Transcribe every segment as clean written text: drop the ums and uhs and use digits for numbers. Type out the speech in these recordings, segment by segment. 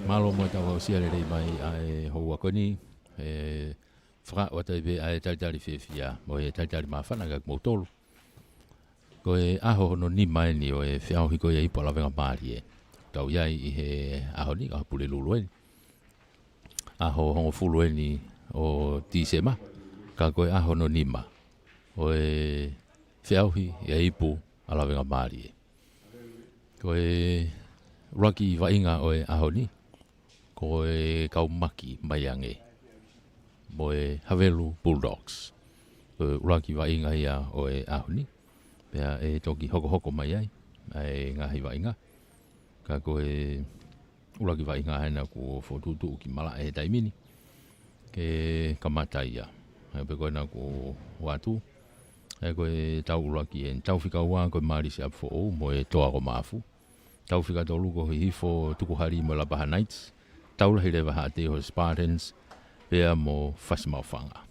Malo mo tawa sia le mai ai ho ko ni fra o te be ai tali fefia mo e tali mafana ga mo tolu ko e aho no ni mai ni o e fiao hiko ia ipo Lavengamalie tau ia i he aho ni a pule lulu ni aho hongo fulu ni o tisema ka ko e aho no ni ma o e fiao hi ia ipo Lavengamalie ko e Rugby va inga o e aho ni ko e kaumaki mai ange mo e Havelu Bulldogs Rugby va inga ia o e aho ni pea e toki hoko mai ai ngahi va inga ka ko e Rugby va inga hena ko fotutu ki mala e taimini ke kamata ia pe ko na ko watu ko e tau Rugby en tau fika wa ko mari se fo mo e toa ko mafu tau fika tolu ko hifo tuku hari mo Labaha Knights tau la hele wa te ho Spartans pea mo fasma fanga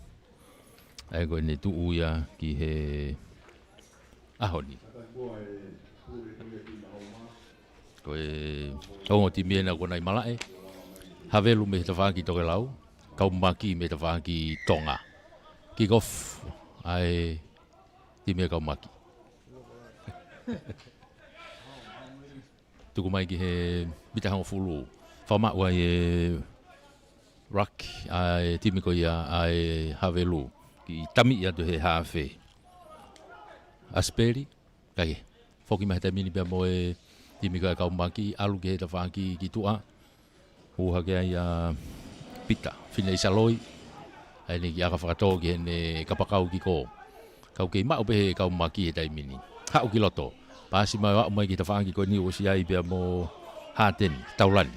ai ko ne tu uya ki he ahoni ko e o ti miena ko nai malae Havelu me te whaki toke lau kaumaki me te whaki tonga kick off ai ti mea kaumaki tuku mai ki he bita hang fulu whama ua e rak ai timi ko ia ai Havelu ki tami ia tu he hawhe asperi kai foki mai te mini pia mo e timi ko e kaumaki alu ki he ta whaki ki tua uha ke ai pita fina isa loi ai ni ki aka whakatō ki hene kapakau ki ko kau kei mau pe he kaumaki he tai mini hau ki loto pasi mai wa mai ki ta whangi ko ni o si ai pia mo haten taulani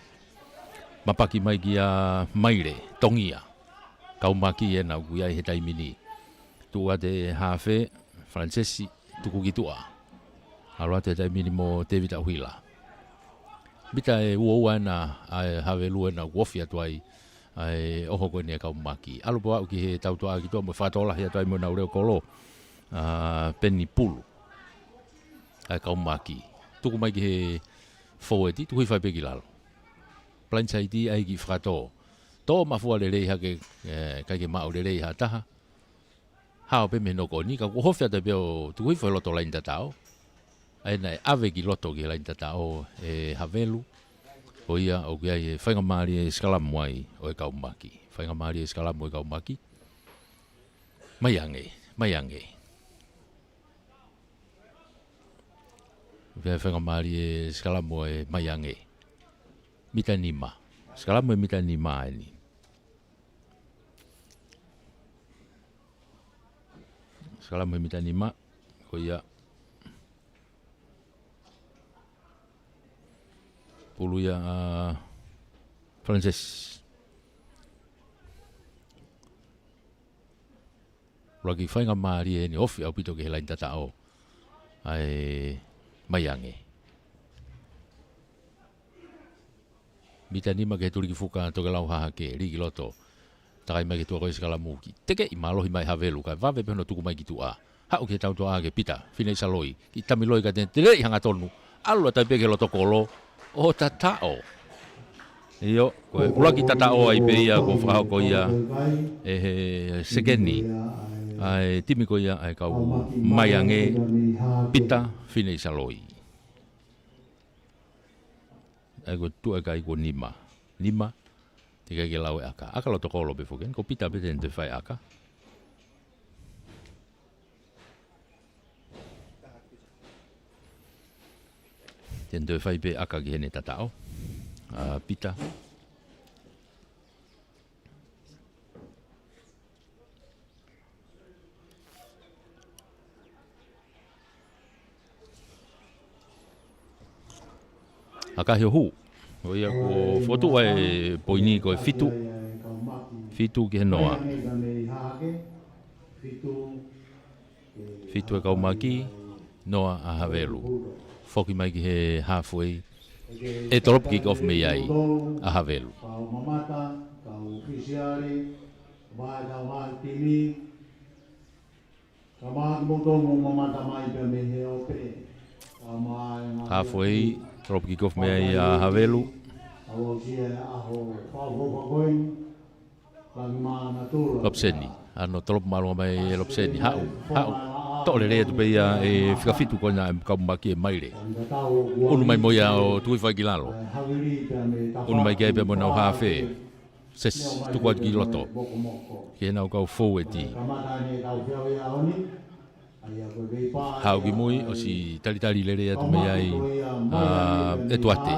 mapaki mai ki a maire tongia kaumaki e na kuia he taimini tua te hafe francesi tuku ki tua alua te taimini mo David Ahuila bita e ua na ai Havelu na wofia tuai ai oho ko ni kaumaki alu po ki he tau tua ki tua mo fatola he tuai mo na ureo kolo penny pulu ai kaumaki tuku mai ki he forward tuku i whai peki lalo blindside ai ki whakato tō mafua le rei hake kai ke mao le rei ha taha hao pe me noko ni ka kuhofia te peo tuku i whai loto lain tatao ai nai ave ki loto ki lain tatao e Havelu o ia o kia e Lavengamalie e skalamu ai o e kaumaki Lavengamalie e skalamu e kaumaki mai ange Lavengamalie e skalamu e mai ange mita nima skalamu e mita nima ni skalamu e mita nima ko ia pulu ia Frances lagi Lavengamalie ni ofi au pito ke lain tatao ai mayange mita nima ke tuli ki fuka to ke lau haha ke rigi loto takai mai ke tua koe skalamu ki teke i malohi mai Havelu ka vave pehono tuku mai ki tua hau ke tau toa ke pita fine saloi ki tamiloi ka ten tere i hanga tonu alua tai peke loto kolo o tatao iyo koe ulaki tatao ai pe ia ko whakao ko ia segeni ai timi ko ia ai kau mayange pita fine saloi ai ko tu ai ko nima te ke lau aka lo to kolo be fogen ko pita be ten te fai aka ten te fai be aka ki hene tatao pita aka hu o ia ko foto ai poini ko fitu ke noa fitu e kaumaki noa a Havelu foki mai ki he halfway e trop kick off me ai a Havelu Halfway, drop kick off mea ia Havelu. Lopseni, ano trop malunga mai Lopseni, hau. Tole rea tu peia e whikawhitu koina e kaumaki e maire. Unu mai moia o tuiwhai ki lalo. Unu mai kei pia mo nau hawhe. Ses, tuku atu ki loto. Ke nau kau fou e ti. Hau ki mui o si talitali le rea tu mea e tuate.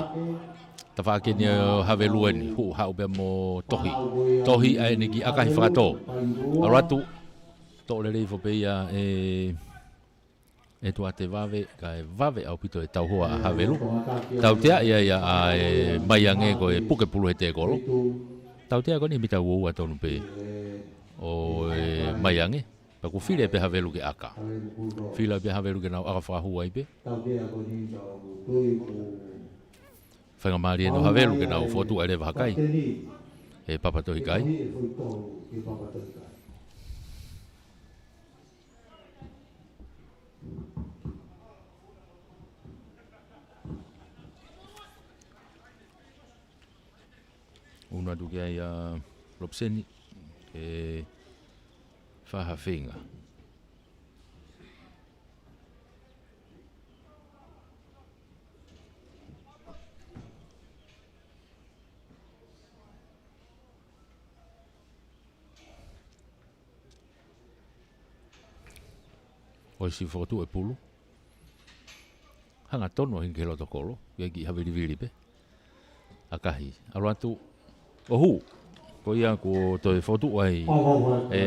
Ta whaakeni o Havelu eni, hau pia mo tohi. Tohi ai ni ki akahi whakato. Aratu, tole rei fo peia e tuate vave, ka e vave au pito e tau hoa a Havelu. Tau tea ia a mai ange ko e puke pulu he te kolo. Tau tea koni mita ua tonu pe o mai ange. Pa ku while pe Havelu ke aka. While pe Havelu ke nau aka whakahua i pe. Lavengamalie no Havelu ke nau fotu ere wahakai. E papatohi kai. Una du kia ia Lopseni e whahawhenga. O si fotu e pulu. Hanga tono hinke loto kolo, ia ki haviriviri pe. Akahi, aluatu ohu, ko ia ko toi fotu ai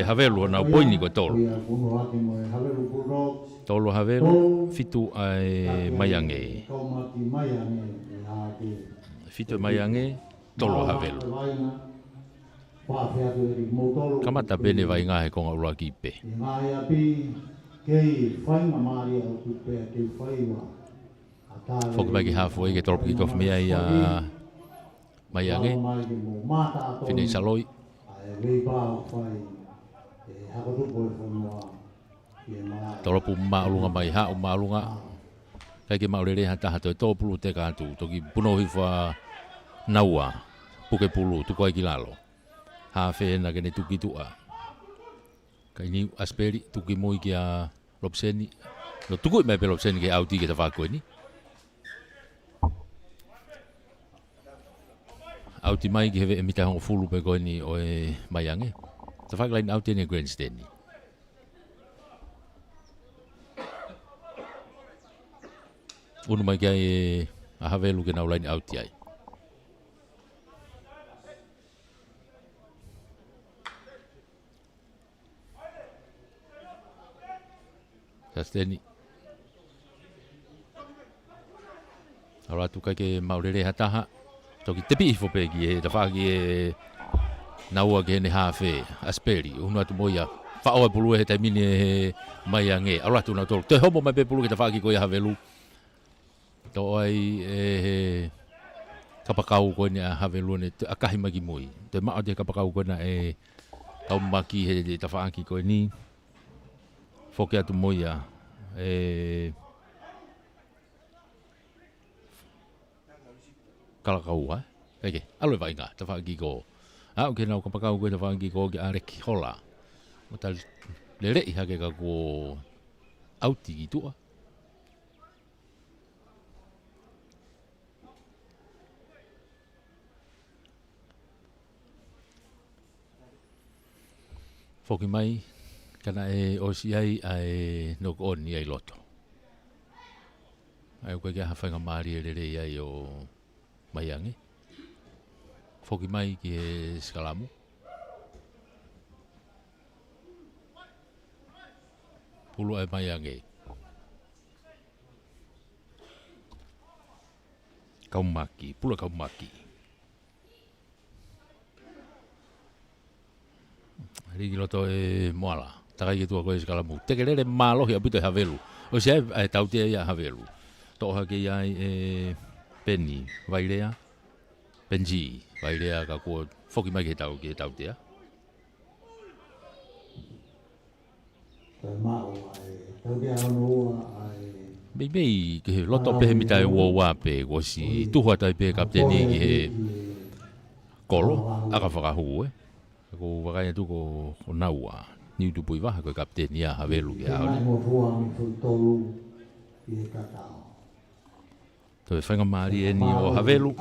Havelu na poini ko tolo. Tolo Havelu, fitu ai Maiange. Fitu Maiange, tolo Havelu. Kamata pene vai ngā he konga ura ki pe. Foku mai ki halfway ke tolo kick off mea ia Maiange. Fine saloi. Tolo pu maalunga mai hau maalunga. Kai ke maurere hata hato e tō pulu te kātu. Toki punohi wha naua. Puke pulu tuko ai ki lalo. Hawhe na kene tuki tua. Kai ni asperi tuki mui ki a Lopseni. No tuku i mai pe Lopseni ke auti ke ta whakoi ni. Auti mai ki hewe e mita hongo fulu pe koe ni o e Maiange. Ta whaklain auti ni grandstand ni. Unu mai kia e a Havelu ke nau laini auti ai. Sasteni. Aratu kai ke maurere hataha. Toki tepi ifo pe ki e ta whaki e naua ke ne hawhe asperi. Unu atu moia whaoa pulu e he taimini e Maiange. Aratu na tolu. Te homo mai pe pulu ke ta whaki koe Havelu. Tō ai e kapakau koe ne a Havelu ne akahi maki mui. Te mao te kapakau koe na e taumaki he ta whaki koe ni. Foke atu moia e kalakau ha keke alwe vai nga ta whaki ko a o ke nau kapakau koe ta whaki ko ke areki hola o ta le rei hake ka ko auti ki tua foki mai kana e osi ai ai NUKU'ALOFA ai loto. Ai koe kia Lavengamalie e rei ai o Maiange. Foki mai ki e skalamu. Pulu ai Maiange. Kaumaki, pula kaumaki. Riki loto e moala. Takai ke tua koe skalamu. Te kerere malohi a pito e Havelu. O se ai tautia ia Havelu. Toha ke iai e Penny, Vairea, Benji, kai rea ka ko foki mai ke tau te a Bei ke loto pe mi tai wo wa pe ko si tu ho tai pe kapteni ki he kolo aka whaka hu ko wakai tu ko naua ni tu pui wa ko kapteni a havelu ke a to Lavengamalie ni o havelu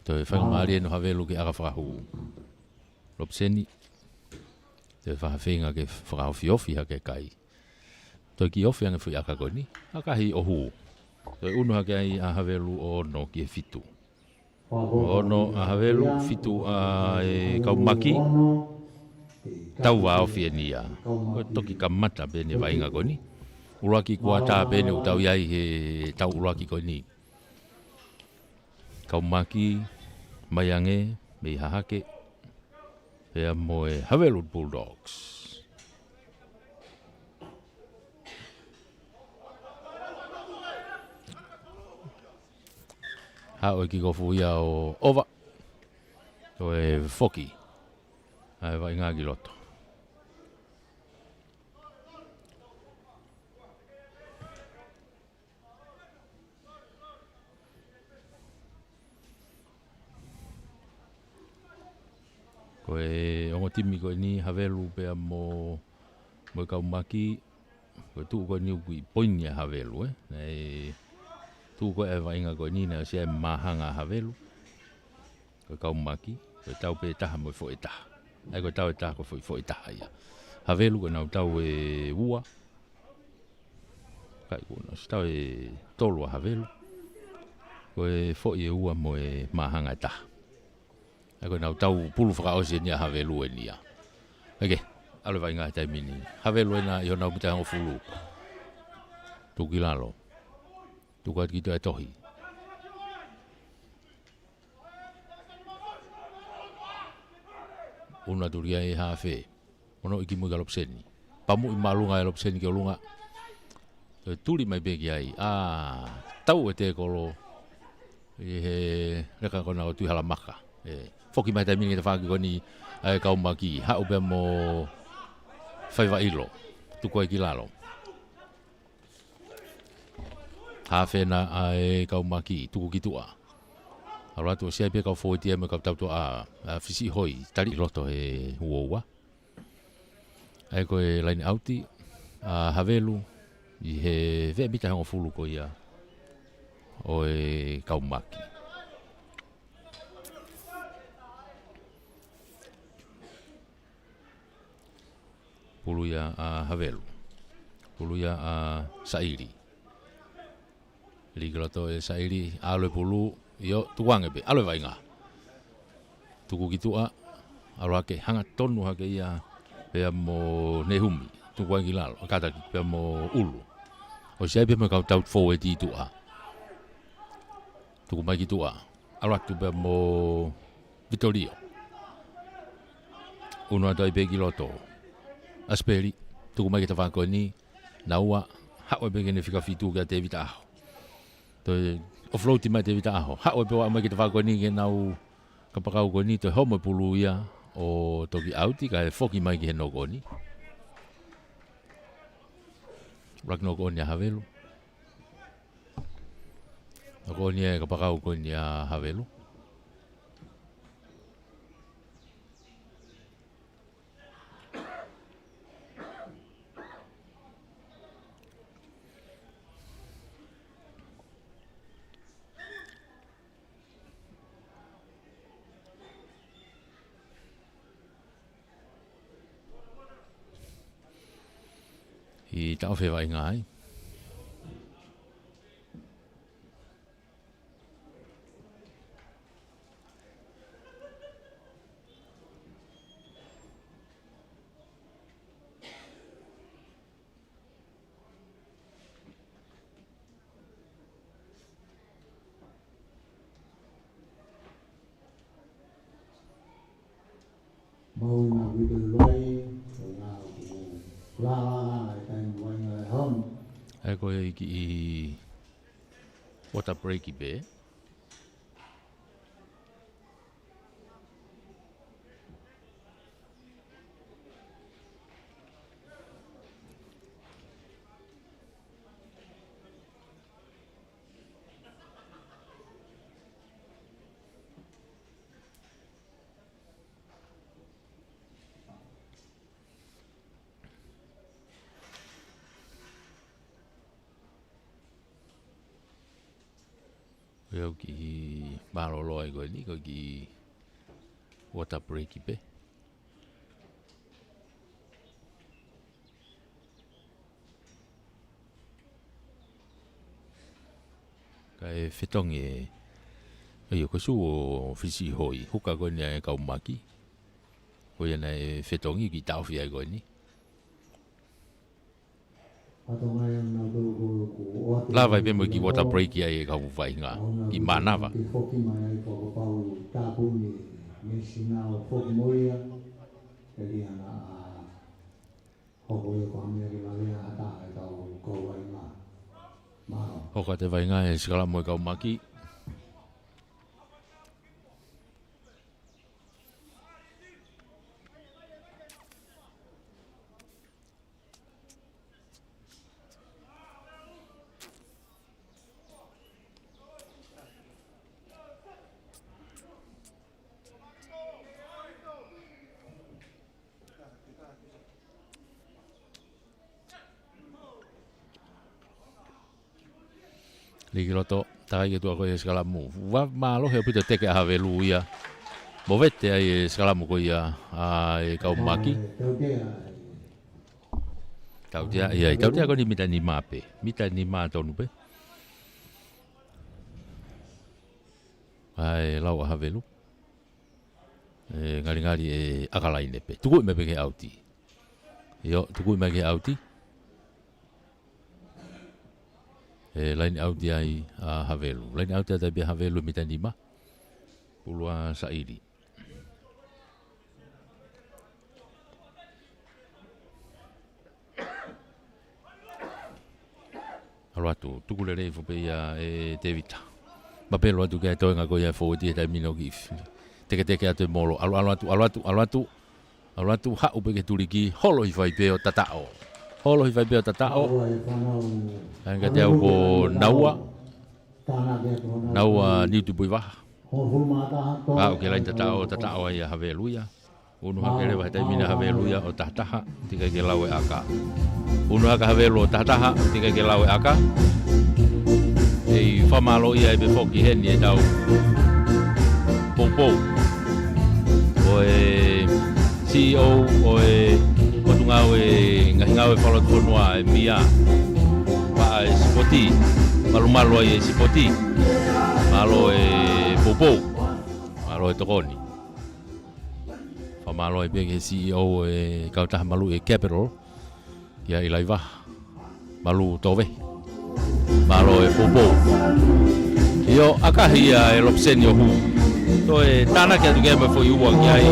to Lavengamalie no havelu ke aka whaka hu lopseni te whawhenga ke whakawhiofi ha ke kai. Toi ki ofi anga whi aka koni, aka hi o hu. Toi unu ha ke ai a havelu o no ki e fitu. O no a havelu fitu a e kaumaki, tau wa ofi e nia. Ko toki ka mata bene vainga koni. Uraki kua tā bene u tau iai he tau uraki koni. Kaumaki, maiange, mei hahake, Pea moe Havelu Bulldogs. Hao ki gofu ia o ova. To e foki. Ai vai ngā ki loto. Ko e ongo timi ko ni Havelu pea mo kaumaki ko tu ko ni ui poinia Havelu nei tu ko e vainga ko ni na sia mahanga Havelu ko kaumaki ko tau pe taha mo fo eta ai ko tau eta ko fo eta ia Havelu ko na tau e ua kai ko na tau e tolu Havelu ko e fo e ua mo e mahanga eta Ako nau tau pulu whakaose ni a Havelu e nia. Ake, ale vai ngā tai mini. Havelu e na i honau mitai hongo fulu. Tuki lalo. Tukat ki te tohi. Una turia e hawhe. Ono iki mui ka lopseni. Pamu i malunga e lopseni ki o lunga. Tuli mai beki ai. Tau e te kolo. I he reka kona o tui halamaka. Foki mai tai mini te whaki koni ai kaumaki hau pia mo whaiva ilo tuko e ki lalo hawhena ai kaumaki tuku ki tua alo atu siai pia kau fōitia me kau tautua a fisi hoi tari loto he huoua ai koe laini auti a Havelu i he vea mita hongo fulu ko ia o e kaumaki Puluia a Havelu, puluia a Sairi. Ligalato e Sairi, aloe pulu, io tuange be, aloe vainga. Tuku kitua, alo hake hanga tonu hake ia, pea mo nehumi, tukuangi lalo, kata pea mo ulu. O siai pea me kau tau fō e titua. Tuku mai kitua, alo hake pea mo Vitorio. Uno atoi pe kiloto. Asperi, tuku mai ki ta whako ni, na ua, hawe pe kene whika whitu kia te vita aho. Toi, offroadi mai te vita aho. Hawe pe wa mai ki ta whako ni ke nau kapakau ko ni, toi homo pulu ia o toki auti, ka e whoki mai ki he noko ni. Rak noko ni a Havelu. Noko ni e kapakau ko ni a Havelu. I tau whewa i ngai. Màu nào bị từ loay rồi nào la lại thành mọi người hơn. Ai koe ki i water break i be. Yo ki malolo ai koe ni ko ki water break pe. Kai fetongi yo ko su fisi hoi huka ko ni ka umaki. Ko yana fetongi ki tau fi ai koe ni. Lava pe mo ki water break ai ka vai nga ki manava. Hoka te vai nga e skala mo ka umaki. Liki loto takai ke tua koe skalamu. Wa malo he pita teke havelu ia. Mo vete ai skalamu ko ia ai ka umaki. Tautia ia tautia ko ni mita ni mape. Mita ni ma tonu pe. Ai lau havelu. Ngari akalaine pe. Tuku me pe ke auti. Yo tuku me ke auti. Lain auti ai havelu. Lain auti ai be havelu mita lima. Pulua sairi. Alo atu tukulere fo pe ia Tevita. Ma pelo atu ke toenga ko ia fo di dai mino gif. Teke atu molo. Alo atu ha upe ke tuliki holo I fai pe o tatao. Holo I fai pe o tatao. Anga te au ko naua ni tu pui waha. Ka o ke lain tatao ai havelu ia. Unu hake lewa heta mina havelu ia o tahtaha tika ke lawe aka. Unu haka havelu o tahtaha tika ke lawe aka. E whamalo ia e befoki heni e tau Popo. O CEO o ngau ngau e whalot whanua e mia. Pa e sipoti. Malo e sipoti. Malo e Popo. Malo e tokoni. Whamalo e peke CEO e kautaha malu e Capital. Ia I laiva. Malu tove. Malo e Popo. Io akahi e lopseni o hu. To e tana kia tu game for you ki ai.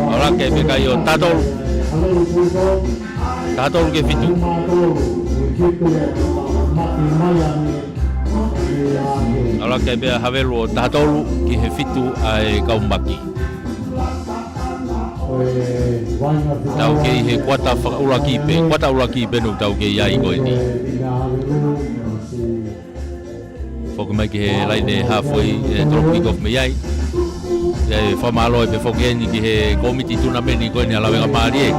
Ora ke pe kai o tatol. Tatol ke fitu. Ora ke pe havelu o tatol ki he fitu ai kaumaki. Tau ke he kwata ulaki pe no tau ke ai ko ni. Foku mai ke laine halfway Tropic of Meiai. E whamalo e pe whokeni ki he komiti tunameni koe ni a Lavengamalie.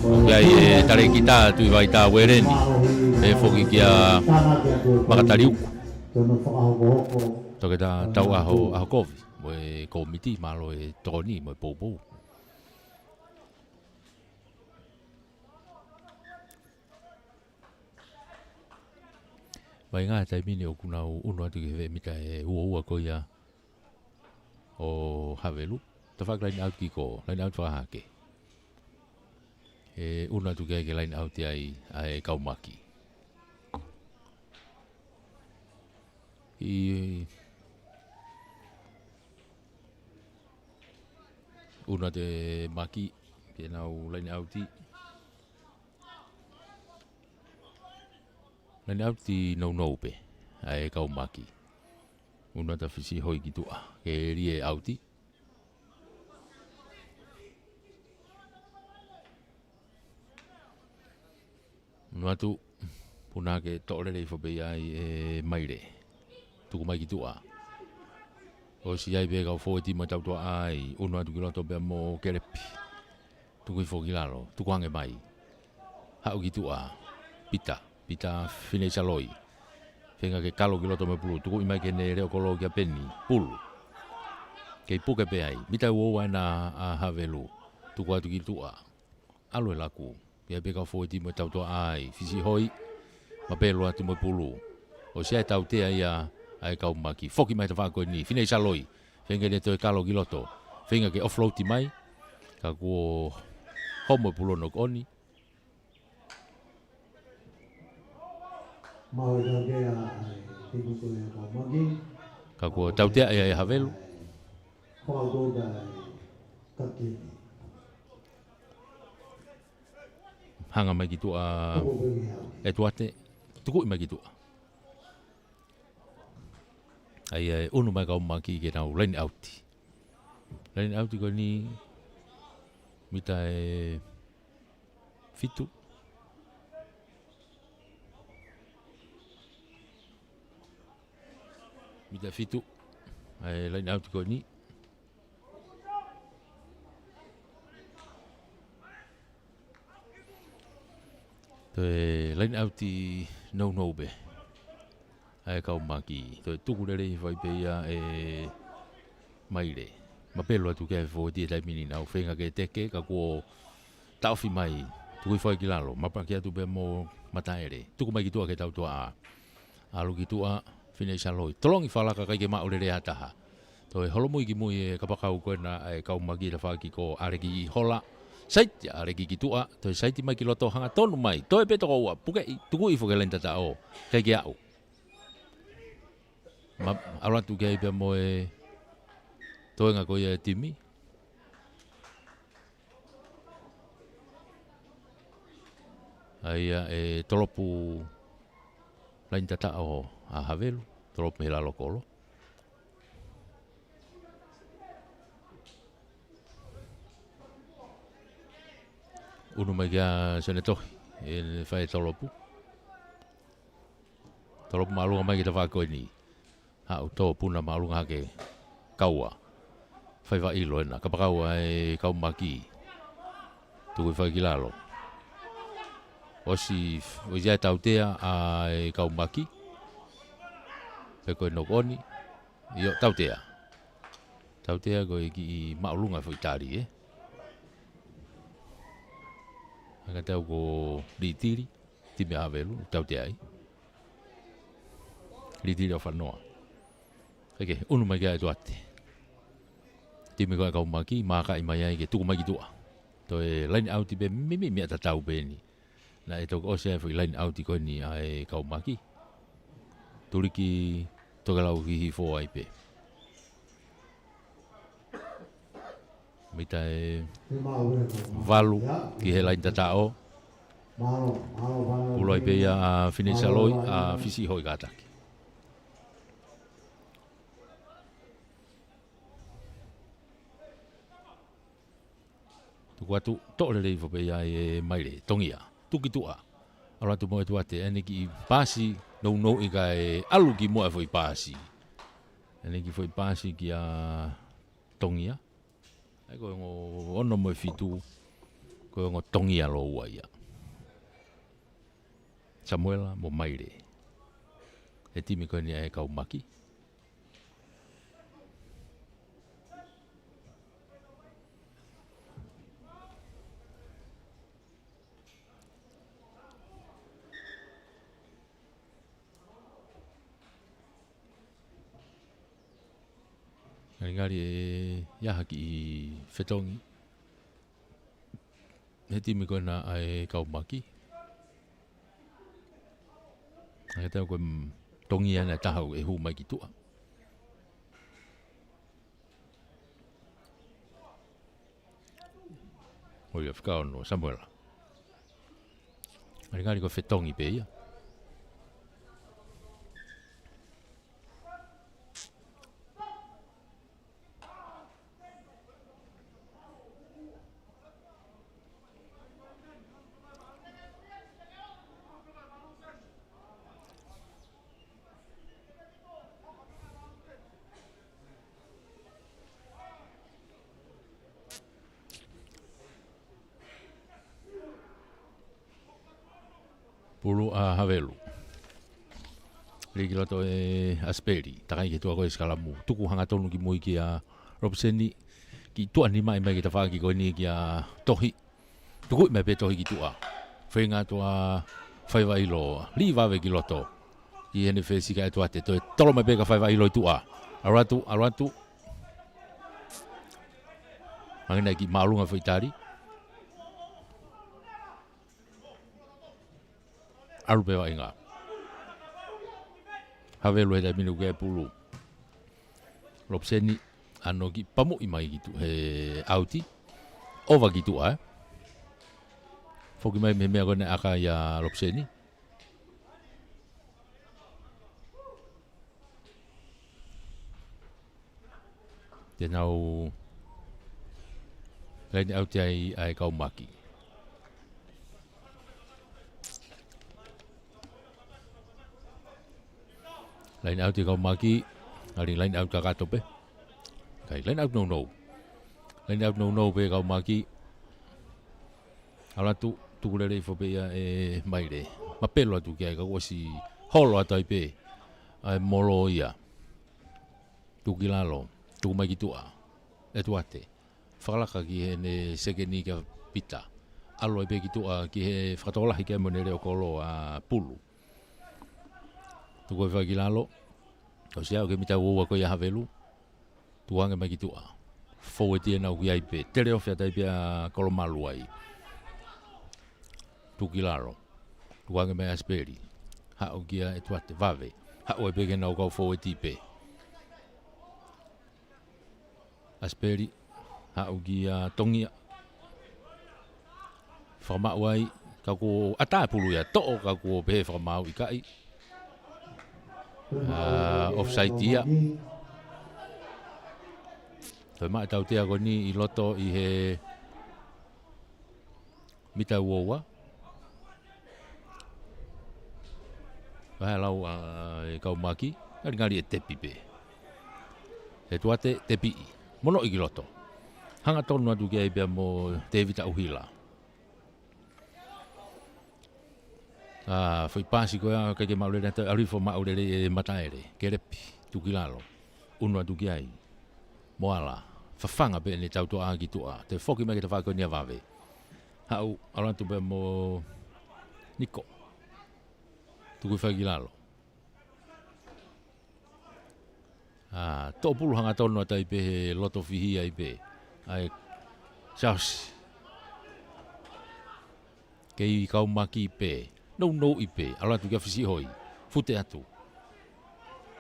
Oke ai tare kita tui vai tā wereni. E whoki ki a makatariuku. Toke tā tau aho kovi. Mo e komiti malo e toni mo e Popo. Vai ngā tai mini o kunau unu atu ki he mita e ua ko ia o havelu. Ta whak lain out ki ko, lain out whakahake. E unu atu ki lain out ai kaumaki. Unu atu e maki, ki nau lain outi. Lain auti no pe, ai kaumaki. Una ta fisi hoi ki tua, ke rie auti. Una tu, puna ke tolere I fope ai maire. Tuku mai ki tua. O si ai pega o fo ti ma tau tua ai, una tu ki loto pe mo kerepi. Tuku I fo ki lalo, tuku ange mai. Hau ki tua, pita fine saloi. Whenga ke kalo ki loto me pulu. Tuku imai ke ne reo kolo kia peni. Pulu. Kei puke pe ai. Mita uowa na a havelu. Tuku atu ki tua. Alo e laku. Pia peka fōi timo e tautoa ai. Fisi hoi. Ma pelo atu mo pulu. O sia e tautea ia ai kau maki. Foki mai ta whako ni. Fine i saloi. Whenga ne toi kalo ki loto. Whenga ke offload mai. Ka kuo homo pulu no koni. Ka kua tautea ia e havelu. Hanga mai ki tua e tuate. Tuku i mai ki tua. Ai unu mai kau maki ke nau line outi. Line outi ko ni mita e fitu. Mita fitu. Ai line outi ko ni. Toi line outi no be. Ai kau maki. Toi tuku lere i whai peia e maire. Ma pelo atu ke fo dia tai mini nau whenga ke teke ka kuo tauwhi mai. Tuku i whai ki lalo. Ma paki atu pe mo mataere. Tuku mai ki tua ke tau tua a. Alu ki tua whine i saloi. Tolongi whalaka kai ke mao lere ataha. Toi holomui ki mui e kapakau koe na e kau maki la whaki ko areki i hola. Saiti areki ki tua. Toi saiti mai ki loto hanga tonu mai. Toi peto ua. Puke i tuku i whake lenta o. Kai ki au. Ma alatu ke i pe mo e toenga ko ia timi. Aia e tolopu lain tata o a havelu. Tolopu me lalo kolo. Unu mai kia sene tohi. E whae tolopu. Tolopu maalunga mai ki ta whakoi ni. Hau tō puna maalunga hake kaua. Whaiwa ilo ena. Kapakaua e kau maki. Tuku i whai ki lalo. Osi wajai tautea a e kau maki. E koe nokoni. Io tautea. Tautea koe ki i maulunga whaitari e. Haka tau ko litiri. Time avelu. Tautea ai. Litiri o whanoa. Eke, unu mai kia e tuate. Time koe kau maki. Maka i mai ai ke tuku mai ki tua. Toi line out i be mimi mea tatau be ni. Na e toko ose e whi line out i koe ni a e kau maki. Turiki toka lau hihi fō ai pe. Mita e valu ki he line tatao. Ulo ai pe ia a Finesaloi a Fisi hoi kataki. Tuku atu tōre rei fo pe ia e maire, tongia, tuki tua. Ara tu mo e tuate, ene ki pasi no i ka e alu ki mo e foi pasi. Ene ki foi pasi ki a tongia. Ai koe ngo ono mo e fitu, koe ngo tongia lo ua ia. Samuela mo maire. E timi koe ni e kau maki. Ngari e iaha ki i whetongi. He timi koe na e kau maki. Nga tau koe tongi ana tahau e hu mai ki tua. Oi a whikao no Samuela. Ngari koe whetongi pe ia. Pulu a havelu. Leki loto e asperi, takai ke tua koe skalamu. Tuku hanga tonu ki mui ki a Robseni, ki tua ni mai ki ta whaki koe ni ki a tohi. Tuku me pe tohi ki tua. Whenga tua whaiva ilo, li wawe ki loto. Ki hene whesi ka e tua te toi tolo me pe ka whaiva ilo i tua. Aratu. Mangina ki maalunga whaitari. Arupe wa inga. Havelu he tai minu ke pulu. Robseni ano ki pamu i mai gitu he auti. Ova gitu Foki mai me mea kone aka ya Robseni. Tenau lain auti ai kau maki. Lain out kau maki, hari lain out kakato pe. Kai lain out no. Lain out no pe kau maki. Ala tu kulere fo pe e maire. Mapelo tu kia kau si holo atai pe. Ai molo ia. Tu kilalo, tu mai kitua. E tuate. Falaka ki ne sekeni ka pita. Alo pe kitua ki he fatola ki monere o kolo a pulu. Tu koe whakilalo, o sea o ke mita ua koe a havelu, tu anga mai ki tua. Fou e tia nau ki aipe, tere o whiatai pia kolomalu ai. Tu kilalo, tu anga mai asperi, hao kia e tuate, vave, hao e peke nau kau fou e tipe. Asperi, hao kia tongia, whamau ai, kako atapulu ia, to'o kako pehe whamau i kai. Offside ia. Toi mai tau tea koni i loto i he mita uowa. Wahe lau e kau maki, ngari e tepi pe. He tuate tepi i. Mono i ki loto. Hanga tonu atu kia i pia mo David Auhila. Foi pasi koe kai ke maulere ta arifo maulere e mataere kerepi tukilalo unwa tukiai moala fafanga pe ni tauto agi tua te foki me ke te fako ni avave hau alantu be mo niko tuku fagilalo to pulu hanga tonu atai pe loto fihi ai pe ai chas kei kau maki pe no ipe ala tu ka fisi hoi fute atu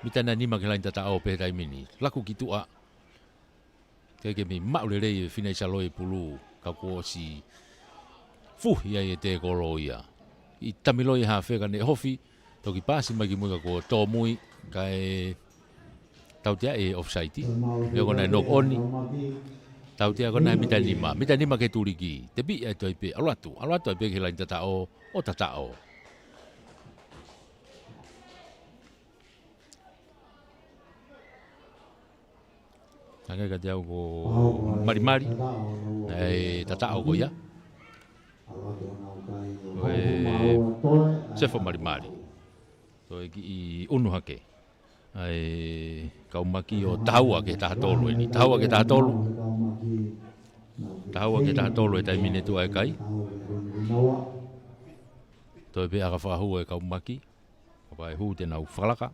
mitana ni makelain tata o pe tai mini laku kitu a ke mi maulere fina saloi pulu ka ko si fu ia e te koloia i tamiloi ha fe ka ne hofi to ki pasi magi mu ka ko to mui kai tautia e offside yo kona no oni tautia kona mitani ke turiki te bi e toi pe ala tu pe ke lain tata o tata o Nanga ka te au ko marimari, tata au ko ia. Sefo marimari. Toi ki i unu hake. Kau maki o taua ke taha tolu ni. Taua ke taha tolu. Taua ke taha tolu e tai mine tu ai kai. Toi pe aga whakahu e kau maki. Kapai hu te nau whalaka.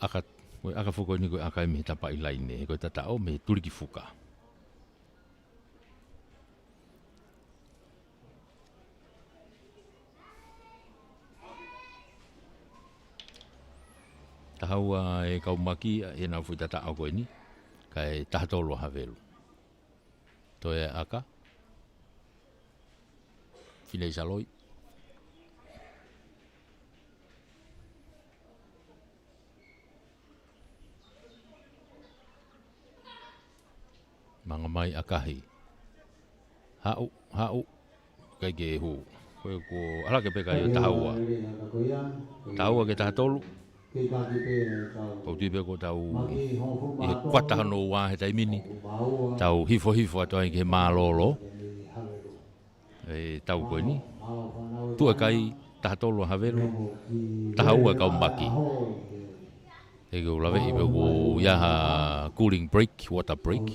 Aka fuko ni koe aka me tapa i laine, koe tata o me turiki fuka. Tahaua e kau maki e nau fui tata o koe ni, kai tahatolo havelu. Toi aka, finei saloi. Manga mai akahi. Hau, kai ke hu. Koe ko, ala ke peka i o tahaua. Tahaua ke tahatolu. Kau tipe ko tau i he kuatahano wā he taimini. Tau hifo atoa i ke mālolo. e tau koe ni. Tua kai taha tolo havelu, taha ua kau maki. E ko lawe i ko iaha cooling break, water break.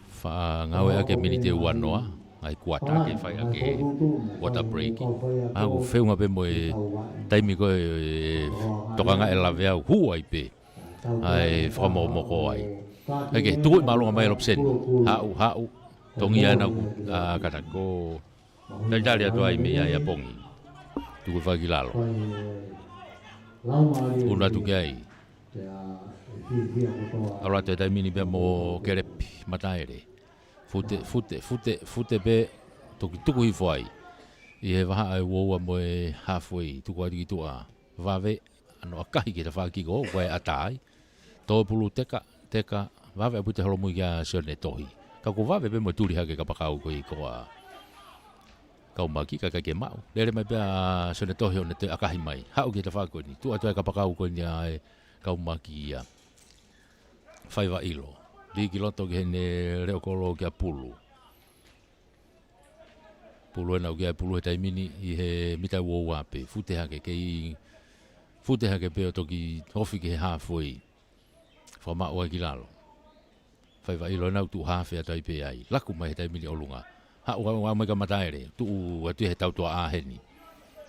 Fa ngawe ake minite wanoa, ai kuata ke fai ake water break. Aku feunga pe mo e taimi ko tokanga e lawe au hua i pe. Ai whamo moko ai. Eke, tuku i malunga mai lopsen. Hau. Tongi ana ku kata ko dali atua i mea ia pongi. Tuku whaki lalo. Una tuke ai. Aura te taimini pia mo kerepi mataere. Fute pe tuku i whai. I he waha ai woua mo e halfway. Tuku ati ki tua. Wawe ano akahi ki ta whaki ko. Koe atai. Tō pulu teka. Wawe apu te holomui kia sione tohi. Ka ko wawe pe mo turi hake ka pakau ko i koa. Kau maki ka ke mau. Lere mai pia sione tohi o ne te akahi mai. Hau ki ta whako ni. Tu atu e ka pakau ko ni ai kau maki ia. Whaiva ilo. Liki loto ki hene reo kolo kia pulu. Pulu ena o kia pulu he taimini i he mita uo wape. Fute hake pe o toki hofi ki he halfway. Whama ua ki lalo. Whaiva ilo nau tu hawhi a taipe ai. Laku mai he taimini o lunga. Hau mai ka mataere. Tu atu he tautua aheni.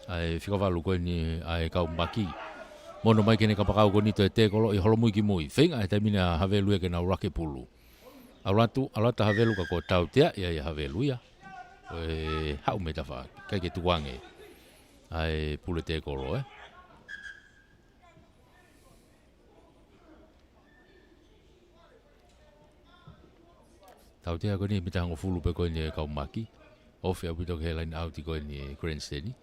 Ai whikawalu koe ni ai kau maki. Mono mai kene ka pakau ko ni te kolo i holomui ki mui. Whenga he taimini a havelu e ke nau rake pulu. Alata havelu ka ko tautea ia havelu ia. Hau me tafa. Kai ke tuange. Ai pule te kolo Tau tea ko ni mita hango fulu pe ko ni kau maki. Ofi apu toke he line out ko ni grandstand.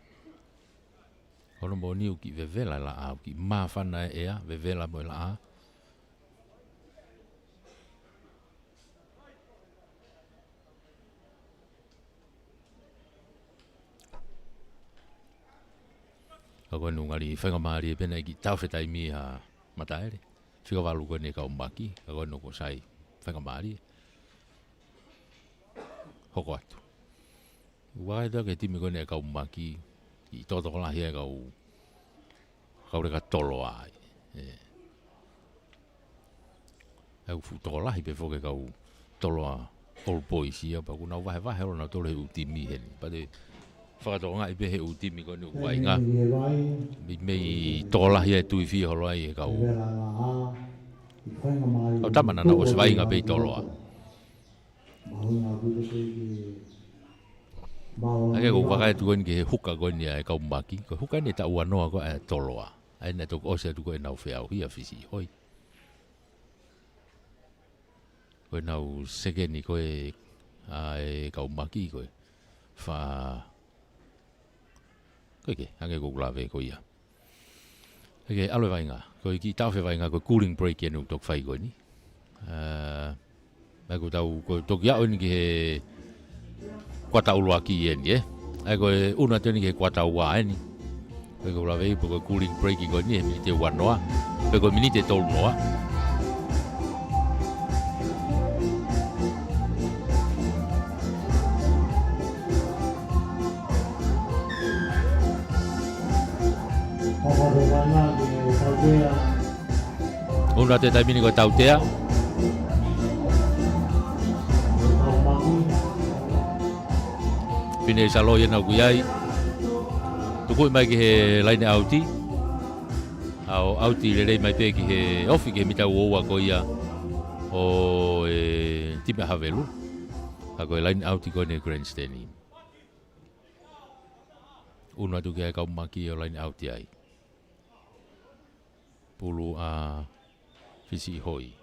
Kono mo ni uki vevela la a uki mawhana ea vevela mo la a. Kako nungari Lavengamalie pena ki tauwhetai mi ha mataere. Whikawalu ko ni kau maki. Kako nungo sai Lavengamalie. Hoko atu. Wai da ke timi ko ne kau maki i toto kola hia kau reka tolo ai. Au fu tola hi pe foke kau tolo a old boys ia pa kuna wahe ro na tolo he utimi heni. Pa de whakato ngai pe he utimi ko ni wai nga. Me tola hia tui fi holo ai kau. Au tamana na o svai nga pe tolo a. Ake ko wakai tu kon ke huka kon ya kau maki ko huka ni ta uanoa ko e toloa ai na to ose tu ko na fea hia fisi hoi ko na segeni ko e ai kau maki ko fa ko ke ake ko lave ko ia ake alo vainga ko ki ta fe vainga ko cooling break enu tok fai ko ni ko tau ko tok ya on ki Kuata ulu aki eni ai ko una teni ke kuata ua eni ko la vei po cooling break ko ni mi te wanoa ko minite tol noa una te taimini ko tautea Pine salo ia nau kuiai. Tuku mai ki he line outi. Au outi le rei mai pe ki he ofi ki mita uoa ko ia. O time havelu. Ako line outi ko ne grandstand. Una tu ki kau maki o line outi ai. Pulu a fisi hoi.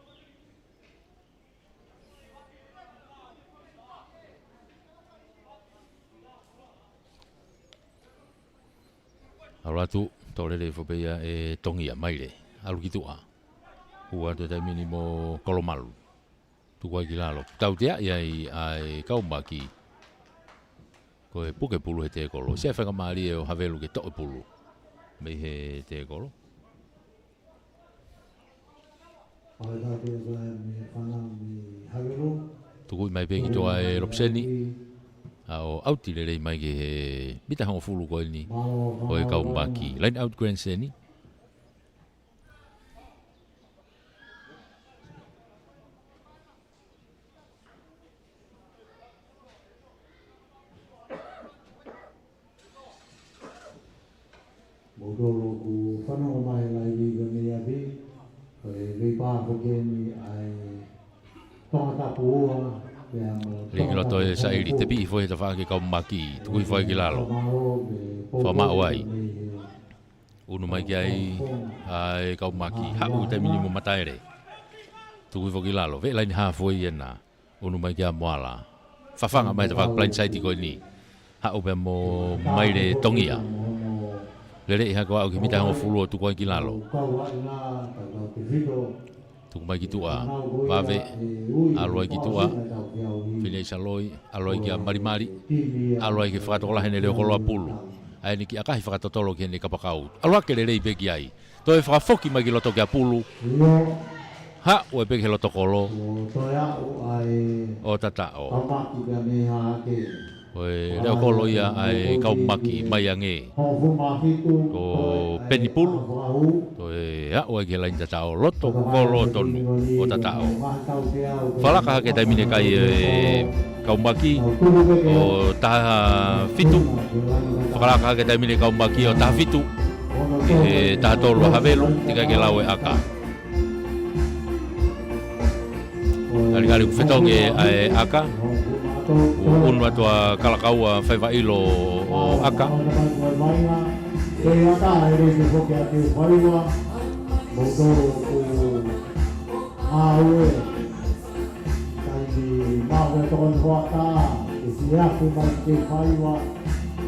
Alatu tole le fopea e tongia mai le alu ki tua ua te taimini mo kolomalu tu kwa kilalo tautea ia ai kau maki ko e puke pulu he te kolo se Lavengamalie o havelu ke to pulu me he te kolo tu mai pe ki toa e lopseni Au auti le rei mai ke bita hango fulu ko ni o e kau maki. Line out grand seni. Modoro ku whanau mai lai i gani abi, le pā whakeni ai tōngata pūua. Ringi loto e sa iri te pi foi te whaake kau maki, tukui foi ki lalo. Wha maa wai. Unu mai ki ai kau maki, hau te minimu mataere. Tukui foi ki lalo, ve laini haa foi ena. Unu mai ki a moala. Whawhanga mai te whaak blind side ko ni. Hau pe mo maire tongia. Lere iha ko au ki mita hango fulu o tukui ki lalo. Tuku mai ki tua, wawe, aloi ki tua, whine isa loi, aloi ki a marimari, aloi ki whakatokola hene reo koloa pulu. Ai ni ki akahi whakatotolo ki hene kapakau. Aloi ke rei peki ai. Toi whakafoki mai ki loto ki a pulu. Ha, ue peki he loto kolo. O tata o. Oe reo kolo ia ai kau maki mai ange. Ko peni pulu. Oe ha oe ke lain tatao loto kolo tonu o tatao. Whalaka hake taimine kai kau maki o taha fitu. Whalaka hake taimine kau maki o taha fitu. Ke taha tolu havelu, tika ke lau e aka. Kari ku whetonge ai aka. Unu atua kalakaua whaiva ilo o aka.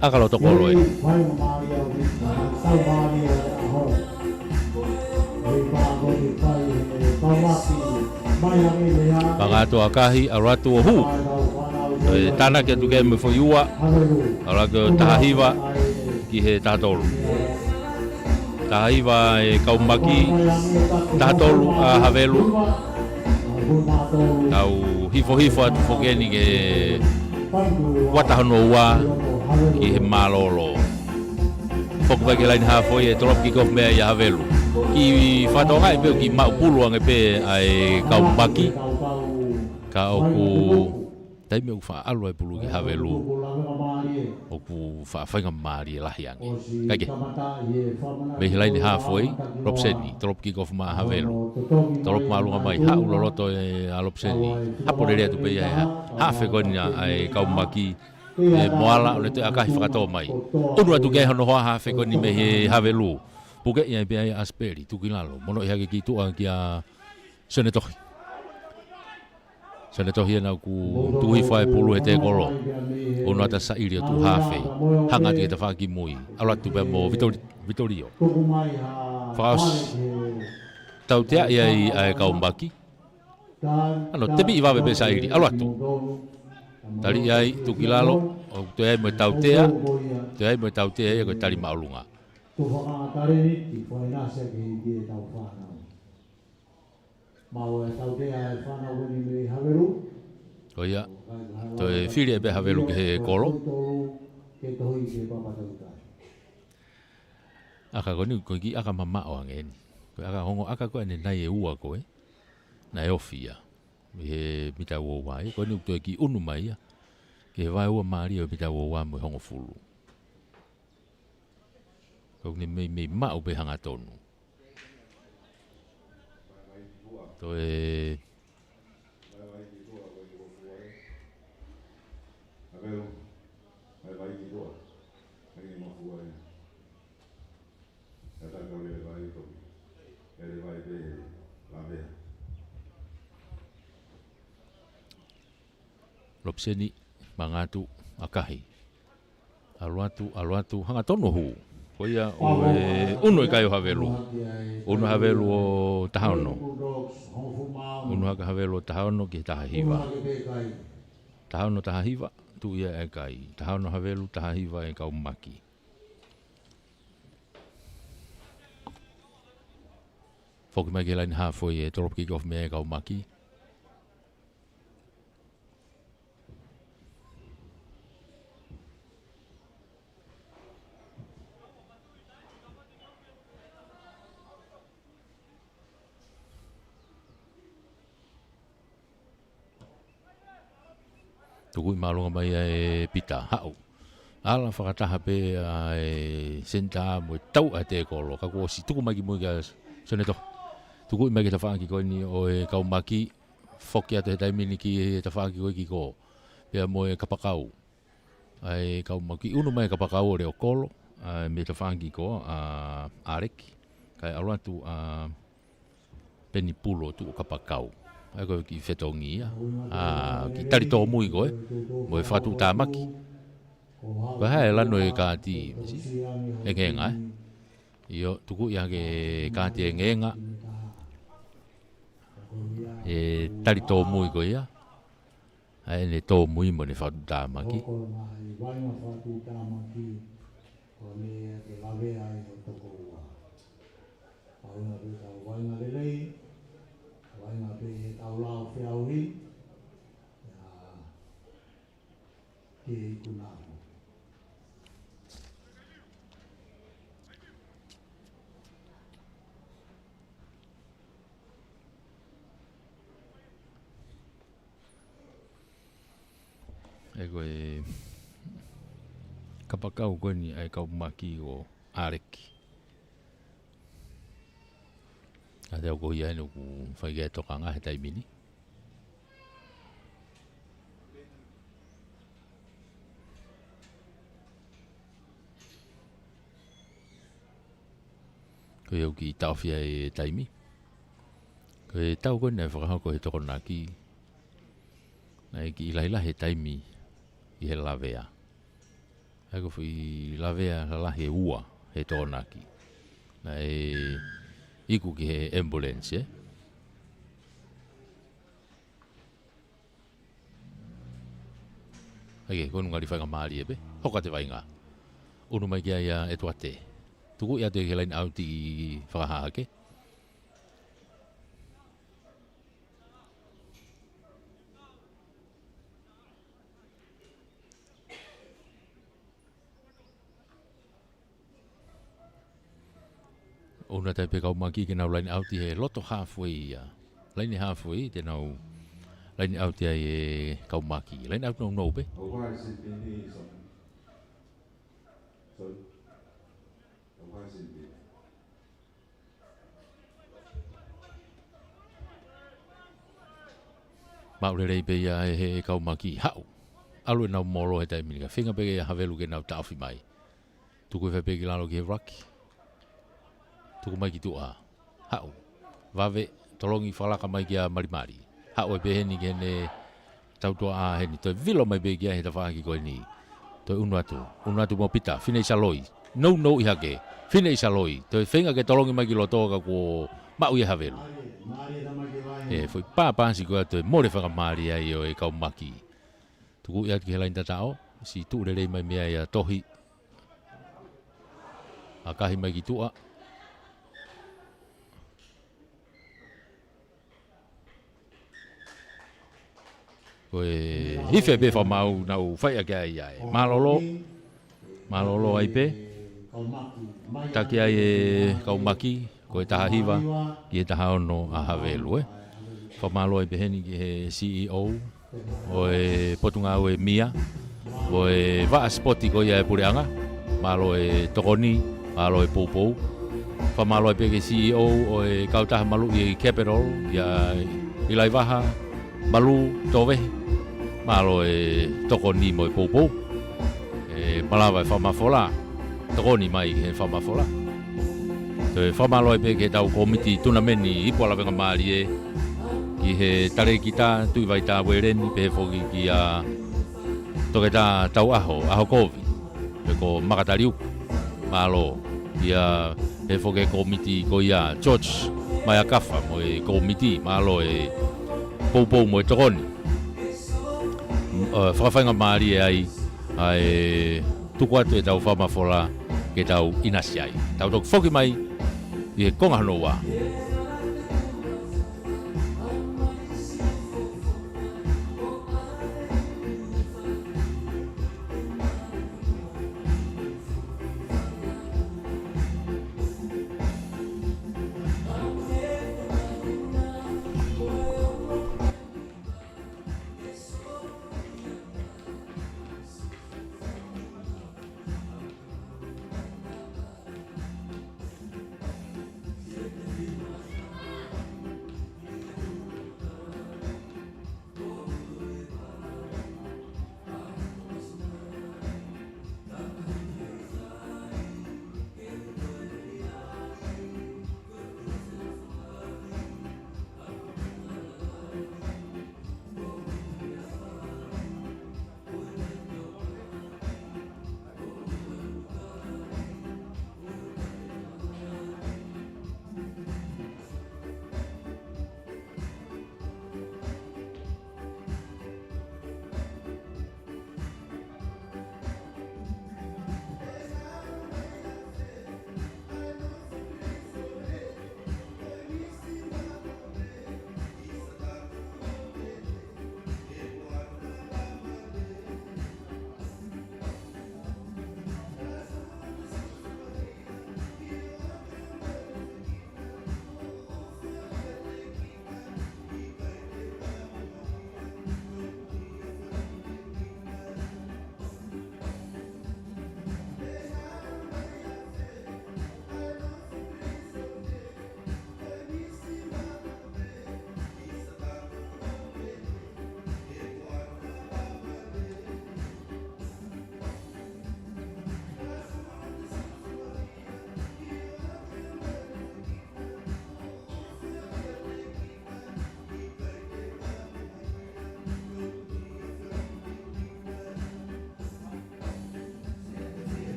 Aka lo tokolo e. Pangatu akahi aratu o hu. Tana ke tu ke me foi ua. Ala ke tahiva ki he tatolu. Tahiva e kaumaki tatolu a havelu. Tau hifo atu fogeni ke watahano ua ki he malolo. Foku bagi lain ha foi e trop ki kof mea ia havelu. Ki whatonga e peo ki maupulu ange pe ai kaumaki. Ka oku taimi o wha alo e pulu ki havelu o ku wha whainga maari e lahi ange. Kage, mehi laini haa foi, lopseni, torop ki kofu maa havelu. Torop maa lunga mai, haa uloloto e a lopseni. Hapo re rea tu pei ai haa whekoni ai kaumaki e moala o le te akahi whakatoa mai. Unu atu kei hono hoa haa whekoni mehi havelu. Puke ia e pei ai asperi, tukinalo. Mono i hake ki tua ki a senetohi. Sana tohia na ku tuhi whae pulu he te kolo. Ono ata sa iri o tu hawhi. Hanga te te whaki mui. Ala tu pia mo Vitorio. Whaos. Tau tea ia i ai kaumbaki. Ano, te bi i wawe pe sa iri. Ala tu. Tari ai tu kilalo. O te ai mo tau tea. Te ai mo tau tea ia ko tari maulunga. O ia, toi whiri e pe havelu ke he kolo. Aka koni ko ki aka mama o angeni. Ko aka hongo aka ko ane nai e ua ko e. Nai ofia. He mita wo wai, koni toi ki unu mai ia. Ke vai ua maari o mita wo wa mo hongo fulu. Ko ni me ma o pe hanga tonu. Toi lopseni mangatu akahi. Aluatu hanga tonu hu. Ko ia uno e kai o havelu. Uno havelu o tahono. Uno haka havelu o tahono ki tahahiva. Tahono tahahiva tu ia e kai. Tahono havelu tahahiva e kaumaki. Foki mai ke laini hafoi e torop ki kof me e kaumaki. tuku I malonga mai e pita hau. Ala whakataha pe e senta mo tau a te kolo. Ka kua si tuku mai ki mui ka soneto. Tuku I mai ki ta whaangi koe ni o e kaumaki. Whoki atu he taimini ki ta whaangi koe ki ko. Pea mo e kapakau. Ai kaumaki unu mai kapakau o reo kolo. Me ta whaangi ko a areki. Kai aruatu a peni pulo tu o kapakau. Ai koe ki whetongi ia. Ki tari tō mui koe. Mo e whatu tāmaki. Koe hae lano e kāti. E ngenga e. Io tuku ia ke kāti e ngenga. E tari tō mui koe ia. Ai ne tō mui mo ne whatu tāmaki. E koe kapakau koe ni ai kaumaki o areki. A te au kohi ai nuku whaigai tokanga he taimini. Koe au ki tauwhia e taimi. Koe tau koe nei whakahau he tokonaki. Nei ki ilaila he taimi I he lavea. Ai ko whi lavea lahi e ua he tokonaki. Nei iku ki he ambulance, eh? Ake, konu ngari Lavengamalie e pe. Hoka te wainga. Unu mai kia ia e tuate. Tuku ia te ke lain auti I whakahaake. Ona tai pe kaumaki ke nau lain auti he loto halfway ia. Lain halfway te nau lain auti ai e kaumaki. Lain auti nau pe. Maurerei pe ia he kaumaki hau. Alu nau moro he taimini ka. Whinga pe ke havelu ke nau tauwhi mai. Tuku e pe ke lalo ke Rugby. Tuku mai ki tua. Hau. Vave tolongi whalaka mai ki a marimari. Hau e beheni ke ne tautua a heni. Toi vilo mai be ki a he tawhaki koe ni. Toi unu atu. Unu atu mo pita. Whine isa loi. No I hake. Whine isa loi. Toi whenga ke tolongi mai ki lotoa ka ko mau I havelu. E foi pāpāsi koe atu e more Lavengamalie ai o e kaumaki. Tuku ia ki he lain tatao. Si tu rerei mai mea ia tohi. A kahi mai ki tua. Koe hife be whamau nau whaia kia ia e. Malolo ai pe. Taki ai e kaumaki. Koe taha hiwa. Ki e taha ono a havelu e. Whamalo ai pe heni ki he CEO. O e potunga o e Mia. O e waa spoti ko ia e pureanga. Malo e tokoni. Malo e poupou. Whamalo ai pe ke CEO o e kautaha malu I Capital. Ia ilai waha. Malu towehi. Malo e tokoni mo e poupou. E malawa e whamafola. Tokoni mai he whamafola. Te whamalo e pe ke tau komiti tunameni I Lavengamalie. Ki he tare ki tā tui vai tā wereni pe he whoki ki a toke tā tau aho kovi. Pe ko makatariu. Malo ki a he whoke komiti ko ia George mai a kafa mo e komiti. Malo e poupou mo e tokoni. Lavengamalie ai tuku atu e tau whamafola ke tau inasi ai. Tau tok whoki mai I he konga hanoa.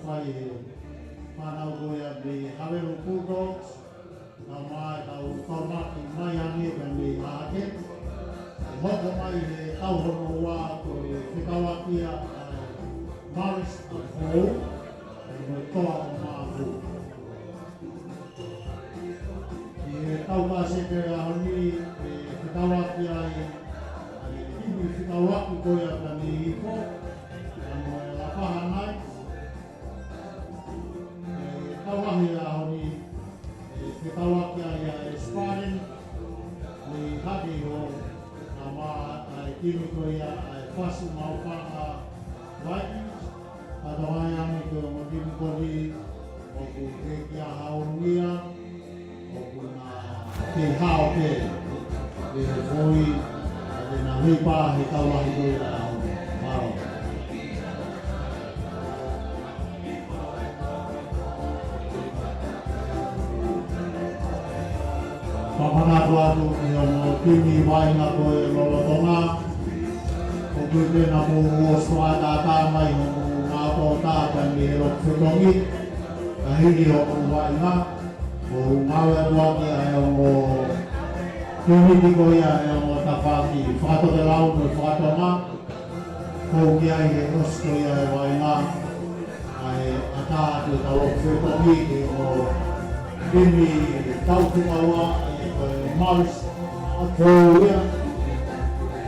whai whanau koia me Hawelu Bulldogs, ka mai tau taumaki mai ange ka me ake. Hoko mai he tauhono wā ko e whikawakia Maris a Hou, e me toa o māhu. I he tauka seke a honi e whikawakia i hiwi whikawaki koia ka me iko, ka mo e lapaha nai. Kawahi a honi e kawakia ia e sparring ni haki ho na mā ai kimiko ia ai whasu maupanga Vikings ka tawai ami ko mo kimiko ni o ku ke kia haungia o ku na ke hao ke e hoi e na hipa he kawahi ko ia a honi maro. Pamanatu atu i ono timi wainga koe lolotonga. O kute na mo uosua tātā mai o mo ngātō tāta ni e rok whetongi. Ka hiri o mo wainga. O ngawe nuaki a e o timi tiko ia e o tawhaki. Whakato te lau no whakatonga. Kou ki ai he osko ia e wainga. Ai ata atu ta rok whetongi ki o timi tautumaua. Maris a Korea,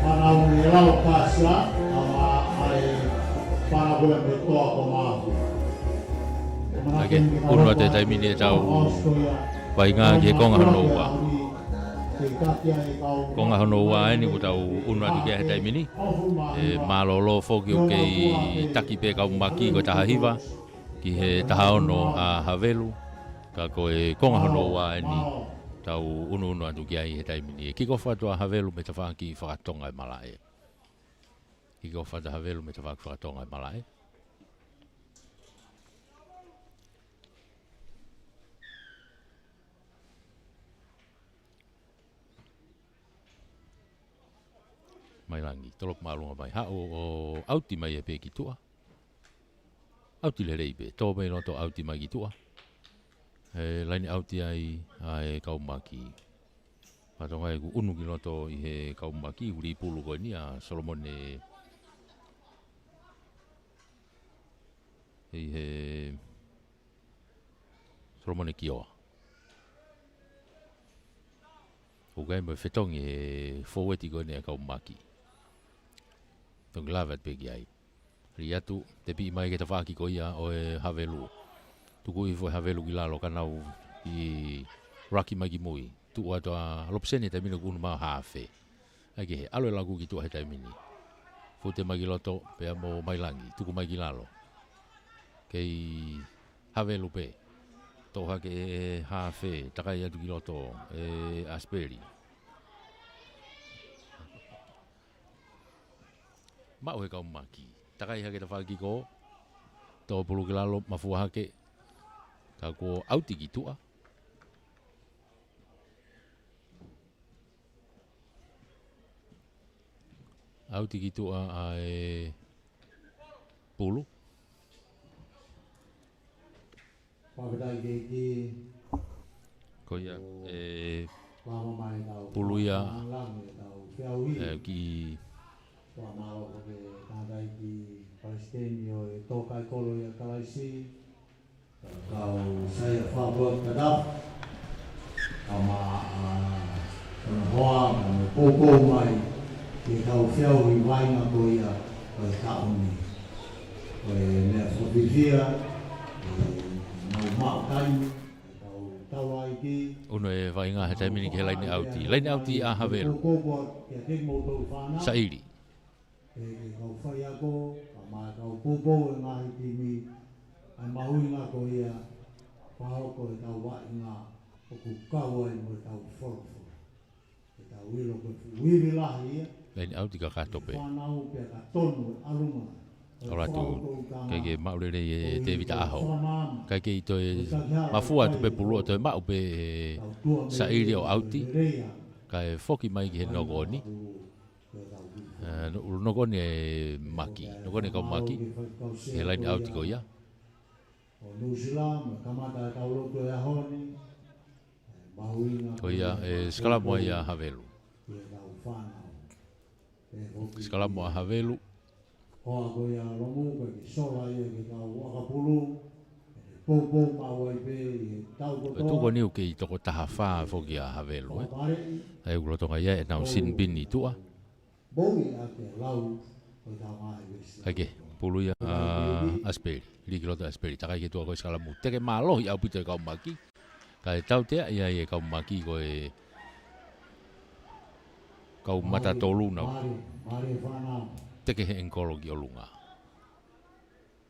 whanau ni rau kāsia, ama ai whanau me toa ko māhu. Ake, unua te taimini e tau wainga ke konga hono ua. Konga hono ua e ni ku tau unua tu ke he taimini. Mālolo whoki o kei taki pe kaumaki ko taha hiva, ki he taha ono a Hawelu, ka koe konga hono ua e ni. Tau unu atu ki ai he taimini. Kiko whatua Hawelu me ta whaki whakatonga e malae. Kiko whata Hawelu me ta whaki whakatonga e malae. Mai rangi, tolok maalunga mai. Ha o auti mai e pe ki tua. Auti le reipe, tō mei no tō auti mai ki tua. He laini auti ai e kaumaki. Patonga e ku unu ki loto i he kaumaki, uri pulu koe ni a Solomone i he Solomone Kioa. Ukai mo whetongi he foweti koe ni a kaumaki. Tongi lavat peki ai. Ri atu, te pi mai ke ta whaki koe ia o e Hawelu. Tuku i fo Hawelu ki lalo kanau i raki mai ki mui. Tu ato a lopseni te mina kunu maa hawhe. Ake he alo e lagu ki tua he taimini. Fute mai ki loto pea mo mailangi. Tuku mai ki lalo. Kei Hawelu pe. Toha ke e hawhe. Takai atu ki loto e Asperi. Mau he kaumaki. Takai hake ta whaki ko. Tō pulu ki lalo mafua hake. Ka ko auti ki tua. Auti ki tua a e pulu. Ko ia e pulu ia ki Kau saya favorit kadap, ama hoa poko mai, ki kau fiau i wainga koia kau tauni, kau ne fotisia, mau kai, kau tawai ki. Uno e wainga he taimini ke laini auti a Hawelu. Sairi. Kau whai ako, ama kau popo e ngahi ki mi. Ai mahuinga ko ia, whao ko e tau wainga, o ku kaua i mo e tau wholofo. E tau wilo ko wiri lahi ia. Laini auti ka katope. Whanau pia ka tonu e alunga. Ora tu, kei ke maurere e te vita aho. Kei ke i toi, mafua tu pe pulu o toi mau pe sairi o auti. Kai foki mai ki he nogoni. Nogoni e maki, nogoni kau maki. He laini auti ko ia. o New Zealand kamata tauloto e honi mauinga ko ia skala mo ia havelu e tau whanau skala mo havelu hoa ko ia lomu ko ki sola ia ki tau wakapulu popo mau ai pe tau ko tu ko niu ki to ko tahafa fo ki havelu ai ulo to ia e nau sin bini tua boi ake lau ko tau mai Ake, pulu ya asperi, ligi lota asperi. Takai ke tua ko skala mu. Teke malo ya pute kau maki. Kai tau te ia ia kau maki ko e kau mata tolu na. Teke he enkolo ki olunga.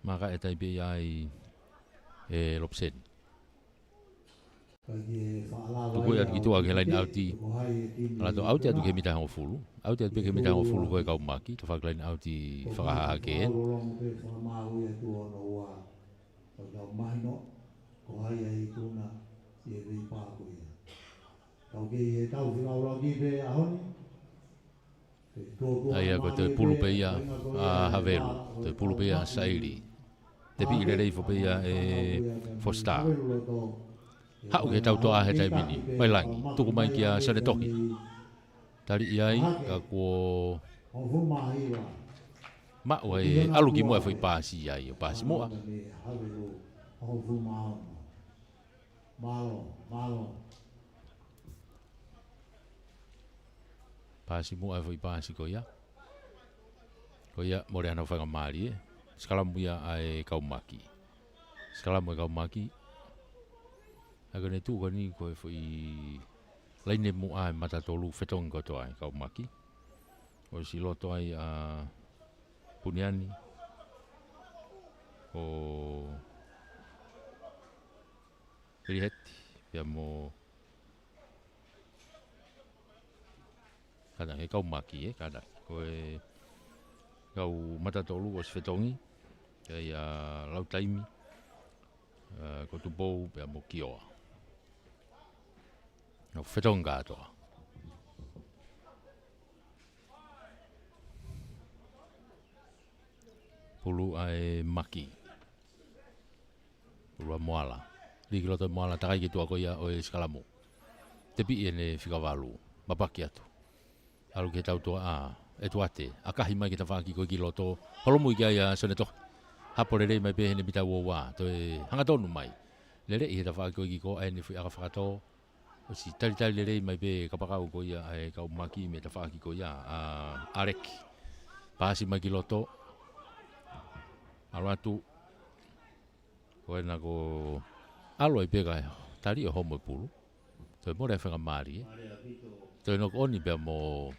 Maka e tai pe ai e lopsen. Tuku ya gitu ake lain auti. Ala to auti atu ke mita hango fulu. Auti atu ke mita hango fulu ko e kau maki. To fak lain auti whakaha ke en. Ai ko te pulu pe ia havelu. Te pulu pe ia sairi. Te pi ile rei fo pe ia e fosta. Hau ke tau toa he tai mini, mai langi, tuku mai ki a sane tohi. Tari iai, ka kua mau e alu ki mua foi pasi iai, o pasi mua. Pasi mua e foi pasi ko ia. Ko ia, more ana Lavengamalie, skala mua ai kaumaki. Skala mua kaumaki, aga ne tu gani ko foi laine mo ai mata tolu fetong ko to ai kau maki o si loto ai a puniani o riheti ya mo kada e kau maki kada ko e kau mata tolu o fetongi ya lau taimi ko tu bo pe mo kioa no fetonga to pulu ai maki pulu moala ligi loto moala takai ki tua ko ia o skalamu tepi ene fikavalu mapaki atu alu ke tau to e tuate akahi mai ki tawaki ko ki loto holomu ki ia soneto hapore mai pe ne bita wa to e hanga tonu mai lere i tawaki ko ki ko ene fi aka fakato o si tali lere mai pe kapakau ko ia e kau maki me tawaki ko ia arek pasi mai ki loto alatu ko ena ko alo i pega tari o homo pulu to mo Lavengamalie to no oni be mo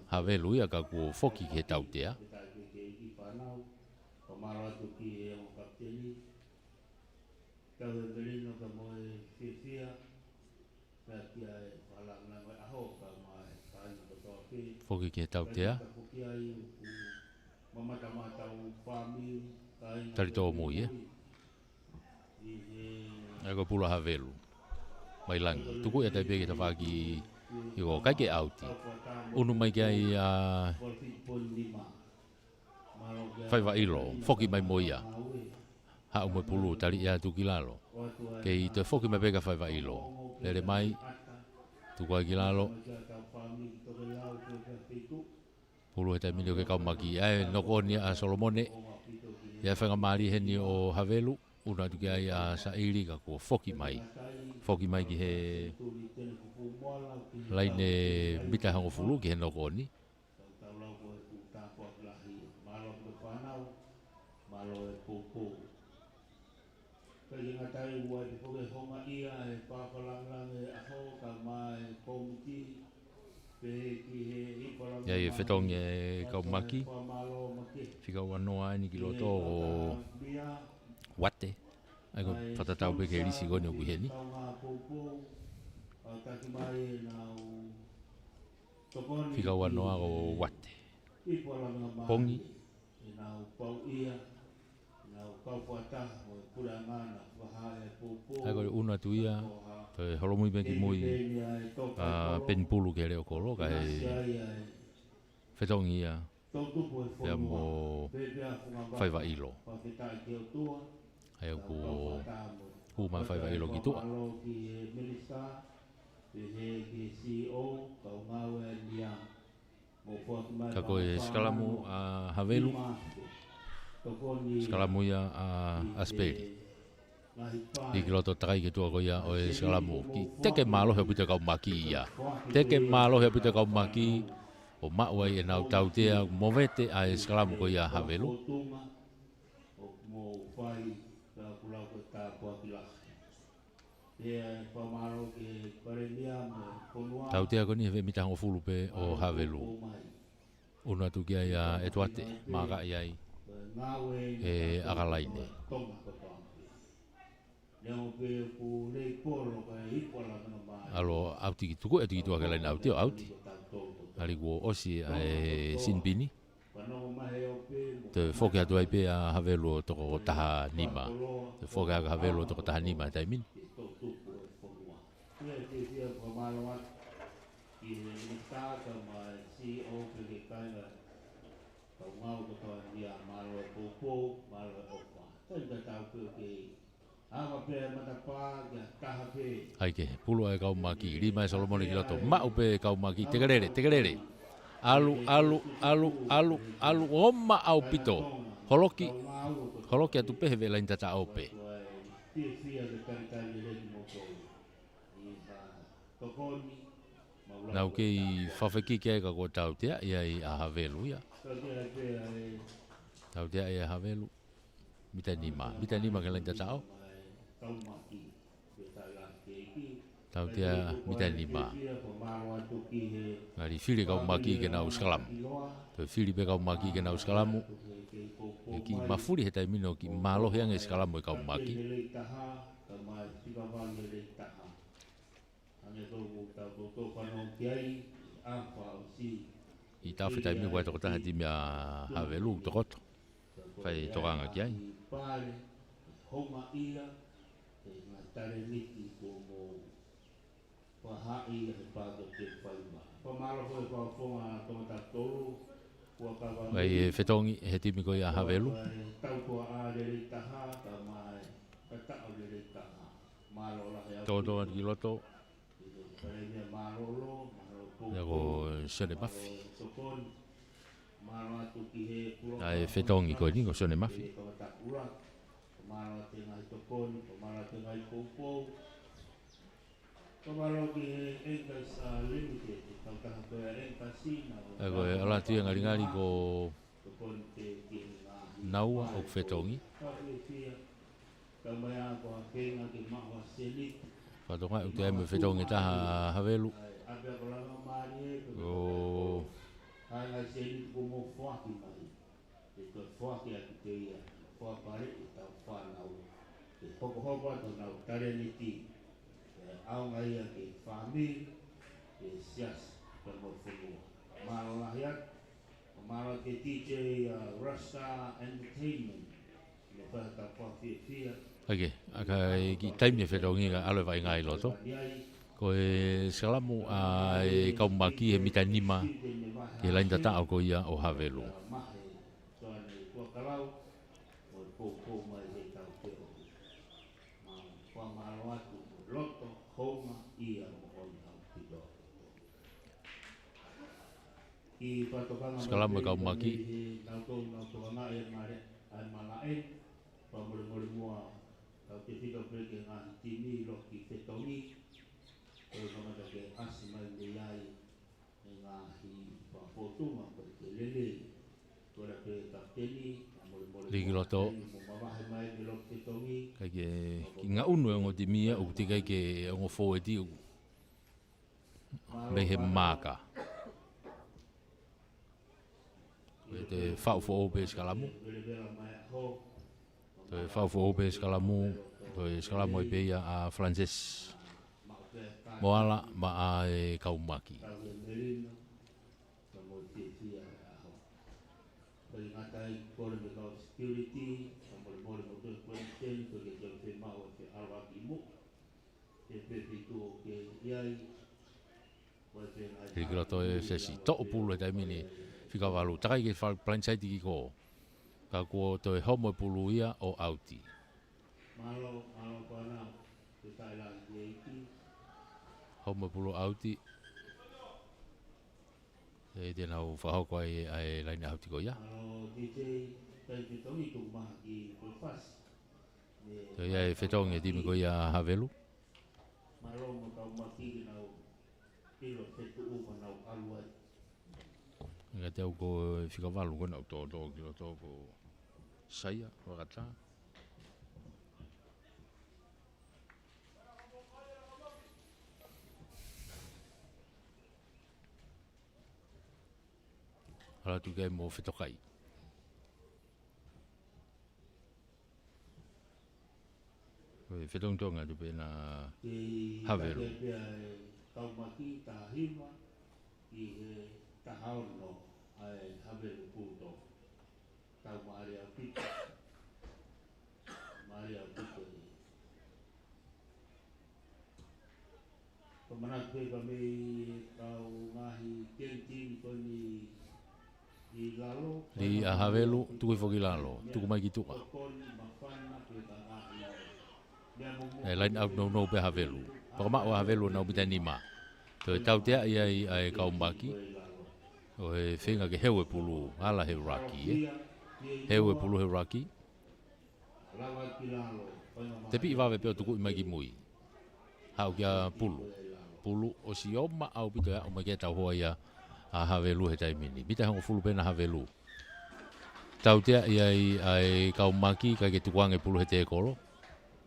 havelu ia ka ku foki ke tau tea foki ke tau tea tari to mo ia ako pula havelu mai langi tuku e tai pege tawaki iko kai ke auti unu mai kai faiva ilo foki mai moia ha ume pulu tali ia tu kilalo ke i te foki mai pega faiva ilo lere mai tu kai kilalo pulu e tai mini ke kau maki ai nokoni a Solomone ia Lavengamalie heni o havelu una tu kai a sairi ka ko foki mai ki he laine bita hango fulu ki he nokoni ya e fetong e kau maki fika wanoa ni ki loto o wate ai ko fatatau pe ke risi goni o kuheni fika wanoa o wate pongi ai ko una tuia pe holomui pe ki moi pen pulu ke leo kolo ka e fetong ia pea mo whaiva ilo. Ai au ku mai whaiva ilo ki tua. Ka koe skalamu a Havelu, skalamu ia a Asperi. I ki loto takai ki tua koe ia o e skalamu. Ki teke malo hea pita kau maki ia. Teke malo hea pita kau maki o mauai e nau tautea movete a e skalamu koe ia Havelu. Tautea koni hewe mitango fulu pe o Havelu. Una tu kia ia e tuate, maka iai e akalaine. Alo auti ki tuku e tu ki tua kalaina auti o auti. Ali kuo osi e sinpini. Te whoke atu ai pe a Havelu o toko taha nima. Te whoke aka Havelu o toko taha nima e taimini. Aike, pulu ai kau maki, lima e Solomoni ki loto, mau pe kau maki, tekerere. Alu, oma au pito, holoki atu pehe vela in tata au pe. Nau kei whawheki kia ka ko tautea ia i a Havelu ia. Tautea ia Havelu. Mita nima ke lain tatao. Tautea mita nima. Ngari whiri kau maki ke nau skalamu. Toi whiri pe kau maki ke nau skalamu. E ki mafuri he taimino ki malo heange skalamu e kau maki. I tau whitai mi wai toko taha ti mea Havelu tokoto. Whai tokanga ki ai. Wai e whetongi he timi koi a Havelu. Totoa ki loto. Ia ko sone mafi. Ai whetongi koe ni ko sone mafi. Ai koe ala tia ngari ko naua o whetongi. Whatonga utea me whetongi taha Havelu. O Ake, akai ki taimi e whetongi ka aloe vai ngai loto. Ko e skalamu a e kaumaki he mita nima ke lain tatao ko ia o Havelu. Skalamu e kaumaki Ligi loto kai ke nga unu e ngoti mia u te kai ke ngo foeti u me he maka te fau fo ope skalamu te fau fo ope skalamu te skalamu e peia a Frances moala ma a e kaumaki Rikirato e se si to pulu e taimini whikawalu. Takai ke whaliplansai tiki ko. Ka kua toi homo pulu ia o auti. Malo pana, te taila yeiki. Homo pulu auti. E tēnā u whahoko ai laina auti ko ia. Malo DJ, tai te tongi tu maha ki Belfast. Toi ai whetongi timi ko ia Havelu. Malo mo tau maki ki nau pilo whetu uwa nau aluai. Nga te au ko whikawalu ko nau tō ki lo tō ko saia, wakata. Hala tu kai mo whetokai. Whetong tonga tu pēnā Havelu. Tau maki ta hima i he tahaono ai Havelu puto. Tau maari au pita. Maari au pita. Pamanak pe kami tau ngahi kentin koni i lalo. Li a Havelu tuku whoki lalo, tuku mai ki tuka. E line out no pe Havelu. Pakama o Havelu nau pita nima. Toi tau tea ia i ai kaumbaki. O he whenga ke hewe pulu ala he raki. Hewe pulu he raki. Te pi wawe peo tuku i mai ki mui. Hau kia pulu. Pulu o si oma au pito ya o mai kia tau hoa ia a Havelu he taimini. Pita hongo fulu pena Havelu. Tau tea ia i ai kaumbaki kai ke tukuange pulu he te kolo.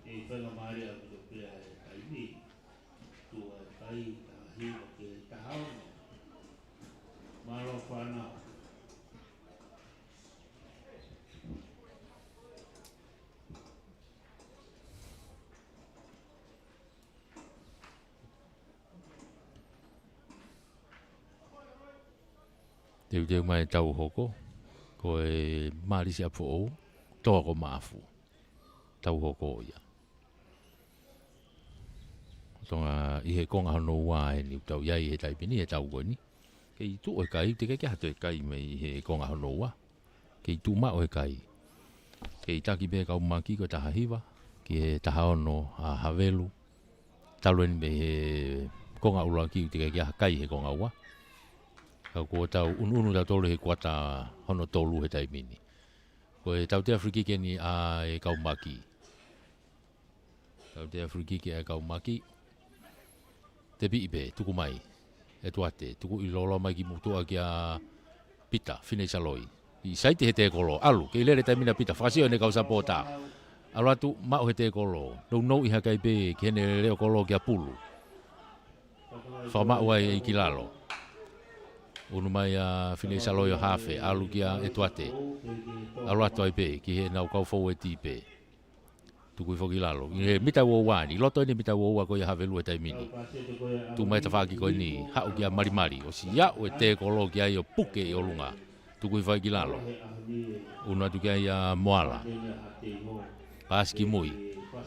E whanga maari au pito pia e taimi. Tua tai ta hiwa ke tahaono. Malo whanau. Teu mai tau hoko. Ko e marisi apu ou. Toa ko maafu. Tau hoko ia. Tonga i he konga hono ua e ni utau iai he taipini he tau goni. Kei tu o e kai, te kei hato e kai me i he konga hono ua. Kei tu ma o e kai. Kei taki be kau maki ko taha hiwa. Ki he taha ono a Havelu. Taluen me he konga ula ki te kei kai he konga ua. Kau ko tau unu tau tolu he kuata hono tolu he taipini. Ko e tau te Afriki ni a e kau maki. Tau te Afriki e kau maki. Te bi ibe, tuku mai. E tuate, tuku i lolo mai ki mutua ki a pita, finei saloi. I saiti he te kolo, alu, ke i lere taimina pita, whakasio ne kau sapota. Alu atu, mau he te kolo. Nau i hakai pe, ki hene leo kolo ki a pulu. Whakamau ai ki lalo. Unu mai a finei saloi o hafe, alu ki a e tuate. Alu atu ai pe, ki he nau kau fau e ti pe. Tuku i whoki lalo. I mita ua wani, loto ni mita ua ko i Havelu e taimini. Tu mai ta whaki ko ni, hau ki a marimari. O si iau e te kolo ki ai o puke i o lunga. Tuku i whoki lalo. Una tu ki ai a moala. Paski mui.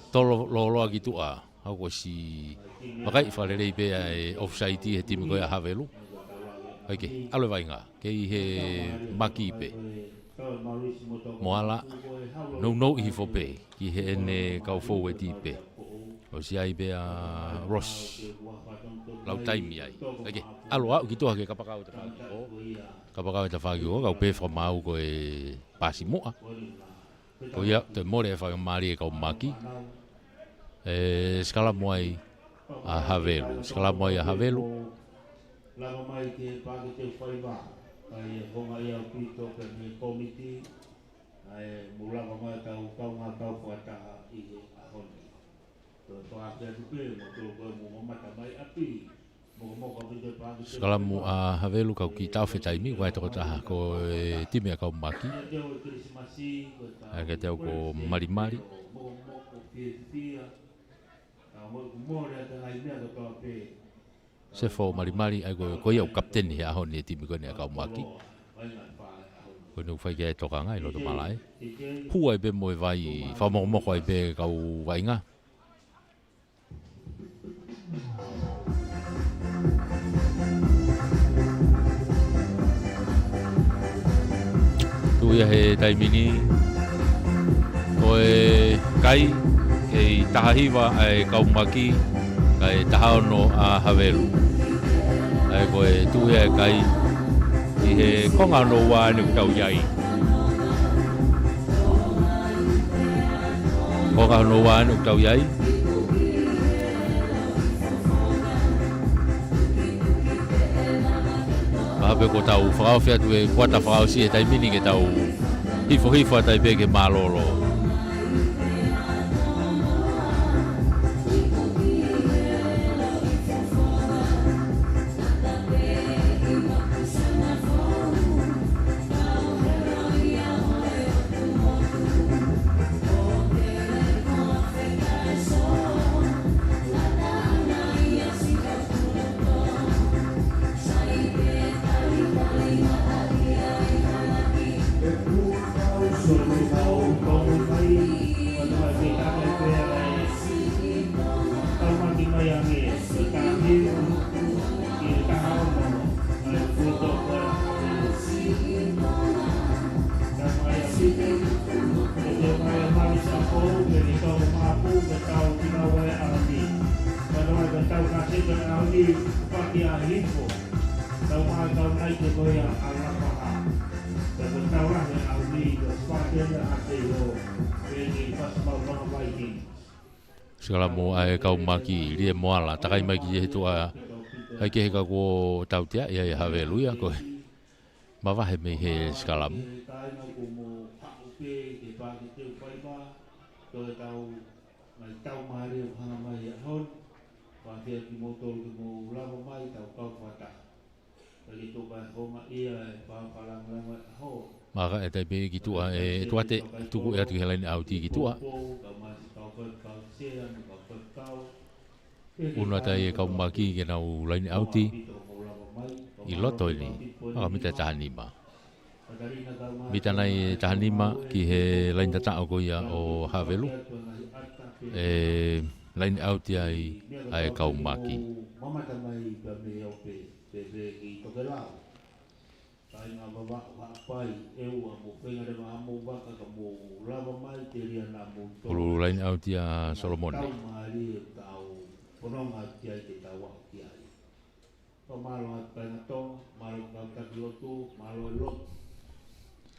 Tolo loa ki tua. Hau ko si... Makai i whalerei pe ai offside he timi ko i a Havelu. Haike, alo vai ngā. Kei he maki pe. Moala. No i fope ki he ene kau fou e tipe. O si ai be a Ross. Lau taimi ai. Ake, alo au ki toha ke kapakau te whaki o. Kapakau te whaki o, kau pe whamau ko e pasi moa. Ko ia, te more e whakamari e kau maki. E skala moai a Havelu. Skala moai a Havelu. Lava mai ke pāke TEUFAIVA. Ai honga ia pito ke ni komiti. Ai mulava mai tau ngā tau whataha i he ahoni. Toa kia tupe, mo tō koe mo mamata mai api. Mo moka pito pāke TEUFAIVA. Skala mo a Havelu kau ki tau whetaimi, wai toko taha ko e timi a kau maki. Ai ke teo ko marimari. Mo moko pia pia. Mo kumore ata ngai mea toa pe. Se fo marimari ai ko ia o kapteni he ahoni e timi ko ne a kau maki. Ko nu fai ke toka ngai lo to malai. Hu ai be mo vai fa mo ai be kau vai nga. ia he taimini koe kai e tahahiwa ai kaumaki kai tahaono a Havelu ai koe tu ia kai i he konga no wa ni tau iai konga no wa ni tau iai Ape ko tau whakao whiatu e kuata whakao si e taimini ke tau hifo a taipe ke malolo. Sekalamu ai kau maki lie moala takai mai ki he tua ai ke ka ko tautia ia e Havelu ia ko mawahe me he sekalamu maka e taipe ki tua e tuate tuku e atu he laini auti ki tua Una tai e kaumaki ke nau laini auti I loto ini maka mita tahanima mita nai tahanima ki he laini tatao ko ia o Havelu laini auti ai kaumaki Ulu laini auti a Solomone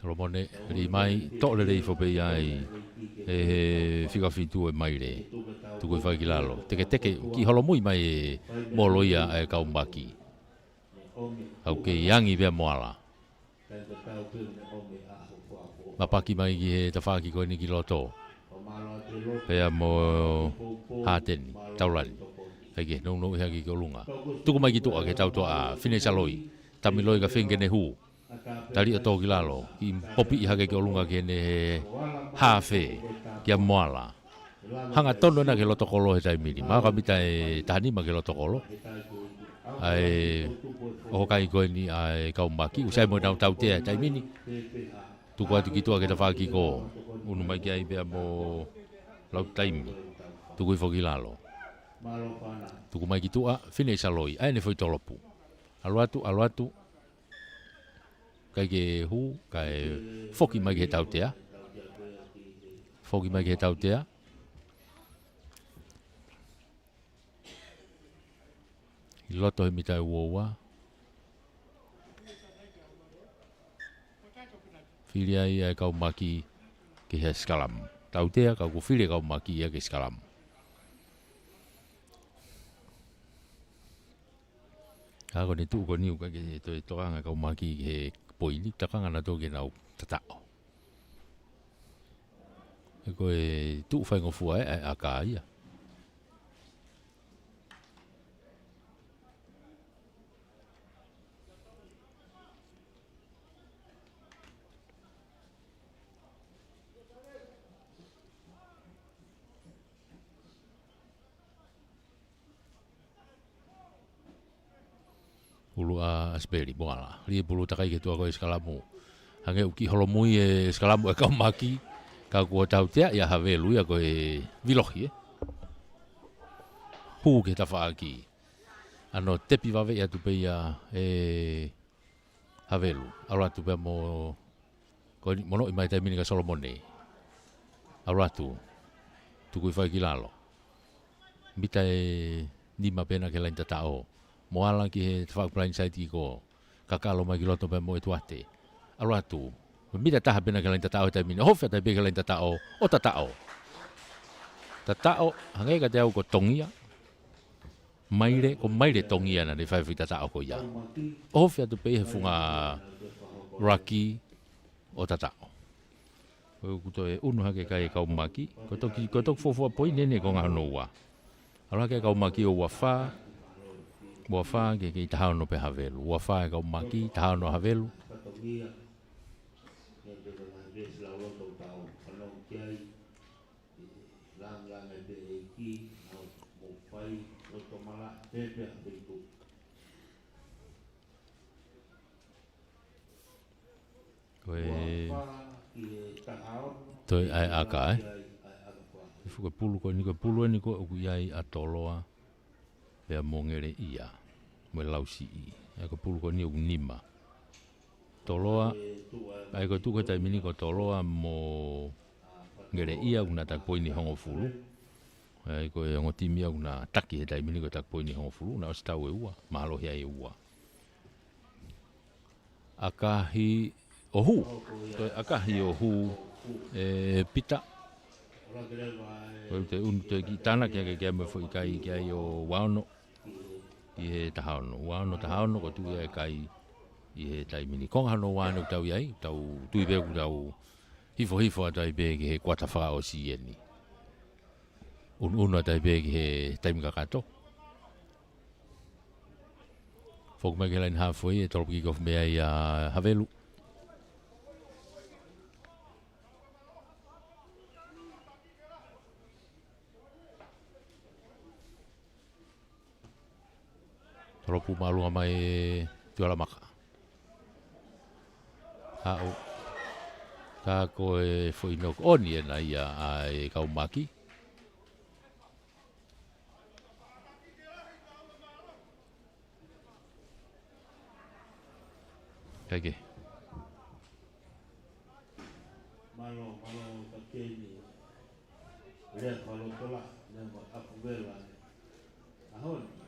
Solomone li mai to le rei fope ai fika fitu e mai le tu ko fa kilalo teke ki holomui mai moloia ai kaumaki au ke yangi be moala mapaki mai ki he tawhaki ko ni ki loto pea mo haten taulani hake no hake ko lunga tuku mai ki toa ke tau toa fine saloi tamiloi ka fingene hu tali to ki lalo ki popi hake ko lunga ke ne hafe ki moala hanga tono na ke loto kolo he taimini maka mita e tahani ma ke loto kolo ai o kai ko ni ai kaumaki usai mo tau te taimini tuku atu ki toa ke tawhaki ko unu mai ki ai bea mo lau taimi tuku I foki lalo tuku mai ki tua fine saloi ai ne foi tolopu alu atu kai ke hu kai foki mai ke tautea I loto he mitai uoua Fili ai kau maki ke he skalam. Tautea kau ku fili kau maki ia ke skalam. Ako ni tu ko ni ka ke to toanga kau maki he poini takanga na to ke nau tatao. Ko e tu fai ngo fu ai aka ia. Ulu a asperi boala. Ri bulu takai ke tu ko skalamu. Hange uki holomui e skalamu e kau maki. Ka ko tautea ia havelu ia ko e vilohi hu ke tafaaki. Ano tepi vave ia tu pe ia e havelu. Alo tu pe mo Ko mono I mai tai mini ka Solomone. Auratu. Tukui whai ki lalo. Mita nima pena ke lain tatao. Moala ki he whakapulain saiti ko. Kakalo mai ki loto pe mo e tuate. Auratu. Mita taha pena ke lain tatao tai mini. Hofia tai pe ke lain tatao. O tatao. Tatao. Hangai ka te au ko tongia. Maire. Ko maire tongia na ne whai tatao ko ia. Hofia tu pe he funga rugby o tatao. Ko kuto e unu hake kai kau maki. Ko tok fofua poi nene ko ngā noa. Alo hake kau maki o wafa. Wafa ke tahao no pe havelu. Wafa e kau maki tahao no havelu. Toi ai aka Fuka pulu ko ni ko ku yai atoloa pe mongere ia mo lausi I ko pulu ko ni unima toloa ai ko tu ko tai mini ko toloa mo ngere ia una tak poini hongo fulu ai ko ngo timia una taki tai mini ko tak poini hongo fulu na sta ua malo hia e ua akahi ohu toi akahi ohu pita te un te kitana ke me foi kai kai o wano I he tahano ko tu e kai I he tai mini konga no wano tau yai tau tui be ku tau hifo tai be ke he kwata fa o sieni un tai be ke he tai mi kakato fok me ke lain ha foi e tolpi ko me ai havelu Ropu malu mai tuala maka. Hau. Ka ko e foi no oni na ia ai kau maki. Kage. Malo takeni. Rea malo tola na apuvela. Ahon.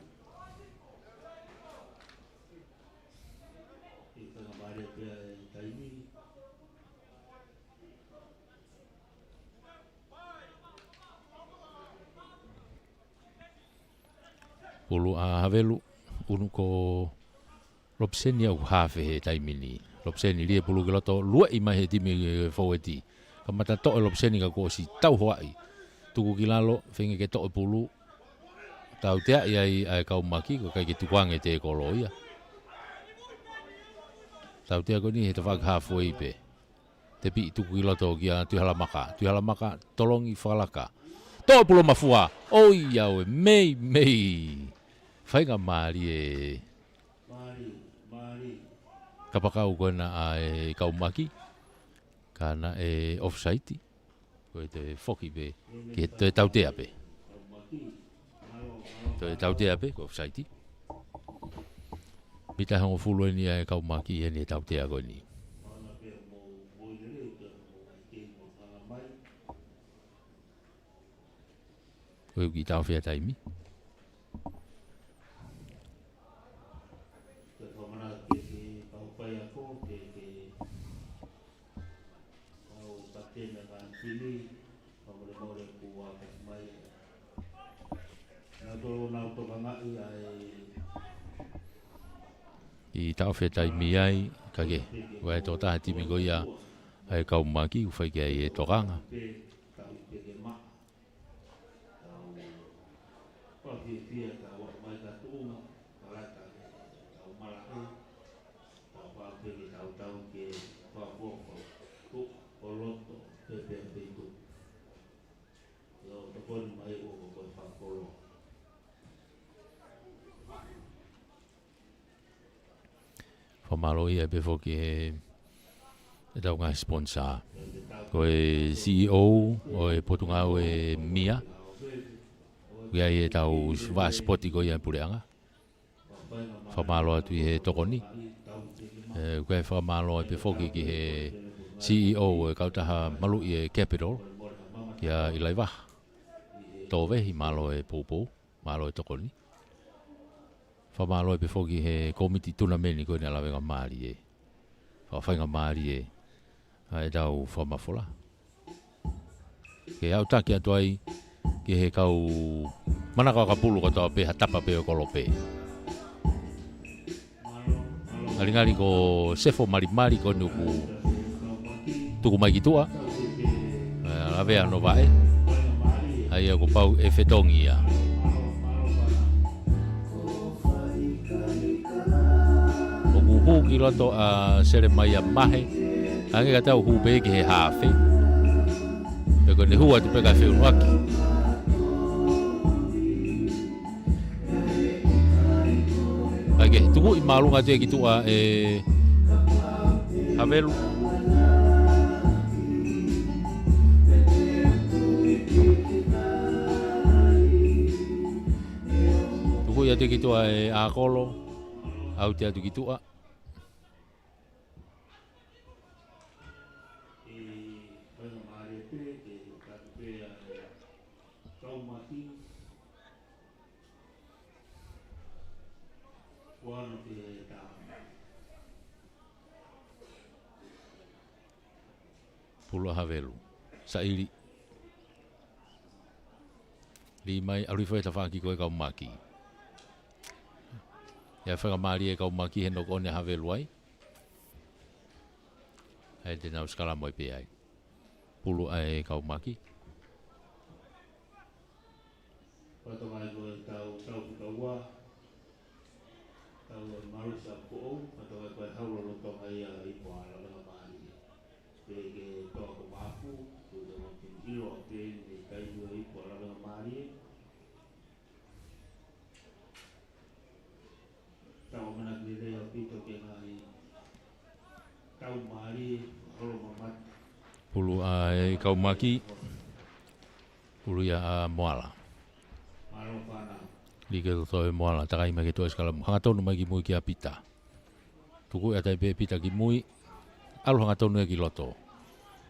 Pulu havelu unu ko lopseni au hafe he taimini lopseni lie pulu kiloto lua I mai he timi foweti kamata to lopseni ka ko si tau hoai tuku kilalo fenge ke to pulu tau tea ai kau maki ko kai ke tuange te kolo ia tau tea ko ni he te whak halfway pe te pi tuku kiloto kia tuhalamaka tolongi whalaka to pulu mafua oi au mei Lavengamalie kapakau ko na ai kau maki kana e offside ko te foki be ke te tautea pe te tautea pe ko offside mita hongo fulu ni ai kau maki ni tautea ko ni ko ki tau fia taimi I tau whetai mi ai, kage, wai tō taha timi ko ia ai kau maki, uwhai ki ai e tōkanga. Whamalo ia befo ki he tau ngā sponsor. Ko e CEO o e Potungau e Mia. Ia e tau wā spoti ko ia pureanga. Whamalo atu i he tokoni. Ko e whamalo e befo ki he CEO e kautaha malu i capital ia i laiva tove i malo e popo malo e tokoni fa malo e pefoki he komiti tunameni ko ni Lavengamalie e fa Lavengamalie e ai dau fa mafola ke au taki atuai ke he kau mana ka pulu ko to pe hatapa pe ko lope alingali ko sefo mari ko nuku tuku mai kitua ave ano vai ai ko pau e fetongi ia o hu ki loto a sere mai a mahe ange ka tau hu be ki he hafe e ko ne hu atu pe ka fe waki age tuku i malunga te kitua e havelu ia te kitua e akolo au te atu kitua pulo havelu saili li mai arifo ta faki ko ka maki ia Lavengamalie e kau maki he no kone havelu ai ai te nau skala moi pe ai pulu ai kau maki pato mai ko tau marusa ko pato mai ko haulo lo to ai i po Lavengamalie ke to ko mafu ko do tinjiro pe ni kai i po Lavengamalie tau mana gile o pito ke ngai kau mari holo mamat pulu ai kau maki pulu ia moala malo pana lige to moala takai mai to skala hanga tonu mai ki mui ki apita tuku ia tai pe pita ki mui alu hanga tonu ki loto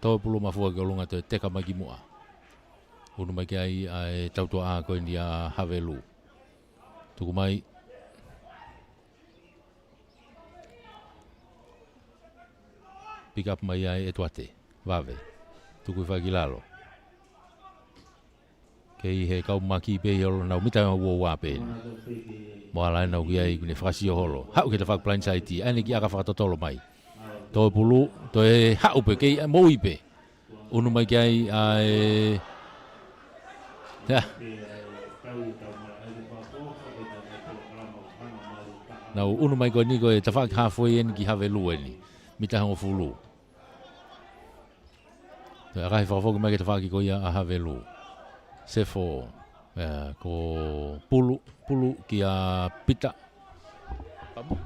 to pulu mafua ki olunga te teka mai ki mua unu mai ki ai tau to a ko india havelu tuku mai pick up mai ai e tuate vave tuku fa gilalo ke he kau maki pe yolo na mita wo wa pe mo ala na ki ai ni frasi holo ha ke te fa plan site ani ki aka fa totolo mai to pulu to e ha upe ke mo ipe unu mai ki ai ya na unu mai ko ni ko e te fa halfway en ki have lu ni mita hango fulu te akai whakawhoki mai ke te whaki ko ia a havelu sefo ko pulu ki a pita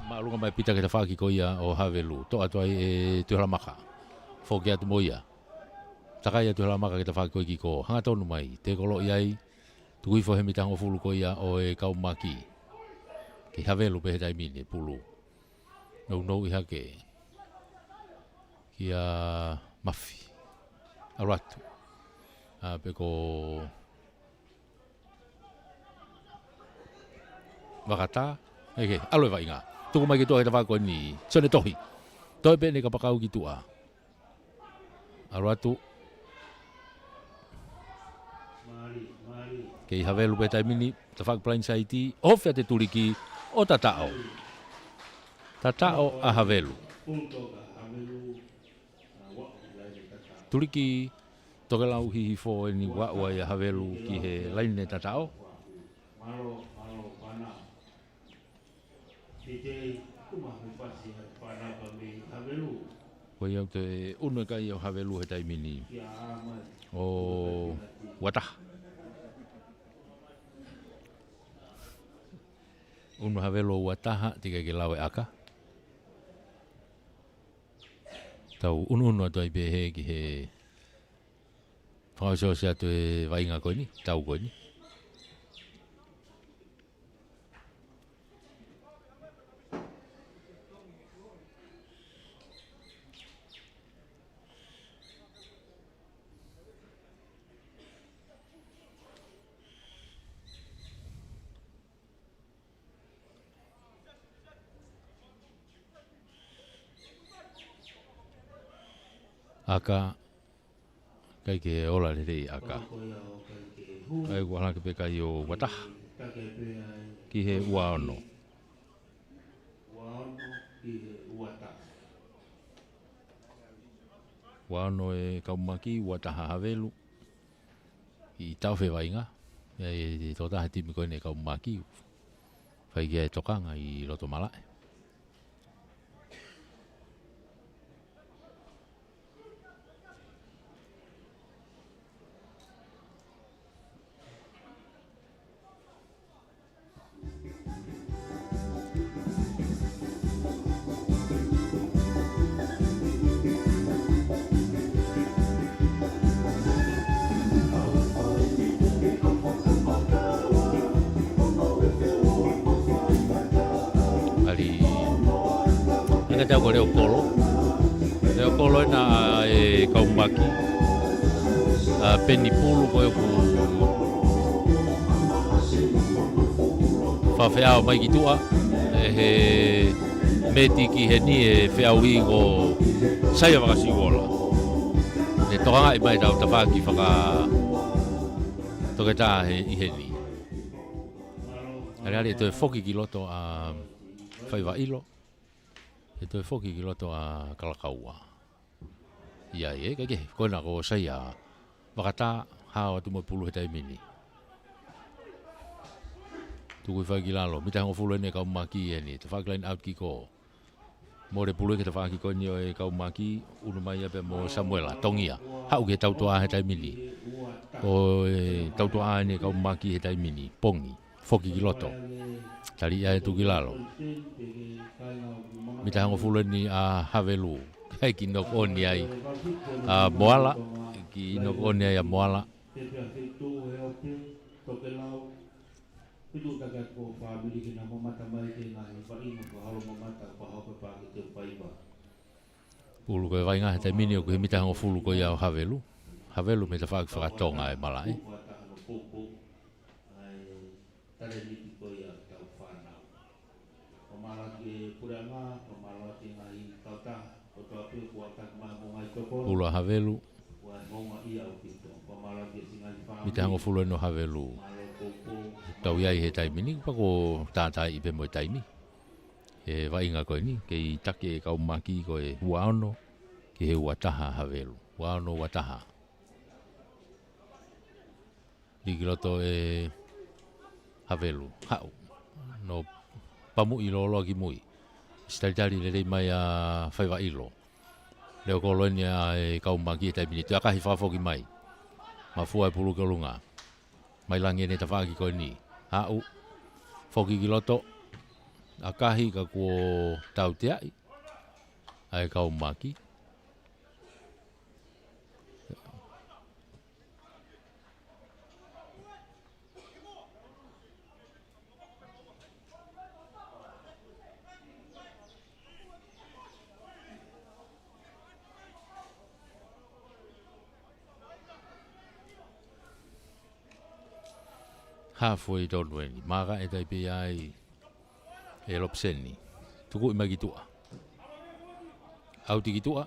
maalunga mai pita ke te whaki ko ia o havelu to atu ai e tuhalamaka whoki atu mo ia takai atu halamaka ke te whaki ko i ki ko hanga tonu mai te kolo iai tukuifo he mita hango fulu ko ia o e kau maki ki havelu pe he taimini pulu nou iha ke ki a mafi aratu pe ko wakata eke aloe vai nga tuku mai ki toa he wako ni sone tohi toi pe ne ka pakau ki tua aratu ke havelu pe taimini te whak plain saiti ofia te turiki o tatao a havelu turiki tokelau hihi fo ni wa ya havelu ki he laine tatao malo pana tite kuma me pasi pana pa me havelu ko ia te unu kai o havelu he taimini o wata unu havelu wataha tika ke lawe aka tau unu atu ai behe ki he whakasio se atu e wainga koe ni, tau koe ni. aka kai ke ola le rei aka ai wala ke peka yo wata ki he ua ono ua ono e kaumaki ua taha havelu i TEUFAIVA inga e tota he timi koe ne kaumaki whai kia e tokanga i roto malae. Anga tau ko leo kolo na e kaumaki peni pulu ko e ku whawhiao mai ki tua he meti ki he ni e whiao i ko saia wakasi wola e tokanga i mai tau tawhaki whaka toketa i he ni Reali e toi whoki ki loto a whaiva ilo e toi whoki ki loto a kalakaua. Ia e, kake, koe na ko saia wakata hao tu mo pulu he taimini. Tuku i whai ki lalo, mita hango fulu ene kaumaki e ni, te whakelain out ki ko. Mo re pulu e ke te whaki ko ni o e kaumaki, unu mai ape mo Samuela, tongia. Hau ke tautoa he taimini. O e tautoa ene kaumaki he taimini, pongi, whoki ki loto. Tari ia e tu ki lalo. Mita hango fulu ni a havelu kai ki nok oni ai a moala ki nok oni ai a moala pulu ko vai nga te mini ko mita hango fulu ko ia havelu mita fa whakatonga e malai pulu a havelu mita hango fulu no havelu tau iai he taimini pako tātai i pe mo taimi e vainga koe ni ke i take e kaumaki ko e huaono ke he wataha havelu huaono wataha ligiloto e havelu hau no pamu i lolo ki mui stalitari le rei mai a whaiva ilo leo kolonia e kaumaki e taimini tu akahi whawhoki mai mafua e pulu ke lunga mai langi ne tawhaki koe ni hau whoki ki loto akahi ka kuo tau te ai ai kaumaki halfway down weni maga e tai pe ai e lopseni tuku i magitua auti kitua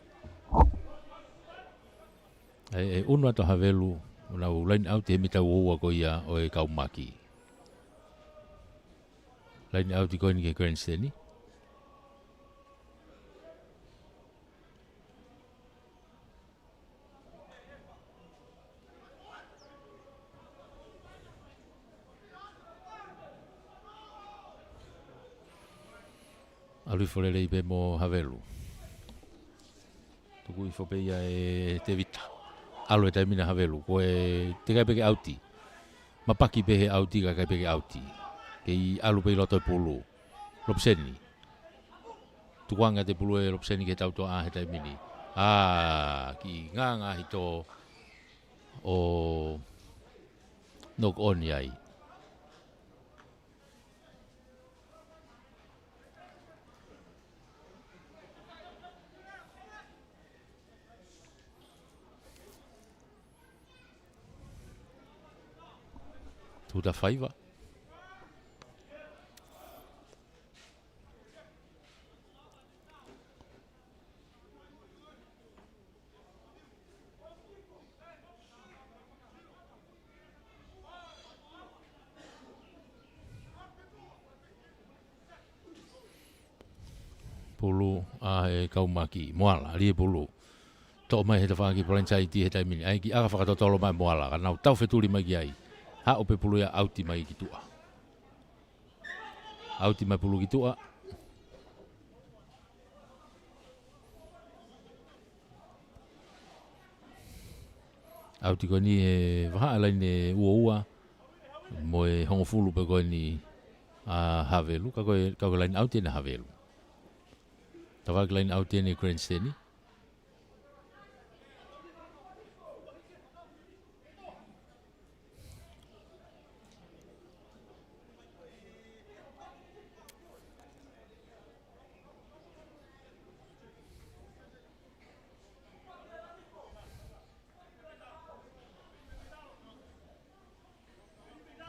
e unwa to havelu una ulain auti he mita uwa ko ia o e kaumaki lain auti ko ni ke grandstani alui folele i pe mo havelu tuku i fope ia e te vita alo e taimina havelu ko e te kai peke auti mapaki pehe auti ka kai peke auti ke i alu pe loto e pulu lopseni tukuanga te pulu e lopseni ke tauto a he taimini ki nganga hito o nok oni ai TEUFAIVA pulu e kaumaki moala lie pulu to mai he tawhangi polenchai ti he taimini ai ki aga whakatotolo mai moala ka nau tau wheturi mai ki ai ha o pe pulu ia auti mai ki tua auti mai pulu ki tua auti ko ni e waha alai ne ua mo e hongo fulu pe ko ni a havelu ka ko lain auti na havelu tawag lain auti ni grandstand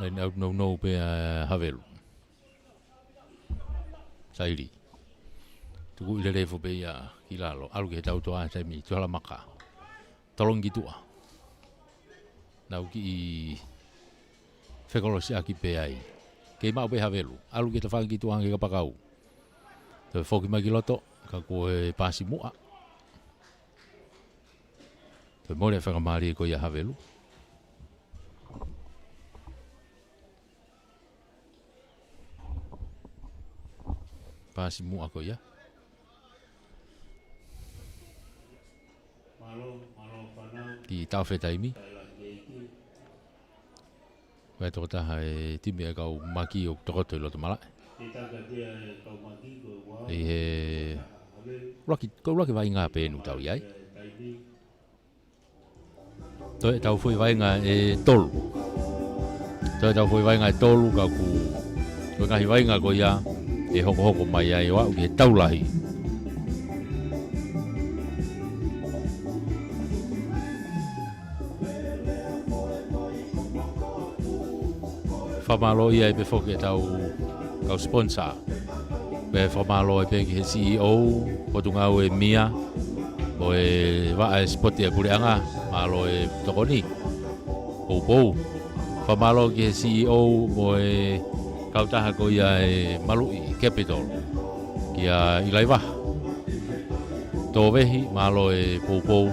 lain out no pe havelu sairi tuku ile refo pe ya kilalo alu ke tau toa sai mi tola maka tolong gitu nau ki fekolosi aki pe ai ke mau pe havelu alu ke tafang gitu ange ka pakau te foki magiloto ka ko pasi mua te mole Lavengamalie ko ya havelu pasi mua ko ya ki tau whetaimi wai toko taha e timi e kau maki o tokoto i loto mala e he raki vai ngā pēnu tau iai toi tau fui vai ngā e tolu toi tau fui vai ngā e tolu ka ku toi ngahi vai ngā ko ia e hoko mai ai wa ke taulahi famalo ia pe foke tau kau sponsor pe famalo pe ki CEO potunga o e mia o e va a spot e pureanga malo e tokoni pou famalo ki CEO mo e kau taha ko ia e malu capital kia ilaiwa to vehi malo e pou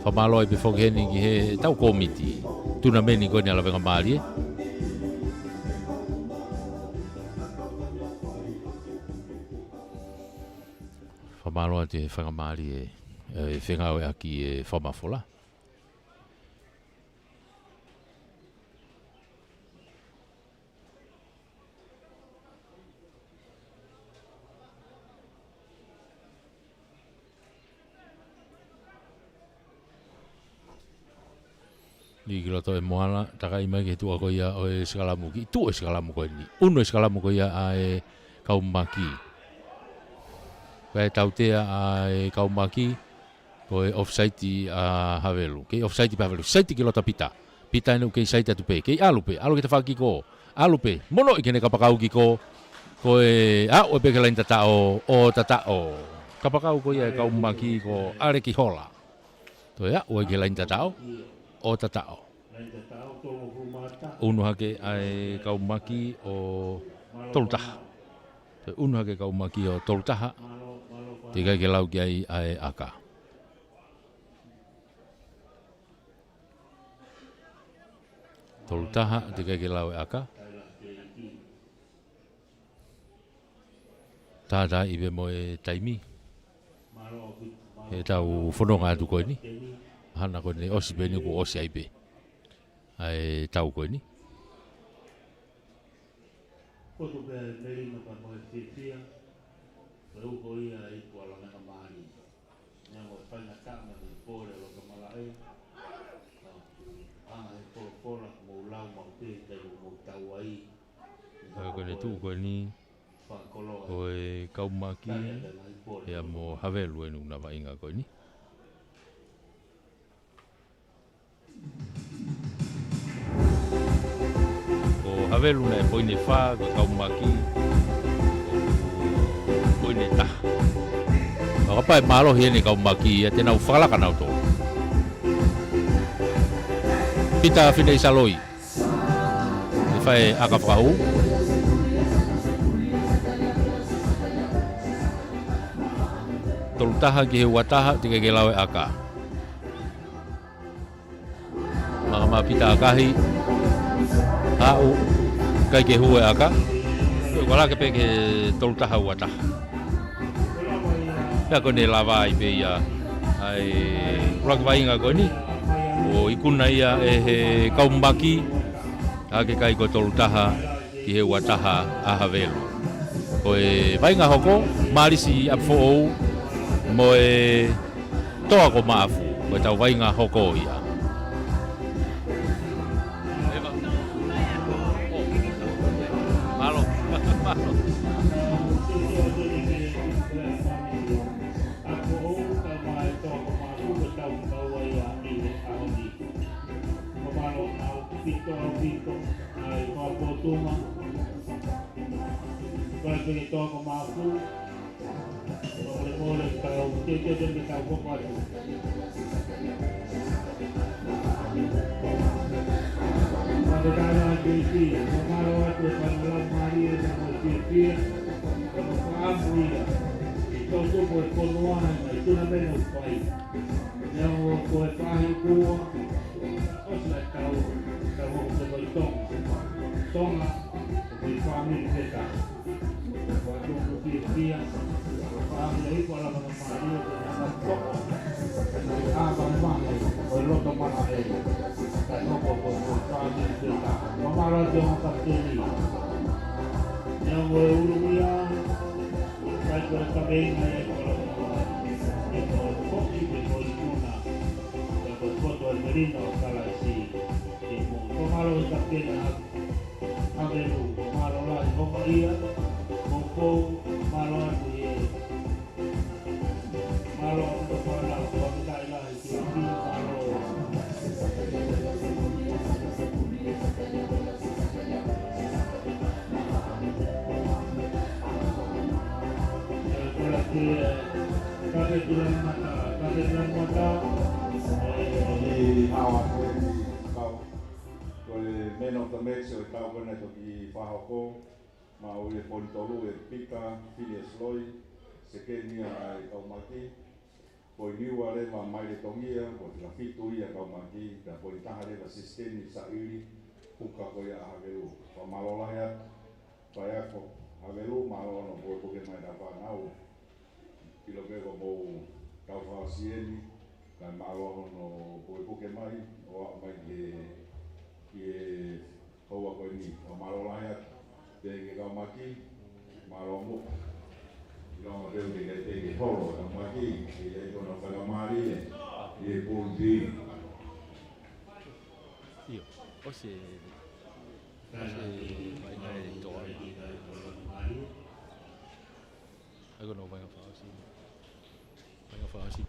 fa malo e befogeni ki he tau komiti tuna meni ko ni Lavengamalie fa malo te Lavengamalie e fenga aki e fama fola ni kiloto e moala taka i mai ke tua ko ia o e skalamu ki tu e skalamu ko ni uno e skalamu ko ia a e kaumaki vai tautea a e kaumaki ko e offsite a havelu ke offsite pa havelu site kilota pita no ke site tu pe ke alu ke te faki ko alu pe mono i kene kapakau ki ko e a o pe ke lain tata o kapakau ko ia e kaumaki ko are ki hola to ya o ke lain tata o tatao unu hake ai kaumaki o tolutaha te unu hake kaumaki o tolutaha te kai ke lau ki ai aka tolutaha te kai ke lau aka tata ibe mo e taimi e tau whanonga atu koe ni hana ko ni osi beni ko osi ai be ai tau ko ni ko to be meri no pa mo tia pero ko ia ai ko Lavengamalie nya mo pa na ka na ko le lo kamala ai ai ko la mo lau mo te mo tau ai ko ni tu ko ni ko e kaumaki e mo havelu enu na vainga ko ni havelu na poine fa ko kaumaki poine ta apa malo hieni kaumaki te na ufala kana to pita fine saloi e fai aka frau tolutaha ki he wataha te ke lawe aka. Maka pita akahi hau kai ke hue aka. Wala ke pe ke tolutaha wataha. Pea kone lava i pe ia ai rugby nga koni. O ikuna ia e he kaumbaki ake kai ko tolutaha ki he wataha aha velu. O e vainga hoko marisi apfo ou mo e toa ko maafu ko tau vainga hoko ia. Malo. Malo. Bagi toa maafu, oleh kau kita dan kita buat. Pada dalam diri, memalawat dalam hari yang berpikir, kamu itu tu buat konuan, itu namanya upaya. Yang buat pahiku, oslah tahu sebetulnya, tonglah family kita. Waktu dia family kalau mengambil dengan tok abang bang kalau kemana dan apa family kita mamalah jangan terjadi yang berurusnya baik berkabinnya kalau kopi berikutnya dapat foto merino kalau si mamalah terjadi abelu mamalah kopiya Moko malo untuk para wanita ilahi tinggi malo kaki tulang mata di awak kau boleh menok temek kau kena pergi fahoko mau le pontolu e pika filias loi sekenia ai kau maki poi niwa le mai le tongia po la fitu ia kau maki da poi tahare la sistemi sairi puka ko ya havelu pa malola ya pa ya ko havelu malo no po ko mai da pa nau kilo bego mo kau fa sieni kan malo no po ko mai o mai ke ko ko ni malola ya Tegi kau maki, maromu, kau ada tegi holo kau maki, dia itu nak Lavengamalie, dia puldi. Iyo, osi banyak doa. Aku nak banyak fahasi, banyak fahasi.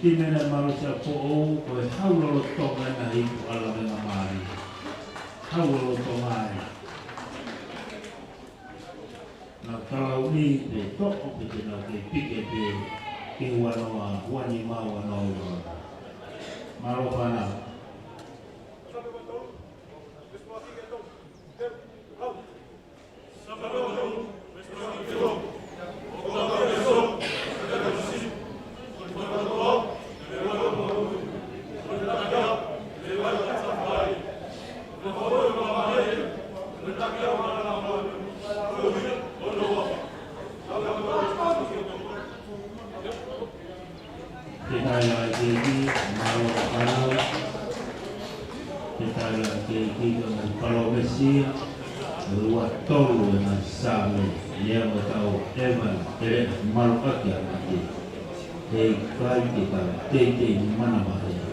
Timena manusia po ko haulo to na hiku Lavengamalie. Haulo to mai. Na kalau ni de to o ke na ke pike pe ke wanoa wani ma wanoa. Malo pana. Rugby lagi mau kalau kita lagi dengan kalau Mesir luar tol dengan sama dia tahu evan malu aja nanti kalau kita tete mana bahaya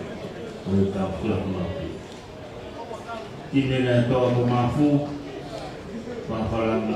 kita pulang lagi ini dah tahu mafu pahalang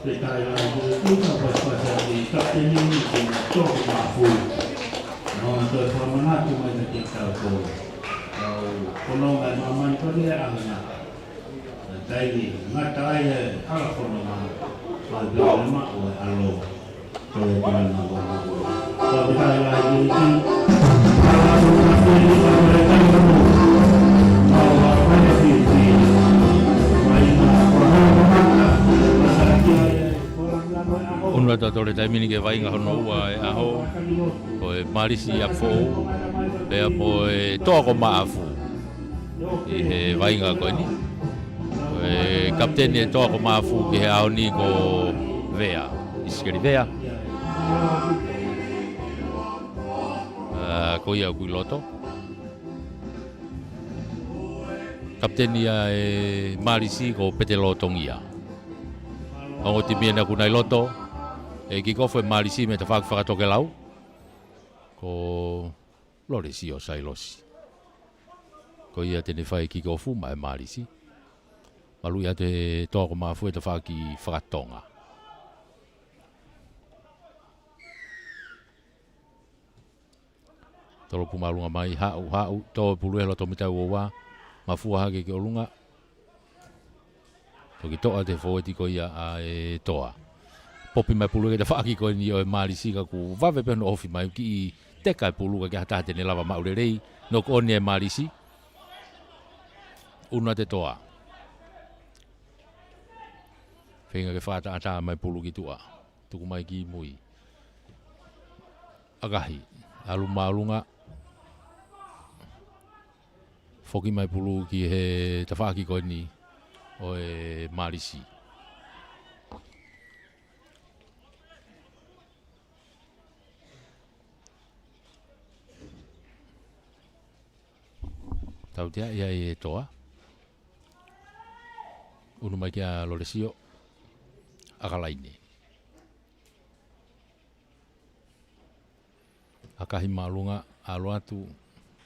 kita lagi kita pasal di kapten ini kita mafu untuk pemenang cuma kita tahu penongan maman tu dia angna jadi ngatai hal penongan ada mak alo kalau jalan mabu kalau kita lagi di kalau kita mereka mau apa sih Unua tole taimini ke vainga hono ua e aho o e marisi a fo e a mo e toko maafu i he vainga koe ni o e kapteni e toko maafu ki he ao ni ko vea isikeri vea ko ia kui loto kapteni a e marisi ko pete lotongia ongo timiena kunai loto e ki kofo e marisi me te whakatoke lau ko lore si o sailosi ko ia tene whai ki kofu ma e marisi malu ia te toko mafu e te whaki whakatonga tolo pumalunga mai hau to pulu e loto mitau o wa mafua hake ki olunga toki toa te fōeti ko ia a e toa. Popi mai puluga te whaaki ko ni o e marisi ka ku wawe pēno ofi mai ki i teka e puluga ki hata te ne lava maure rei no ko ni e marisi. Una te toa. Whenga ke whata ata mai pulugi tua. Tuku mai ki mui. Agahi. Alu maalunga. Foki mai pulugi ki he te whaaki ko ni o e marisi. Tau tea ia e toa. Unu mai kia loresio. Akalaine. Akahi maalunga alo atu.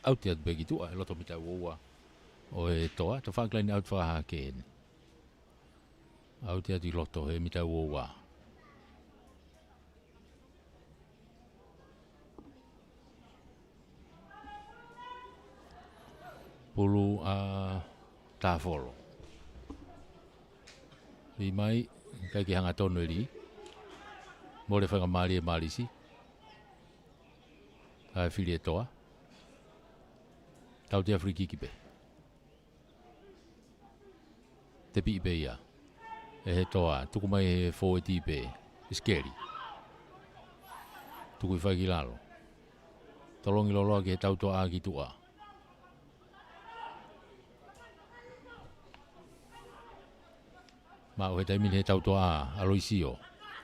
Au te atu begitua e loto mitai uoua. O e toa. Te whaklaini au te whakahakene. Au te atu loto he mitai uoua. Pulu a tāwholo. Ri mai, kai ki hanga tonu ri. Mōre Lavengamalie e marisi. Ai whiri e toa. Tau te Afriki ki pe. Te pi pe ia. E he toa, tuku mai he fōeti pe. Iskeri. Tuku i whai ki lalo. Tolongi loloa ki he tau toa a ki tua. Ma o he taimini he tau toa aloisio.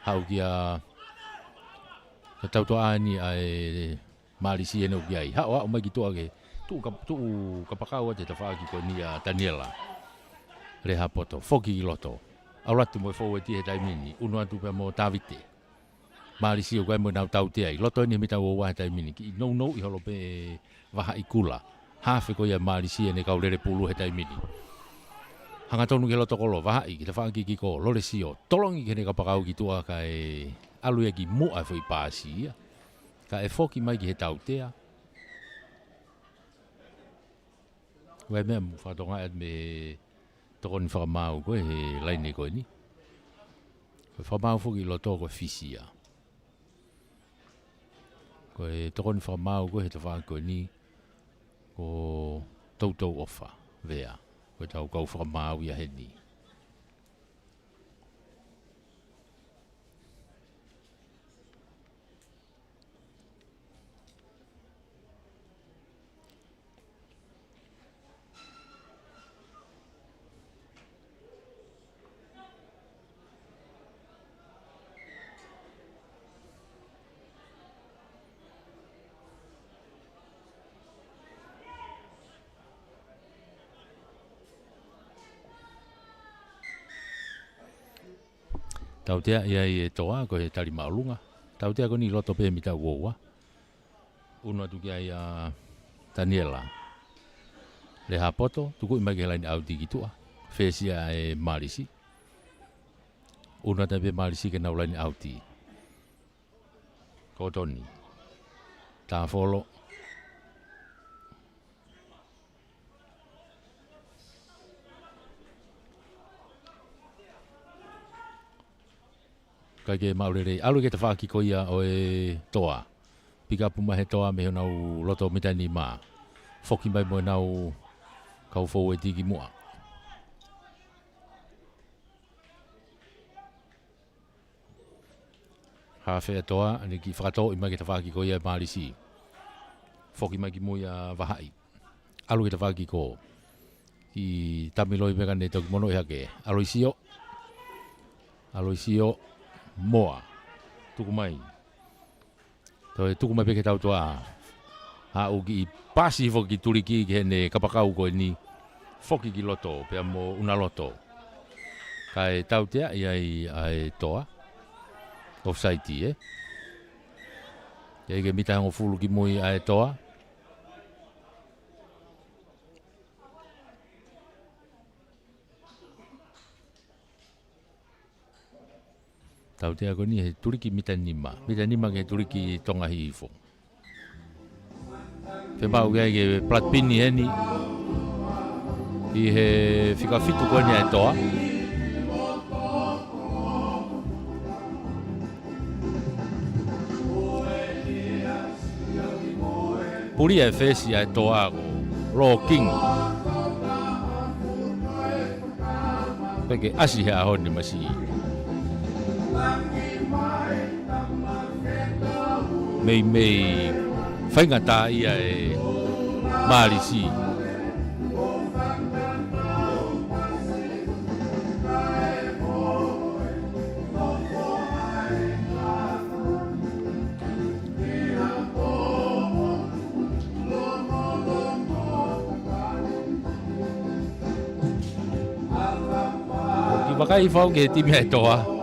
Hau ki a... He tau toa ni a e... Marisi e nau ki ai. Hao o mai ki toa ke... Tu kapakau te tawhaki ko ni a Daniela. Reha poto. Foki ki loto. Auratu mo e fōeti he taimini. Unu atu pia mo Tavite. Marisi o koe mo nau tau te ai. Loto ni mitau o wa he taimini. Ki nou i holo pe waha i kula. Hafe ko ia Marisi e ne kaurere pulu he taimini. Hanga tonu ke loto kolo waha i. Ki te whaaki ki ko lore sio. Tolongi ke ne kapakau ki tua ka e... Alu e ki mua fo i pāsi. Ka e foki mai ki he tau tea. Wai mea mu whatonga at me toko ni whakamau koe he laine koe ni. Koe whakamau fuki lo toko fisia. Ko e toko ni whamau ko he te whākoe ni ko tautau ofa vea. Ko e tau kau whamau ia he ni. Tau tea ia e toa ko he tari maulunga. Tau tea ko ni loto pe mi tau woua. Uno atu kia ia Daniela. Le hapoto, tuku ima ke laini au tiki tua. Fesia e marisi. Uno atu pe marisi ke nau laini au tiki. Kotoni. Tā folo. Kai ke maurere, alu ke te whakiko ia o e toa. Pika puma he toa me nau loto mitani maa. Foki mai mo nau kau fōu e tiki mua. Hawhea toa, ane ki whakato ima ke te whakiko ia marisi. Foki mai ki mua wahai. Alu ke te whakiko. Ki tamiloi mekane toki mono i hake. Aloisio. Aloisio. Moa, tuku mai. Toi tuku mai peke tau toa. Ha uki pasi foki turiki ke ne kapakau ko ni foki ki loto pe mo una loto. Kai tau tea ia ai toa. Offside Ia ke mita ngo fulu ki moi ai toa. Tau tea ko ni he turiki mitanima. Mitanima ke turiki tonga hifo. Whepau ke platpini he ni. I he whikawhitu ko ni ai toa. Puri e whesi ai toa ko. Raw King. Peke asi he ahoni masi. Mei whaingata ia e marisi. Ki wakai whau ke timi ai toa.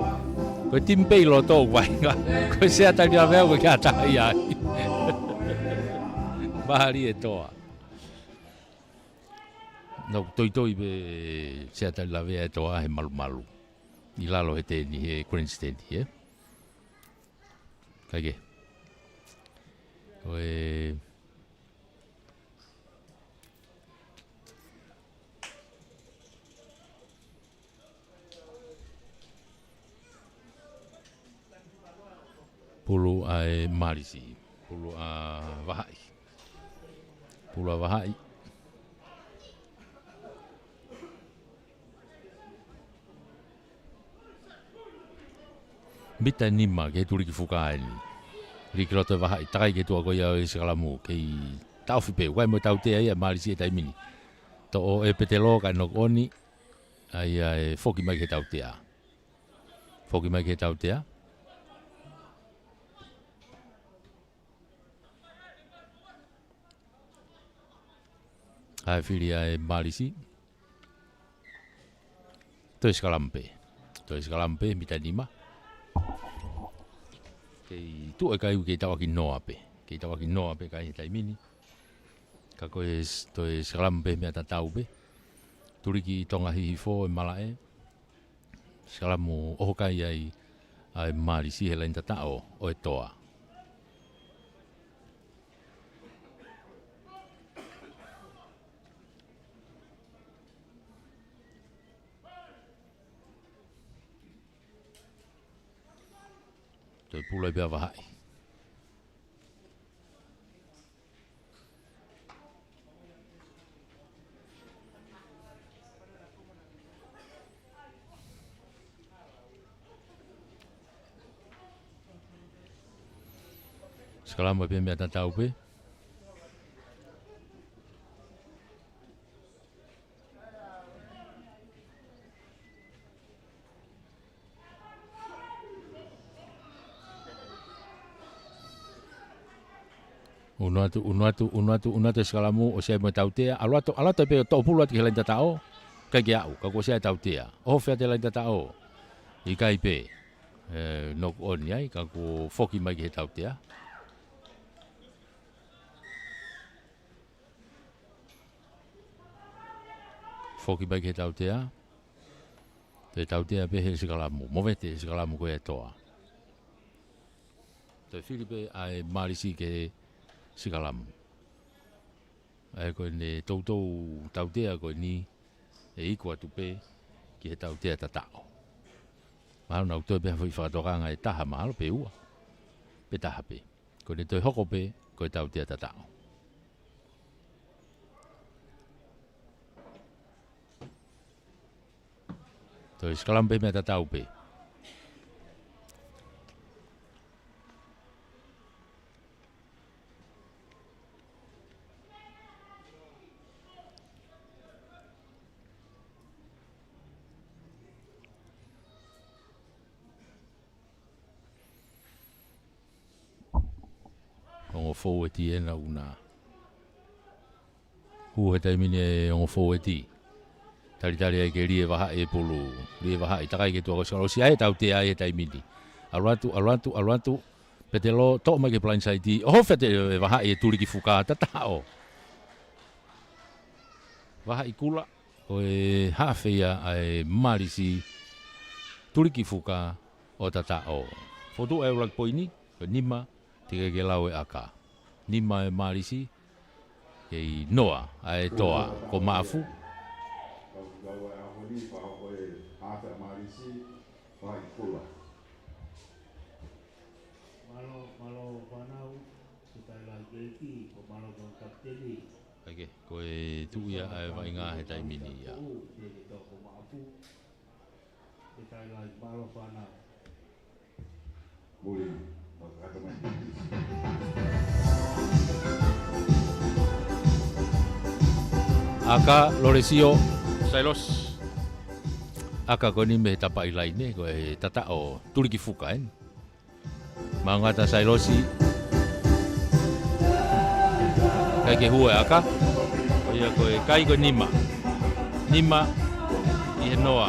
Ko tim pei lo tō wainga. Ko se atari a mea ko kia tahi ai. Mahari e toa. No toi be se atari la vea e toa he malu. I lalo he tēni he Queen's tēni he. Kaike. Ko e... Pulu ai marisi, pulu a wahai. Pulu a wahai. Mita nima ke turi ki fukaani. Riki roto wahai, takai ke tua koia o isikalamu kei tau whipe. Wai mo tau tea ia marisi e taimini. To o e petelo ka nok oni, ai foki mai ke tau tea. Foki mai ke tau tea. Ai whiri ai marisi. To iskalampe, mita nima. Kei tu e kai kei tawa ki noa pe. Kei tawa ki noa pe kai taimini. Ka koe to iskalampe mea tatau pe. Turiki tonga hihifo e malae. Iskalamu oho kai ai marisi he lain tatao o e toa. Toi pula i pia wahai. Sekalama pe mea tatau pe. Unuatu sekalamu o se mo tautea alato pe to pulu ati lain tatao ka giau ka ko se tautea o fe te lain tatao I kai pe nok on ai ka ko foki mai ke tautea foki mai ke tautea te tautea pe he sekalamu mo vete sekalamu ko e toa te Filipe ai marisi ke Sikalam. Ai ko ne toutou tautea ko ni e iko atu pe ki he tautea tatao. Mahalo na utoe pe hawhi whakatokanga e taha mahalo pe ua. Pe taha pe. Ko ne toi hoko pe ko e tautea tatao. Toi Sikalam pe mea tatao pe. Ongo fou e ti e na una. Hu he taimine e ongo fou e ti. Tari ai ke rie waha e pulu. Rie waha I takai ke tua koskalo. Si ai tau te ai e taimini. Aluatu. Pete lo to mai ke blindside ti. Oho fete e waha e turi ki fuka tatao. Waha I kula. O e hawhia ai marisi. Turi ki fuka o tatao. Fotu e ulang poini. Nima. Tika ke lau e aka. Nima e marisi. Kei noa ai toa ko maafu. Kau e ahoni whahoko e hata marisi whai kula. Malo whanau, kutai lai keiki, ko malo kong kapteni. Ake, ko e tuia ai vai ngā he taimini ia. Tēne tōko maafu. Kutai lai malo whanau. Muri, whakata mai. Aka Loresio Sailos. Aka ko ni me tapa I laine ko e tata o turiki fuka en. Mangata Sailosi. Kai ke hua aka. Ko ia ko e kai ko nima. Nima I he noa.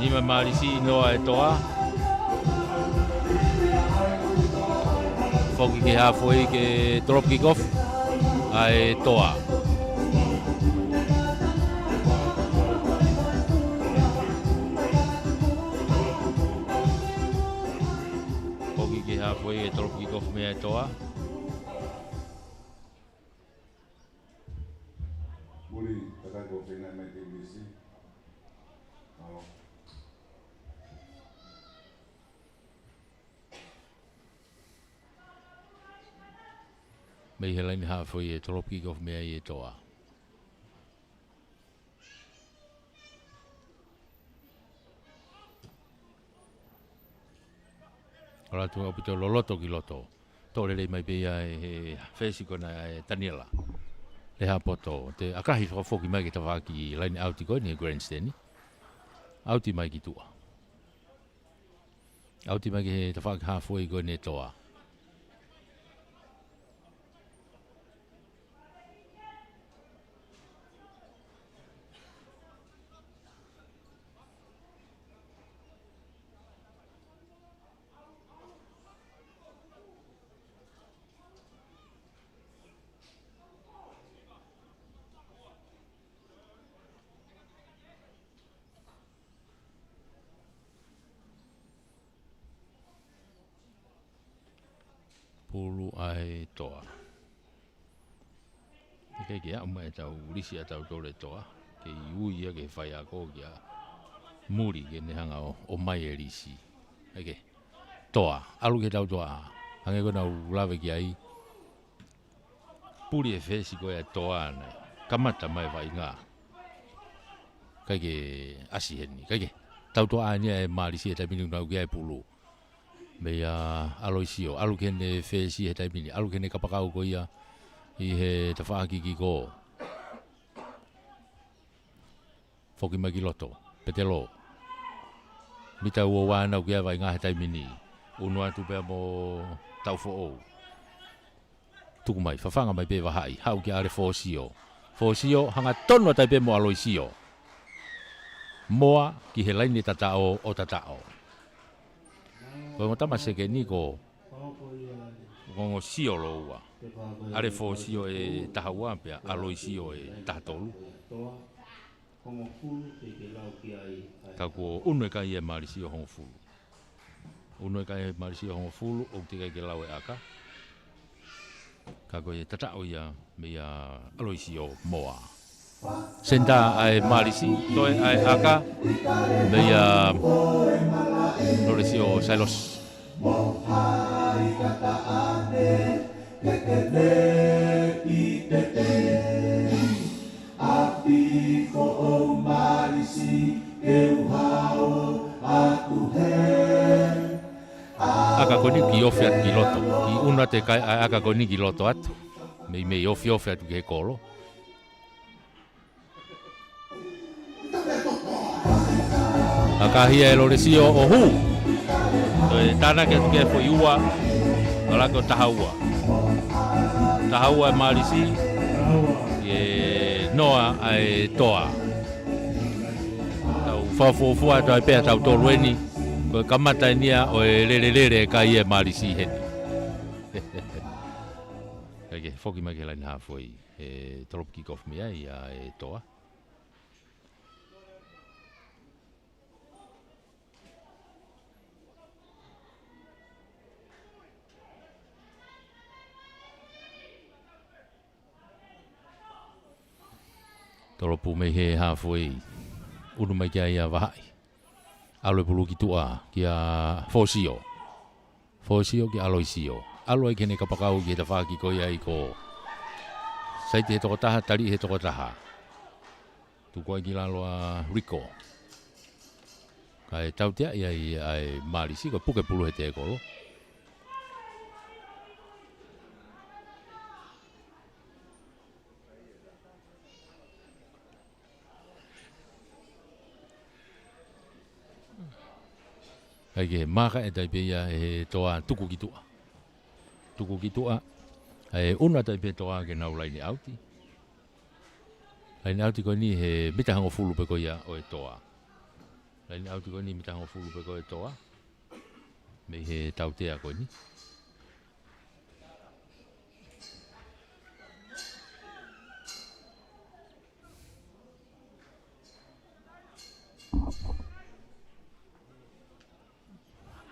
Nima marisi noa e toa. Foki ke hafoi ke drop kick off. Ai toa. Foki ke halfway e drop kick off me ai toa. Muri, takai ko whina mai te wisi. Malo. Mei he laini halfway e drop kick off me ai e toa. Ora tu opito loloto ki loto. Tore le mai be ai he fesi kona e Daniela. Le hapoto te akahi fo foki mai ki tawaki laini auti ko ni grandstand. Auti mai ki tua. Auti mai ki he tawaki halfway ko ni toa. Pulu ai toa. Ke ke a mai tau risi a tau tore toa. Ke ui a ke whai a ko kia muri ke ne hanga o mai e risi. Eke, toa. Alu ke tau toa. Hange kona u lawe ki ai. Puri e whesi ko e toa nei. Kamata mai vai ngā. Kai ke asi heni. Kai ke, tau toa ania e marisi e tai minu nau ki ai pulu. Mea aloisio, alu kene whesi he taimini, alu kene kapakau ko ia I he te whaakiki ko. Whoki maki loto, petelo. Mita ua wānau kia vai ngā he taimini. Unu atu pia mo tau fo tuku mai, whawhanga mai pe wahai, hau ki are fōsio. Fōsio, hanga tono tai pe mo aloisio. Moa ki he laini tatao o tatao. Koe mo tamaseke ni ko ngongo sio lo ua. Are fōsio e tahaua pia, aloisio e tahatolu. Ka ko unu e kai e marisio hongo fulu. Unu e kai e marisio hongo fulu, o te kai ke lau e aka. Ka ko e tatao ia mea aloisio moa. Senta ai marisi, toi ai aka, mea loresio sailos. Aka koni ki ofi atu ki loto, ki una te kai aka koni ki loto atu, me ofi atu ki he kolo. Akahia e loresio o hu. Toi tana ke tu ke fo iua. Ala ko tahaua. Tahaua e marisi. E noa ai toa. Tau fafofua toi pea tau tolueni. Ko kamata nia o e lere kai e marisi heni. Kage foki mai ke lain hafoi e trop kick off mea ia e toa. Toropu me he hafoi unu mai kia ia wahai. Aloe pulu ki tua kia fosio. Fosio ki aloisio. Aloe kene kapakau ki he tawhaki ko ia i ko. Saiti he toko taha, tari he toko taha. Tukua ki laloa Rico. Kai tautia ia i ai marisi ko puke pulu he te kolo. Kai maka e taipe ia e toa tuku ki tua. Tuku ki tua. E una taipe toa ke nau laini auti. Laini auti ko ni he mita hango fulu pe ko ia o e toa. Laini auti ko ni mita hango fulu pe ko e toa. Me he tautea ko ni.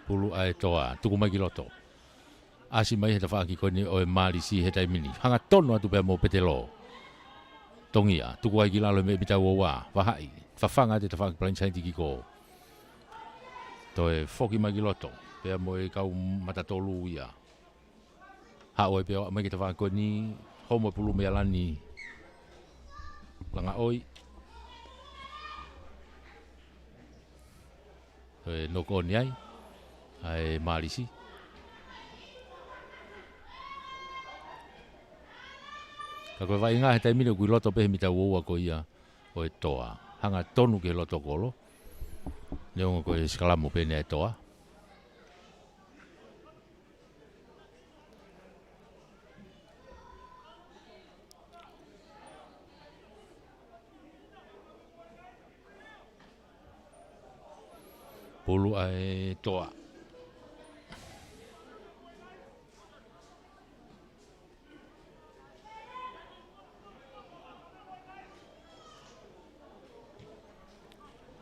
Pulu ai toa, tuku mai ki loto. Asi mai he tawhaki koni o e marisi he taimini. Hanga tono atu pia mo petelo. Tongia, tuku ai ki lalo me bita uawa, wahai. Whawhanga te tawhaki plain sainti ki ko. Toi foki mai ki loto. Pia mo e kau matatolu ia. Hao e pia mai ki tawhaki koni. Homo pulu mea lani. Langa oi. Toi noko ni ai. Ai marisi. Ka koe vai ngā he taimine kui loto pehe mita uoua ko ia o e toa. Hanga tonu ke loto kolo. Neonga koe skalamo pene e toa. Pulu ai toa.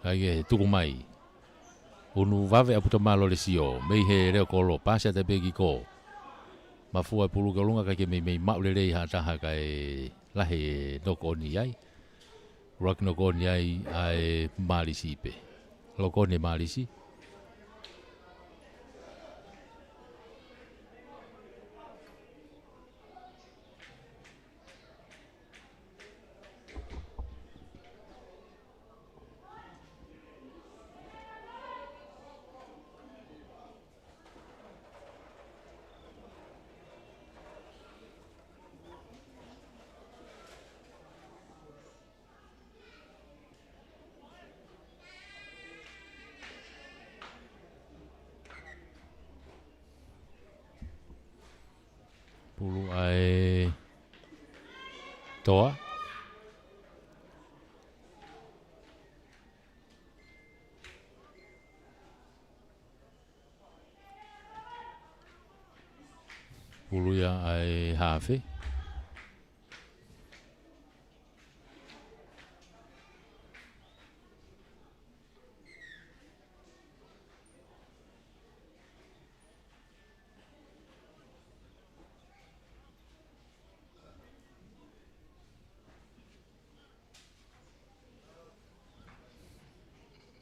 Ai tuku mai. Unu vave aputa malo le sio. Mei he reo kolo. Pase te pegi ko. Mafua pulu ka lunga kake mei maule rei hataha kai lahe noko ni ai. Rock noko ni ai ai marisi pe. Loko ni marisi. toa. Puluia ai hafe.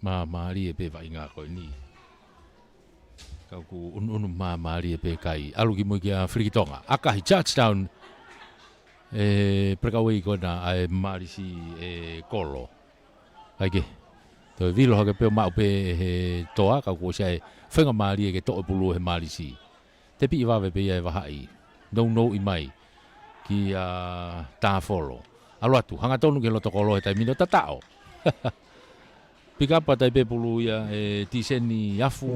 Maari e pe vai ngā koe ni. Kau ku unu maari e pe kai. Alu ki mo ki a Whirikitonga. Akahi touchdown. Prekawei kona ai maari si kolo. Aike. Toi vilo hake pe mau pe he toa. Kau ku siai whenga maari e ke toa pulu he maari si. Te pi wawe pe ia e wahai. No i mai. Ki a tāwholo. Alu atu. Hanga tonu ke loto kolo he tai mino tatao. Pikapa tai pe pulu ia tiseni afu.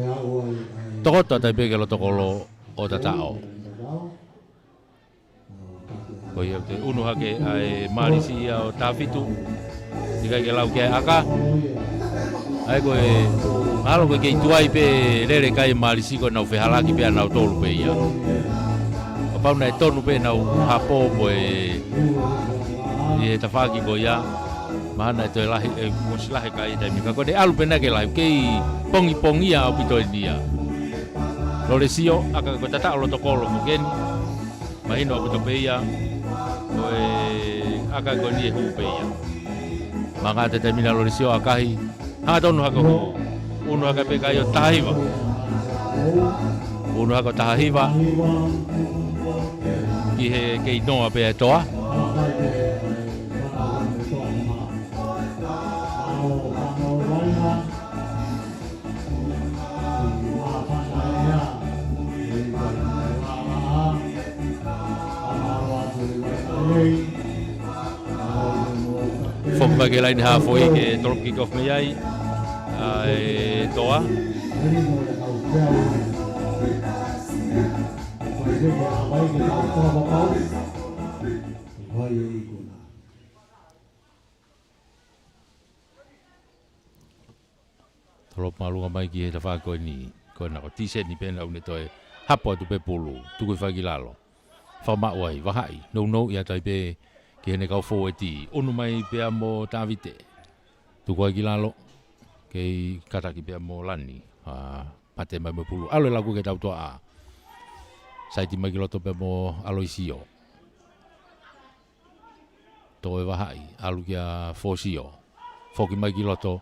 Tokota tai pe ke loto kolo o tatao. Ko ia te unu hake ai marisi ia o tāwhitu. Ika ke lau ke aka. Ai ko halo ko ke ituai pe rere kai marisi ko nau whehalaki pe anau tolu pe ia. O pau nai tonu pe nau hapo mo e tawhaki ko ia. Mana itu lahi musilahi kai dai mika ko de alu pena ke lahi kei pongi ia o pito dia. Loresio aka ko tata lo tokolo ko ken. Mahino ko to peia. Ko aka ko ni hu peia. Manga te termina Loresio akahi. Ha tonu hako hu. Uno haka pe kai o tahiva. Uno haka tahiva. Ki he kei noa pe toa. Fok bagi lain halfway ke drop kick off me ai toa. Drop malunga mai ki he fa ko ni ko na ko tise ni pena une toe hapo tu pe pulu tu ko fa gilalo. Fa ma wai wa hai no ia tai pe ki hene kau fō e ti. Onu mai pea mo tāwite. Tuko ki lalo. Kei kataki pea mo lani. Pate mai mo pulu. Alo e laku ke tau toa a. Saiti mai ki loto pea mo aloisio. Tō e wahai. Alu ki a fōsio. Fōki mai ki loto.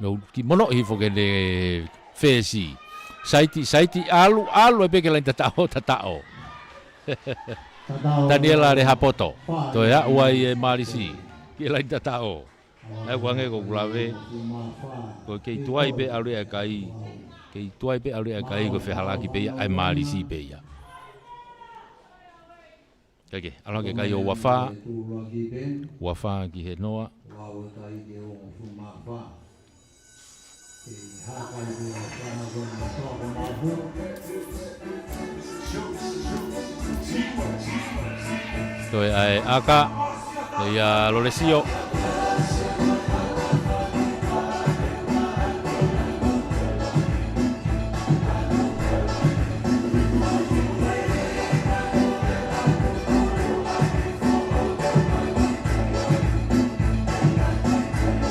No, ki mono hi fōke ne whēsi. Saiti alu e peke lain tatao. Daniela re hapoto. To ya uai e marisi. Ki lain tatao. Ai wange ko kulawe. Ko ke tuai pe alu e kai. Ke tuai pe alu e kai ko whehalaki pe ai marisi pe ya. Kake, ala ke kai o wafa. Wafa ki he noa. Toi ai aka ia Loresio.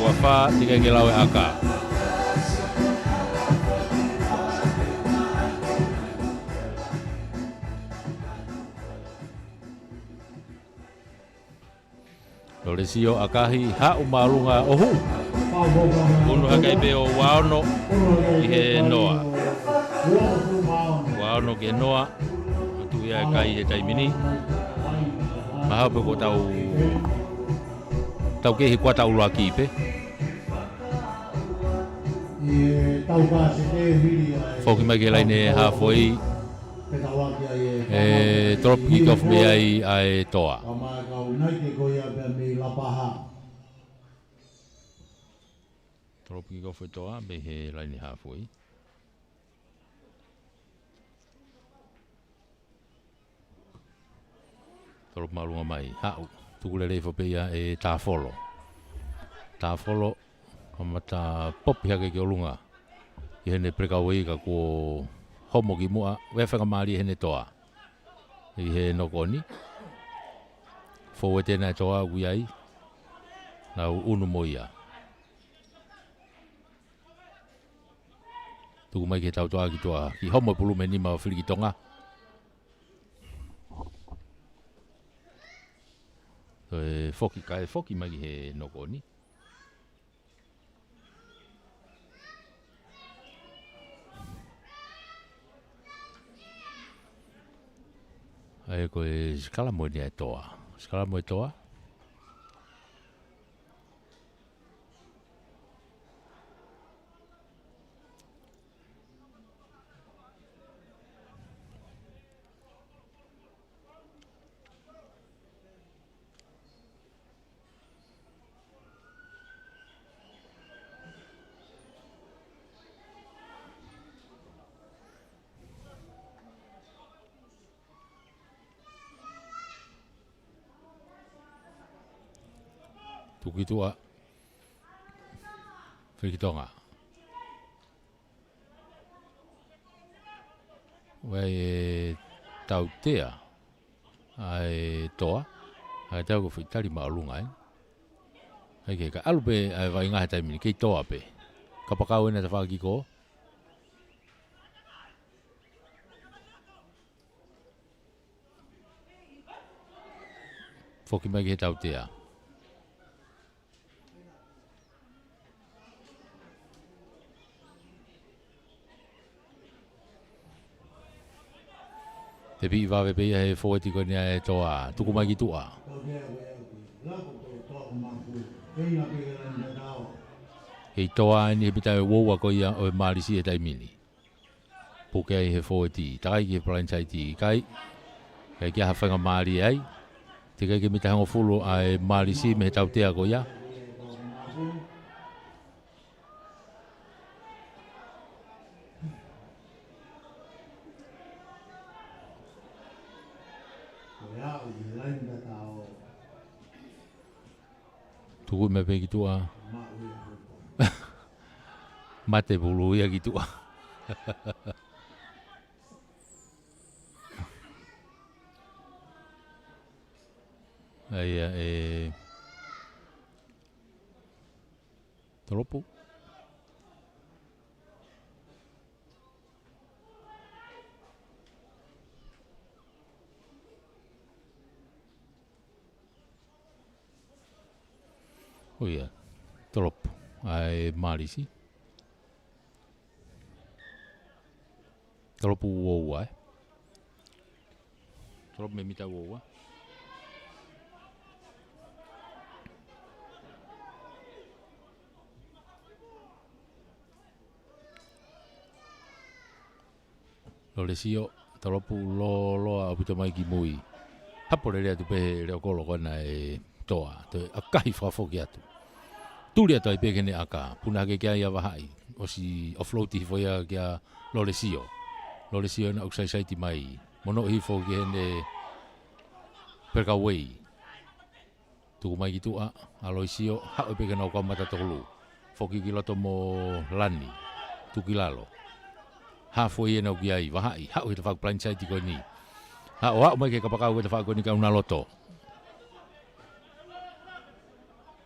Wafa tiga kilawe aka. Loresio akahi ha umalunga ohu. Unu hakai pe o waono i he noa. Waono ke noa. Tu ia kai he taimini. Maha pe ko tau ke hi kwa tau loa ki pe. Foki mai ke laine halfway. Drop kick off me ai toa. Drop kick off toa me he laini halfway. Tolo malunga mai. Hau. Tukule le whapea e tāwholo. Tāwholo. Kamata popi hake ki olunga. I hene prekawei ka ko homo ki mua. Lavengamalie hene toa. I he nokoni. Fōwe tēnā toa ui ai. Nau unu moia. Tuku mai ke tau toa ki toa. Ki homo pulu me nima o whiriki tonga. Foki kai foki mai he nokoni. Ai ko e skala mo ni toa. Skala mo toa. Tuki tua. Whiriki tonga. Wai e tau tea. Ai toa. Ai tau ko whitari maalunga e. Ai ke ka alupe ai vai ngahe taimini. Kei toa pe. Ka pakau ena ta whaki ko. Foki mai ke tau tea. Te pi wawe pe he fōeti ko ni e toa. Tuku mai ki tua. Hei toa ni he pita e woua ko ia o e marisi e taimini. Puke ai he fōeti. Takai ki he plaintai ti kai. Kai ki a Lavengamalie ai. Te kai ki mita hango fulu a e marisi me he tautea ko ia. Tuku me pe ki tua. Mate bulu ia ki tua. Ai e Toropo. Oh ia, Toropo. Ai marisi. Toropo uoua e. Toropo me mita uoua. Lo le sio, Toropo lo apito mai ki mui. Hapore rea tu pe reo kolo kona e toa. Te akahi whafoki atu. Tuli atu ai pekene aka. Puna ke kia ia wahai. Osi offloati hifoia kia lo le sio. Lo le sio na uksai saiti mai. Mono hifo ki hene perkawei. Tuku mai ki tua. Aloi sio. Hau pekene au kamata tolu. Foki ki loto mo lani. Tuki lalo. Hafo ia na ukiai wahai. Hau hita whak plainsaiti ko ni. Hau mai ke kapakau hita whak ko ni kauna loto.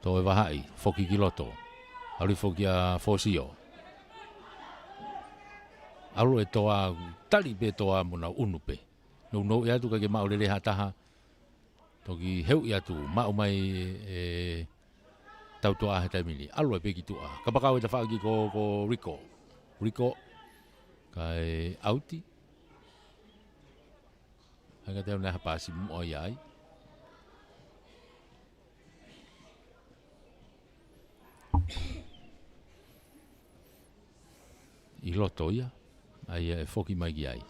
To e wahai, foki ki loto. Alu foki a fosio. Alu e toa, tali pe toa muna unupe. No e atu kake mao lele hataha. Toki heu i atu, mao mai e tau toa he taimini. Alu e peki tua. Kapakau e ta whaaki ko Rico. Rico, kai auti. Hanga teo neha pasi mo iai. I loto ia, ai e foki mai ki ai.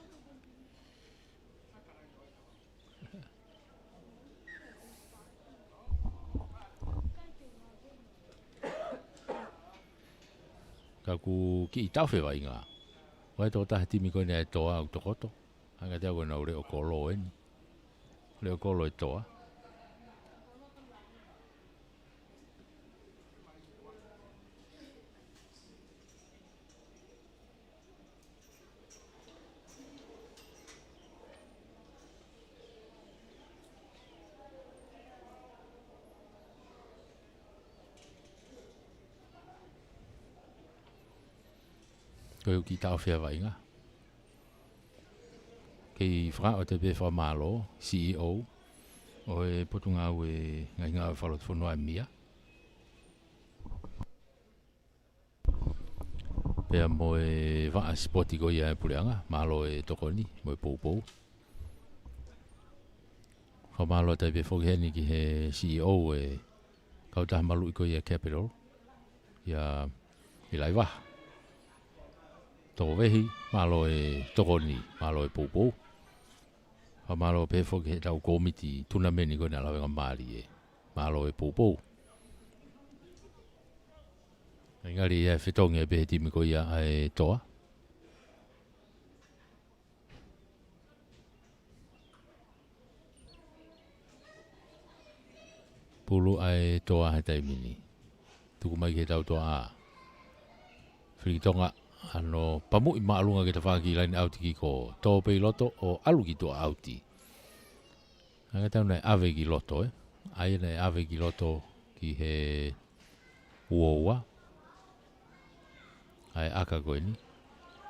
Ka ku ki i TEUFAIVA i ngā. Wai tō taha timi koe nea e toa au tokoto. Hanga te au na ure o kolo eni. leo kolo e toa. Koe ki tau whia wainga. Kei whaka o te pewha malo, CEO, o e potunga au e ngai ngā whalot whanua e mia. Pea mo e waa spoti ko ia e pureanga, malo e tokoni, mo e poupou. Wha malo te pewha heni ki he CEO e kautaha malu i ko ia Capital, ia i lai waha. Toko wehi, malo e tokoni, malo e poupou. Wha malo pe foki he tau komiti tuna meni koe na Lavengamalie e malo e poupou. Engari e whitongi e pehe timi koe ia e toa. Pulu ai toa he taimini. Tuku mai ke tau toa a. Whitonga ano pamu i maalunga ke ta whaki laini auti ki ko tō pei loto o alu ki tō auti. Anga tau nei ave ki loto Ai nei ave ki loto ki he uoua. Ai aka koe ni.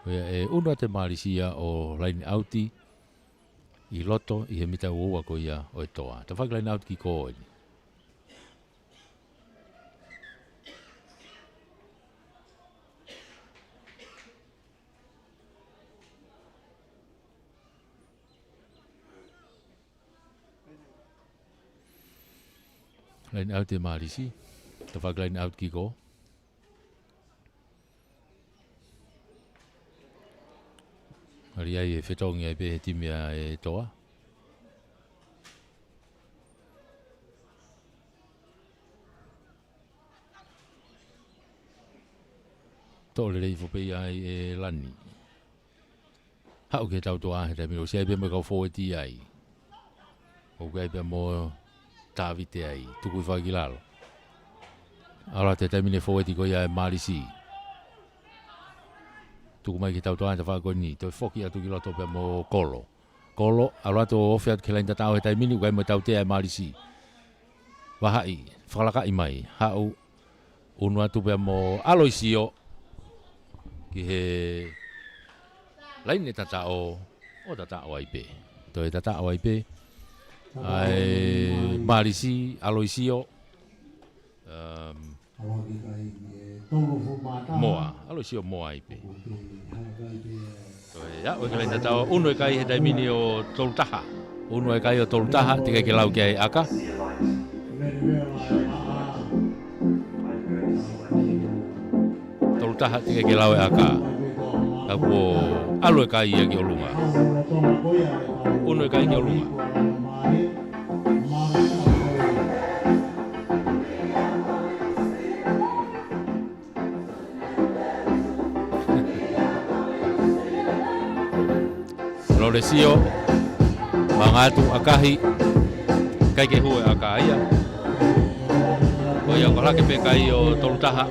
Wea e unua te marisia o laini auti i loto i he mita uoua ko ia o e toa. Ta whaki laini auti ki ko ni. Lain out te marisi, ta whak lain out ki ko. Ari ai e whetongi ai pehe timia e toa. Tōle rei whopei ai e lani. Hau ke tau toa he tamiro, si ai pe me kau fōeti ai. O kai pe mo tāwite ai, tuku i whakilalo. Ara te taimine fōeti ko ia e marisi. Tuku mai ki tau toa te whakoni, toi whoki atu ki loto pe mo kolo. Kolo, ara to ofi atu ke lain tatau he taimini, ukai mo tau te ai marisi. Wahai, whakalaka i mai, hau unu atu pe mo aloisio ki he lain e tatao, o tatao ai pe. Toi tatao ai pe. Ai marisi aloisio moa aloisio moa ipe ya o ke tau uno e kai he taimini o tolutaha uno e kai o tolutaha tika ke lau ki ai aka tolutaha tika ke lau e aka ako alo e kai ia ki olunga uno e kai ki olunga Loresio mangatu akahi kai ke hue akaia o ia kola ke pe kai o tolutaha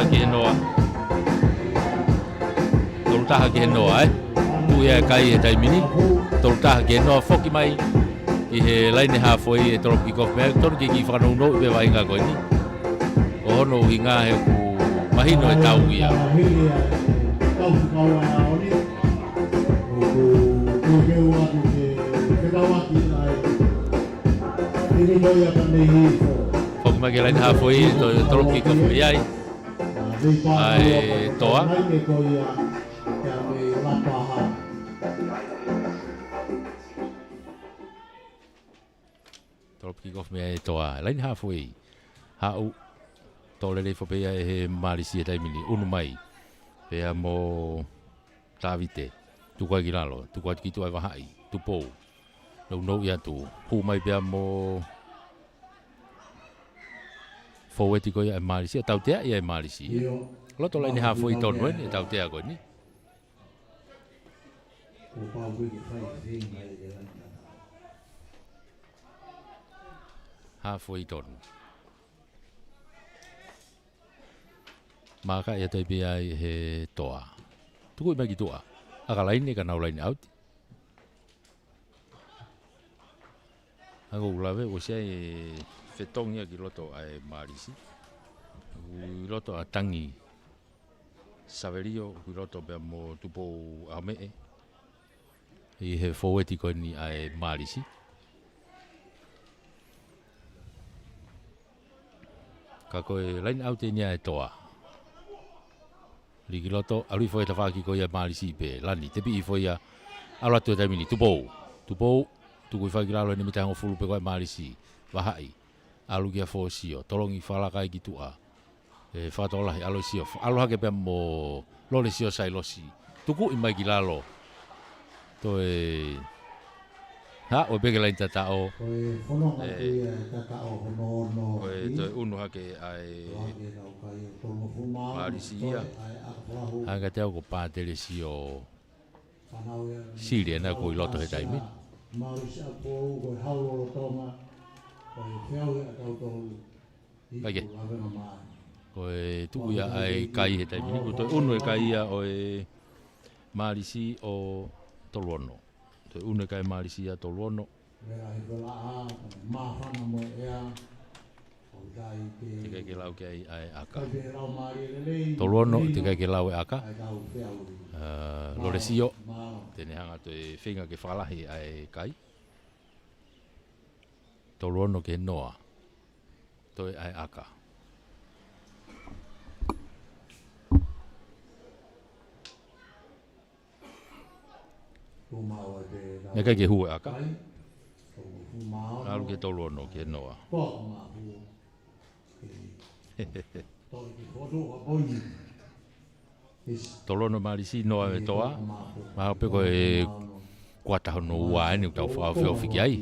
ki noa tolutaha ki noa tu ia kai e taimini tolutaha ki noa foki mai i he laine hafoi e toroki kofe toro ki whanau no i be wainga koe ni o hono hinga he ku mahino e tau ia Foki mai ke laini hafoi e toroki kofe iai ai toa toroki kofe iai toa laini hafoi hau tole le fope ia he marisi e taimini unu mai pea mo tawite tukua ki lalo tukua ki tu ai wahai tupou lau nou ia tu hu mai pea mo fōweti ko ia e marisi tau tea ia e marisi loto laini hafoi tonu e tau tea ko ni halfway tonu. Maka ia tai pia he toa. Tuku i maki toa. Aka laini ka nau laini auti. Ako ulawe o sia e fetongia ki loto ai marisi. I loto a tangi saverio ki loto pe mo tupo amee. I he foweti ko ni ai marisi. Ka koe laini auti ni ai toa. Liki loto alui foi ta faki ko ia marisi pe lani te pi foi ia ala to tamini tupo tu kui fai gralo ni mitango fulu pe ko marisi wahai alu kia fo sio tolongi fala kai ki tua e fa tola alo sio alo hake pe mo lole sio sai losi tuku i mai gilalo to e ha o be gela tata o to unu hake ai marisi ia hanga te ko pa tele sio Siria na ko i loto he taimi. Maurisi apo ko haulo tonga ko fiau atau to Bage. Ko tu ya ai kai he taimi ko to unu e kai ia o e marisi o tolono. To unu kai marisi ia tolono. Vera he vela a ma hana mo ea o dai Te ke lau ke ai aka. Te lau mari lelei. Tolono te ke lau e aka. Ai tau fiau. Loresio tene hanga to e whinga ke whalahi ai kai tolono ke noa to e ai aka e kai ke hu aka alu ke tolono ke noa tolono marisi noa e toa ma pe ko e kwata no wa ni tau fa fa fiki ai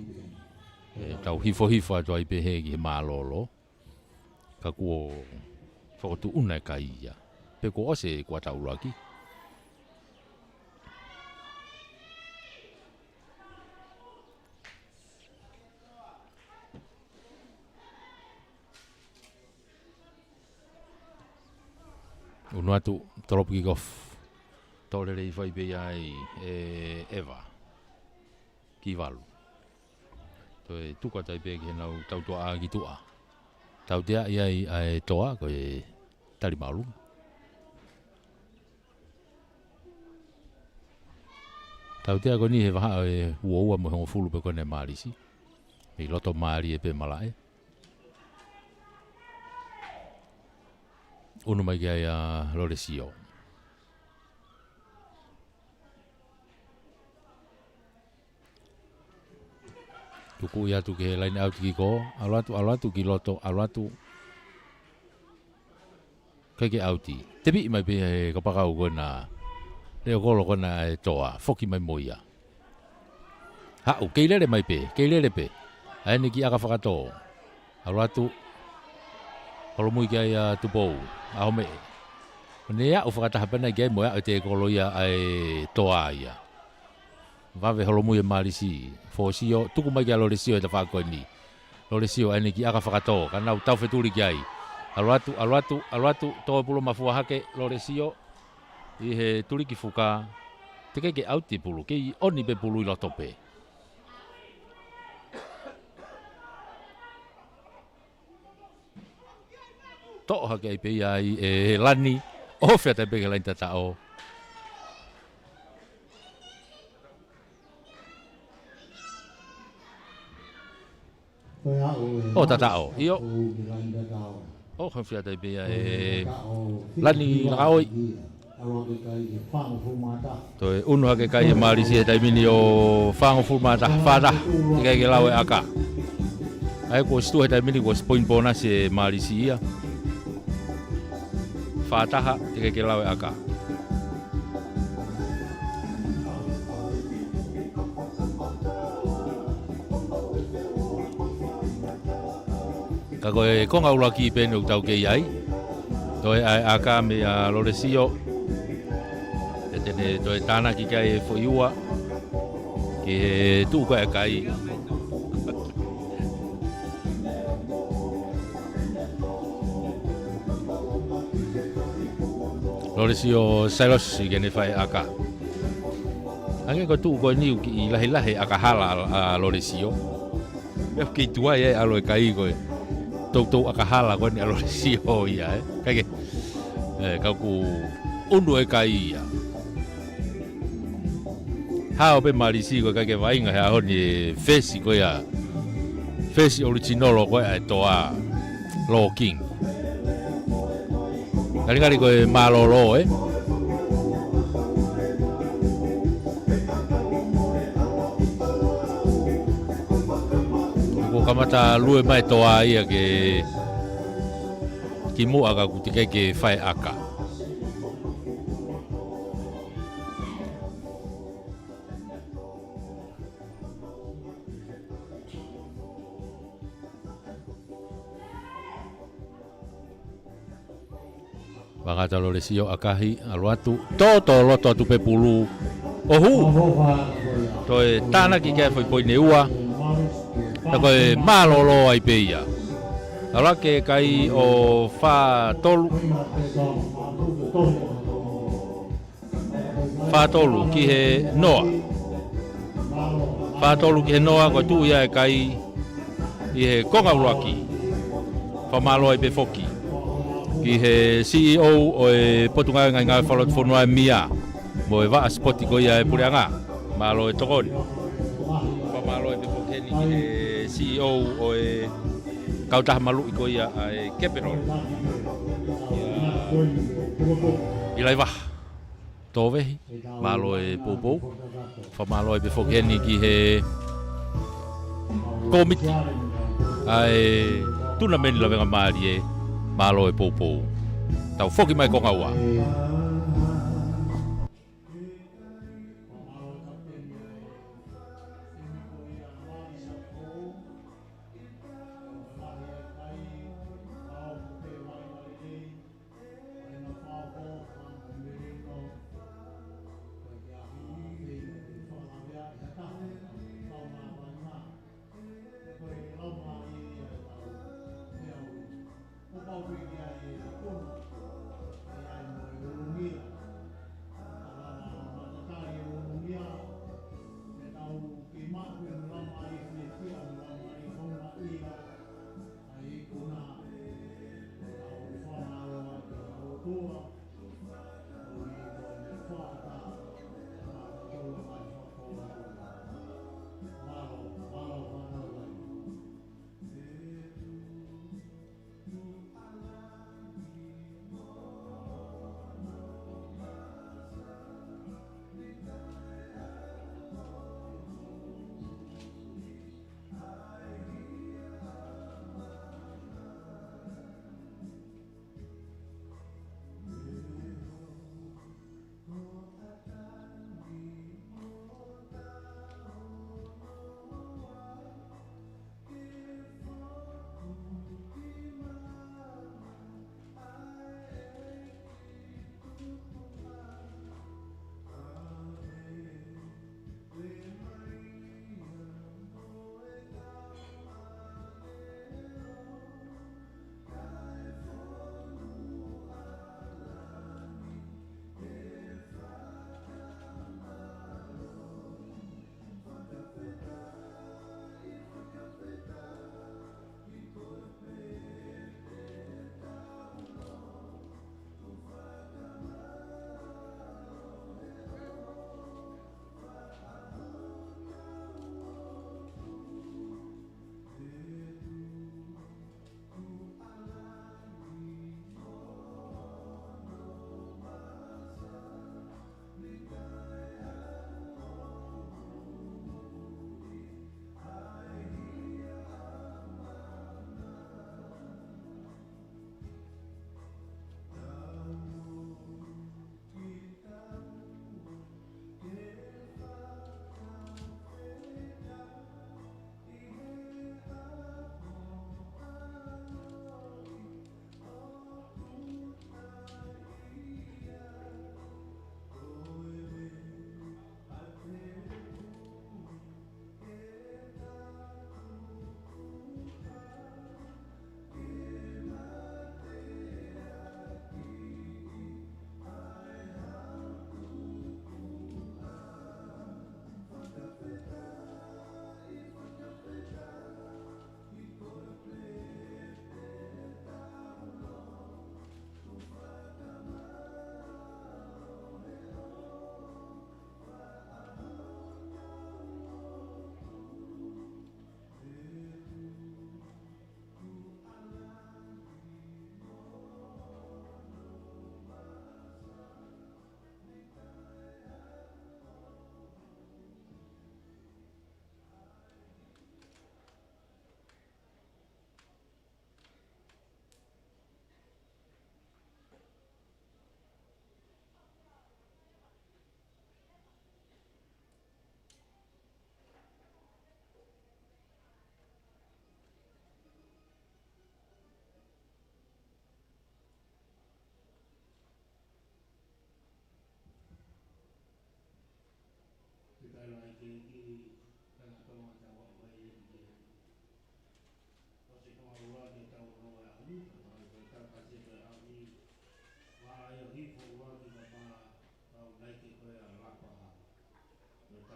tau hifo to ai pe he ki malolo ka ku fo tu una kai ya pe ko ose kwata ulaki Uno atu trop ki gof tolere i fai pe ai Eva ki valu to e tuka tai pe ki nau tau toa a ki tua tau tea i ai toa ko e tari malu tau tea ko ni he waha e ua mo hongo fulu pe kone marisi i loto maari e pe malae Uno mai kia ia Loresio. Tuku ia tu ke lain au ki ko, alatu ki loto, alatu ke auti. Tepi mai pe ka pakau ko na leo kolo ko na toa, foki mai moia. Ha o keilere mai pe. Ai ni ki aka whakato. Alatu Kalau mui kia tupou, ahome. Nea o whakataha pena kia moa o te kolo ia ai toa ia. Vave holo mui e marisi. Fosio, tuku mai kia Loresio e ta whakoi ni. Loresio ane ki aka whakato, ka nau tau wheturi kia ai. Aluatu, toa pulo mafua hake Loresio. I he turi ki fuka. Te ke auti pulu, ke i oni pe pulu i lotope. Toha ke pe ai e lani o feta pe ke lain tata o tata o io o kan feta pe ai lani raoi to uno ke kai marisi e tai mini o fango fumata fada ke lawe aka ai ko stu e tai mini ko point bonus e marisi ia Fataha te lawe aka. Ka koe konga ulaki pene u tau kei ai. Toi ai aka me a Loresio. E tene toi tana ki kai e foiua. Ke tu koe kai. lo le sio sailos ke ne fai aka ange ko tu ko ni ki lahi aka hala lo le sio e ki tua e alo kai ko to aka hala ko ni lo le sio ia kai ka ku unu e kai ia ha pe marisi ko kai vai nga ha ni fesi ko ia fesi original ko e toa lo king kali ko malolo ko kamata lue mai toa ia ke kimu aga kutike ke fai aka Bangata lo le sio akahi aluatu toto loto tu pepulu ohu toi tana ki ke foi poi neua ta ko malolo ai peia ala ke kai o fa tolu ki he noa ko tu ia kai i he konga uaki fa malo ai pe foki ki he CEO o e potunga nga falot fonua mia mo e va spoti ko ia e pureanga malo e tokoni pa malo e pokeni ki he CEO o e kauta malu ko ia e keperol ia ilai va tove malo e popo fa malo e pokeni ki he komiti ai tuna men Lavengamalie malo e popo tau foki mai ko ngawa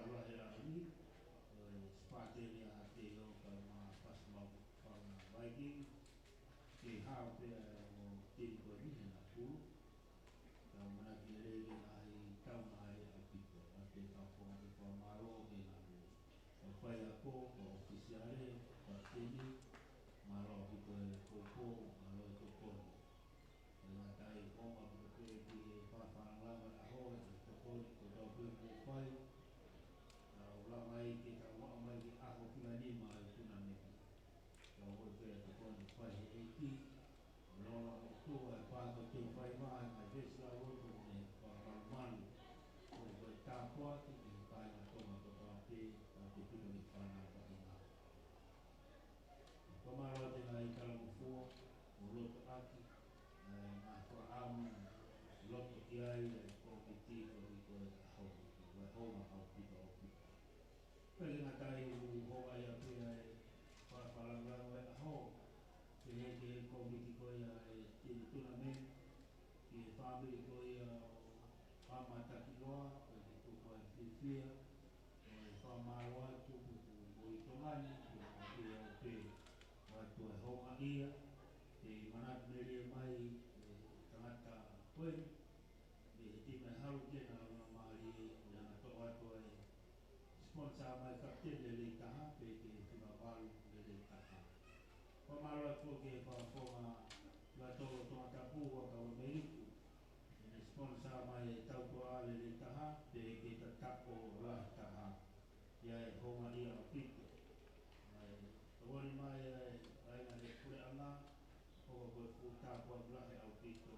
Allah ya ini sepatutnya hati lo kalau pas mau baiki di HP tim ini aku kalau mana kira lagi kau lagi aku aku malu dengan apa ya aku ofisialnya pasti malu itu malu itu pun dengan kai koma betul di papan lama ahok itu pun kita berupaya ulang lagi kita mau lagi ahok lagi malu itu nanti kalau betul itu pun supaya itu kalau itu apa TEUFAIVA ada selalu punya pengalaman untuk takwa itu banyak tapi pilih panah bagaimana kemarin dengan kalau fuh mulut aki Abraham lot kiai komiti ko kalau ngatai ho ayah para para ho ke komiti ko ya itu namanya di family ko ya pamata kiloa itu ko dia pamawa tu itu mani dia waktu ho ia di mana beli mai tangata poin di tim hal ke na mali na to waktu sponsor mai kapten dari taha PT Final dari taha pamawa tu ke forma lato to tapu waktu meliku sponsor mai tau tua dari taha de kita tapo lah taha ya ho ia pito Tuan mai ai na pure ana o berputar buat belah au pito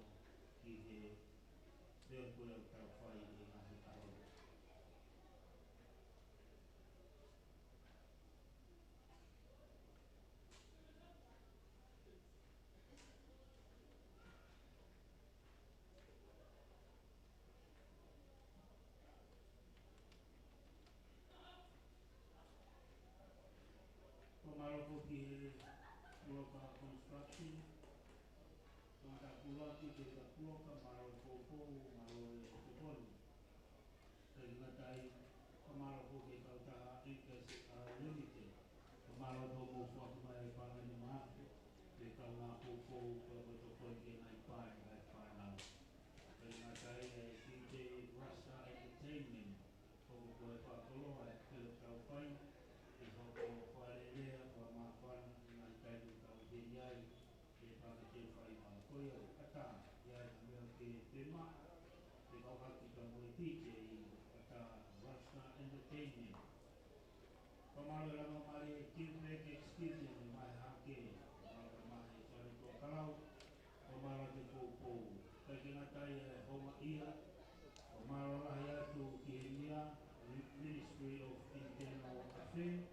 ki dia boleh terfai di akhir tahun. Pemalu pergi Broadcom Broadcasting maka pulau kita pulau ke malu popo malu pun dengan tadi kemalu pergi kalau tak ikas limited kemalu popo waktu mai pangan mak kita nak popo betul pergi naik pan dengan tadi kita rasa entertainment popo apa kalau kalau pan popo kualiti apa makan naik tadi kalau dia kita TEUFAIVA koyo kata ya ambil ke tema di bawah kita politik kata rasa entertainment kemarin lama kali tim experience mai hake mai cari kalau kemarin di popo kena tanya homa iya kemarin lah ya tu Kenya Ministry of Internal Affairs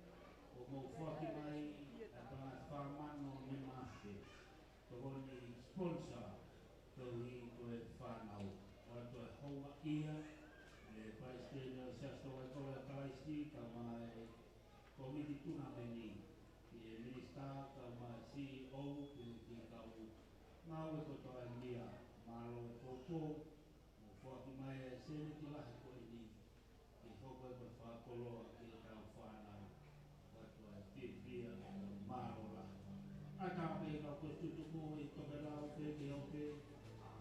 mau fakimai apa faman mau dimasih Pokoknya sponsor dari fanau waktu hawa ia Palestina sesuatu kalau Palestina kama komiti turnamen ini minista kama CEO di kau mau ketua dia malu popo waktu mai senitilah ko ini di fokus berfakolo kita fanau waktu dia malu lah atape ka kututuku ito belau pe ke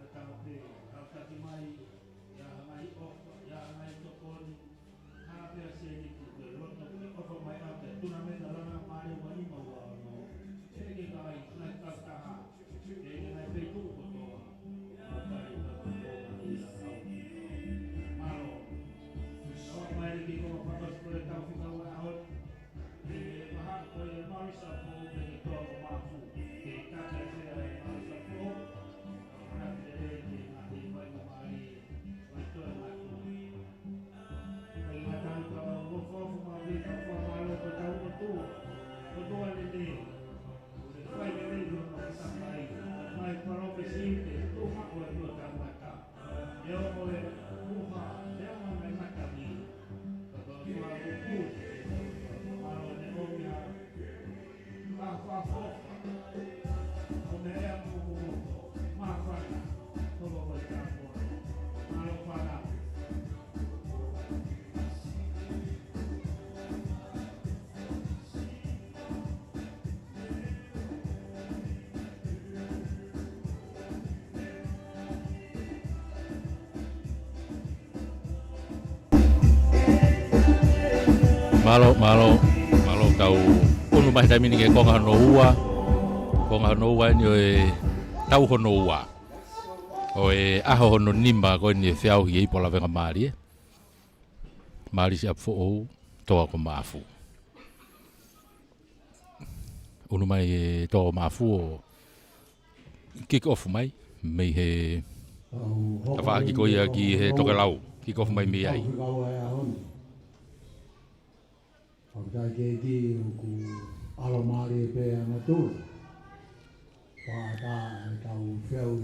atape kata mai ya mai of ya mai tokoni hape seni ku lo to ko mai ape turnamen dalam mari wani mawa no ke kai na kata ha ke na pe tu ko to atai ka ko ni la malo so mai ki ko patos ko Malo kau unu mai dai mini ke konga no ua ni e tau hono ua o e aho hono nimba ko ni fiau hi po Lavengamalie mali si apfo o toa ko mafu unu mai e toa mafu o kick off mai me he tawa ki ko ia ki he tokelau kick off mai me ai Pagka kedi ku alomari pe ana tu. Pada tau feu.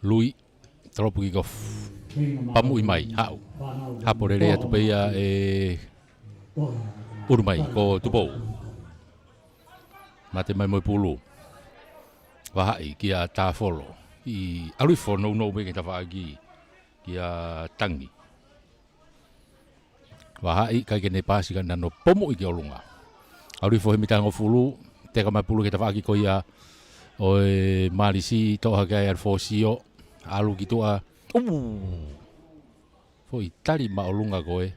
Lui tropu kick off. Pamu mai hau. Haporere atu pe ia e urmai ko tupo. Mate mai mo pulu. Wahai ki a tafolo. I alifo no me ke tawagi ki a tangi. Wahai kai ke ne pasi kan no pomo i ke olunga. Auri fo hemitango fulu te ka mai pulu ke tawagi ko ia o malisi to ha kai ar fosio alu gitu a. Fo itali ma olunga koe.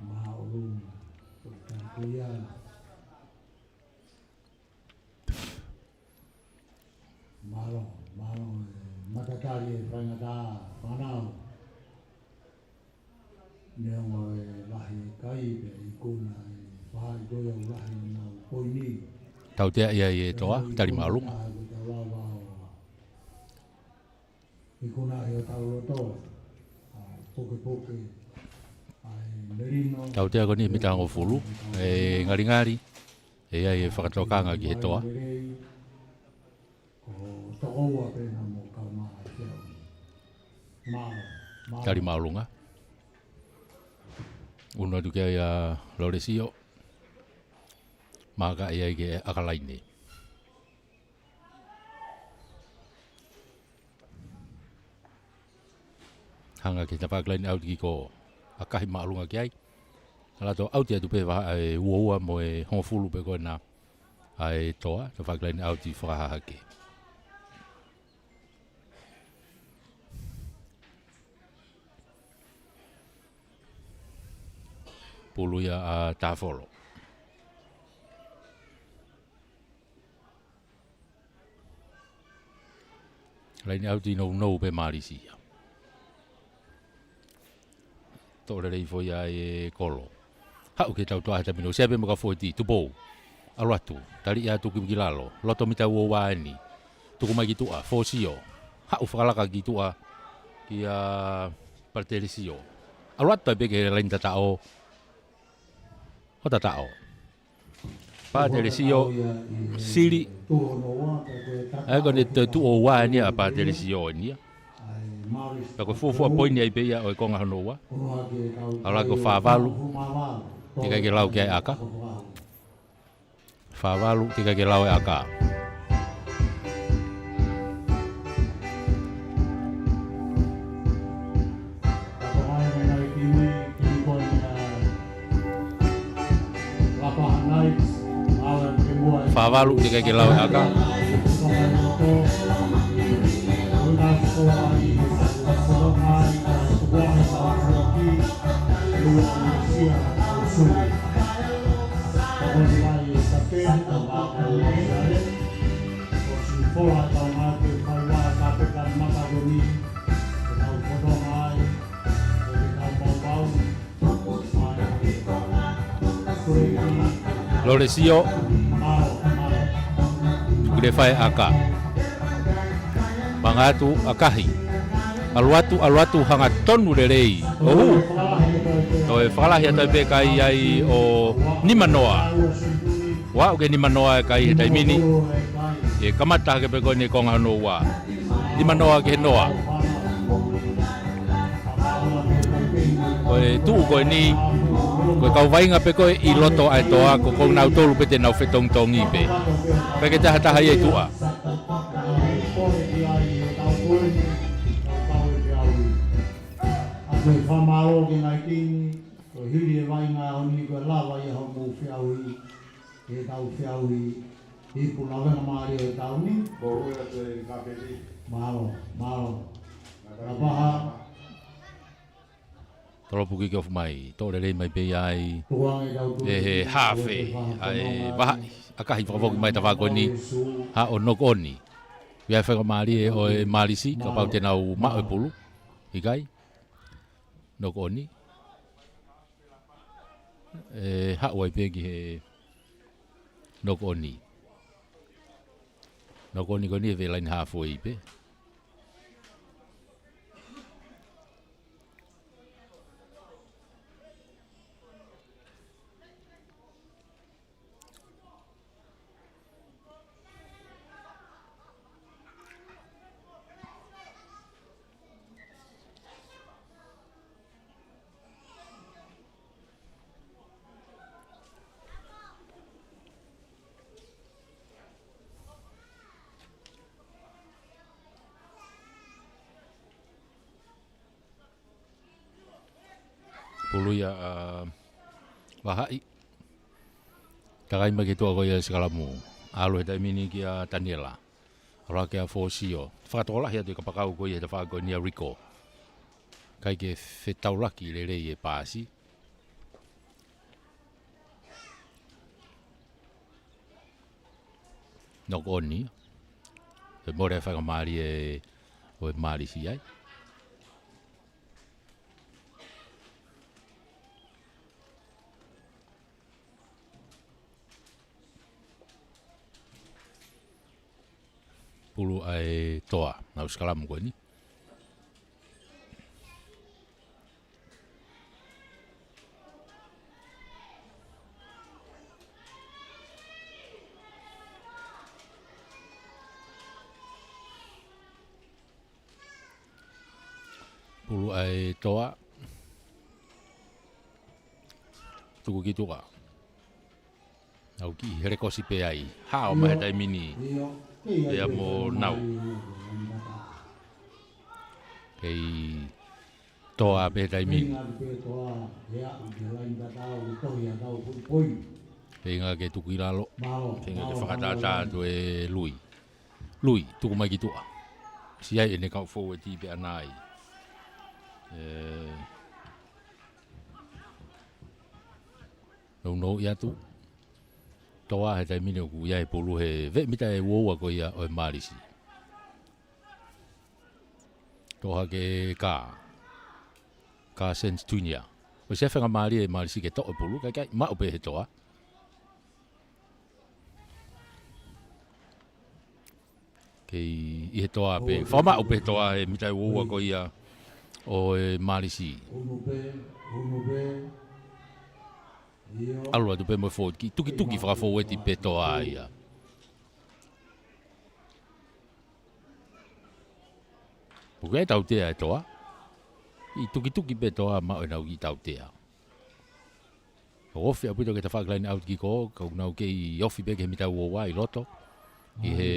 Ma olunga. Ko ia. Malo matakali fangata panau. Neo lahi kai be ikuna vai doia lahi na poini Tau te ia e toa tali malung ikuna e tau to poke ai merino tau te ko ni mitango fulu e ngari e ia e whakatokanga ki he toa to oa pe na mo ka ma tali malunga Uno tu kia ia Loresio maka ia ke akalaini hanga ke tapak lain out ki ko akahi maalunga ki ai ala to out ia tu pe va e ua mo e hofulu pe ko na ai toa tapak lain out i fraha ke pulu ia a tafolo. Lain au di no pe marisi. Tore rei foi ai kolo. Hau ke tau toa ta mino sebe mo ka foi ti tu bo. Alwatu, tali ia tu ki lalo. Loto mita wo wani. Tu ko mai ki tua fosio. Hau falaka ki tua ki a partelisio. Alwatu pe ke lain tatao o tatao. Partelisio sili. Ai ko ne tu o wa ni a partelisio ni. Ko fofo poini ai be ia o konga hanoa. Ala ko favalu. Tika ke lau ke aka. Favalu tika ke lau aka. Favalu tika ke lau aka. Loresio Grefai aka Mangatu akahi Aluatu hanga tonu lerei Toe whalahi ata be kai ai o Nimanoa Wa uke Nimanoa kai he taimini E kamata ke peko ni konga noa Nimanoa ke noa Koe tuu koe ni Koe kau vainga pe koe I loto ai toa Ko kong nau tolu pete nau whetong tongi pe Peke taha ia tua Koe whamaro ki ngai kini, koe hiri e vainga honi koe lawa i hau mō whiaui, e tau whiaui, i pu Lavengamalie e tau ni. Ko ua te kapeti. Mahalo. Ka paha. Tolo puki ke of mai, to le mai pe ai e hafe ai va akahi provoki mai tava ko ni ha o no koni. Ia Lavengamalie o e malisi ka pau te nau ma o pulu. Ikai. No koni. E ha o pe ki he no koni. No koni koni ve line half o ipe. Pulu ya wahai. Kakai mai tu ko ya sekalamu. Alu eta mini ki a Daniela. Ora ke a Fosio. Fatola ya te kapakau ko ya te fa ko ni Rico. Kai ke fetaulaki le e pasi. No koni. E more Lavengamalie o e malisi ai. Pulu ai toa na uskalamu ko ni. Pulu ai toa. Tuku ki tuka. Au ki here kosi pe ai. Ha o mai dai mini. Ia mo nau. Kei toa pe dai mini. Kei ngā ke tuku i lalo. Kei ngā ke whakatata tu e lui. Lui, tuku mai ki tua. Si ai ene kau fōu e ti pe anai. No ia tu. Toa he tai mini o ku ia e pulu he ve mita e woua ko ia o e malisi. Toha ke ka sense tunia. O se Lavengamalie e malisi ke to o pulu kai ma o pe he toa. Kei i he toa pe whama o pe toa e mita e woua ko ia o e malisi. Alua tu pe mo fo ki tuki fra fo e ti pe toa ia. O ke tau te e toa. I tuki pe toa ma o nau ki tau te a. O ofi a puto ke ta whakalaini out ki ko, kau nau ke i ofi pe ke mita uowa i loto. I he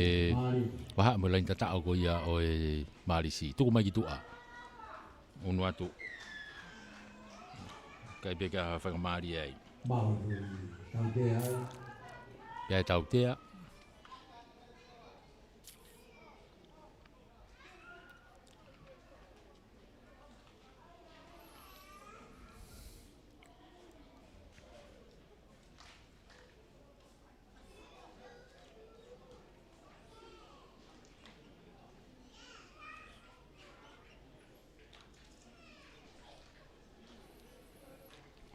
waha mo lain tata o ko ia o e malisi. Tuku mai ki tua. Unu atu. Kai pe ka Lavengamalie ai. Ia tau tea.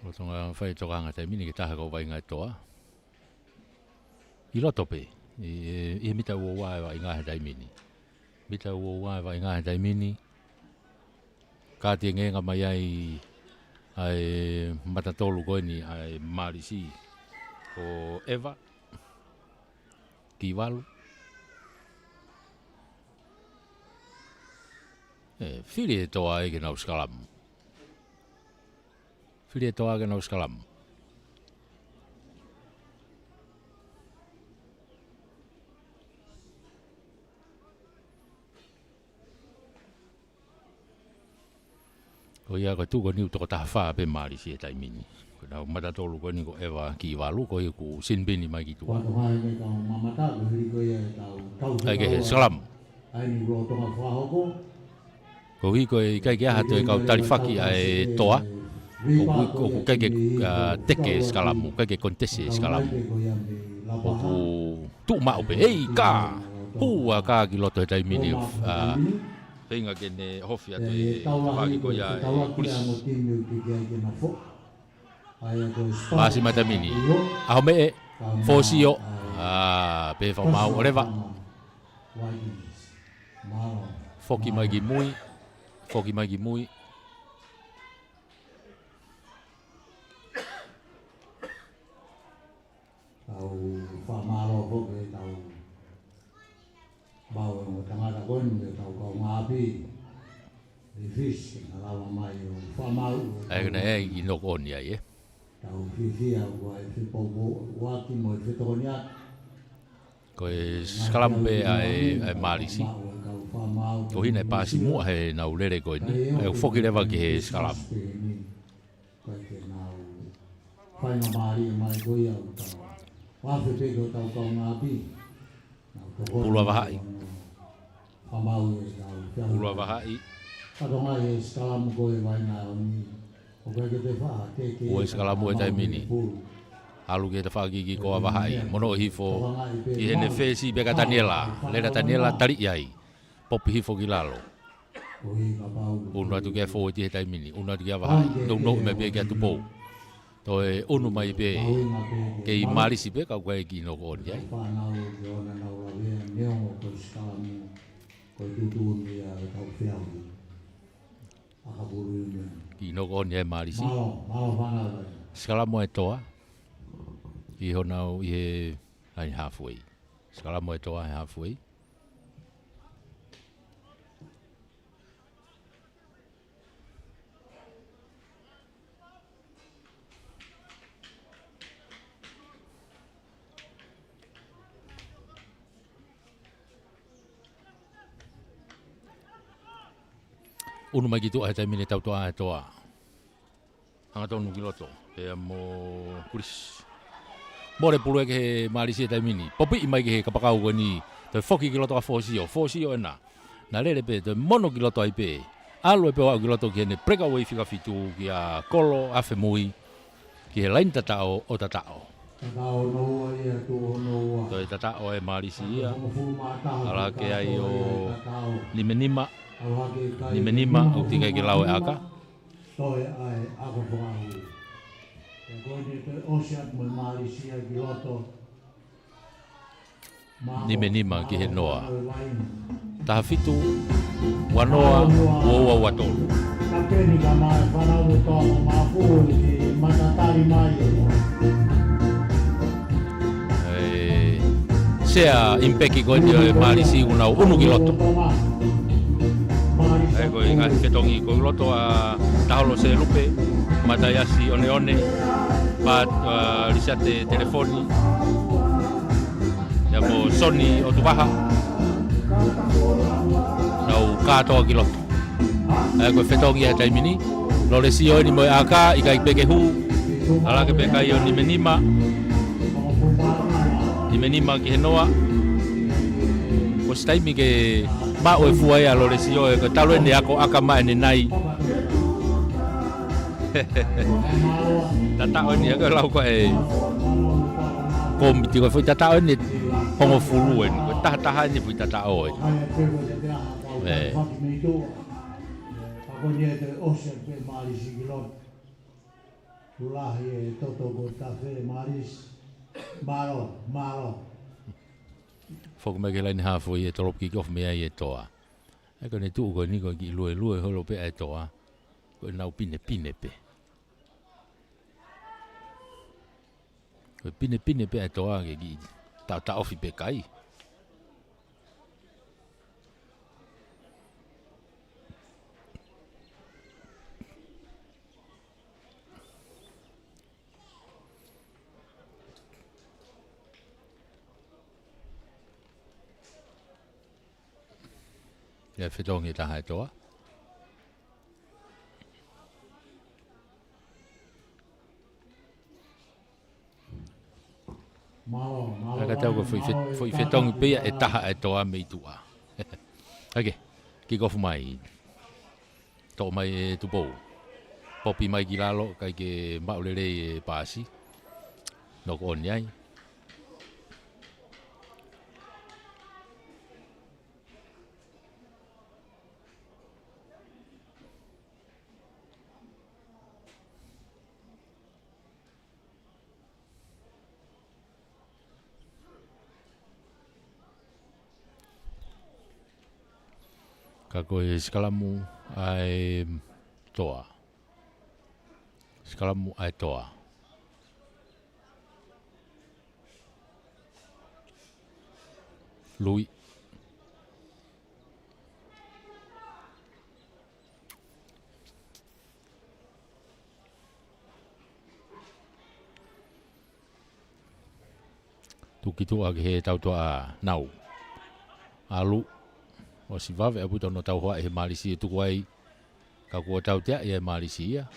O tonga whai tokanga te mini ki taha ko vai ngai toa. I loto pe. I mita ua wae wa i ngā he tai mini. Mita ua wae wa i ngā he tai mini. Ka te ngenga mai ai matatolu koe ni ai malisi. Ko Eva. Ki walu. Whiri e toa e ke nau skalamu. Whiri e toa ke nau skalamu. Ko ia ko tuko niu toko taha whaa pe malisi e tai mini. Ko nau matatolu koe ni ko Eva ki walu ko i ku sinbini mai ki tua. Ai ke he skalamu. Ko hi koe i kai ke aha tue kau tariwhaki ai toa. o kai ke teke skalamu, kai ke kontese skalamu. O tu ma ope, ei ka, hua ka ki loto he taimini whenga ke ne hofi atu e whaki ko ia e kulis. Masi matamini, aho me e, fōsio, pe whamau o rewa. Foki mai ki mui, foki mai ki mui. Tau whamaro hoke tau bau o tangata konde tau kau ngāpi di fish na lawa mai o whamau. Ai kana e i noko oni ai e. Tau whiwhia ua e whipopo waki mo e whitoniat. Ko e skalampe ai marisi. Ko hina e pasi mua he nau lere koe ni. E u foki rewa ki he skalam. Koe ke nau whainga maari e mai koe au tau. Wafe peko tau kau ngāpi. Pulua wahai. Whamau e tau. Pulua wahai. Katonga e skalamu koe waina o ni. O koe ke te wha ke Ua skalamu e taimini. Alu ke te whaki ki koa wahai. Mono hifo ki hene whesi beka Daniela. Lera Daniela tari iai. Popi hifo ki lalo. Unu atu kia fo ti he taimini. Unu atu kia wahai. Nau me pe kia tupou. To e unu mai pe. Ke i marisi pe kau koe ki noko oni ai. Whanau ke ona nau rawea neongo koe skalamu. Koe tutuni a tau whiau. Akapuru ime. Ki noko oni ai marisi. Malo whanau. Skalamu e toa. I honau i he ai halfway. Skalamu e toa he halfway. Unu mai ki tua he taimine tau toa e toa. Hanga tonu ki loto. Pea mo kuris. More pulu ke he marisi e taimini. Popi i mai ke he kapakau koe ni. Te foki ki loto a fōsio. Fōsio e na. Na lere pe te mono ki loto ai pe. Alu e pe wau ki loto ki hene breakaway whika fitu ki a kolo afe mui. Ki he lain tatao o tatao. Tatao noua ia tuo noua. Toi tatao e marisi ia. Ala ke ai o nimenima. Nimenima au tika ki lau e aka. Toi ai ako whaahu. E koe ni te osiat mo marisi ki loto. Nimenima ki he noa. Taha fitu, wanoa, uoua watolu. Kapeni ka mai whanau toa maa pūri ki matatari mai. Sea impeki koe ni o marisi unau unu ki loto. E koe ngati ketongi koe loto a taholo se lupe, matayasi one one, pat risate telefoni. Ya mo Sony o tukaha. Nau katoa ki loto. E koe fetongi a taimini. Lore si o ni moe aka, i kai peke hu. Ala ke peka i o nimenima. Nimenima ki he noa. Ko staimi ke ma o e fuai a lore si o e ko talo ene ako aka ma ene nai. Tata o ene ako lau ko e komiti ko foi tata o ene hongo fulu ene. Ko taha ene foi tata o ene. Ako nie te ose pe marisi ki loto. Tulahi e toto ko tafe maris. Malo. Foku mai ke laini hafo i e tolop ki kof mea i e toa. E kone tuu koe niko ki lue holo pe e toa. Koe nau pine pe. Koe pine pe e toa ke ki ta ofi pe kai. Ya fetongi taha e toa. Aka tau ko foi fetongi pia e taha e toa me itua. Ake, ki kofu mai. Tō mai e tupou. popi mai ki lalo kai ke maulele e pasi. No ko on ai. Ka koe skalamu ai toa. Skalamu ai toa. Lui. Tuki tua ke he tau toa nau. Alu. O si vave apu tono tau hoa e malisi e tuku ai ka kua tau tea e malisi ia.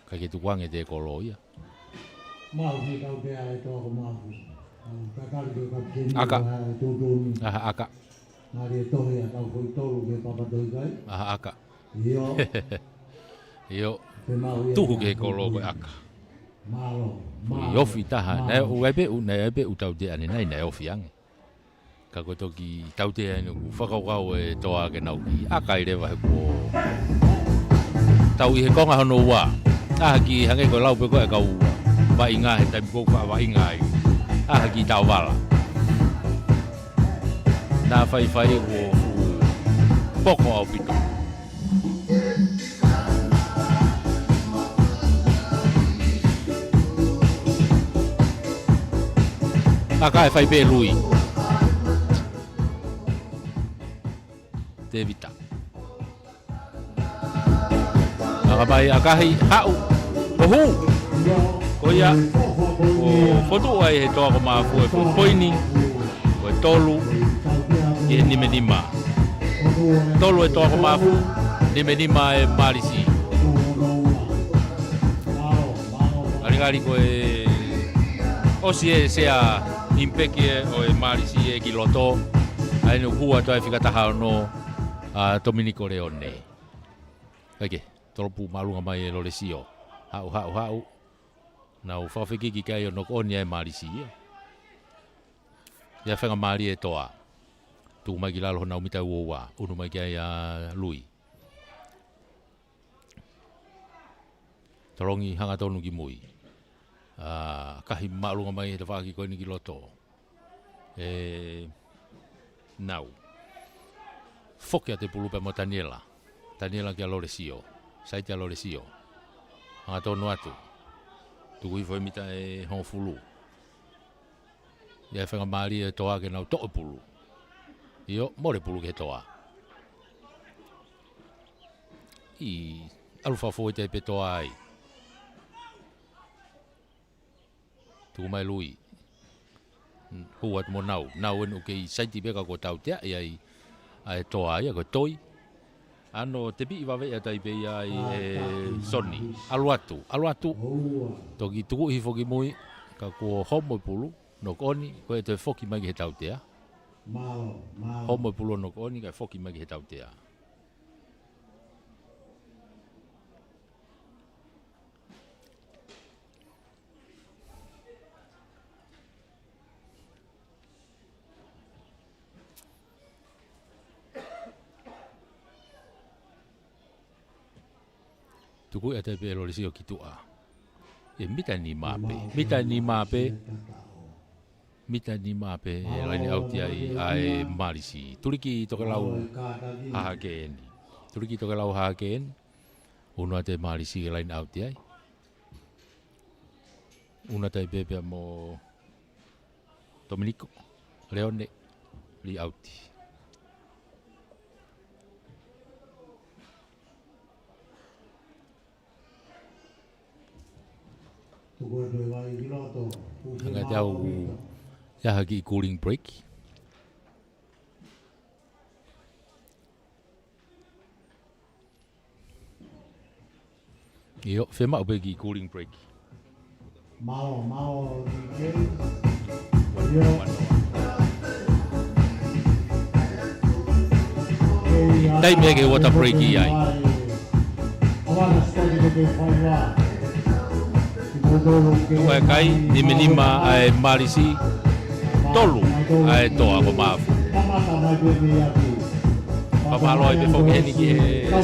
Ka ke tukuange te kolo ia. Mau he tau tea e tōko mau. Kakari ke kapiteni Aka. e tūtūni. Aha aka. Nāri e tohe a tau koi tolu ke papatoi kai. Aha aka. Io. Io. Te mau ia. Tuhu ke kolo koe aka. Malo. I ofi taha. Nai u ebe u tau tea ni nai nai ofi ange. Ka koe toki tau tea inu ku whakaukau e toa ke nau ki aka i rewa he ko tau i he konga hono ua aha ki hange koe lau pe koe kau wa inga he taimi kou wa inga i aha ki tau wala nā whai o poko au pito aka e whai pe lui te vita. Akabai akahi hau. Ohu. Koia. O fotu ai he toa ko mafu e poini. O tolu. Ke nime nima. Tolu e toa ko mafu. Nime nima e marisi. Arigari ko e osi e sea impeki o e marisi e kiloto. Ai no hua toa e whikataha no Dominico Leone. Ake, toropu malunga mai e lolesio. Hau. Nau whawhiki ki kai o noko oni e marisi ia. Ia whenga mari e toa. Tuku mai ki lalo nau mita uowa. Unu mai ki ai a lui. Torongi hanga tonu ki mui. Kahi malunga mai e te whaki koe ni ki loto. Nau. Fokia te pulupe mo Daniela. Daniela ki a Loresio. Saiti a Loresio. Hanga tonu atu. Tuku i mita e hong fulu. Ia whenga maari e toa ke nau toa pulu. Io, more pulu ke toa. I alufa foi te pe toa ai. Tuku mai lui. Huat mo nau. Nau enu ke i saiti beka ko tau tea i ai ai toa ia ko toi. Ano te bi iwa vea tai pe ai Sony. Aluatu. Toki tuku hi foki mui ka ko homo pulu no koni ko te foki mai he tau tea. Homo pulu no koni ka foki mai he tau tea. Tuku e te pe lorisi o kitua. E mita ni mape. E laini auti ai marisi. Turiki toke lau hahakeni. Una te marisi e laini auti ai. Una te pepe mo Dominico Leone li auti. Hanga te au yaha ki cooling break. Io, whema upe ki cooling break. Mau Dai mea ke water break i ai. Tukai kai niminima ai marisi tolu ai toa ko mafu. Pamaloi be foki heni ki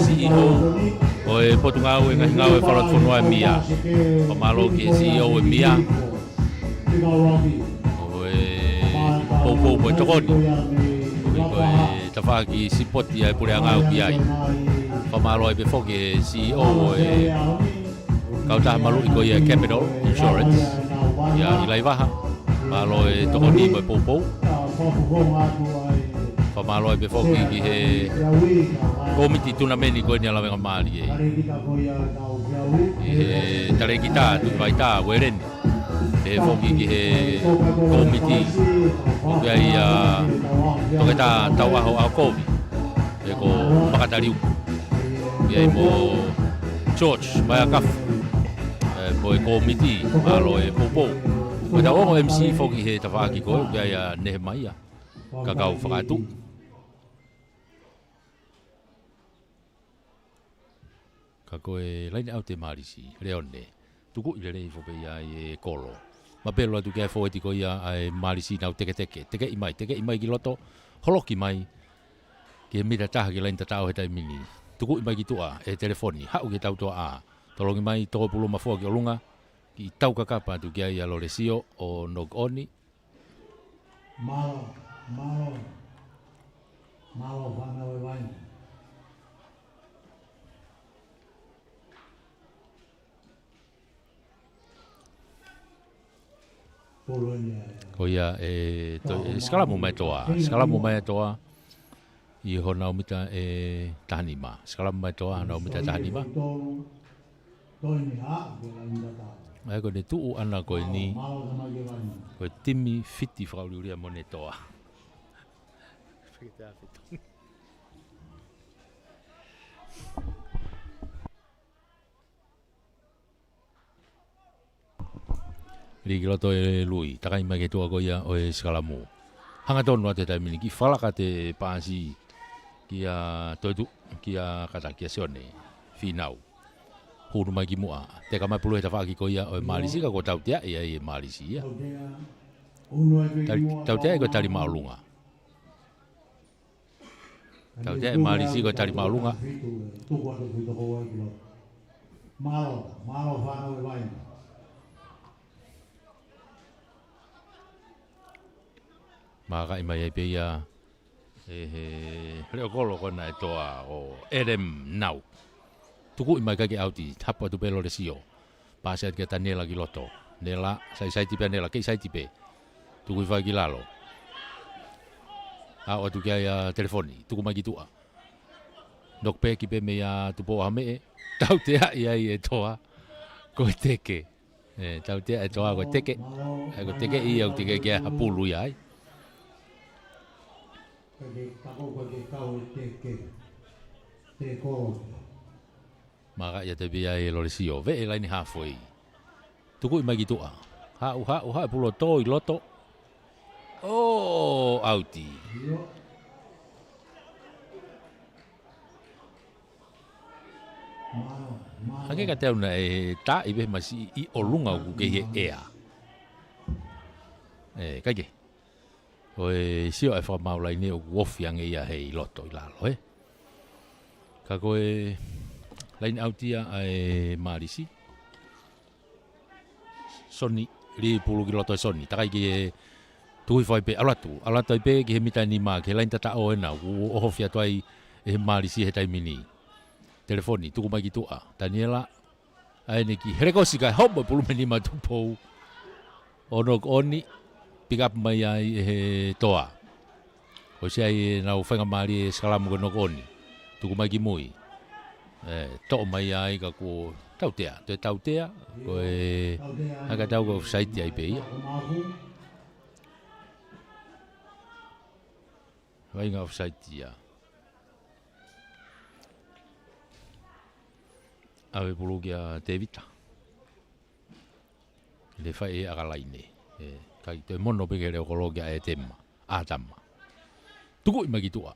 CEO o e Portugal e ngau e falat fono e mia. Pamalo ki CEO e mia. O e popo po tokoni. Ko e tafaki sipoti ai pure ngau ki ai. Pamaloi be foki CEO e kau taha malu i ko ia Capital Insurance. Ia ilai waha. Malo e tokoni mo popo. Pamalo be foki ki he komiti tunameni ko ni Lavengamalie. E tare kita tu vai ta weren. E foki ki he komiti ko ia to kita tau aho a kovi. E ko makatariu. Ia mo George Mayakaf. Mo e komiti malo e popo. Ko ta o MC foki he tawaki ko ia Nehemia. Kakau whakatu. Kako e laini au te marisi, reone. Tuku i rei fo pe ia e kolo. Ma pelo atu ke fo etiko ia ai marisi nau teke imai ki loto, holoki mai. Ke mira taha ki laini tatao he tai mini. Tuku imai ki tua e telefoni, hau ke tau toa a. Tolongi mai toko pulu mafua ki olunga, ki tau kakapa atu kia ia loresio o NUKU'ALOFA. Malo whanau e waina. Ko ia e skala mo mai toa i hona umita e tahanima skala mo mai toa hona umita tahanima ai ko de tu ana ko ni ko timi fiti frauliuria monetoa Rigiloto e lui, takai mai ke tua ko ia o e skalamu. Hanga tonu ate tai mini ki falaka te pasi ki a toitu ki a kata ki a sione finau. Hunu mai ki mua. Te ka mai pulu he tawhaki ko ia o e Malisi ka ko tautea ia e Malisi ia. Tautea e ko tari maulunga. Tautea e Malisi ko tari maulunga. Malo whanau e waina. Maka ima ia pe ia reo kolo kona e toa o erem nau. Tuku ima kaki auti hapa tu pelo de sio. Paset ke tanela ki loto. Nela sai tipe nela ke sai tipe. Tuku fa ki lalo. A o tu kia telefoni, tuku mai ki tua. Dok pe ki pe me ia tu po ame tau te ia e toa ko teke. Tau te e toa ko teke. Ko teke ia o teke ke hapulu ia ai. Maka ia te bia e loresio ve e laini hafoi. Tuku i mai ki tua. Ha pulo to i loto. Oh, auti. Hake ka teo na e ta i be masi i olunga ku ke he ea. Kaike. O e sio e whamaulai ne o wofiang ia hei loto i lalo, Ka koe laini autia e Marisi. Soni, ri pulu ki loto e soni. Takai ki e tui whai pe alatu. Alatu i pe ki he mitai ni maa, ki he laini tata o ena. U oho fia tuai e he Marisi he taimini. Telefoni, tuku mai ki tua. Daniela, aene ki herekosi kai homo pulu meni ma tupou. Ono oni. Pick up mai ai he toa. O se ai na Lavengamalie skalamu ko NUKU'ALOFA. Tuku mai ki mui. To mai ai ka ko tautea, te tautea ko e aga tau ko site ai pe ia. Vai nga site ia. Ave pulu kia Tevita. Le fai aga laine. Kai te mono peke reo kologia e tema, a tama. Tuku i mai ki tua.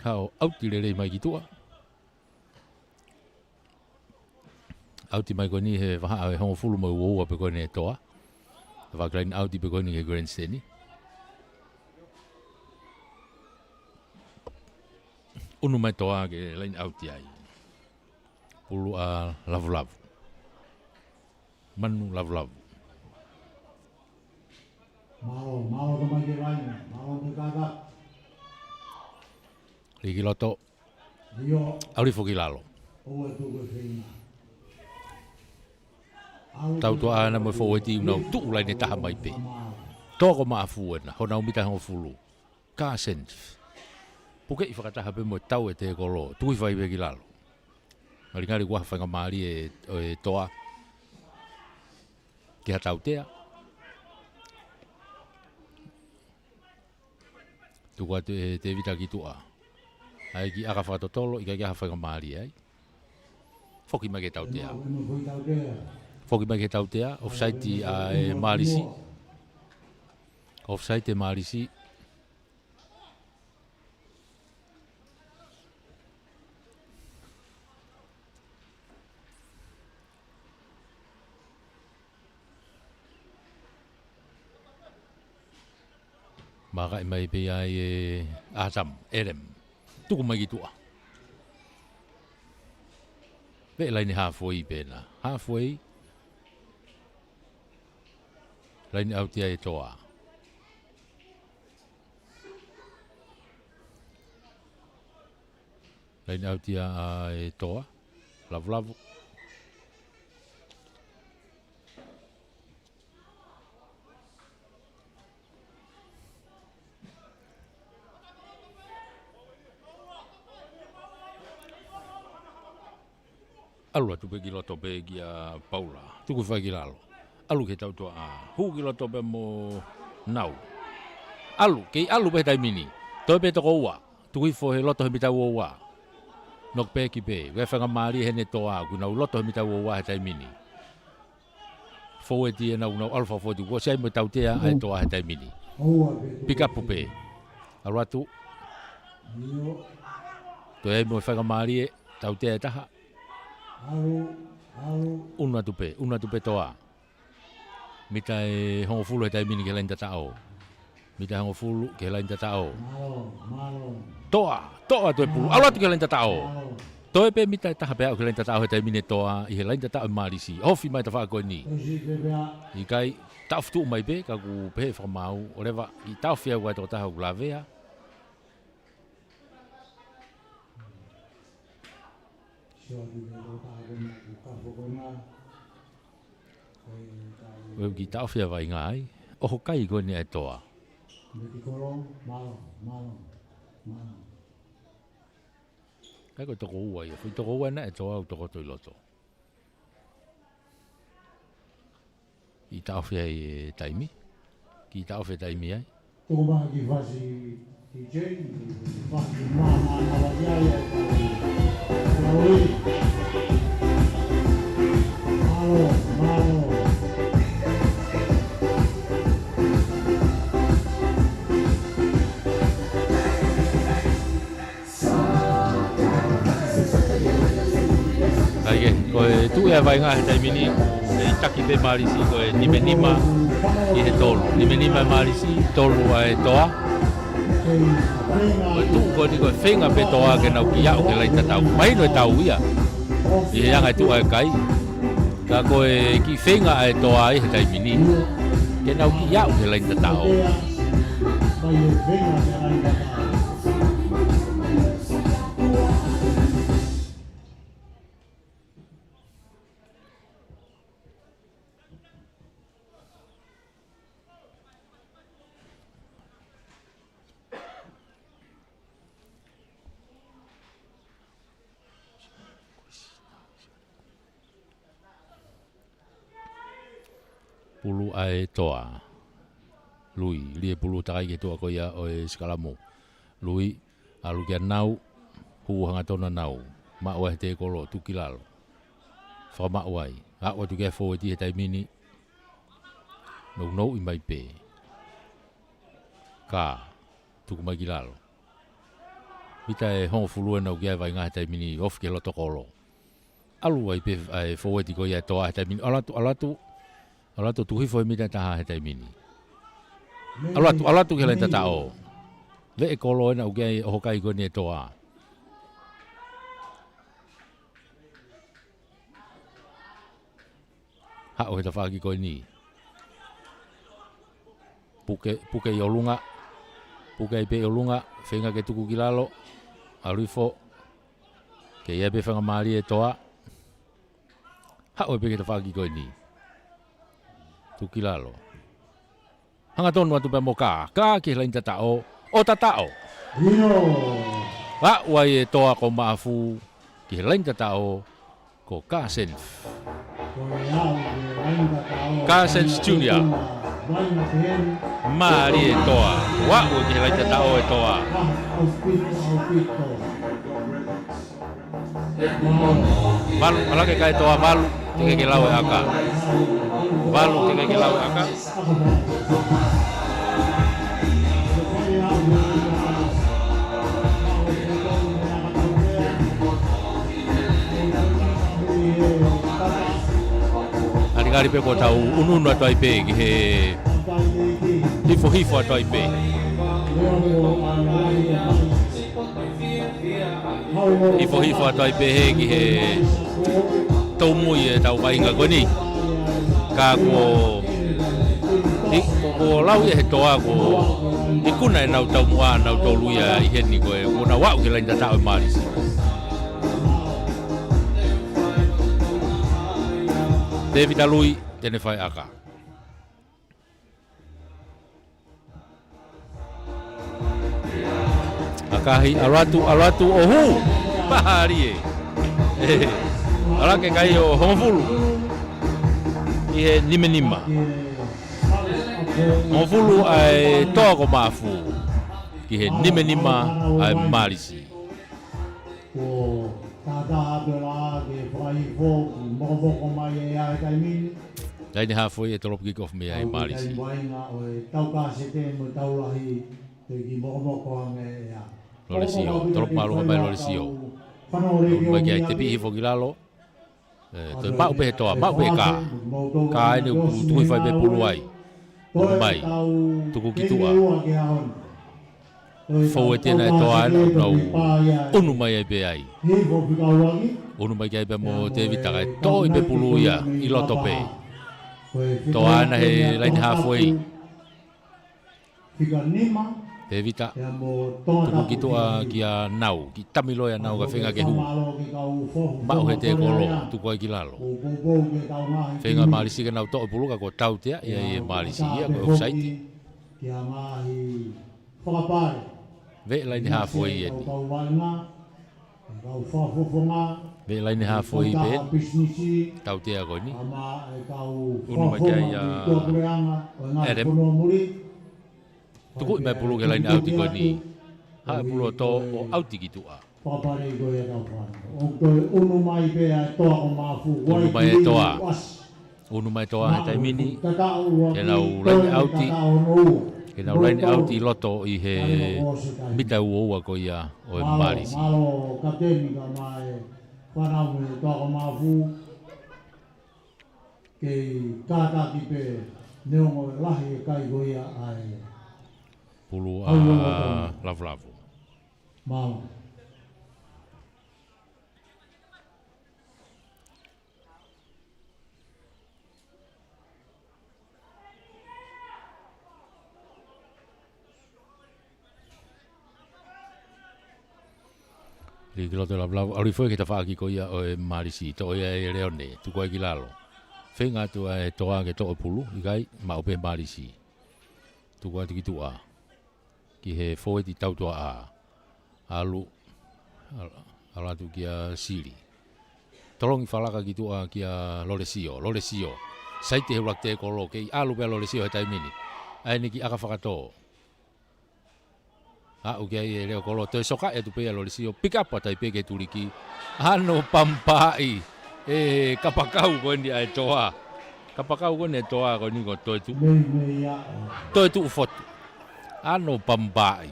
Hao auti rei mai ki tua. auti mai koni he waha e hongo fulu mai uoa pe koni e toa. Whakrain auti pe koni he grandstand ni. Unu mai toa ke lain auti ai. Pulu a lavu-lavu. Manu lavu-lavu. Mau ka mai ke lain, mau te kaka. Riki loto, Dio, auri foki lalo. o e tuku whina. Tau toa ana mo fo ti no tu lai ne taha mai pe. Toko ma afuena, hona umita hongo fulu. Ka sense. Puke i whakataha pe mo tau e te kolo, tui whai pe ki lalo. Ngari kua Lavengamalie e toa. Ki ha tau tea. Tukua te vita ki tua. Ai ki aka whakatotolo, i ka ki ha Lavengamalie ai. Foki mai ke tau tea. Foki mai ke tau tea, offside a e Marisi. Offside e Marisi. Maka i mai pe ai e Asam, Erem. Tuku mai ki tua. Ve laini halfway pena. Halfway. Laini autia e toa. Laini autia e toa. Lavu-lavu. Alua tu pe ki loto pe ki a Paula. Tuku whai ki lalo. Alu ke tau toa a. Hu ki loto pe mo nau. Alu, kei alu pe tai mini. Toi pe toko ua. Tuku i fo he loto he mitau ua. Nok pe ki pe. Wai Lavengamalie he ne toa. Kuna u loto he mitau ua he tai mini. Fo e ti e nau alfa fo tu. Ko sei mo tau tea ai toa he tai mini. Pika pu pe. Alu atu. Toi e mo Lavengamalie tau tea taha. Una tu pe toa. Mita e hongo fulu he tai mini ke lain tatao. Mita hongo fulu ke lain tatao. Toa tu e pulu. Alu atu ke lain tatao. Toi pe mita e taha pe au ke lain tatao he tai mini toa. I he lain tatao e Marisi. Hofi mai ta whako ni. I kai tau fitu mai pe ka ku pe whamau. Oreva i tau fia wai toko taha ku lavea. Weu ki tau fia vai ngai. Oho kai ko ni e toa. Kai ko toko ua ia. Fui toko ua na e toa au toko toi loto. I tau fia i taimi. Ki tau fia taimi ai. Toko maha ki whasi DJ, whasi mama na wadiaia. Malo. Ai ko tu e vai ngā he taimini e taki pe Marisi ko e nimenima i he tolu. Nimenima Marisi, tolu a e toa. Ko tu ko ni ko e whenga pe toa ke nau ki au ke lai tatau. Mai no e tau ia. I he anga tu a e kai. Ka ko e ki whenga a e toa i he taimini. Ke nau ki au ke lai tatau. Mai e whenga ke lai tatau. Pulu ai toa. Lui, lie pulu takai ke toa ko ia o e Skalamo. Lui, alu kia nau, hu hanga tona nau. Ma oe te kolo, tuki lalo. Whama oai. A oe tu kia fo e ti he taimini. Nou i mai pe. Ka, tuku mai ki lalo. Mita e hongo fulua nau kia vai ngā he taimini, of ke loto kolo. alu ai pe ai forward ko ia toa te mini alatu tu hifo mi ta te mini alatu ke le ta o le e kolo na uge o kai ko ni toa ha o ta fa ki ko ni puke yolunga puke pe yolunga fenga ke tuku kilalo alifo ke ia be fanga mali e toa ha o pe ke ta fa ki ko ni tukilalo hanga tonu atu pe moka ka ke lain tatao o tatao wa wa e toa ko mafu ke lain tatao ko kasen junior mari e toa wa o ke lain tatao e toa malu ala ke kai toa malu ke lau e aka Balu ke lau aka. Ari pe ko tau unu atau ipe ki he hifo atau ipe. Hifo atau ipe he ki he tau mui tau vainga koni. Ka ko lau e he toa ko ikuna e nau tau mua nau tau luia i heni ko e kona wau ke lain tatao e marisi David alui tene fai aka akahi alatu ohu pahari e ala ke kai o homofulu i he nima Mofulu ai toa ko mafu ki he nima ai marisi o tata bela ke fai fo mo ko mai ai kai min dai ni hafo e trop kick off me ai marisi o tau ka se te mo tau lahi te ki mo ko ame ya Loresio trop malu mai Loresio mai ke te pi fo gilalo te mau pe toa mau pe ka ni tu fai be puluai mai tuku kitua fo tena toa no unu mai be ai unu mai ke be mo te vita ka to be puluia i loto pe toa na he lain halfway te vita tuku kitua kia nau ki tamilo ya nau ka fenga ke hu mau he te kolo tuku ai kilalo fenga marisi ka nau to pulu ka ko tau te ia e marisi ia ko offside ve lain halfway e ve lain halfway be tau te ko ni unu mai kai ya erem tuku me pulu ke lain auti ko ni ha pulu to o auti kitua papare go ya ka o unu mai pe toa o mafu unu mai toa tai mini ke nau lain auti loto i he mita uoa ko ia o e marisi malo kapteni ka mai pana mo toa o mafu ke kata ki pe neongo lahi kai go ia ai pulu lavu mau Li kilo te lavu ali foi ke ta fa ki ko ia o e marisi to ia e leone tu ko ki lalo fenga tu e toa ke to pulu i kai ma o pe marisi tu ko ti tu a ki he foi di tau toa a alu ala tu kia sili tolong falaka ki tu a kia loresio sai te hulak te ko lo ke alu pe loresio he tai mini ai ni ki aka fakato okay, leo kolo te soka e tu pe Loresio pick up tai pe ke tuliki ano pampai kapakau ko ni ai toa kapakau ko ne toa ko ni ko toi tu fot ano pampai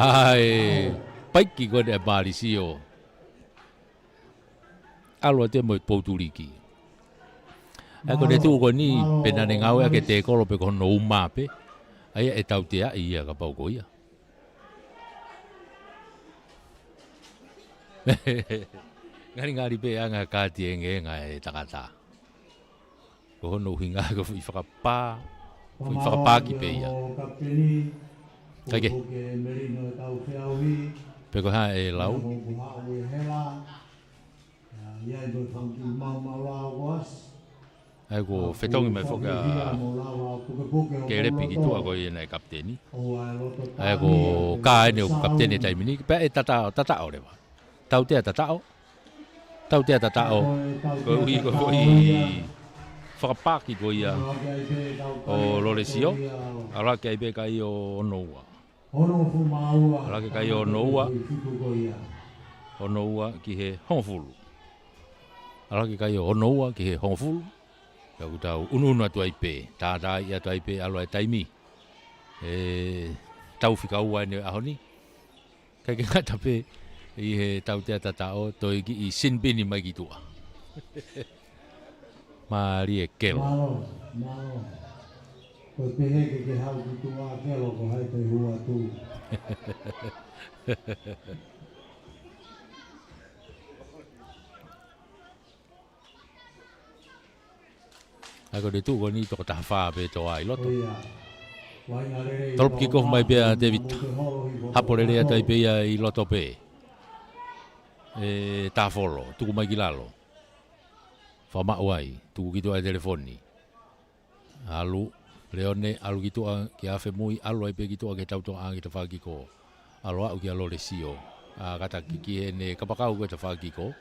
ai pai ki ko de Loresio alo te mo potuliki ko le tu ko ni pena ne ngau ke te ko pe ko no mape ai e tau te ai ia ka pau ko ia ngari pe anga ka ti nga e takata ko no hinga ko i whakapa ki pe ia kage pe ko ha e lau ai ko fetongi mai foka ke repi ki tua ko i nei kapteni ai ko ka ne o kapteni tai mini pe e tata o le wa tau te tata o ko i whakapaki ko ia o Loresio ala ke be kai o noua ala ke kai o noua ki he honfulu ala ke kai o noua ki he honfulu ka utau unu atu ai pe ta ia tu ai pe alo ai taimi tau fika ua ne ahoni kai ke ngata pe i he tau te tatao to i sinbini mai ki tua Mari e kelo. Ko te heke ke hau ki tua kelo ko hai te hua tu. Ako de tu ko ni to ta fa pe to ai loto. Trop ki ko mai pe David. Hapore le tai pe i loto pe. Ta folo, tu mai gilalo. Fama wai, tu gitu ai telefoni. Alu, leone alu gitu ki afe mui alu ai pe gitu ke tau to ang kita fagi ko. Alu au ki alo lesio. Kata ki ne kapakau ko ta fagi ko.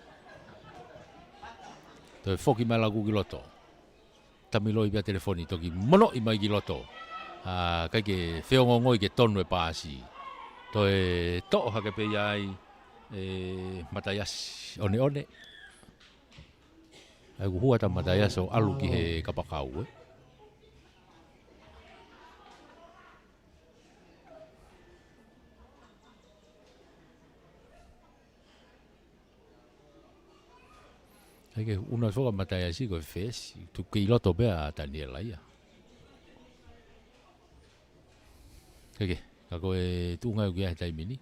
To foki mai lagu giloto. Tamiloi pe telefoni to ki mono i mai giloto. Kai ke feongo ngoi ke tonu e pasi. To e to ha ke pe ai matayas one. Ai hua ta mataya so alu ki he kapakau Ai ke una foga mataya si ko fes tu ki loto be a Daniela ia Kage kako e tu ngai ki ai tai mini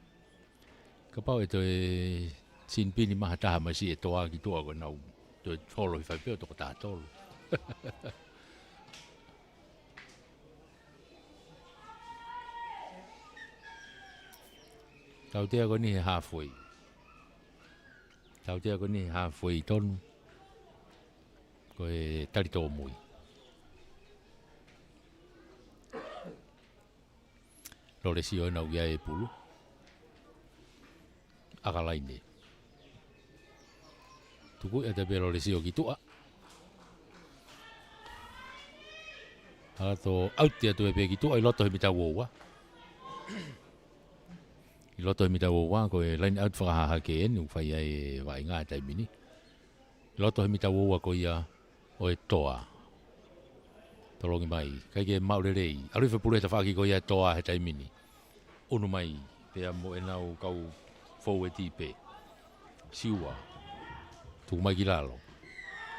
kapau e to e sin pini mahata ma si e toa ki toa ko nau to tolo i fai peo toko tātolo. Tau tea ko ni he halfway. Tau tea ko ni he halfway tonu. Ko e tarito mui. Lore si o nau ia e pulu. Akalaine. Tuku e te pero lesio ki tua. Hala to auti atu e pe ki tua i loto he mita woua. I loto he mita woua ko e line out whakahaha ke enu whai e wai ngā tai mini. I loto he mita woua ko ia o e toa. Tolongi mai. Kai ke maure rei. Alu i whapuru he ta whaki ko ia e toa he tai mini. Unu mai. Pea mo e nau kau fou e tipe. Siua. Tu mai gilalo.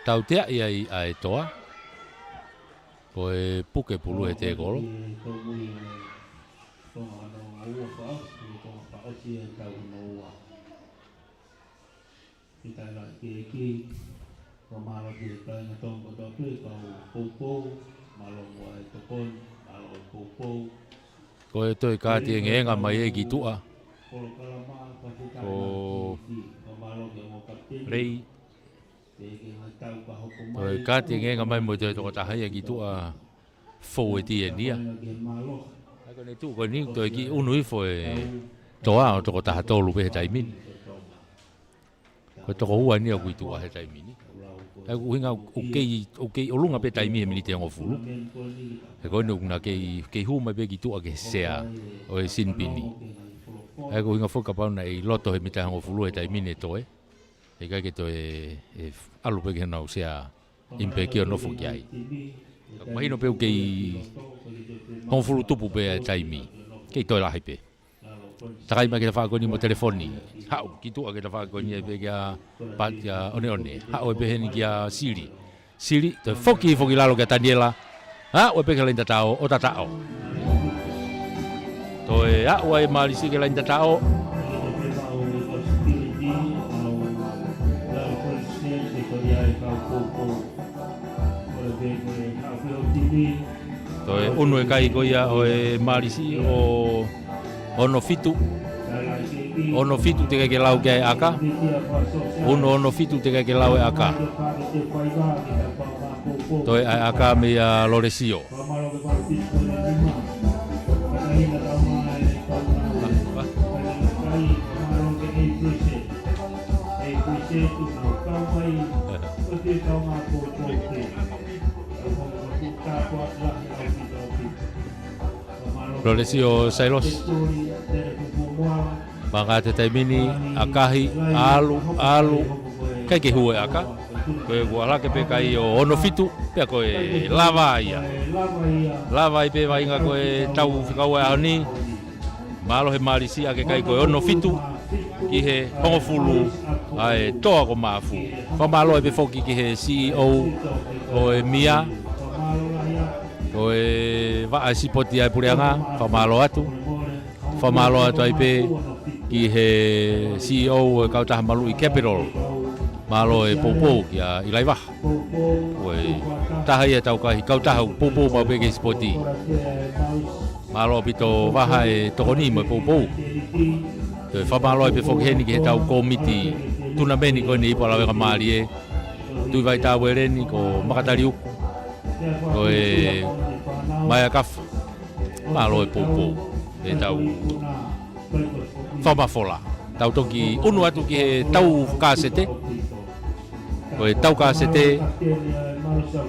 Tau tea ia i a e toa. Ko e puke pulu he te kolo. Ko e toi kāti e ngenga mai e ki tua. Ko rei. Rồi cá tiền nghe ngắm mai mùi trời tụi ta thấy gì tụi phôi tiền đi à cái này tụi cái này tụi cái u núi phôi tụi ta tụi lục về trái min cái tụi hú anh nhiều quỷ tụi hay trái min cái u hình ok u lúc nào về trái min mình đi ngọc phủ cái nụ là cái hú mà về cái tụi cái xe rồi xin pin đi cái u hình phôi cái bao này lót tụi mình ngọc phủ hay trái min này tụi e kai ke to e alu pe ke nau sea impe ki no fukiai mai no pe ke honfulu tupu pe taimi ke to la hipe takai mai ke whaakoni mo telefoni. Hau, ki tua ke whaakoni e pe kia pat kia one. Hau e pe heni kia Siri. Siri, te foki lalo kia Daniela. Ha, o pe kia lain tatao, o tatao. Toi, ha, o e marisi kia lain tatao. Toi, unu e kai koia o e marisi o ono fitu. Ono fitu te ke lau ke aka. Ono fitu te ke lau e aka. Toi ai aka me a Loresio. Loresio Sailos. Maka te taimini akahi alu kai ke hue aka. Koe kuala ke pe kai o ono fitu pe koe lava ia. Lava i pe vai nga koe tau whikau e ahoni. Malo he marisi a ke kai koe ono fitu ki he hongofulu ai toa ko mafu. Whamalo e pe foki ki he CEO o e Mia. O e waa sipoti ai pureanga, whamalo atu. Whamalo atu ai pe ki he CEO e kautaha malu i Capital. Malo e popo ki a ilaiwa. O e taha ia tau kahi kautaha popo mau pe ke sipoti. Malo pito waha e tokoni mo e popo. Te whamalo e pe foki heni ki he tau komiti. Tuna meni koe ni ipo Lavengamalie. Tui vai tau e reni ko makatari uku. Ko e mai a kafa. Malo e popo. E tau whamafola. Tau toki unu atu ki he tau kasete. Ko e tau kasete.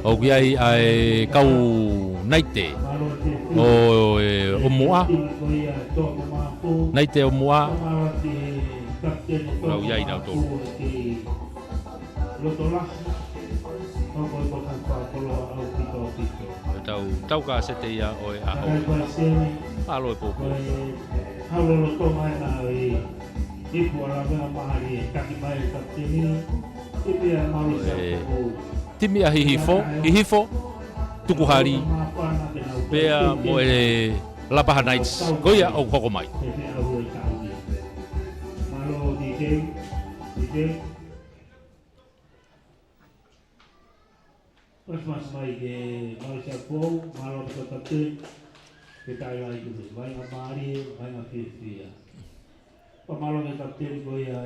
O ki ai ai kau naite. O e omua. Naite omua. Rau iai nau tō. Tau kasete ia o e aho. Malo e popo. Timi a hihifo, tukuhari, pea mo e Lapaha Nights, goia o koko mai. Mas mai ke Malaysia po, malo ke kapten, kita lagi tu, mai Amalie, mai Fifia. Pamalo ke kapten ko ya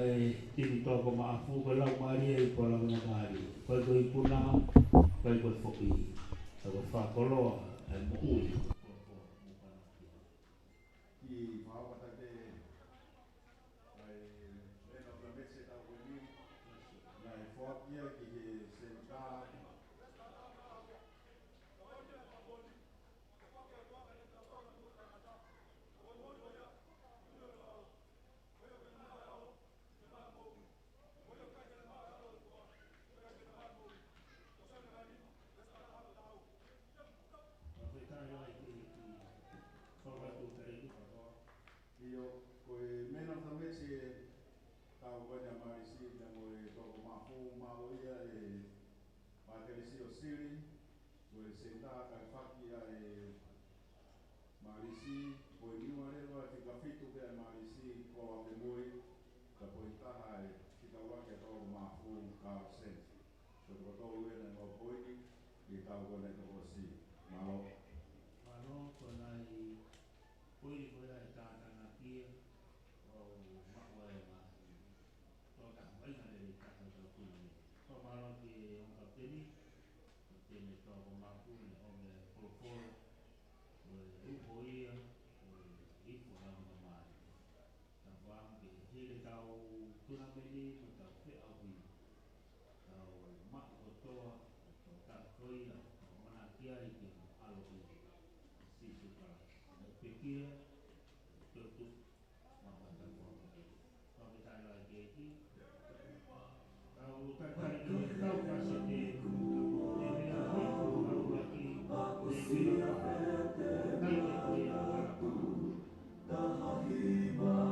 tim to ko maafu ko lang Marie ko lang Amalie. Ko ipuna, ko foki. Ko fa kolo al muul. Tahahima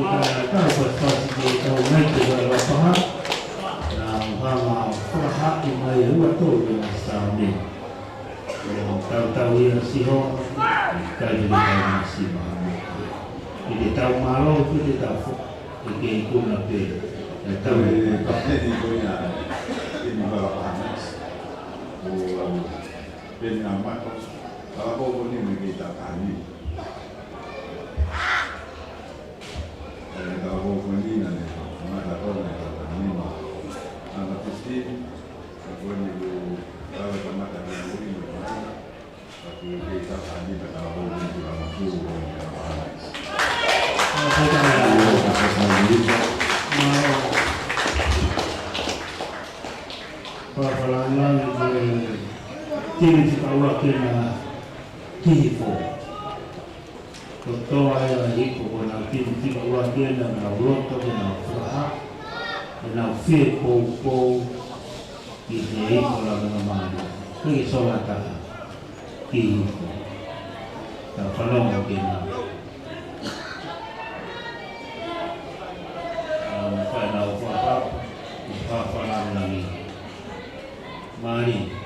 kita tahu pasti tahu naik juga apa nah hak mai waktu dengan sambil tahu yang siho kalau masih jadi tahu malu itu tahu ini pun lebih tahu kapten itu ya ini berapa ben amat kalau kau ni kita kali kalau kau ni nanti mana orang yang ni mah anak pasti kau ni kalau sama ada ni tapi kita kali kalau ni juga masuk Kini kita awak kena kifo. Contoh ayah itu kalau kini kita awak kena awak tu kena faham, kena feel pau ini kalau nama ini solat kifo. Tak perlu kena. Pada faham lagi. Mari.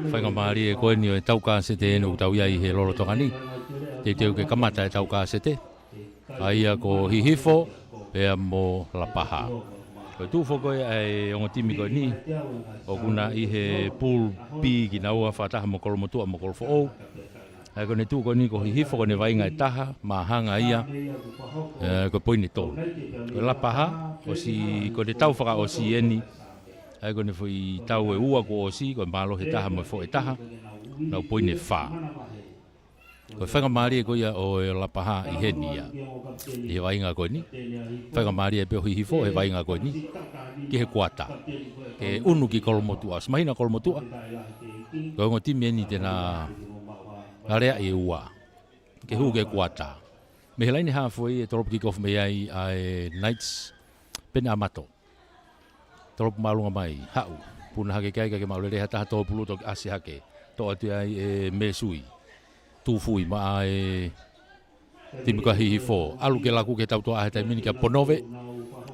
Whaingamārie koe ni o tau kāsete no tau iai he lolo tongani. Te teo ke kamata e tau kāsete. Aia ko hihifo pea mo la paha. Koe tūwho koe ai ongo timi koe ni. O kuna i he pool pi ki na ua whataha mo kolomotua mo kolofo ou. Ai kone tū koe ni ko hihifo kone wainga e taha, mahanga ia. Koe poine tōnu. Koe la paha, o si koe te tau whaka o si eni. Ai kone fui tau e ua ko o si, koe malo he taha mo e fo e taha. Nau poine wha. Koe whaingamārie koe ia o e la paha i heni ia. I he wainga koe ni. Whaingamārie e peo hihifo he wainga koe ni. Ki he kuata. Ke unu ki kolomotua. Smahina kolomotua. Koe ongo timi eni tena area i ua. Ke hu ke kuata. Me he laini hawhoi e toropu ki kofu me ai ai nights pena amato. Toropu malunga mai, hau. Puna hake kai ke maulere hata hato puluto asi hake. To atu ai e mesui. Tufui ma e timika hihifo. Alu ke laku ke tau toa aheta mini ka ponove.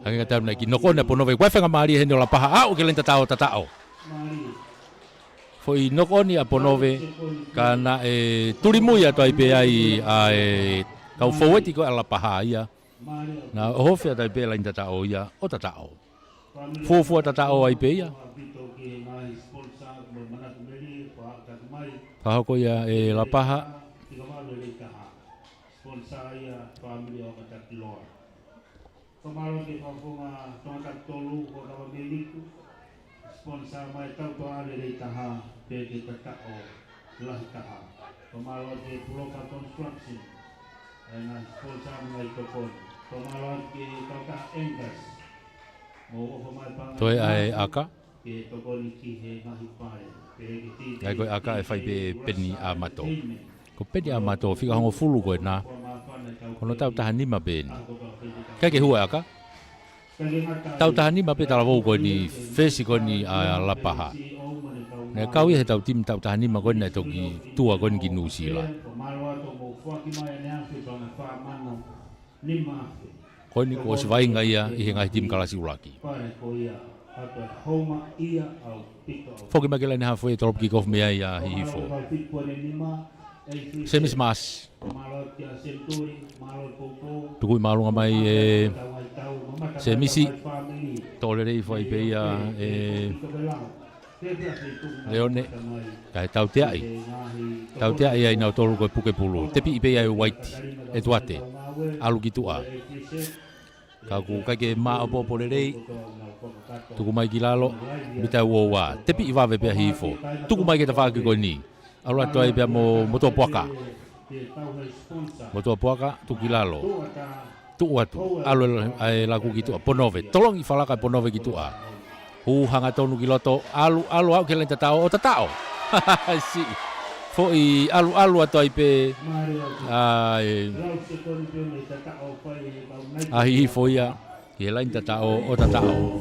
Hake ka tau na ki nokone ponove. Kwa whaingamārie hene o la paha au ke lenta tatao. Foi nokoni a ponove ka na e turimuia to ai pe ai ai kau foweti ko ala paha ia. Na hofia tai pe lenta tatao ia o tatao. Fofua tatao ai pe ia. Pahako ia e la paha. Kemarin kita punya tongkat tolu kota pemilikku. Sponsor mai tau to ada dari taha bagi tatao lah taha. Kemarin di Broadcom Broadcasting. Ana sponsor mai topon. Kemarin di tongkat engkas. Toi ai aka. Ngai koe aka e whai pe peni a mato. Ko peni a mato whika hongo fulu koe nā. Kono tau taha nima peni. Kai ke hua aka? Tau taha nima pe tala wou koe ni whesi koe ni a lapaha. Nea kau ia he tau tim tau taha nima koe nei toki tua koe ni ki Nusila. Koe ni ko se vainga ia i he ngai tim kalasi ulaki. Foki makela ni hafo e tolop kikof mea ia hihifo. Semis mas. Tukui malunga mai se misi tole rei fai pe ia Leone kai tau te ai ai nau tolu koe puke pulu tepi ipe ai white e tuate alu kitua kaku kake ma opo polerei tuku mai kilalo bita uowa tepi iwave pe hifo tuku mai ke ta faki ko ni alu atoi pe mo moto poaka tu kilalo tu atu alu ai laku kitua ponove tolong i falaka ponove kitua hanga tonu kiloto alu au kelen tatao o tatao si foi alu atoi pe ai foia ke lain tatao o tatao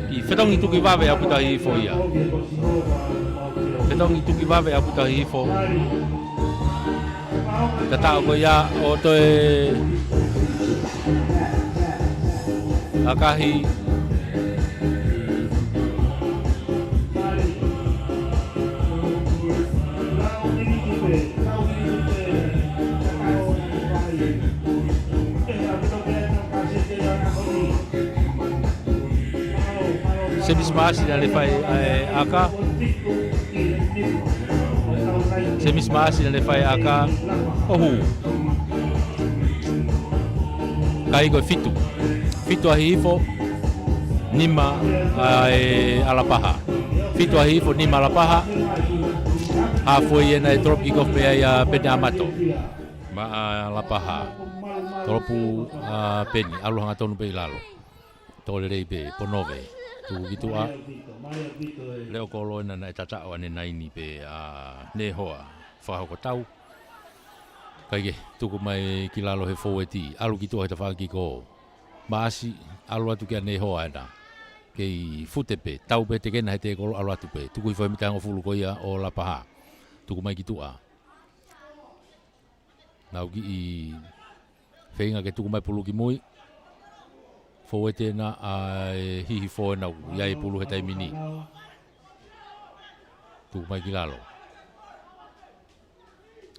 i fetong itu ki vave apu ta hi foia fetong itu ki vave apu ta hi fo tatao ko ya o toe akahi Semis mas na lefai aka Semis mas na lefai aka ohu kai go fitu ahifo nima alapaha fitu ahifo nima alapaha a foi na trop ki kof pe ya pedamato ma alapaha tropu peni alu hanga tonu pe lalo tole rei pe ponove tu gitu a leo kolo na tata o ne naini pe ne hoa fa ko tau kai tu ko mai kilalo he foeti alu gitu he ta fa ki ko masi alu atu ke ne hoa na ke futepe tau pe te kena he te kolo alu atu pe tu ko fa mi tango fulu ko ia o la paha tu ko mai gitu a nau ki feinga ke tu ko mai pulu ki moi foete na hihi fo na ia pulu he taimini tu mai kilalo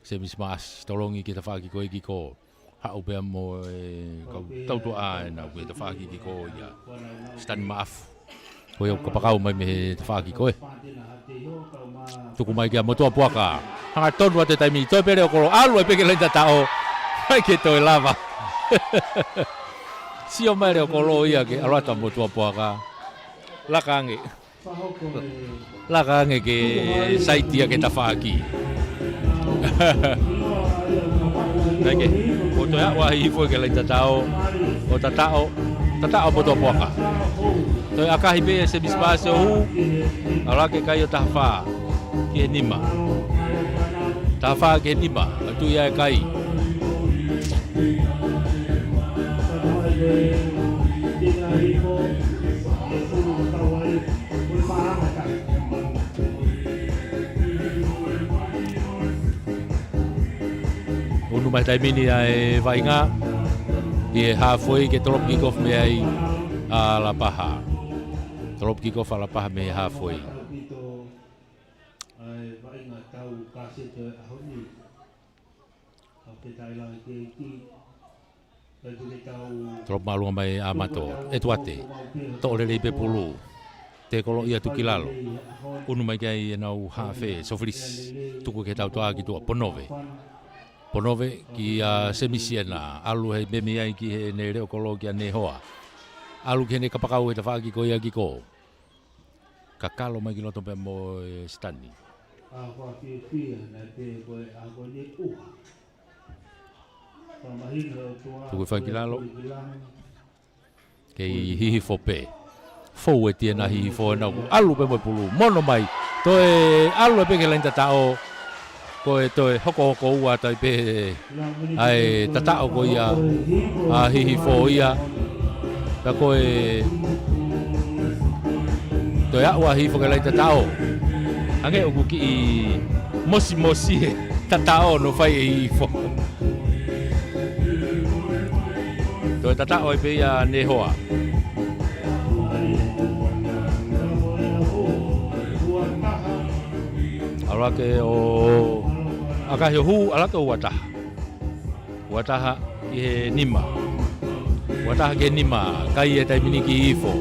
semis mas tolongi kita faki ko iki ko ha ope mo tau to na we ta faki ki ko ya stan maaf ko yo ka pakau mai me ta faki ko tu ko mai ke mo to puaka hanga ton wa te taimini to pere ko alu pe ke lenta tao ai ke to lava si o mai o kolo ia ke alata mo tua poaka lakange ke saitia ke tafaki nake o to ya wa hi foi ke le tatao o tatao mo tua poaka to aka hi be se bispaso ala ke kai o tafa ke nima tu ya kai Unu mai tai mini ai vainga i halfway ke trop kickoff me ai a la paha trop kickoff a la paha me halfway trop malunga mai amato e tuate to le pe pulu te kolo ia tu kilalo unu mai kai na u hafe sofris tu ko ke tau to aki tu ponove ki a semisiana alu he me ai ki he ne re kolo ki ne hoa alu ke ne kapakau e ta faki ko ia ki ko kakalo mai ki no to pe mo stani tu ko fa kilalo ke hihi fope fou e tiena hi fo na alu pe mo pulu mono mai toe alu pe ke lenta tao ko e toe hoko ua tai pe ai tatao ko ia a hi fo ia ta ko e toe a hi fo ke lenta tao ange o ki mosi tatao no fai hi fo toe tatao e pe ia ne hoa ala ke o aka he hu ala to wataha i he nima wataha ke nima kai e tai mini ki ifo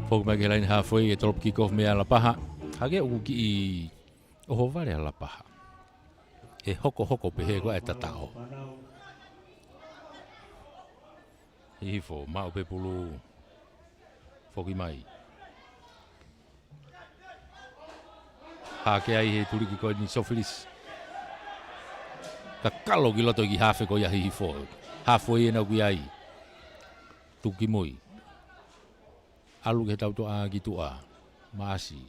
fok mai ke lain ha foi e trop kick off me ala paha hage o ki o ho vale ala paha e hoko pe he ko e tatao i fo ma o pe pulu foki mai ha ke ai he tuli ki ko ni sofilis ka kalo ki loto ki hafe ko ya hi fo ha fo e na ki ai tu ki moi alu ke tau to a ki tu a masi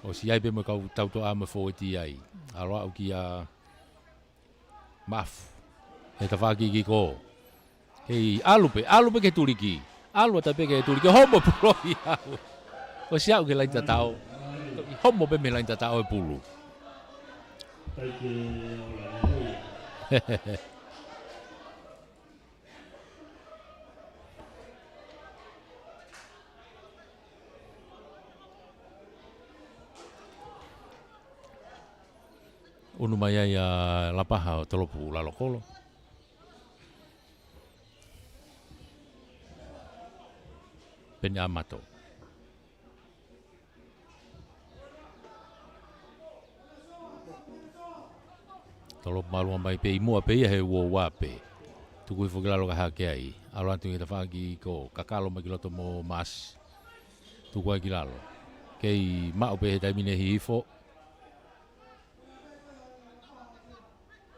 o si ai pe mo kau tau to ama fo ti ai alo au ki a maf e ta faki ki ko hei alu pe ke tuliki alu ta pe ke tuliki homo pro ia o si au ke lai tao homo pe me lai tao e pulu unu mai ai a lapaha o tolopu lalokolo. Pene amato. Tolopu malua mai pe imua pe ia he ua wape. Tuku i whakilalo ka hake ai. Alo antu i ta whaki ko kakalo mai kiloto mo mas. Tuku ai kilalo. Kei mao pe he taimine hi ifo.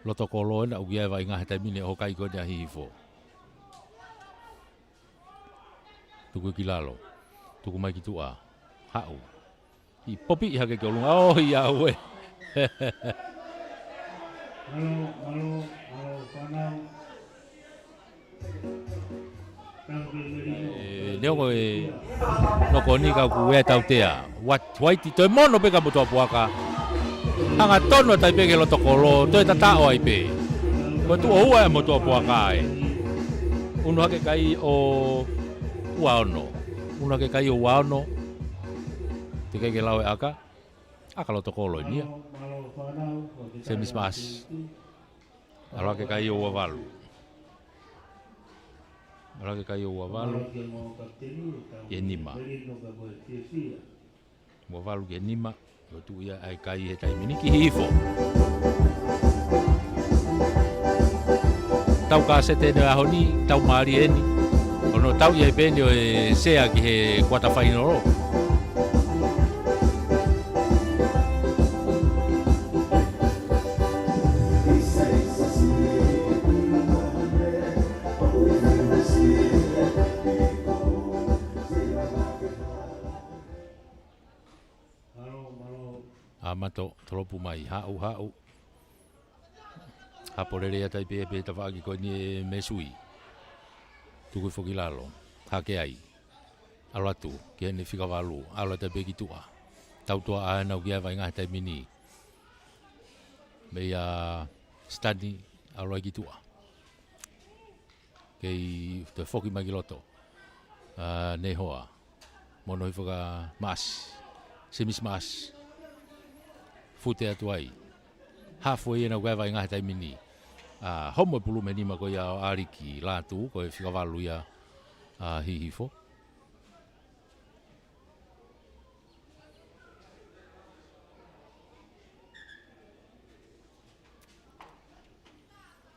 Loto kolo na ugia vai ngah taimine o kai ko dia hifo. Tuku kilalo. Tuku mai kitua. Hau. I popi hake ko lunga oh ia we. Halo panau. Neo e no koni ka ku e tau tea. What white to mono pe ka buto puaka. Hanga tono tai pe ke loto kolo to ta ta oi pe. Ko tu o e mo to puaka e. Uno hake kai o uano. Uno hake kai o uano. Te ke lawe aka. Aka loto kolo ni. Semis mas. Alo hake kai o wavalu. Alo hake kai o wavalu. Ye nima. Wavalu ye nima. Yo tu ia ai kai he taimini ki hifo. Tau ka sete ne ahoni, tau maari eni. Ono tau ia peni o e sea ki he quarter final ro. Amato tolopu mai hau. Haporere atai pe ta waki ko ni mesui. Tuku fokilalo. Hake ai. Alo atu ke ne fika walu. Alo ta pe kitua. Tau tua ana ugia vai ngah tai mini. Meia study alo kitua. Kei te foki mai kiloto. Ne hoa. Mono hifoka mas. Semis mas. Fute atu ai. Halfway na uga vai ngah tai mini. Homo pulu meni ma ko ia ariki latu ko e fika walu ia hihifo.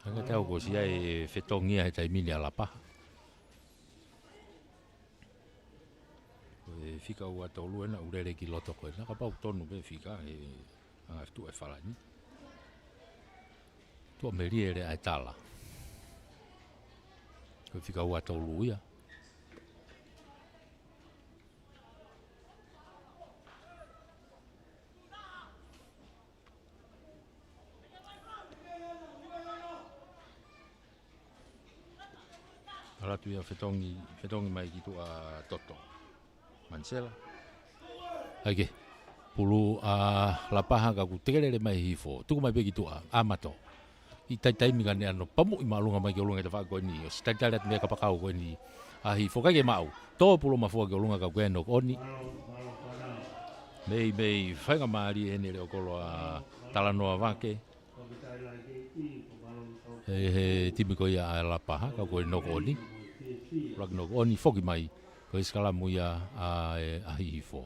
Anga tau ko sia e fetongia he tai mini ala paha. fika ua tolu ena urere ki loto koe. Naka pau tonu pe fika e tu e whalani. Tua me riere ai tala. Koe fika ua tolu ia. Alatu ia fetongi mai ki tua toto. Mansela. Ake. Pulu la paha ka ku tegelele mai hifo. Tuku mai pe ki tua amato. I tai mi gane ano pamu i malunga mai ki olunga te wha koe ni. O si tai at mea kapakau koe ni. A hifo kai ke mau. Tō pulu mafua ki olunga ka koe no oni. Mei Lavengamalie ene leo kolo a talanoa wake. He timi ko ia a la paha ka koe no oni. Rak no oni foki mai. Ko iskalamu ia a hifo.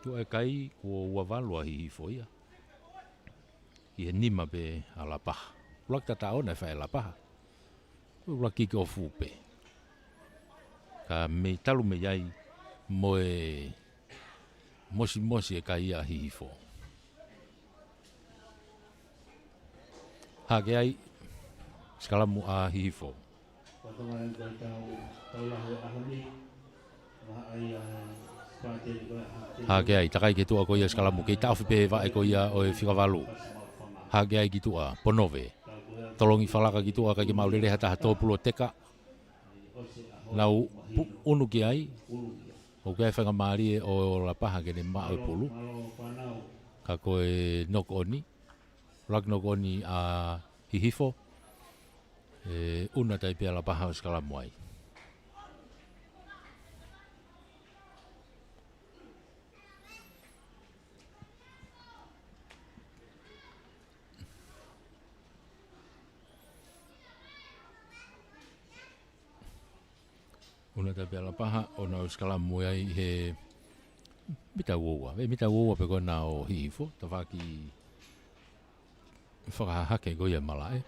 Tu e kai ko ua walu a hifo ia. I he nima pe a la paha. Ulak tata ona e whae la paha. Ulak kike o fupe. Ka me talu me iai moe mosi e kai a hifo. Hake ai skalamu a hifo. Hake ai takai ke tua ko ia skalamu ke taufi pe va e ko ia o e whikawalu. Hake ai ki tua ponove. Tolongi whalaka ki tua kai ke maurere hata hatopulo teka. Nau unu ki ai. O kai Lavengamalie o la paha ke ne maa o pulu. Ka koe noko oni. Rak noko oni a hihifo. Una tai pia la paha o skalamu ai. Una tai pia la paha o na o skalamu ai he mita uoua. Mita uoua pe kona o hihifo. Ta whaki whakahake goia malae.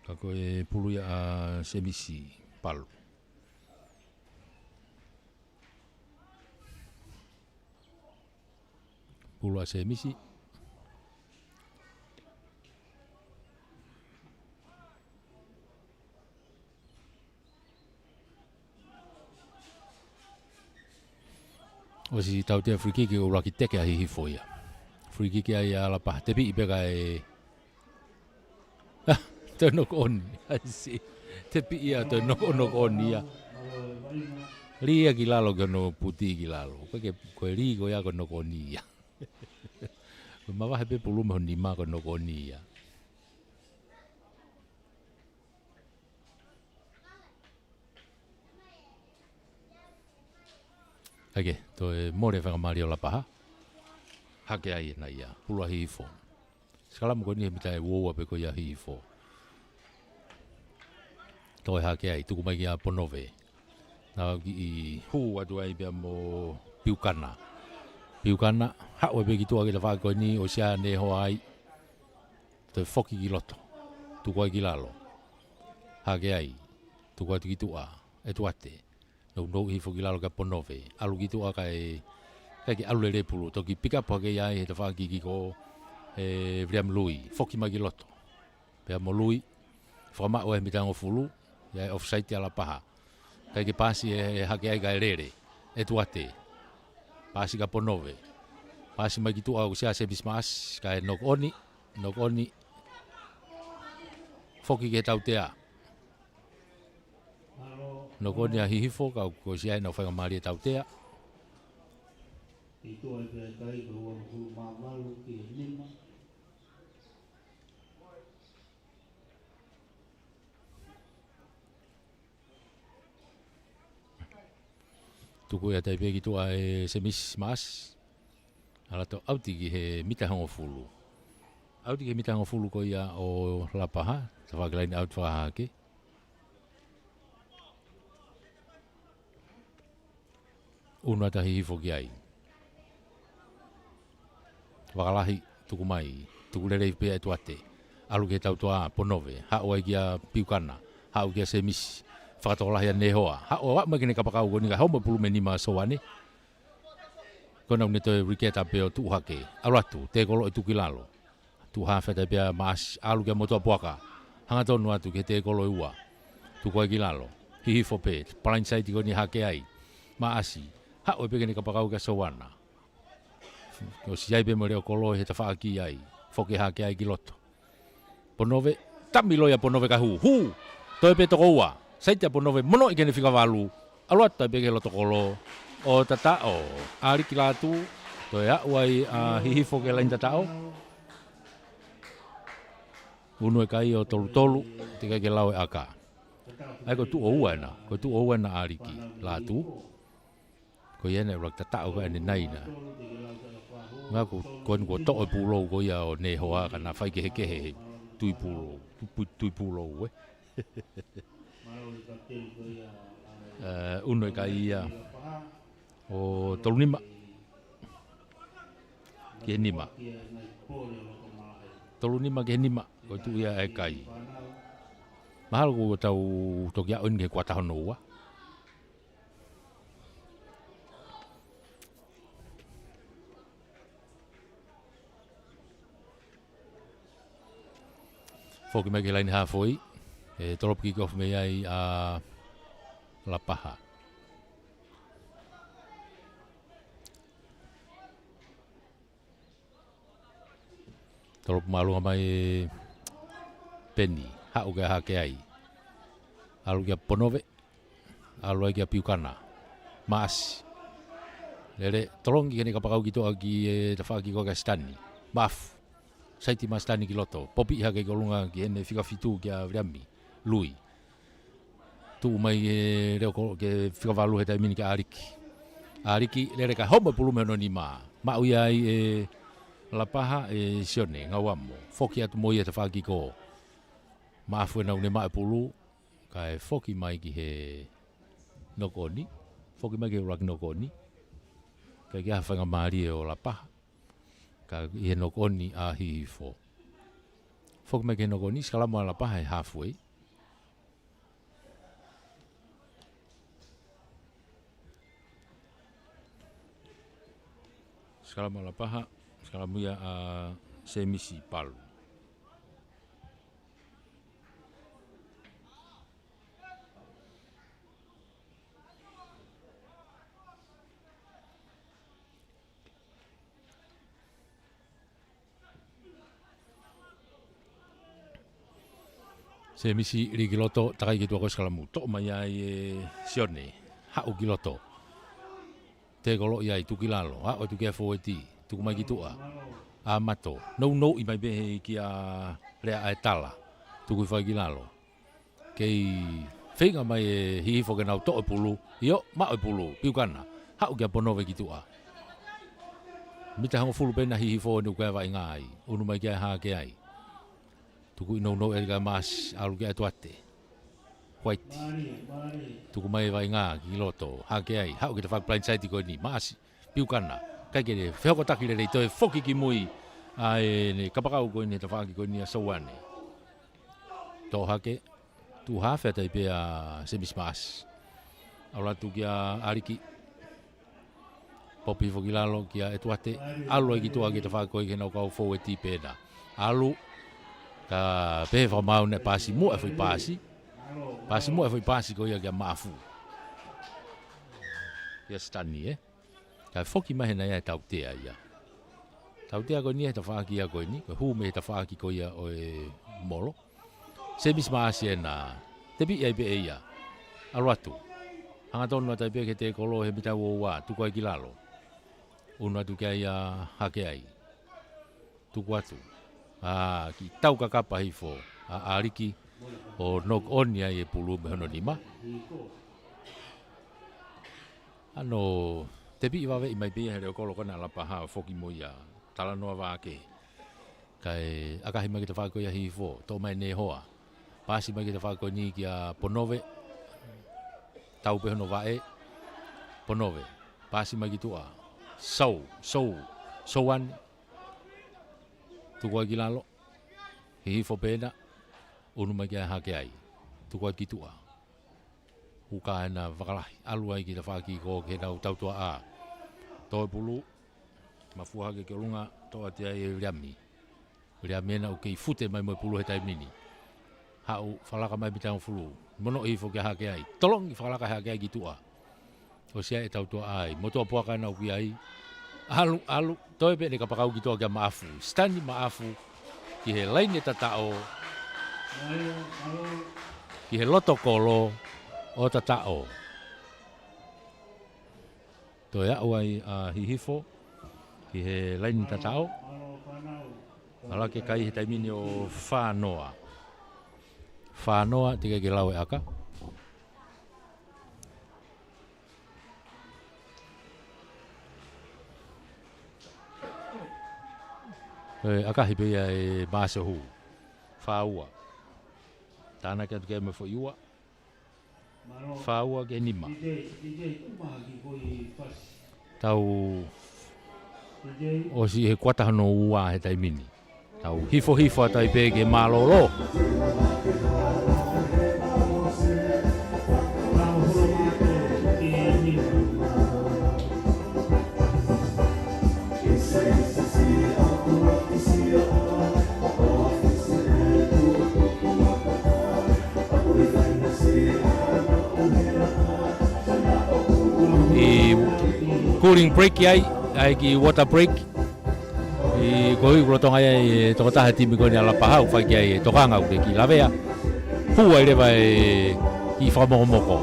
Ka koe puluia a semisi palu. Pulu a semisi. O si tau te free kick o raki teke a hihifo ia. Free kick ai a la paha tepi i peka e te noko oni, si te pi ia te noko oni ia. Ria ki lalo ke no puti ki lalo, koe ri ko ia ko noko oni ia. Ma wahe pe pulu me honi ma ko noko oni ia. Hake, toi more Lavengamalie o la paha. Hake ai na ia, pulu a hihifo. Skalamu ko ni he mita e uoua pe ko ia hihifo. Toi hake ai, tuku mai ki a ponove. Nā ki huu atu ai pia mo piukana. Piukana, hao e pe ki tua ki la whako ni o sia ne hoa ai. Toi foki ki loto. Tuku ai ki lalo. Hake ai, tuku atu ki tua, e tuate. No hifo ki lalo ka ponove. Alu ki tua kai ki alu le repulu. Toki pika po hake ai he ta whaki ki ko vriam lui. Foki mai ki loto. Pia mo lui, whama o e mitango fulu. Ia e offside ala paha. Kai ke pasi e hake ai kai rere. E tuate. Pasi ka ponove. Pasi mai ki tua o sia sebis mas. Kai nok oni. Nok oni. Foki ke tau tea. Nok oni a hihifo. Kau ko sia e no Lavengamalie tau tea. I tua e kai ko ua hulu mamalu ki nima. Tuku ia taipe ki tua e semis mas. Ala to auti ki he mitahango fulu. Auti ki he mitahango fulu ko ia o la paha. Ta whakalaini auti whakahake. Unua ta hihifo ki ai. Wakalahi tuku mai. Tuku lerei pia e tuate. alu ke tau toa ponove ha o ia piukana ha o ia semis whakatola hea nehoa ha o wa mai kene kapakau koni ka homa pulu meni ma soane kona une toi riketa peo tu hake alatu te kolo e tukilalo tu ha feta pia mas alu ke motoa puaka hanga tonu atu ke te kolo ua tu koe kilalo hihi fope palain saiti koni hake ai maasi ha o pekene kapakau ka soana o siai pe mo reo kolo he ta whaaki ai foke hake ai kiloto ponove tamiloia ponove ka hu toi pe toko ua saita ponove mono ikene fika walu aluata pe ke loto kolo o tatao ari kilatu toi a uai hihi foke lain tatao unu e kai o tolu tika ke lau e aka ai ko tu o ua na ariki latu ko iene rak tatao ko ene naina nga ko ko to e pulo ko ia o ne hoa kana fai ke he tui pulo we uno e kai ia o tolunima ke nima ko tu ia e kai mahal ko tau tokia on ke kwata honoa foki mai ke lain ha foi e torop ki kof me ai a la paha torop malu mai penny ha o ha ke ai alu ke ponove alu ke piukana mas lele tolong ki ne kapakau gitu agi te faki ko ka stani maf saiti mastani kiloto popi ha ke kolunga ki ene fika fitu ki avriami lui tu mai reo ko ke fika valu heta mini ka ariki lele ka homo pulu menonima ma uia ai la paha e sione ngawamo foki atu moia te faki ko ma fu na une ma pulu ka foki mai ki he nokoni foki mai ki rak nokoni ka ki ha fanga mari o la paha ka i no koni a hi fo fok me ke no koni skala mo la paha halfway skala mo la paha skala mo ya a semisi palu se misi rigiloto takai ki tuako skalamu to mai ai sione ha o giloto te golo ia tu kilalo ha o tu ke foeti tu mai ki tua a mato no i mai be ki a re a tala tu ku fai kilalo kei fenga mai hi fo ke na to pulu yo ma o pulu piukana ha o ke ponove ki tua mita hango fulu pena hi fo no ka vai ngai unu mai ke ha ke ai tuku no elga mas alu ke atuate white tuku mai vai nga kiloto ha ke ai ha o ke te fak blind side ko ni mas piukana kai ke fe ko takile le to foki ki mui ai ne kapaka ko ni te fak ko ni soane to ha ke tu ha fe te pe a semis mas ala tu kia ariki popi fogilalo kia atuate alu ki tu ke te fak ko ke no ka fo eti peda alu ka pe fa mau ne pasi mo e foi pasi ko ia ga mafu ya stani ka foki mai na ya tau te ko ni ta fa ki ko ni ko hu me ta fa ki ko ia o molo semis masi na te bi ai be ia alwatu anga tonu ta be ke te kolo he bita wo wa tu ko kilalo una tu ke ia hake ai tu kwatu ki tau kakapa hifo a ariki o nok on ya e pulu me hono lima ano te bi wa ve mai be he ko lo kana la paha foki moia tala no va ke kai aka hima ki te fa ko ya hifo to mai ne hoa pasi mai ki te fa ko ni ki a ponove tau pe hono va e ponove pasi mai ki tua so wan tu ko kilalo hifo pena, unu mai kia hake ai, tukua ki tua. Huka ena wakalahi, alu ai ki ta whaki ko ke nau tautua a. Toi pulu, mafua hake ke lunga, toa te ai riami. Riami ena uke i fute mai moi pulu he taimini. Hau whalaka mai bitang fulu, mono hifo ke hake ai. Tolong i whalaka hake ai ki tua. O sia e tautua ai, motoa puaka ena uki ai. Alu, toi pe ne ka pakau ki tua kia maafu. Stani maafu, ki he laine tatao, ki he loto kolo, o tatao. Toi au ai hihifo, ki he laine tatao. Ala ke kai he taimini o whanoa. Whanoa, tika ke lau e aka. Aka hipe ia e maso hu. Whaua. Tāna kia tuke me fo iua. Whaua ke nima. Tau o si he kuatahano ua he taimini. Tau hifo atai pe ke malolo. Cooling break ai ki water break i koi rotonga ai to ta timi ko ni ala paha fa ki ai to kanga u ki lavea hu ai le vai i fa mo moko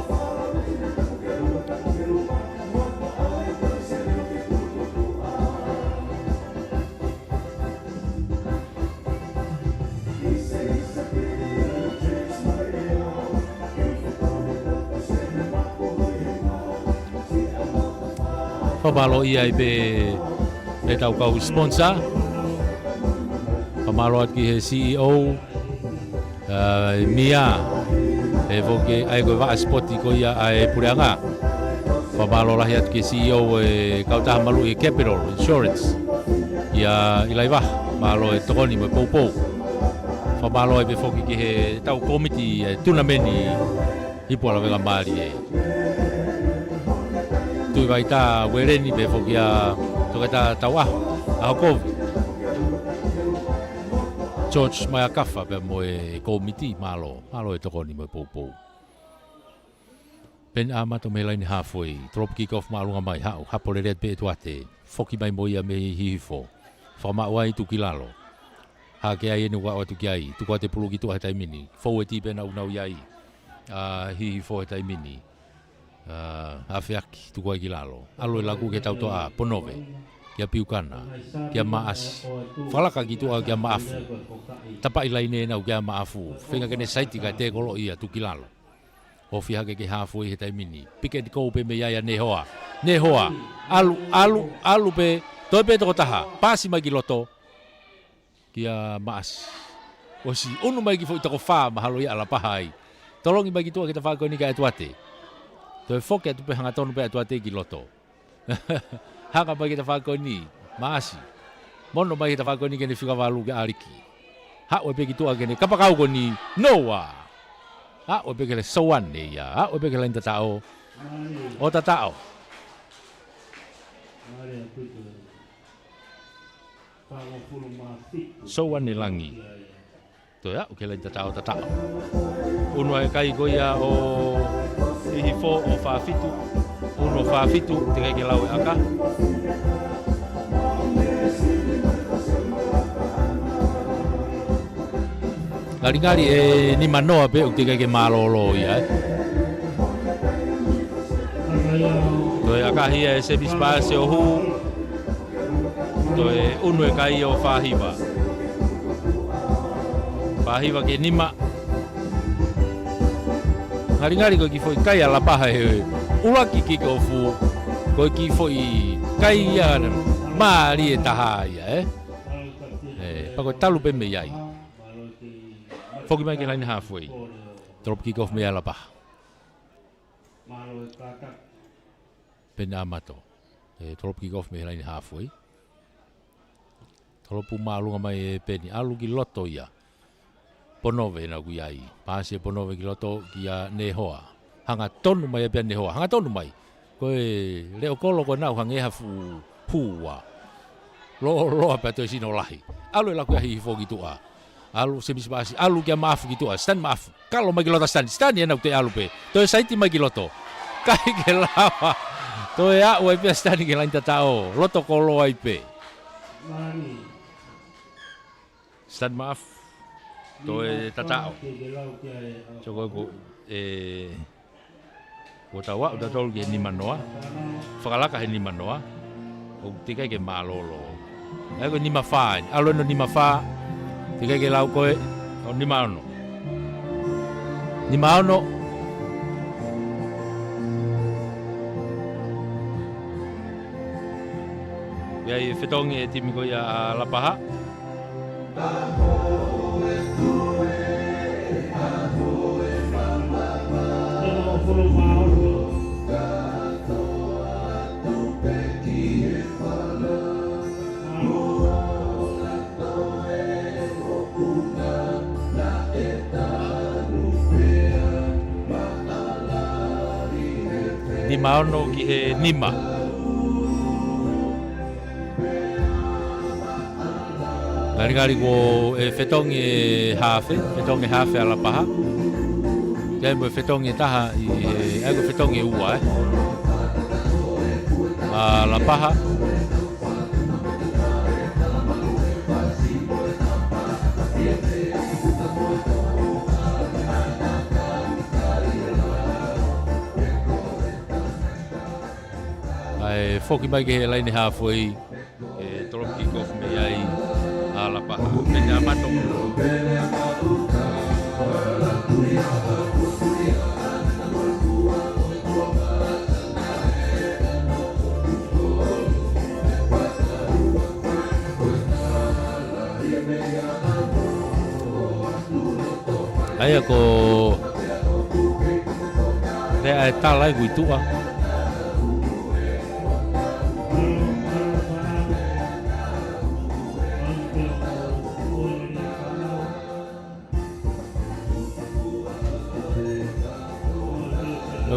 Pamalo ia be tau kau sponsor. Pamalo at ki he CEO Mia e voke ai go va spoti ko ia ai puranga. Pamalo la hiat ki CEO e kau ta malu e Capital Insurance. Ia ilaiva malo e tokoni mo popo. Pamalo e be foki ki he tau committee tunameni hipo Lavengamalie. Tui vai tā wereni be foki a toka tā taua a hoko George mai a kafa pe mo e komiti malo e tokoni mo poupou pen a mato me laini halfway drop kick off malunga mai hau hapole red be tuate foki mai mo ia me hihifo whama wai tukilalo ha ke ai enu wa tuki ai tukua te pulu ki tua he taimini fou e ti pe nau iai hihifo he taimini afiaki tukua ki lalo alo lagu ke tau toa ponove kia piukana kia maas falaka ki tua kia maafu tapa ilaine nau kia maafu whenga kene saiti ka te kolo ia tuki lalo o fiha ke hafu i he taimini pike di kou pe me iaia nehoa alu pe toi pe toko taha pasi mai ki loto kia maas o si unu mai ki fo i tako wha mahalo ia ala pahai tolongi mai ki tua kita whako ni ka e tuate Toi foke tu pe hanga tonu pe atua te ki loto. Hanga mai kita whako ni, maasi. Mono mai kita whako ni kene whikawalu ke ariki. Ha oe pe ki tua kene kapakau ko ni noa. Ha oe pe kele soan ne ia. Ha oe pe kele tatao. O tatao. Soan ne langi. Toi ha o kele tatao. Uno e kai ko ia o hifo o whaafitu, uno whaafitu, te kai ke lau e aka. Ngari e ni manoa pe, te kai ke malolo ia. Toi aka hia e sebi spase o hu, toi uno e kai o whahiwa. Whahiwa ke nima. Ngari ko ki foi kai ala paha he ulaki ki ko fu ko ki foi kai ia mari e taha ia pa ko talu pe me iai foki mai ke line halfway drop kick off me ala paha pena mato drop kick off me line halfway tropu malunga mai peni alu ki loto ia ponove na kui ai. Pāse ponove ki loto ki a ne hoa. Hanga tonu mai apia ne hoa. Hanga tonu mai. Koe leo kolo koe nau hangeha pua. Loa pia toi sino lahi. Alu e laku ia hihi fōki tua. Alu se misi pāsi. Alu kia maafu ki tua. Stan maafu. Kalo mai ki lota stan. Stan ia nau te alu pe. Toi saiti mai ki loto. Kai ke lawa. Toi a ua pia stan ke lain tatao. Loto kolo ai pe. Stan maafu. Toi tatao. Choko ko ko tawa uta tolu ke ni manoa. Whakalaka he ni manoa. O te kai ke malolo. Ai ko ni mawha. Alo no ni mawha. Te kai ke lau koe. O ni maono. Ni maono. Ia i whetongi e timi koe a lapaha. Ni maono ki he nima. Ngari ko e whetongi e hawhi ala paha. Kia mo e whetongi e taha i e ko whetongi e ua ala paha. Ai foki mai ke he laini hawhi e toropi kof me ai ala paha. Pena mato. Ai ko te ai tala i tua.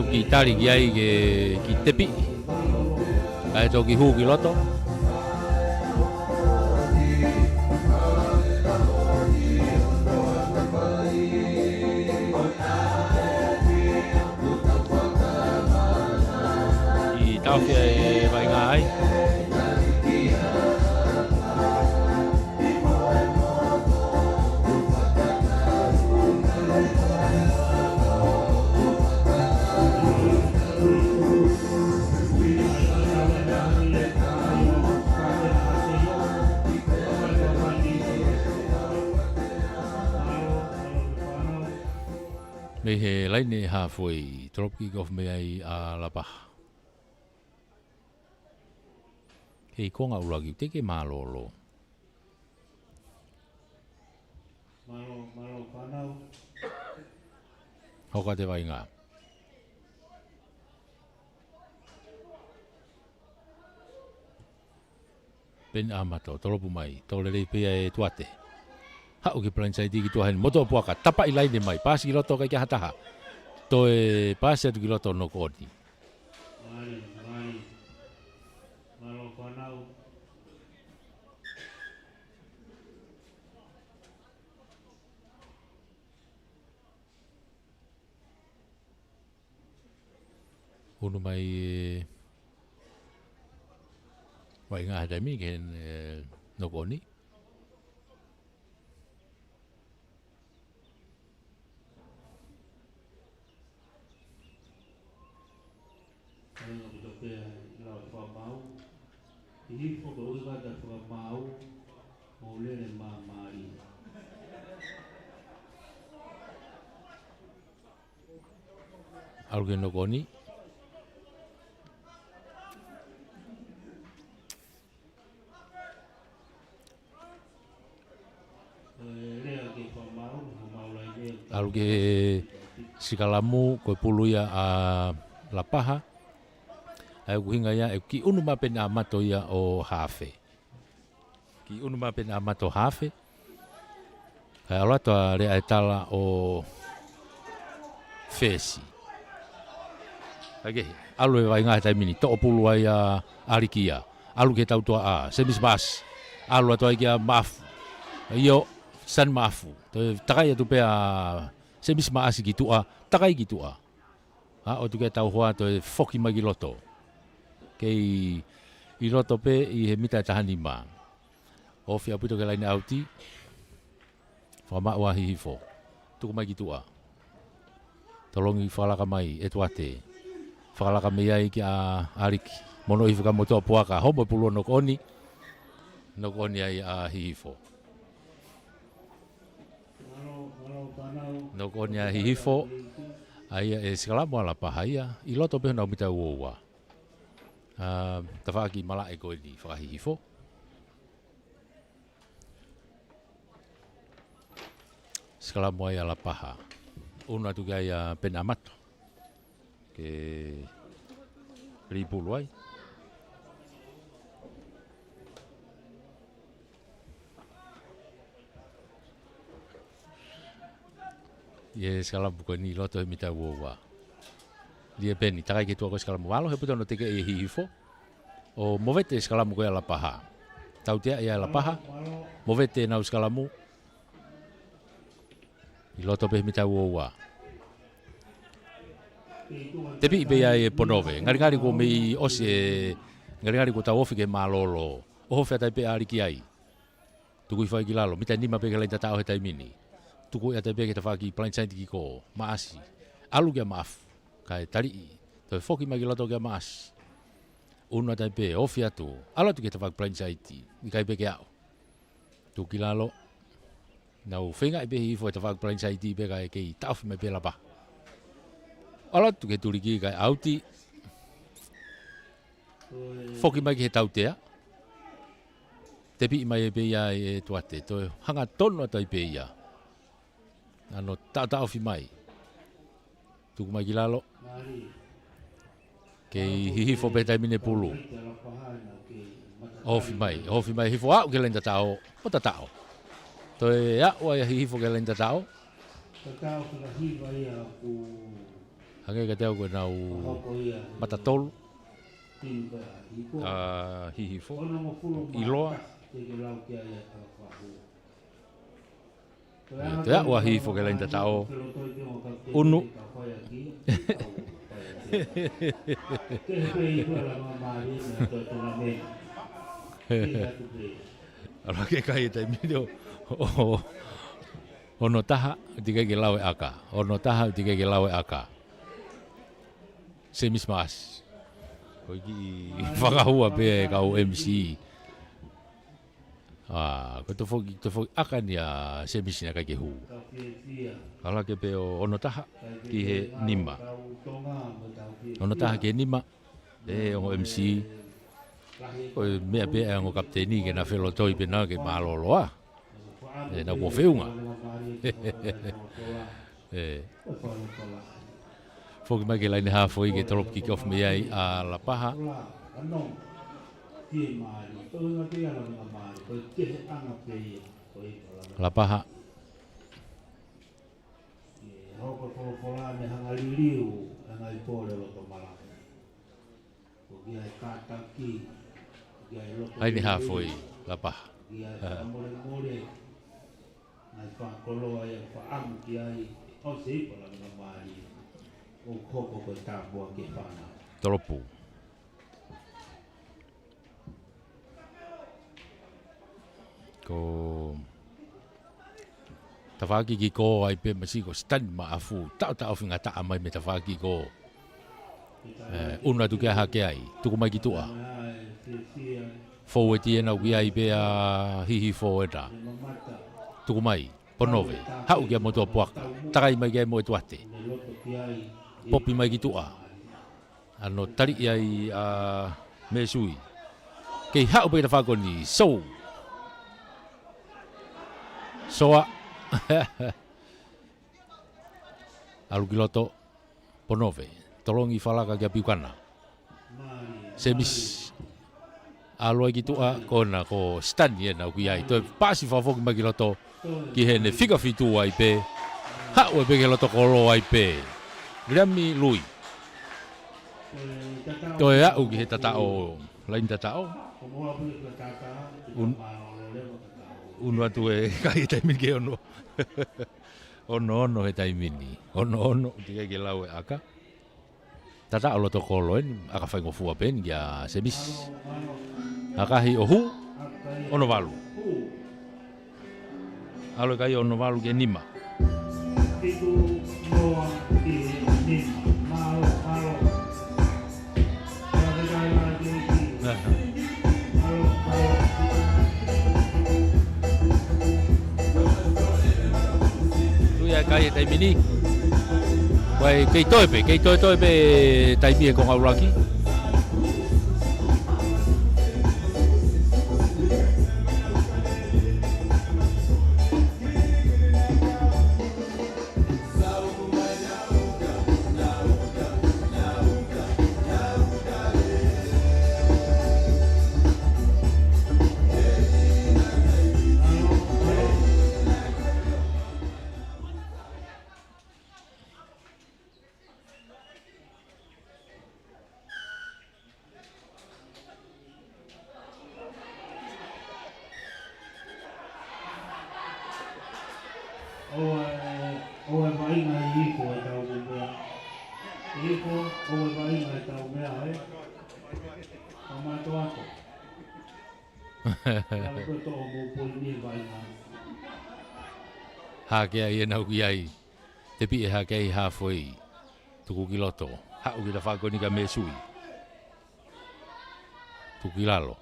Ki tari ki ai ki tepi. Ai to ki hu ki loto. I tau ki vai ngai. Me he laine hawhoi tropic of me ai a lapaha. Hei konga uragi te ke malolo. Malo whanau. Hoka te vai ngā. Pen amato, toropu mai, tolere pia e tuate. Hau ke plan sai tiki tuahen moto puaka tapa i laine mai pasi ki loto kai kia hataha to e pasi atu ki loto no kodi Malo whanau. unu mai vai ngā hata mi ken no koni Hifo ko uga da whamau o lere mamari. Alge no koni alge sikalamu ko puluia a lapaha ai kuhinga ia e ki unu mapena mato ia o hafe ki unu mapena mato hafe Ala toa rea e tala o fesi. Alu e vai ngā tai mini, to pulu ai a arikia. Alu ke tau toa a, semis bas. Alu atoa i kia mafu. Io, san mafu. Takai atu pea semis maasi ki tua, takai ki tua. O tu ke tau hoa to e foki magi loto. Kei i loto pe i he mita tahani ma. O fia puto ke laini auti. Whama ua hihifo. Tuku mai ki tua. Tolongi whalaka mai e tuate. Whalaka mai ai ki a ariki. Mono i whakamotoa puaka. Homo pulu nok oni. Nok oni ai a hihifo. Nok oni a hihifo. Aia e sikalamu ala pahaia. I loto pe hona umita uoua. Tawhaki mala e koe ni whakahihifo. Sikalamu ai ala paha. Una tu kai a pena mato. Ke ripulu ai. Ye sikalamu koe ni loto he mita uoua. Lia peni, takai ke tua koe sikalamu walo, he puta no teke e hihifo. O movete sikalamu koe ala paha. Tau tea ia ala paha. Movete nau sikalamu. I loto pe mita uoua. Tepi ipe ia e ponove. Ngari ko mei osi e... Ngari ko tau ofi ke malolo. Oho fea tai pe ariki ai. Tuku i whai ki lalo. Mita nima pe ke laita tau he tai mini. Tuku ia tai pe ke ta whaki plain sainti ki ko. Maasi. Alu kia maafu. Kai tari i. Toi foki magi loto kia maasi. Una tai pe ofi atu. Alo tu ke ta whaki plain sainti. I kai pe ke au. Tuki lalo. Nau whenga i pe hi fo e ta whaki plain sainti pe kai kei taufi mai pe lapa. Alo tu ke turiki kai auti. Foki mai ki he tautea. Tepi mai e pe ia e tuate. Toi hanga tono tai pe ia. Ano taufi mai. Tuku mai ki lalo. Kei hihifo pe tai mine pulu. Hofi mai hifo au ke lenta tau. O ta tau. Toi a ua ia hihifo ke lenta tau. Hange ka teo koe nau matatolu. Hihifo. Iloa. Te a ua hihifo ke lenta tau. Unu. Ala ke kai tai mido. Ono taha tika ke lawe aka. Ono taha tika ke lawe aka. Semis mas. Koi ki whakahua pe kau MC. Ko to foki aka ni a semis na kai hu. Ala ke pe ono taha ki he nima. Ono taha ke nima. O MC. Ko mea pe ngo kapteni ke na felo toi pe na ke maloloa. Na ko feunga. Foki mai ke laini ha foi ke trop kick off me ai a la paha. La paha. Ai ni ha foi la paha. Tropu. Ko tawhaki ki ko ai pe masiko stand ma afu tau finga ta mai me tawhaki ko. Una tu kia hake ai tuku mai ki tua. Forward e na wi ai pe a hihi forward. Tuku mai ponove. Hau kia moto puaka. Takai mai kia mo tuate. Popi mai ki tua. Ano tari ai a mesui. Kei hau pe tawhako ni so. Soa. Alukiloto ponove. Tolongi falaka kia piukana. Semis. Aloa ki tua kona ko stand ye na kui ai. Toi pasi fafoki magiloto. ki he ne fika fitu ai pe ha o pe ke loto kolo ai pe grami lui to ya u ki he tata o lain tata o uno atu e kai tai min ke ono ono he tai mini ono ti ke lau e aka tata o loto kolo en aka fai go fu apen ya semis aka hi ohu ono valu alo kai ono valu ke nima itu loa di nima malo kalau kai lagi malo tu ya kai tai mini wai kei toi pe tai mi ko auraki o vai na iko e tau mea iko o vai na tau mea e o mato ako ala ko to mo poli vai na ha ke ai na ku ai te pi ha ke ha foi tu ku kiloto ha u ki fa ko ni ka me sui tu kilalo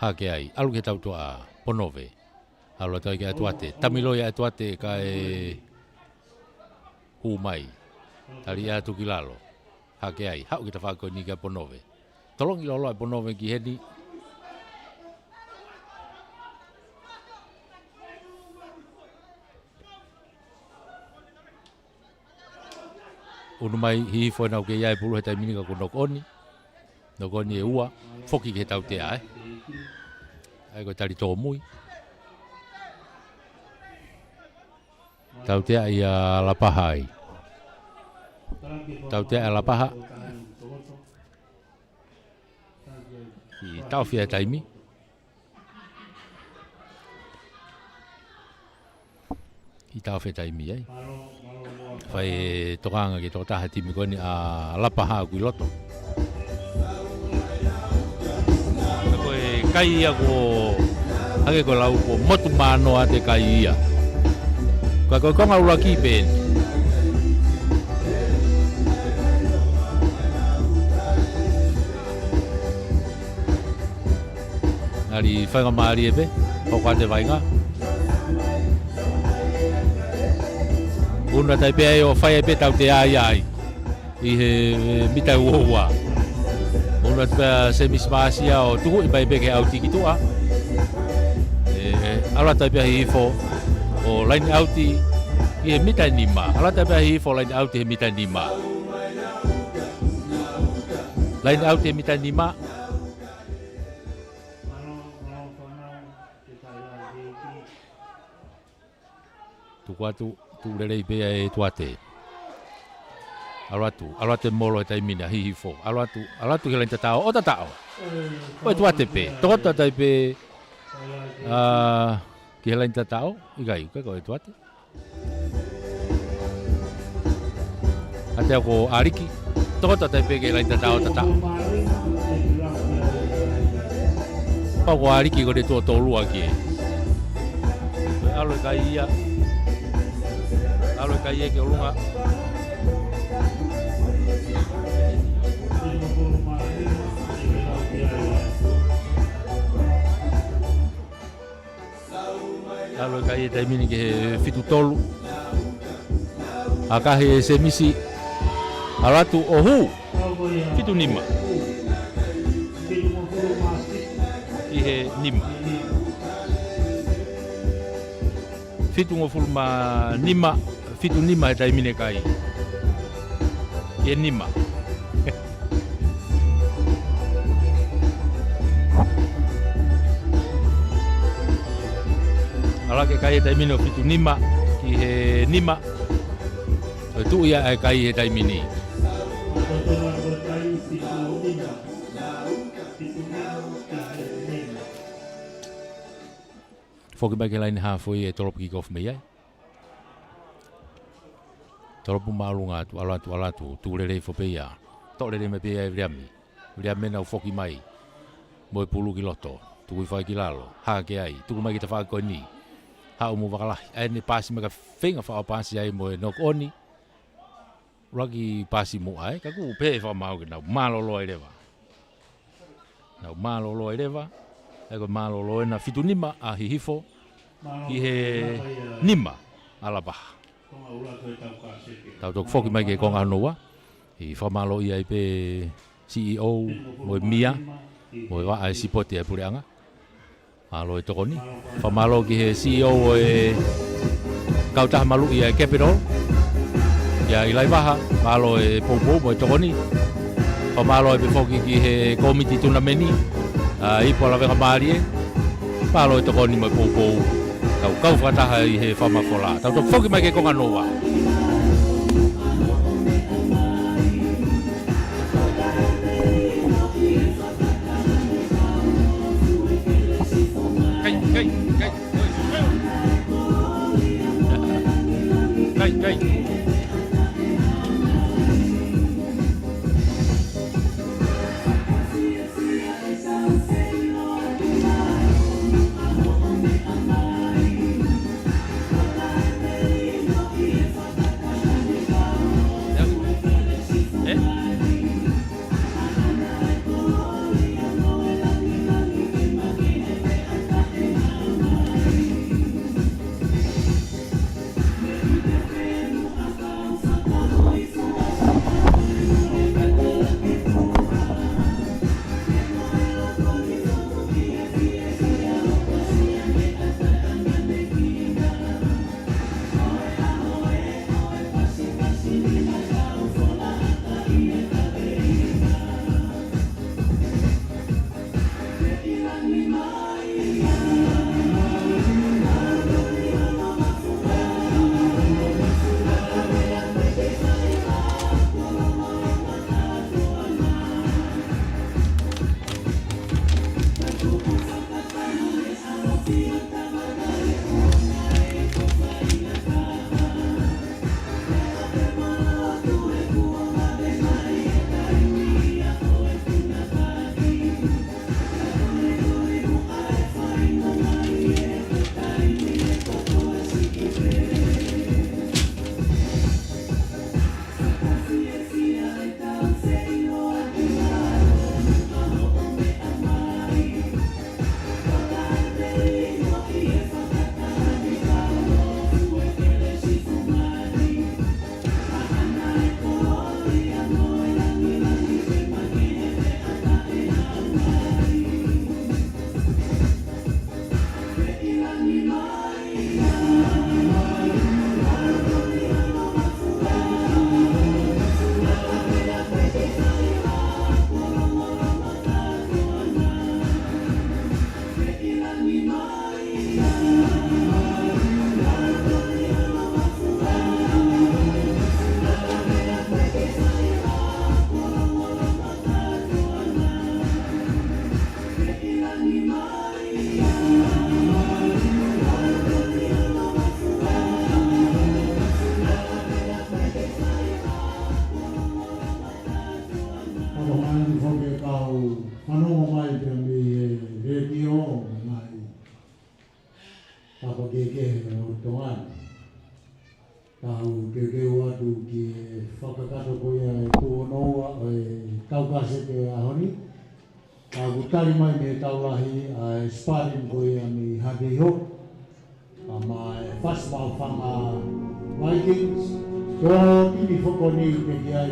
ha ke ai alu ke tau to a ponove alo tai ke atuate tamilo ya atuate ka e humai tali ya tu kilalo ha ke ai ha ki ta fa ko ni ka ponove tolong ilo lo ponove ki hedi unu mai hi fo na ke ya pulu heta mini ka ko nokoni e ua foki ke tau te ai ai ko tali to mui tau te ai la paha ai tau te ai la paha i tau fia taimi i tau fia taimi ai fai tokanga ki tō taha timi koni a la paha kui loto koe kai ia ko hake ko lau ko motu mano a te kai ia koe konga ula ki pen nari whainga maari e pe hoko te wainga una tai pe o whai e pe tau te ai i he mita uohua una te se mismasia o tuku i pai pe ke au tiki tua ala tai pe hi fo o line auti i he mita nima ala tai pe hi fo line auti he mita nima line auti he mita nima tukuatu tu lelei pe e tuate alatu molo e taimina hihi fo alatu ke lain tatao o tatao o tuate pe tota tai pe ke lain tatao igai ka ko e tuate ate ko ariki tota tai pe ke lain tatao pa ko ariki ko de to lua ki alo kai ia alo kai e ke lunga alo kai e taimini ke fitu tolu aka he se misi alatu ohu fitu nima i he nima fitu ngofulma nima fitu nima e taimine kai e nima ala ke kai e taimini o fitu nima ki he nima o tu ia e kai he taimini foki mai ke laini hafoi e tolopu ki kofu mei ai tolopu maalunga tu alatu tu lere fo peia to lere me peia e vriami na foki mai mo pulu ki loto tu fai ki lalo ha ke ai tu mai ki ta fa ko ni ha o mo vakala ai ni pasi me ka finga fa pasi ai mo no oni rugby pasi mo ai ka ku pe fa mau ki na malolo ai leva na malolo ai leva e ko malolo na fitunima a hihifo ki he nima alaba tau tok foki mai ke ko nganoa i fa malo ia i pe CEO mo mia mo wa ai sipoti e pureanga malo e tokoni fa malo ki he CEO e kauta malu ia capital ya ilai baha malo e popo mo tokoni fa malo e pe foki ki he committee tunameni i po Lavengamalie malo e tokoni mo popo kau fataha i he fa mafola tau tok foki mai ke ko nganoa Kai. Tali mai me taulahi sparring koe ami hadeho ama fast ball fanga Vikings so tini foko ni pe kia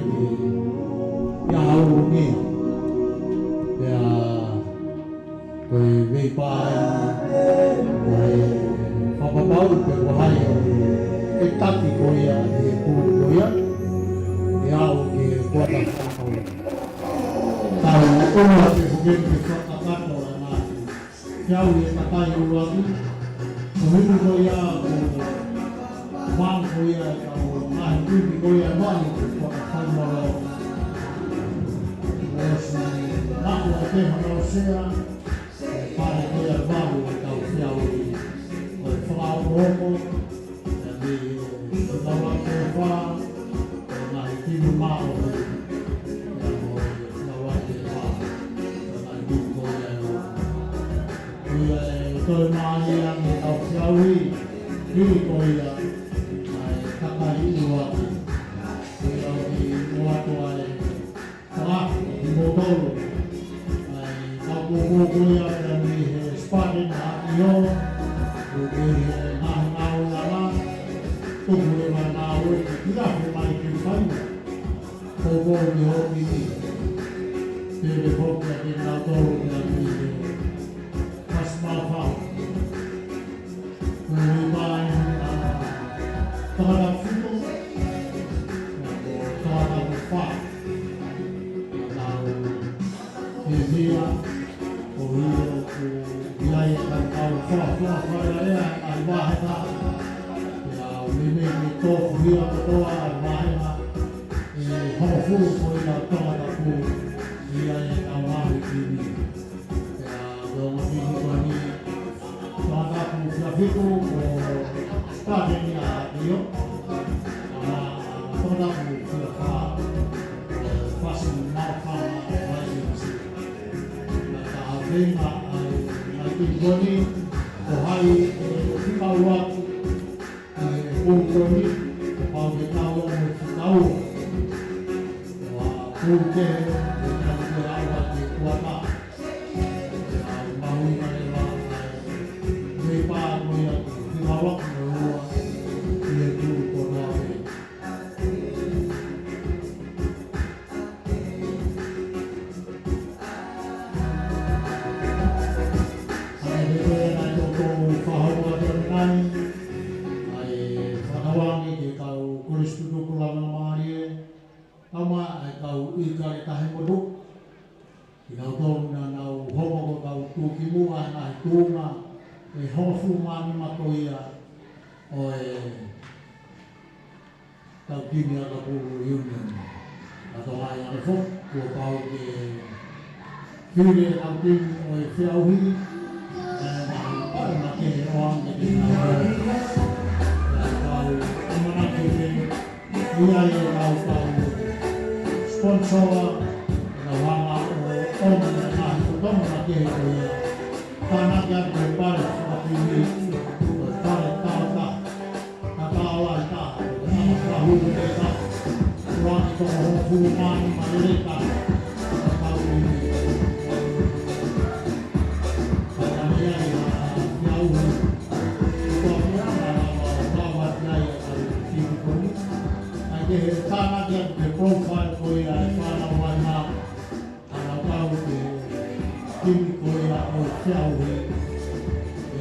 ya hau ni ya koe veipai koe whapapau pe wahai e taki koe e pūru koe e au ke kota whakau tau ona te hukemi te whakakato e ngāti kiau e takai uruatu Pemilu koya mang koya kau mang tu koya mang kuat kamera. Terus nak lagi manusia pada koya baru kau siapa berflau roko jadi dalam TEUFAIVA nak itu mau tôi nói rằng học giáo viên đi tôi là các bạn đùa thì đùa tuổi các thì mô tô các cô là đi sport đến hạ yếu rồi thì nào là tung lên mà nào thì là phải mai kiếm phấn cô nhiều đi thì để không là đi nào tôi là đi Malafau, mengenai terhadap itu, terhadap fak, dia, wilayah dan fak wilayah al-bahasa, ya ini itu dia ketua al-bahasa, hafu wilayah terhadap wilayah al-bahasa ini. Ini pada itu padanya dia pada pasti makan masih tapi nanti goni hari kita waktu goni kalau kita tahu mungkin dengan berawat di kuota awak bawa dia dulu kodoh. Ada yang aku faham dengan penawang ini kau kulis duduk Lavengamalie, kama kau ikan tahi moduk, kau tahu nanau homo kau tukimu anak tunga. Hofu mami matoia tau kini ada pulu union atau lain ada fok kau ke kiri tau kini fiauhi nak ke orang jadi kau mana kini ia yang kau sponsor nama om nak kita mana kini tanah yang berbaris seperti ini berbaris tak awal tak tahu mereka orang itu hukuman mereka tahu ini katanya jauh suaminya bawa saya dari sini ada tanah yang berprofil koya tanah warna kalau tahu kini koya jauh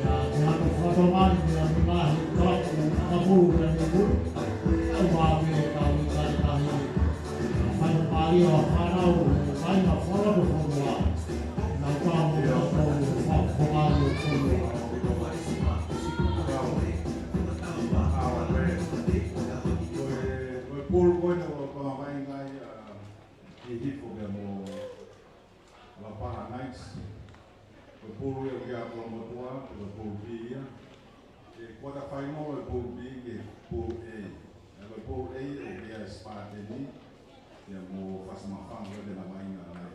ya jangan fotoman yang memang kalau kamu dan ibu kami kami kami hanya pagi atau hanya foto semua nak kamu atau foto semua Pul koina wa mai ngai hit ko mo la pa nights ko pul ya ko mo tua ko pul bi e quarter final ko pul bi ke pul A ko pul A o ya spa ni ya mo fas ma fam de la mai ngai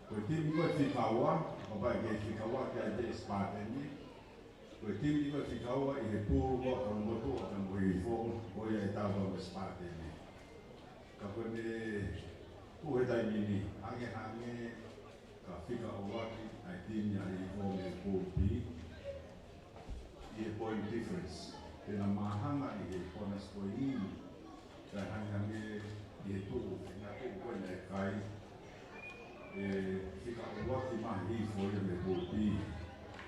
ko tim ko ti kawa ko ba ke ti kawa ke de spa ni ko tim ko ti kawa e pul ko mo tua ko mo ko ya ta ko spa ni kapone ku dai mini ange ka fika owaki ai tinya i o me popi e point difference te na mahanga i kona spoini ka hange e tu na ko na kai e fika owaki ma i fo me popi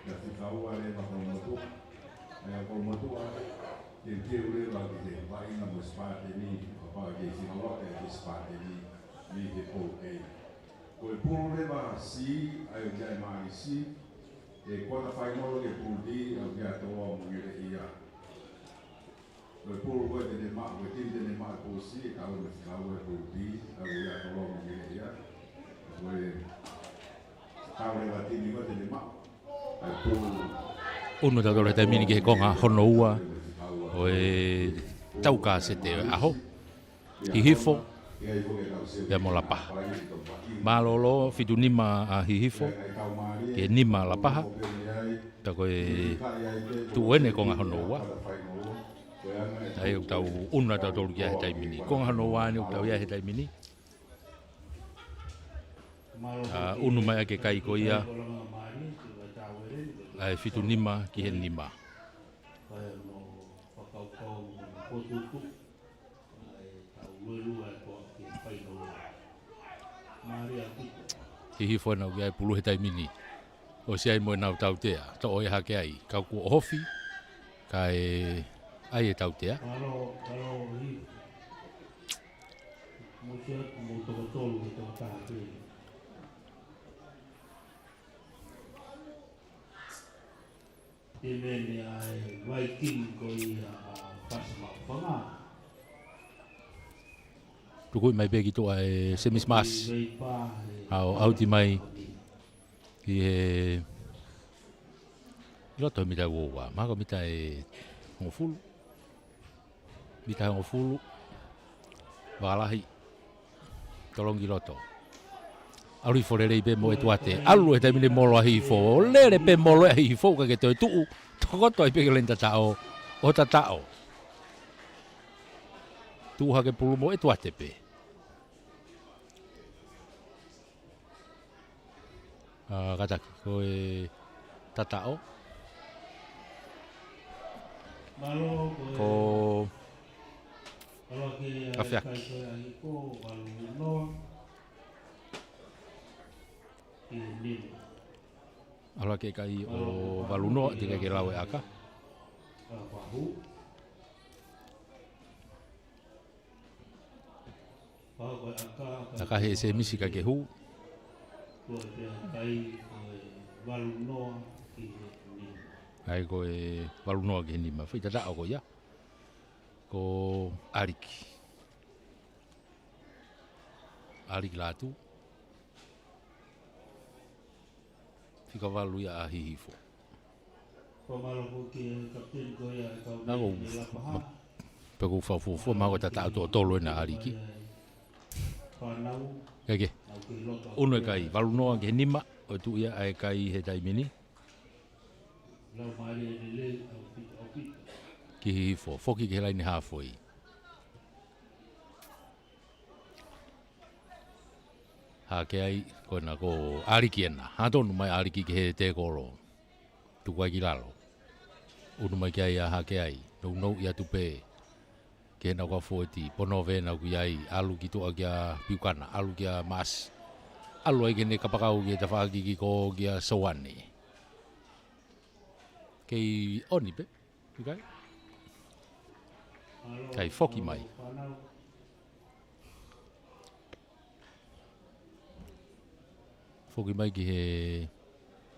ka fika owale ba ko moto ai ko moto te ure ba ki te vai na mo spa ni pagi si awak di spa ni de po e ko pulu le ba si ai jai mai si E quarter final ke puldi au dia toa mungile ia. Lo pulu ko te ma ko tin te ma ko si au le au le puldi au dia toa mungile ia. Ko au le watini ko te ma. Ai pulu. Uno tau le taimini ke konga hono ua o e tauka se te aho. Hihifo ia mo la paha. Malolo fitunima a hihifo ke nima la paha. Ta koe tuene konga hono ua. Ai o tau una tau tolu kia he taimini. Konga hono ua ni o tau ia he taimini. Unu mai ake kai ko ia. Ai fitunima ki he nima. Hihifo na uia e pulu he taimini. O si ai mo nau tau tea. To o e hake ai. Kau kua hofi. Ka e ai e tau tea. Tēnei ai waiting ko i pasamawhanga. Tukui mai begi toa e semismas. Auti mai i he loto mita wowa. Mako mita e ngofulu. Mita he ngofulu. Walahi. Tolongi loto. Auri forere be mo e tuate. Alu e taimine molo a hifo. Lere pe molo a hifo ka ke toi tuu. Tokoto i peke lenta tao. O tatao. Tuha ke pulu mo e tuate pe. Kataki ko e tatao. Ko kawhiaki. Ala ke kai o waluno tika ke lau e aka. Taka he se misi ka ke hu. Ai ko e waluno ke nima. Whai tatao ko ia. Ko ariki. Ariki latu. Fika walu ia a hihifo. Nako peko whawhawhua mako tatao toa tolo e na ariki. Kake, uno e kai, walu noa ke nima, o tu ia ai kai he taimini. Ki hihifo, foki ke laini hafoi. Ha ke ai, koe na ko ariki ena. Hatonu mai ariki ke he te koro. Tukai ki lalo. Unu mai ke ai a ha ke ai. Nou ia tupe. Ke na kwa foti. Pono vena ku ai. Alu ki toa kia piukana. Alu kia mas. Alu ai kene kapakau kia tawhaki ki ko kia soane. Kei oni pe. Tukai. Kai foki mai. Foki mai ki he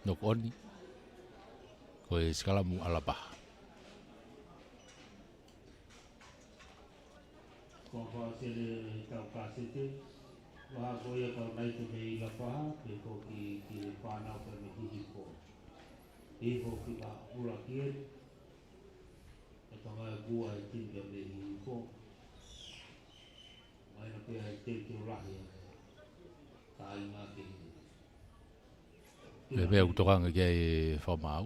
nok oni. Ko e skalamu alapa. Ko whaasere tau kāsete. Waha koia kau nei te mei lapaha. Pe ko ki whanau ka me hihiko. Hihiko ki ka ura kien. E ka ngai bua e tinga me hihiko. Mai na pia e te ki urahi. Ka inga ke hihiko. E mea utokanga kia e whamau.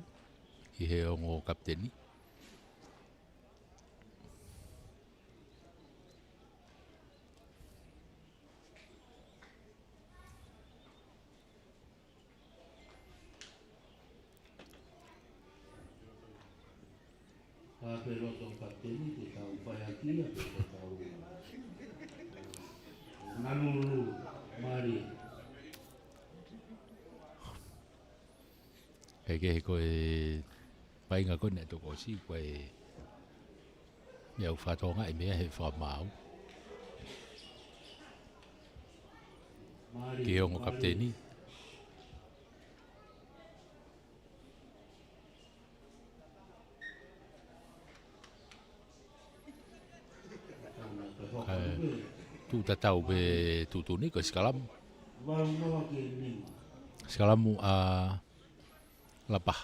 I he ongo kapteni. Pe roto kapteni te tau whaiakia, pe te tau nanulu mari. Ke ko e painga ko ne to ko si ko e ia u whatonga i mea he whamau. Ki ongo kapteni. tatau be tutuni ko skalamu. Wala ke ni. Skalamu lapah.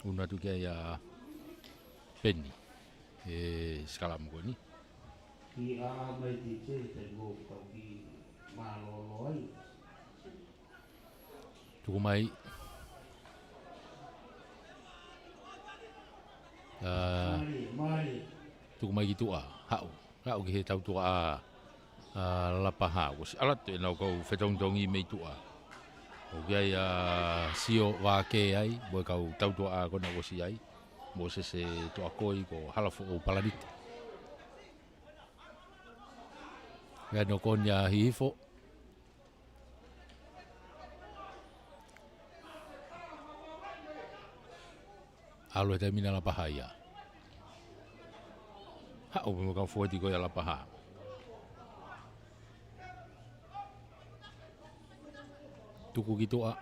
Una tu kia ya penny. Skalamu ko ni. Ki mai di te go tau ki maloloi. Tuku mai tuku mai ki tua hau ki he tau tua lapaha ko si ala te nau ko fetongtongi mei tua o kia ia sio wa ke ai bo kau tau tua ko na ko si ai mo se tua koi ko halafo o paladite ya no konya hifo alo te mina lapaha ia hau mo kau fuati ko ia lapaha tuku ki toa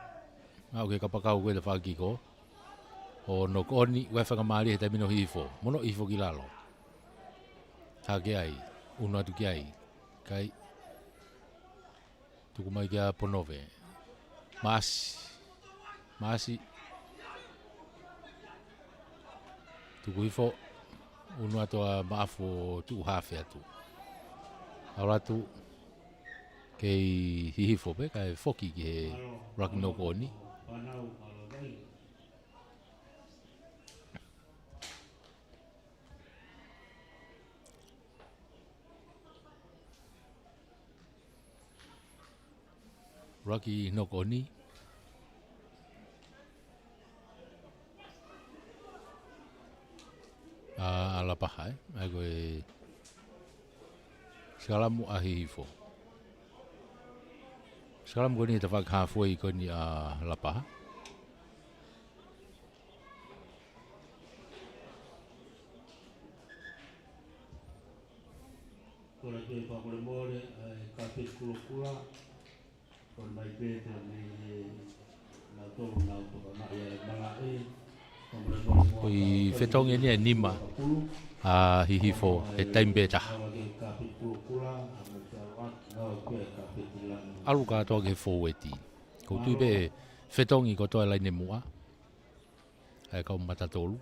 au ke kapakau ko te whaki ko o no koni Lavengamalie he te mino hifo mono hifo ki lalo ha ke ai una tu ki ai kai tuku mai kia ponove masi tuku hifo unu atoa maafo tu hafe atu auratu kei hihifo pe kai foki ki he rugby no koni rugby no koni ala paha ai ko skalamu ahihifo sekarang ko ni te whakhawhoi ko ni lapaha. Kora te whakore mōre, ka te kula, kon mai pēta me nā tōru nā toka mai mala Koi whetongi ni nima hihifo he taimbeta. Alu katoa ke fōweti. Ko tui be whetongi ko toa lai ne mua. Hai kau matatolu.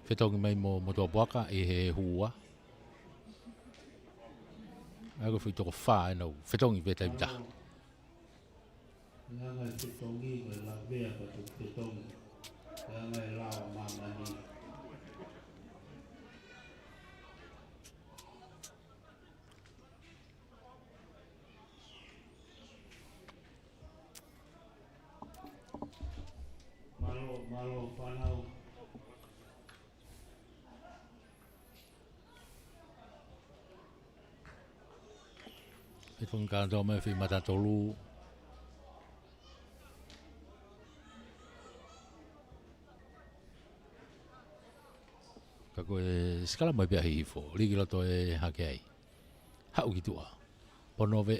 Whetongi mai mo toa buaka e he hua. Ai ko whi toko wha e nau. Whetongi be taimbeta. Ngai whetongi ko la vea ka tu whetongi. Ngai lao mamani. Malo whanau. Whetongi katoa mai whi matatolu. Kako e skala mai pia hifo, ligi loto e hake ai. Hau ki tua. Ponove,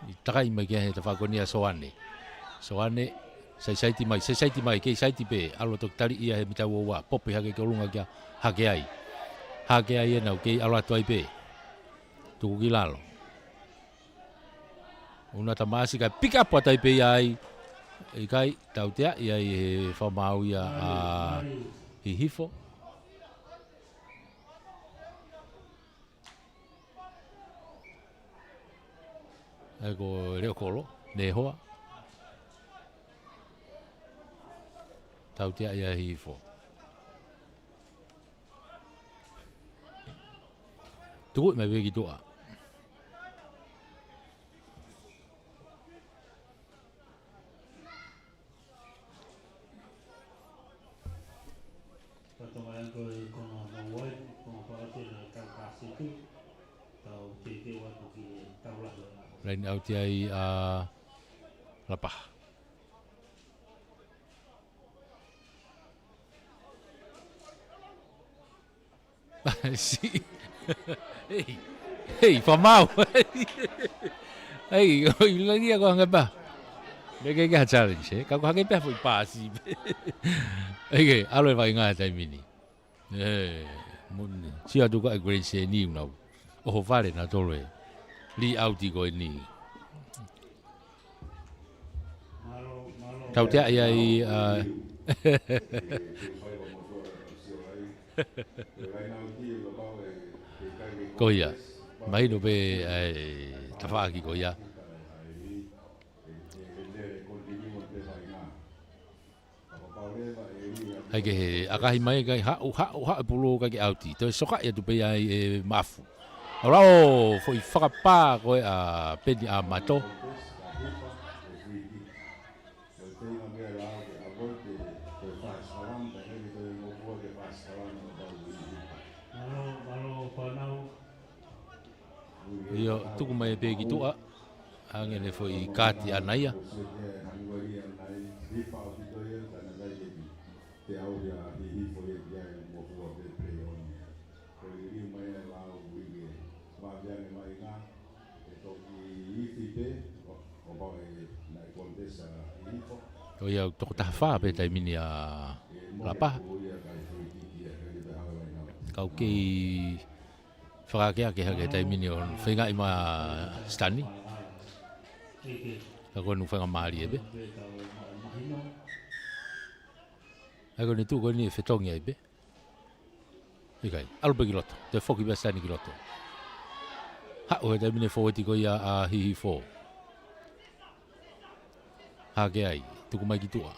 i takai mai kia he te whakonia soane. Soane, saiti mai, kei saiti pe, alo tok tari ia he mitau oua, popi hake ke olunga kia hake ai. Hake ai e nau kei alo atu ai pe. Tuku ki lalo. Una tamasi kai pick up atai pe ai. I kai tau tea ia i he whamau ia hi hifo. Ai ko reo kolo, ne hoa. Tau tea ia hifo. Tuku mai wegi toa. Kato mai ko kono no wai, kono parate na kaukasi tu. Tau te watu ki taula. Lain au te ai lapah. Si. Hey, pamau. Hey, lagi aku anggap apa? Mereka kaya challenge, kau anggap apa? Foi pasi. Okay, alo vai ngai tai mini. Mun sia tu ka grade se ni no. O vale na tole. Li auti ko ni. Tau te ai ko ia. Mai no be tafaki ko ia. Ai ke akahi mai kai ha pulu ka ke auti to soka ia tu pe ai mafu ora o foi whakapā koe a peni a mato io tuku mai pe ki tua angene foi kati anaia te au ya hi foi ya mo fo de pleon ko ri mai la u wi ma ya ne mai na e to ki hi te o ba e na contesa hi fo o ya to ta fa pe tai mini a la pa kau ki fa ke ke tai mini on fenga ima stani ko nu fenga mali e be Ego ni tu ko ni fetongi ai be. Ikai, alo pe kiloto. Te foki be sani kiloto. Ha o te mine fo ti ko ia a hi fo. Ha ke ai, tu ko mai ki tua.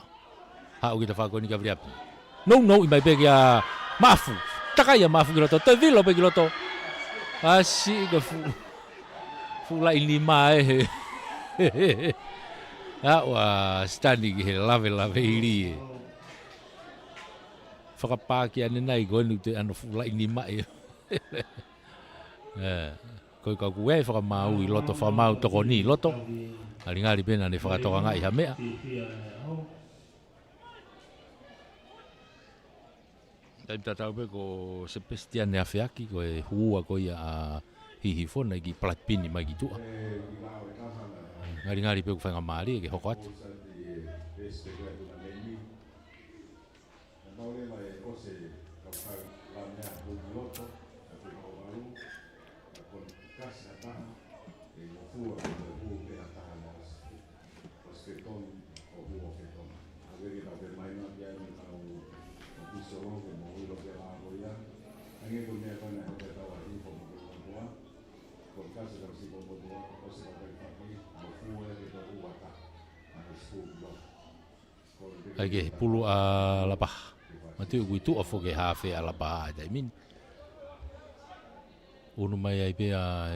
Ha o ki ta fa ko ni ka vriapi. No i mai be kia mafu. Taka ia mafu kiloto. Te vilo pe kiloto. Asi ko fu la ini mai. Ha wa stani ki lave iri. Whakapāki ane nei gonu te ano fula ini mai. Koe ka kue whakamau I loto whamau toko ni loto. Ali ngāri pena ne whakatoka ngai ha mea. Taim tatau pe ko se pestia ne awhiaki ko e hua ko ia a hihifona ki platpini mai ki tua. Ngāri pe ko whangamari e ke hoko atu. Ai pulu a lapa. Matu kui tu afo ke hafe a lapa ai dai min. Unu mai ai pe a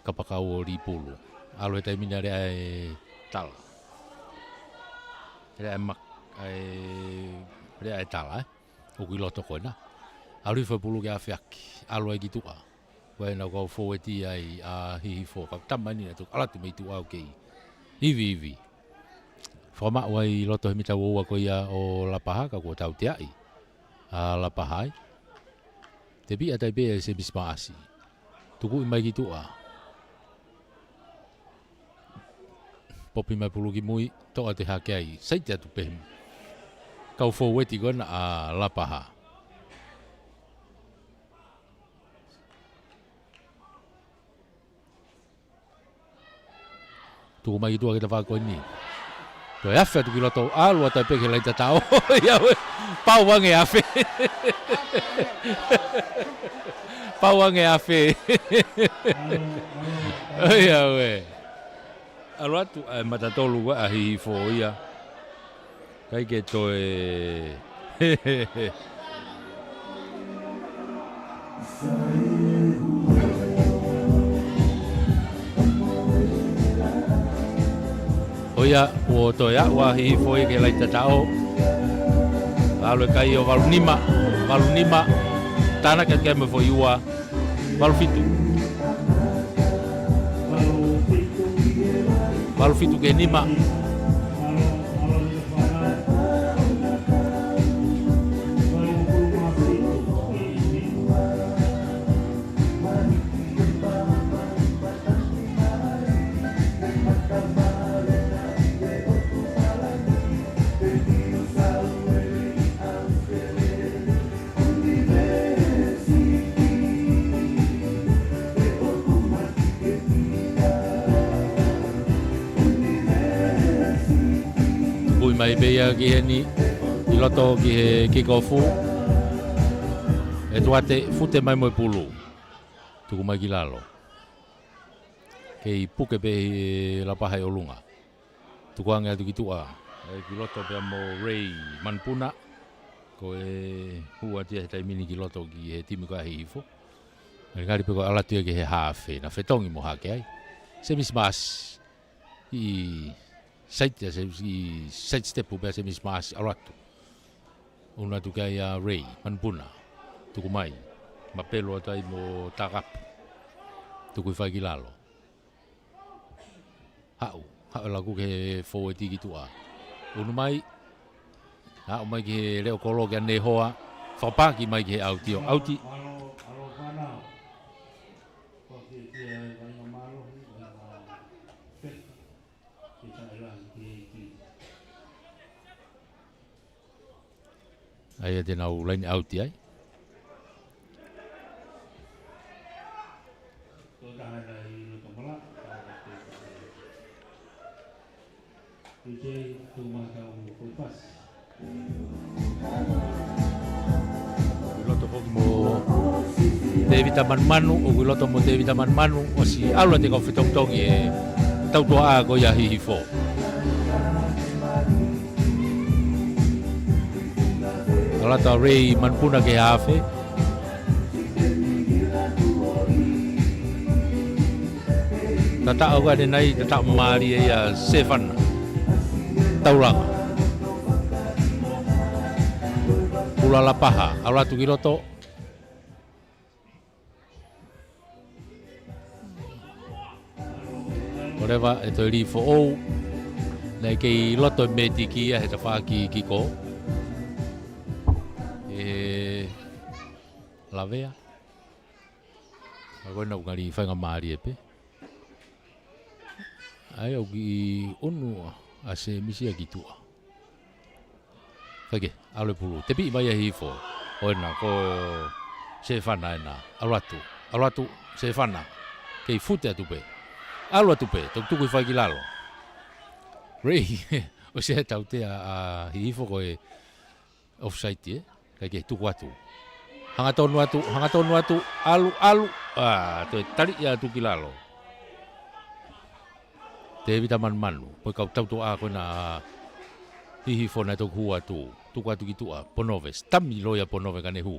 kapakau o ripulu. Alo e tai min are ai tala. Re ai mak ai re ai tala o kui loto koina. Alo fa pulu ke hafe aki. Alo ai kitua. Koe na ko fo e ti ai a hihi fo ka tamani na tu ala tu mai tu au ke. Ivi. Whama wai loto he mita wua ko ia o lapaha ka ko tau te ai. A lapahai. Te bia tai bea se bisma asi. Tuku I mai ki tua. Popi mai pulu ki mui, toa te hake ai. Saite atu pehem. Kau fo weti kona a lapaha. Tuku mai ki tua ki ta whako ni. Toi afe tu kiloto alua tai peke lai tatao. Pau wange afe. Pau wange afe. Ia we. Alua tu matatolu wa ahi fo ia. Kai ke toi. Oia o toia wa hi foi ke lai tatao. Alo kai o valunima tana ke me foi ua valufitu ke nima. mai beia ki he ni i loto ki he kikofu e tuate fute mai mo pulu tuku mai ki lalo kei puke pe la paha o lunga tuku anga tu ki tua e ki loto pe mo Ray Manpuna ko e hua tia he taimini ki loto ki he timi ka he hifo ngari pe ko ala tia ki he hafe na fetongi mo hake ai semis mas i site step pe semis mas alatu una tu kai Ray Manpuna tuku mai mapelo tai mo takap tuku fai ki lalo hau lagu ke forward ki tua unu mai hau mai ki leo kolo ke ne hoa whapaki mai ki auti ai te nau lain auti ai Wiloto foki mo David Manu o wiloto mo David Manu o si alu te ko fitongtongi e tautua ko ya hihifo Alata Ray Manpuna ke hafe tata o ga nei tata mari ya seven tauranga pula la paha ala tu giroto whatever e to ri fo o nei ke loto mediki e te fa ki ko lavea agora não gari fanga mari epe ai o gi onu ase misia gitua fage ale pulu te bi vai hi fo ona ko se fana na alatu se fana ke fute tu pe alatu pe tu ku fai lalo Ray o se taute a hi fo ko offside ke tu kwatu hanga tonu atu alu to tali ya tu kilalo te vita manu po ka tau a ko na hihi fona to hua tu kwatu ki tu a ponoves tami loya ponove kane hu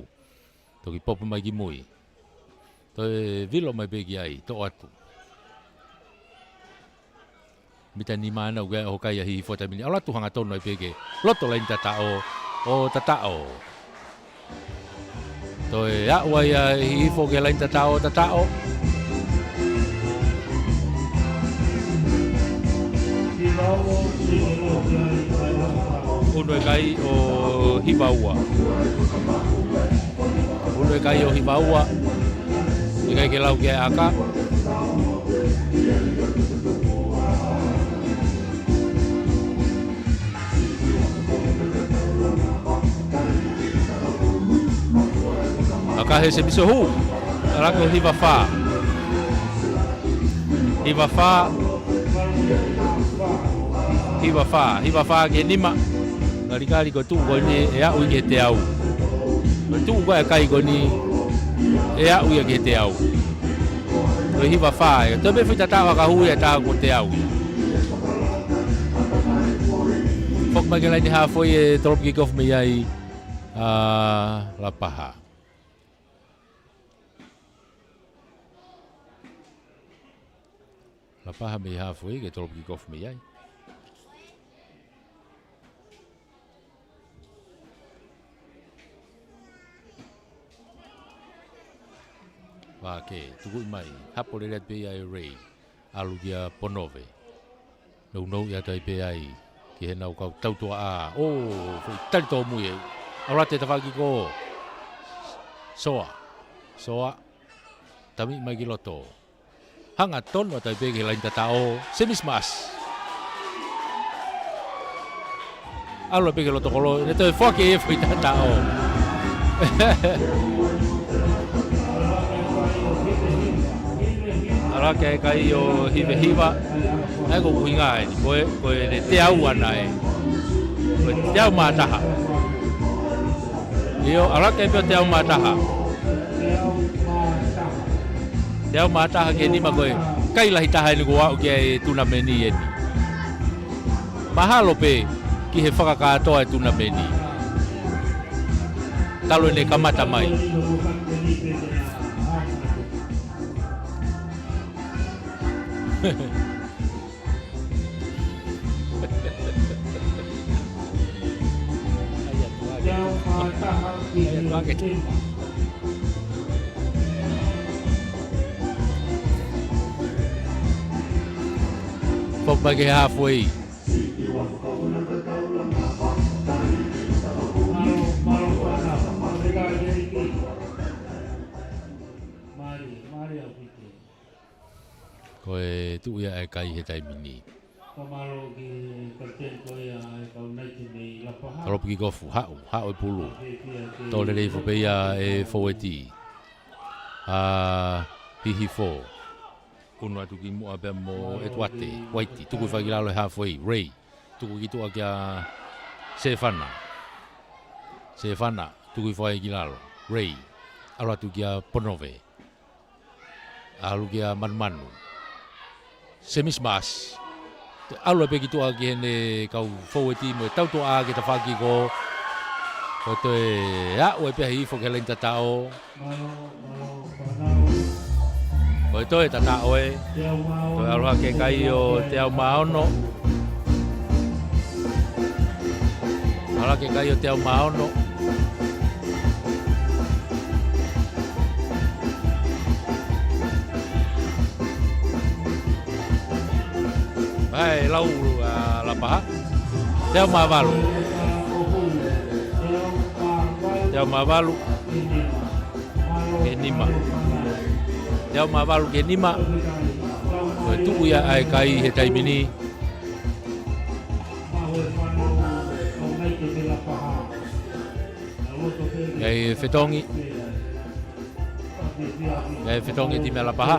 to ki pop mai ki mui to vilo mai begi ai to atu mita ni mana uga o kai hihi fota mini ala tu hanga tonu ai bege loto lain tatao Toi ya wai hi fo ke lain tatao uno kai o hibaua kai ke lau ke aka Aka he se miso hu alako hiva fa ke nima kali ko tu ko ni e au ke te au tu ko kai ko ni e au ke te au ko hiva fa to be fita ta ka hu ya ta ko te au fok magala ni ha foi trop ki kof me ai la paha La paha me halfway ke trop ki kof me ai. Va ke tuku mai hapole let be ai Ray alugia ponove. No ya tai be ai ki he nau kau tautua a foi tali to mu e. Ora te tawaki ko soa tami mai ki loto. Hanga tono tai bege lain tatao semis mas allo bege lo tokolo ne to foki e foi tatao ala ke kai o hiva ai ko kuinga ai ko le te au ana e Te au mātaha. Io, araka pia te au mātaha. Te au mātaha ke nima koe. Kailahi taha ni kua o ke e tuna meni e ni. Mahalo pe ki he whakakatoa e tuna meni. Talo ne kamata mai. Pag halfway. Koe tu ia e kai he taimini. Talopu ki kofu, hao e pulu. Tole rei fupeia e foweti. Hihi fo. Kuno atu ki mua bea mo etuate, waiti. Tuku whakilalo e halfway, Ray. Tuku ki tua kia Sefana. Tuku whakilalo, Ray. Alo atu kia Ponove. Alu kia Manmanu. Semismas. Alo pe ki tua ki hene kau foweti mo tau tua ki ta whaki ko. Ko to e ue pe hii fo ke lenta tao. Ko to e tata oe. To e aroha ke kai o te au maono. Aroha ke kai o te au maono. Vai lau la paha. Te au mavalu. Te au mavalu. Ke nima. Te au mavalu ke nima. Koe tuku ia ai kai he taimini. Kai fetongi. Kai fetongi ti me la paha.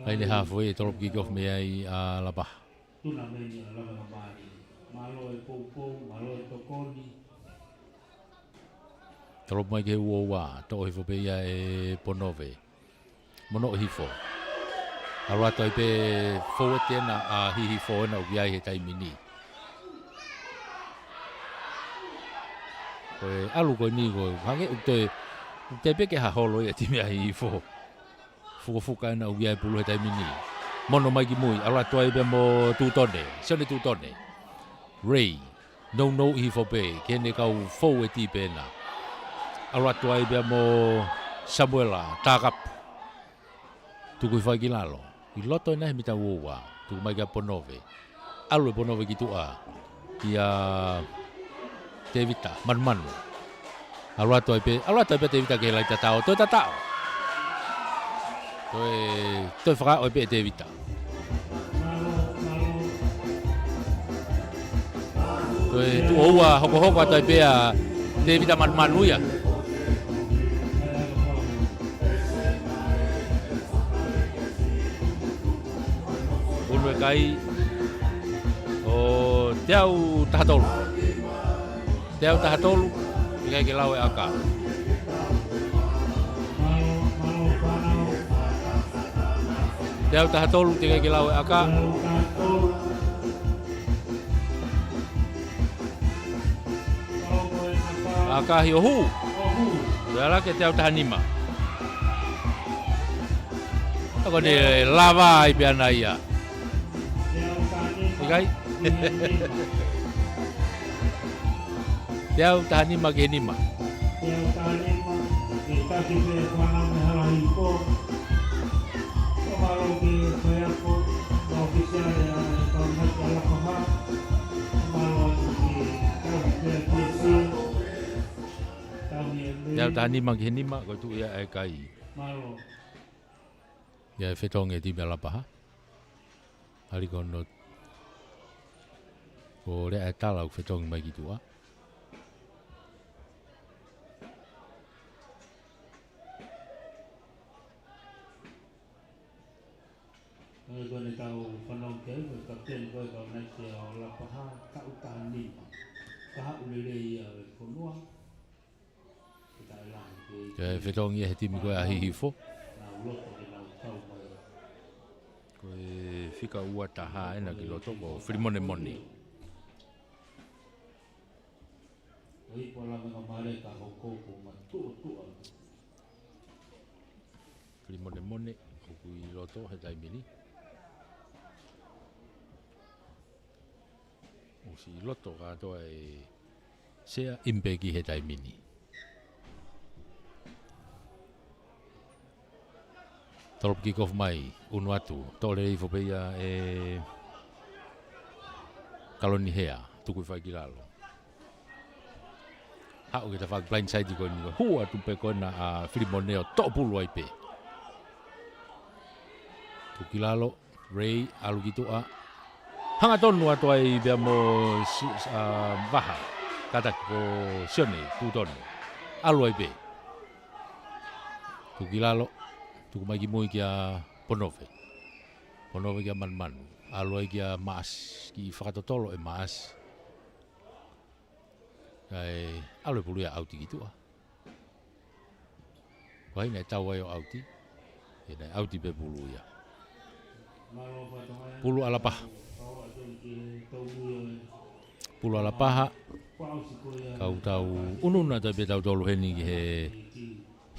Ai ne halfway tolop ki kof me ai a la paha. Tuna meni a Lavengamalie. Malo e poupou, malo e tokoni. Tolop mai ke uowa, to hifo pe ia e Ponove. Mono hifo. Arato i pe forward na a hihi fo na uia he taimini. Koe alu koe ni koe, hange te peke ha holo ia timi a hihi fo. Fuka na uia e pulu he taimini. Mono mai ki mui, arato i pe mo tutone, sone tutone. Ray, no hifo pe, kene kau forward i pe na. Arato i pe mo Samuela, takap. Tuku whai ki lalo. I loto ina he mita uowa, tuku mai kia Ponove. Alu e Ponove ki tua, kia te vita, manmanu. Alu ato e pe te vita ke lai tatao, toi tatao. Toi whaka o pe te vita. Toi tu oua hoko ato e pe a te vita manmanu ia. Ulu e kai o te au tahatolu. Te au tahatolu, i kai ke lau e aka. Te au tahatolu, te kai ke lau e aka. Aka hi ohu. Te ala ke te au tahanima. Ako ne lava i piana ia. Ikai? Te au tahanima ke nima. Te au tahanima, ke taki pe whanau me halahi ko. Ko malo ki koe ako, na ofisiale a kau mai ka lapaha. Ko malo ki kau pe pisi. Te au tahanima ke nima, ko tu ia e kai. Malo. Ia e whetong e ti me lapaha. Hari kono. Ko rea e tala u whetong mai ki tua. Ke fetongi he timi koe a hihifo. Koe fika ua taha ena ki loto ko Filimone Moni. Filimone Moni ko kui loto he taimini. O si loto katoa e sea impeki he taimini. Tolop kick-off mai, unu atu, tole i fopeia e kaloni hea, tuku i whai ki lalo. Hau ke ta whak blindside i koe ni, hua tupe koe na a Filimone o topulu ai pe. Tuki lalo, Ray, alu ki tua. Hanga tonu atu ai bea mo vaha, kataki ko sione, tūtoni, alu ai pe. Tuki lalo, tuku mai ki mui kia Ponove. Ponove kia manmanu. Alo ai kia maas. Ki whakatotolo e maas. Kai alo e pulu ia auti ki tua. Wai nei tau ai o auti. E nei auti pe pulu ia. Pulu ala paha. Pulu ala paha. Kau tau ununa tai pe tau tolu heni ki he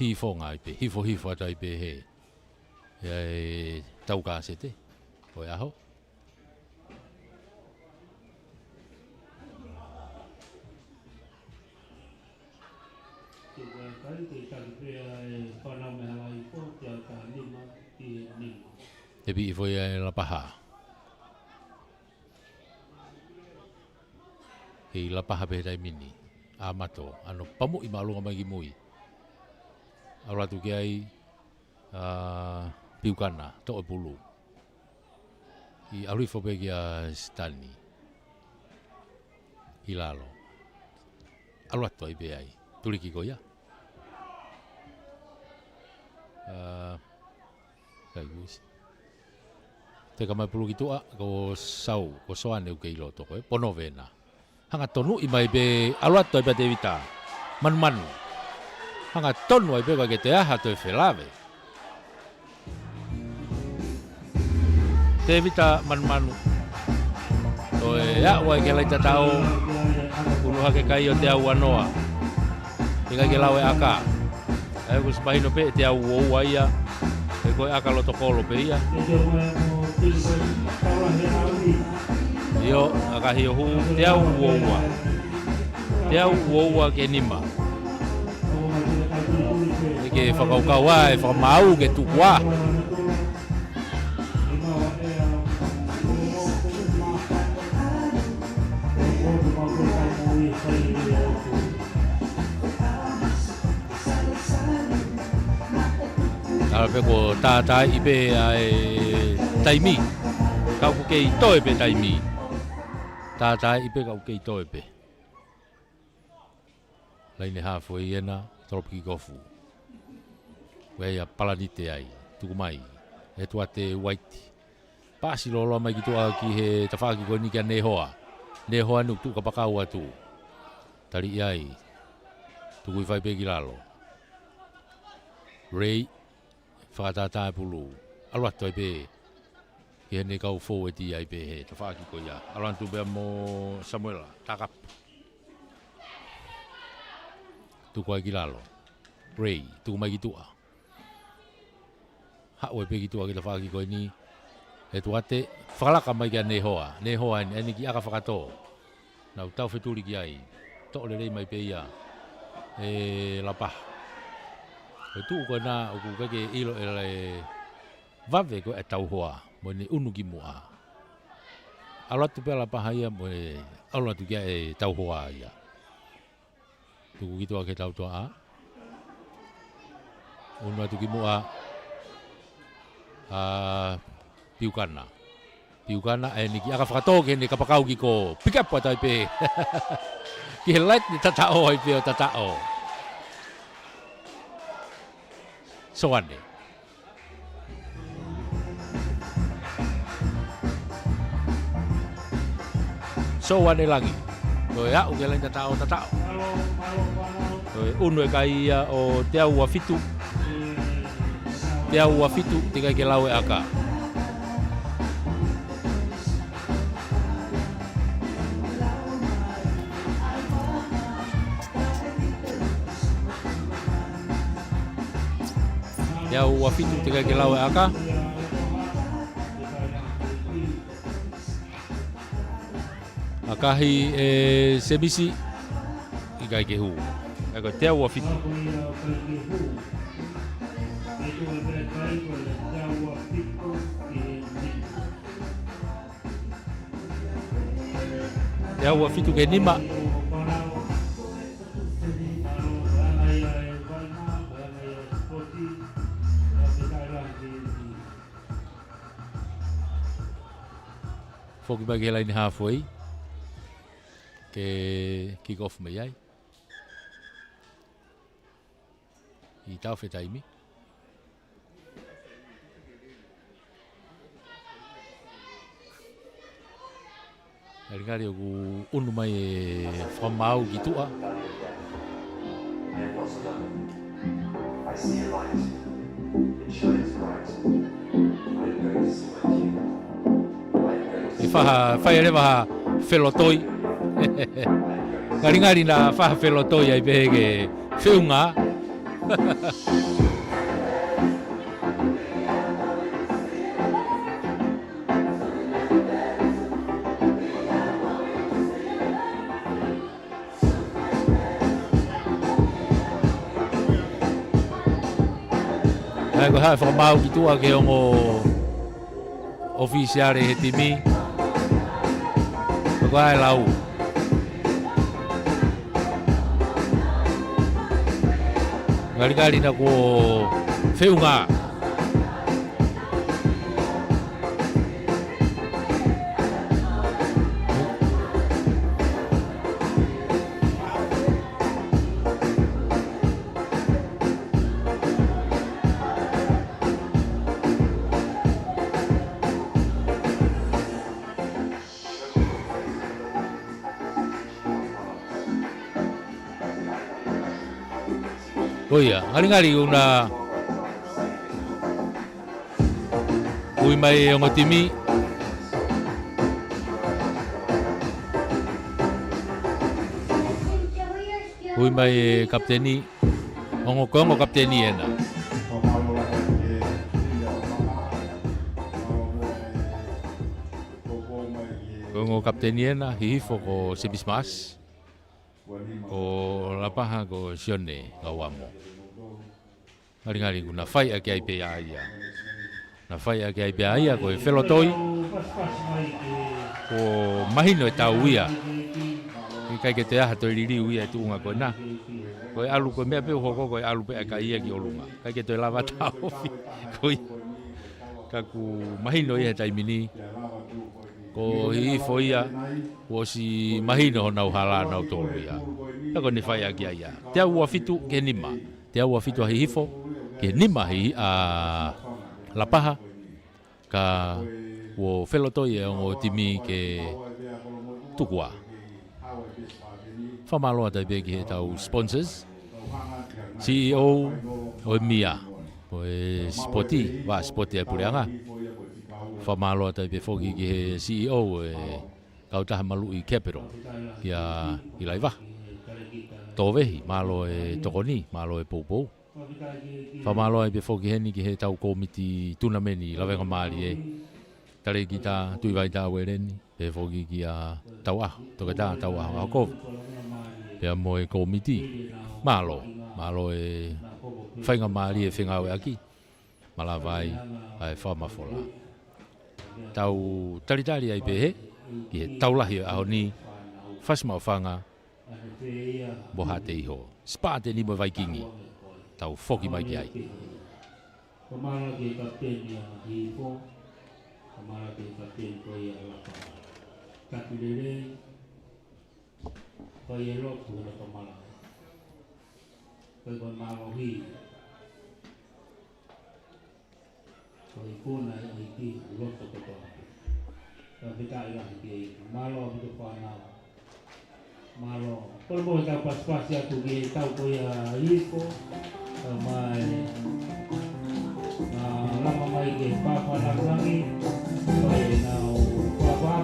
hifo ngai pe, hifo atai pe he. E tau kāsete, koe aho. Te pi i foi e la paha. Hei la paha pe tai mini, a mato, ano pamu i maalunga mai ki mui. Aula tu ki ai piukana, to e pulu. I alui fope ki a Stani. I lalo. Alu atu ai pe ai. Tuli ki ko ia. Kai guis. Te kamai pulu ki tua, ko sau, ko soane uke i loto koe, Ponovena. Hanga tonu i mai pe alu atu ai pe te vita. Manu. Hanga tonu ai pe koe ke te aha TEUFAIVA. Te vita manu. To e awa ke lai tatao. Uluha ke kai o te au anoa. Te kai ke lau e aka. E ko spahino pe te au oua ia. E koe aka loto kolo pe ia. Io aka hio hu te au oua. Te au oua ke nima. E ke whakaukau a e whakamau ke tukua. Pe ko tata i pe ai taimi. Kau ku kei toe pe taimi. Tata i pe kau kei toe pe. Laine hafo i ena, tolopi ki kofu. Wea palanite ai, tuku mai. E tua te waiti. Pasi lolo mai ki tua ki he tawhaki ko ni kia nehoa. Nehoa nuk tu kapakau atu. Tari ai. Tuku i whai pe ki lalo. Ray. Whakatata e pulu. Aluato ai pe. Ki hene kau fō e ti ai pe he. Ta whaki ko ia. Aluantu bea mo Samuela. Takap. Tuku ai ki lalo. Ray. Tuku mai ki tua. Hao e pe ki tua ki ta whaki ko ni. E tuate. Whakalaka mai kia nehoa. Nehoa ni. Eni ki aka whakato. Nau tau wheturi ki ai. Tō le rei mai pe ia. E lapah. Ko tu ko na ku ke ilo ele vave ko e tau hoa mo ni unu ki mua. Ala tu pela pahaya mo ala tu kia e tau hoa ia. Tu ki to ke tau to a. Unu tu ki mua piukana. Piukana e ni ki aka whakato ke ni kapakau ki ko pick up patai pe. Ki light ni tatao ai pe o tatao. Soane. Soane langi. Koe au ke laina tatao. Koe unu e kai o te au afitu. Te au afitu te kai ke lau e aka. Te au afitu te kai ke lau e aka. Akahi e semisi i kai ke hu. Eko te au afitu. Te au afitu ke nima. Foki bagi lain halfway. Ke kick off me ai. I tau fe taimi. Ngari o unu mai e whamau ki tua. I see a light. It shines bright. I'm going to see my king. E whai ere waha whelotoi. Ngari na whaha whelotoi ai pehe ke whiunga. Ko hae whamau ki tua ke ongo ofisiare he timi. Ko hae lau. Ngari na ko whiunga. Oia, ngari una ui mai ongo timi. Ui mai kapteni. Ongo kapteni ena. Ongo kapteni ena hihifo ko sebismas. Ko lapaha ko sione ngawamo. Ngari kuna whai ake ai pe aia. Na whai ake ai pe aia ko e whelotoi. Ko mahino e tau ia. I kai ke te aha toi riri uia e tuunga koe na. Ko e alu koe mea pe hoko ko e alu pe aka ia ki olunga. Kai ke toi lava tau. Koi. Kaku mahino ia taimini. Ko hifo ia. Ko si mahino honau hala nau tolu ia. Tako ni whai ake aia. Te au afitu ke nima. Te au afitu ahi hifo. Ke nima hi a lapaha. Ka o whelotoi e ongo timi ke tukua. Whamaloa tai pe ki he tau sponsors. CEO o e Mia. O e Spoti. Wa Spoti e pureanga. Whamaloa tai pe whoki ki he CEO e kautaha malu i Capital. Kia i laiva. Tōwehi, malo e tokoni, malo e poupou. Whamaloa e pe whoki heni ki he tau komiti tunameni Lavengamalie e. Tare ki tā tuiwai tā wereni. Pe whoki ki a tau aho, toke tā tau aho hakovi. Pea mo e komiti, malo e Whaingamalie e whengau e aki. Malawai, ai whamafola. Tau taritari ai pe he, ki he taulahi aho ni, whasmau whanga, boha te iho. Spa te ni mo Vikingi, tau whoki mai ki ai. Kamala ke kapteni a hifo, kamala ke kapteni ko ia lapa. Kapilele, ko ia lopu na kamala. Ko ia marohi. Ko ia kuna i ki lopu koto. Ka pita ia ki malo bitu whanau. malo polbo ka pas-pas ya tu gi tau ko ya iko mai na lama mai ke papa langi mai na papa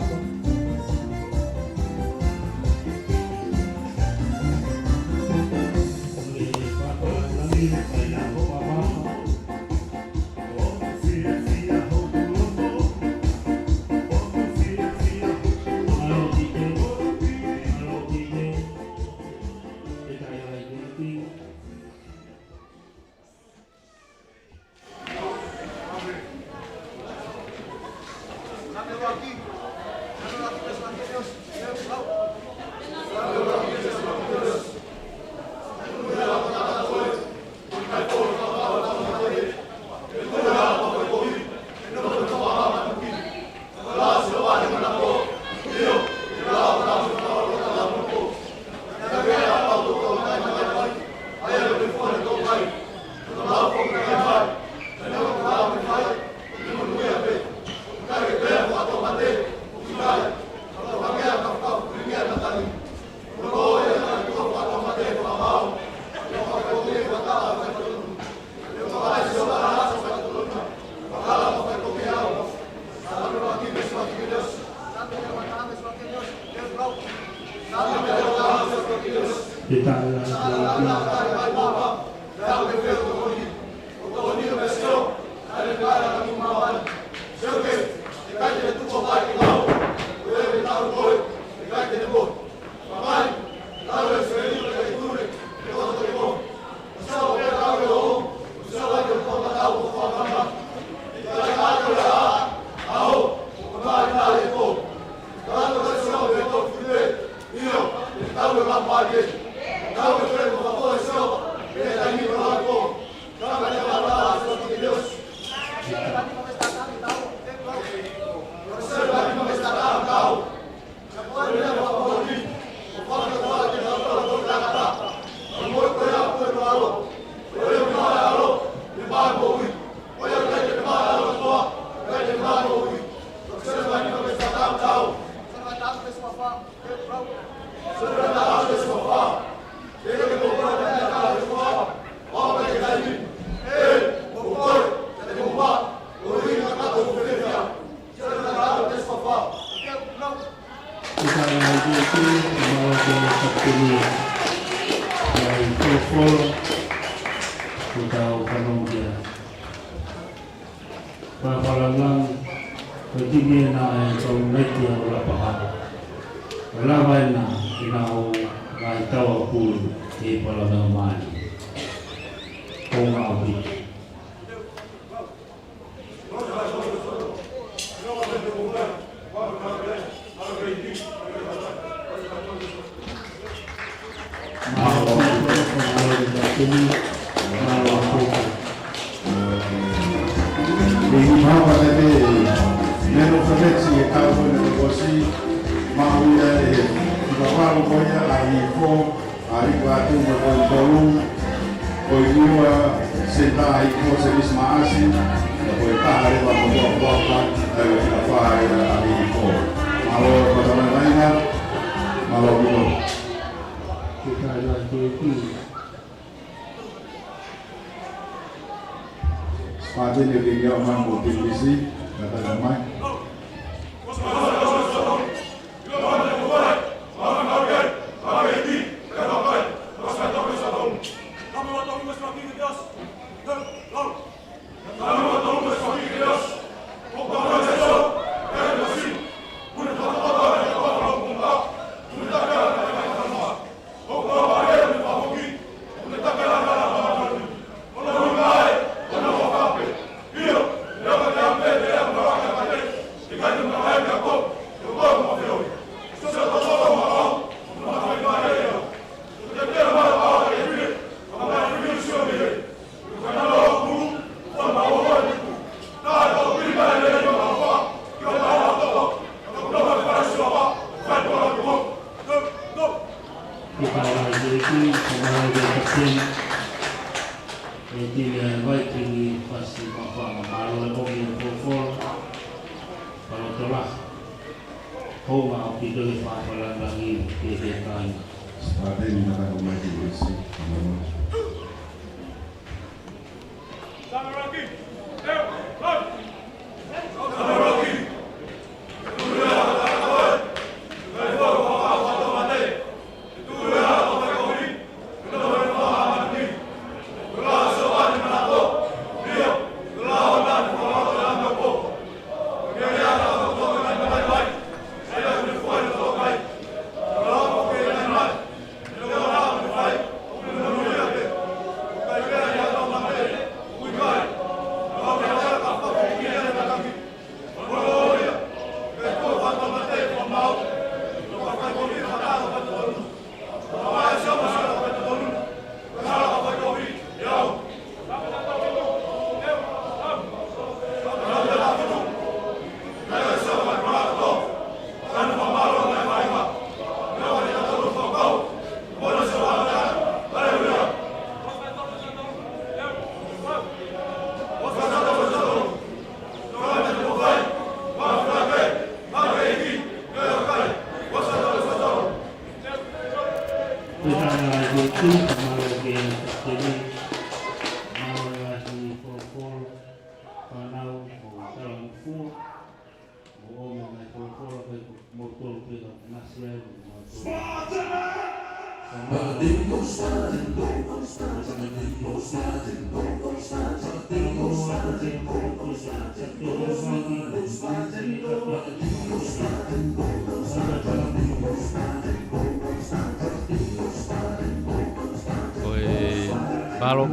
Honga o ki doi Lavengamalie ke te kai. Spate ni naka ko mai ki isi.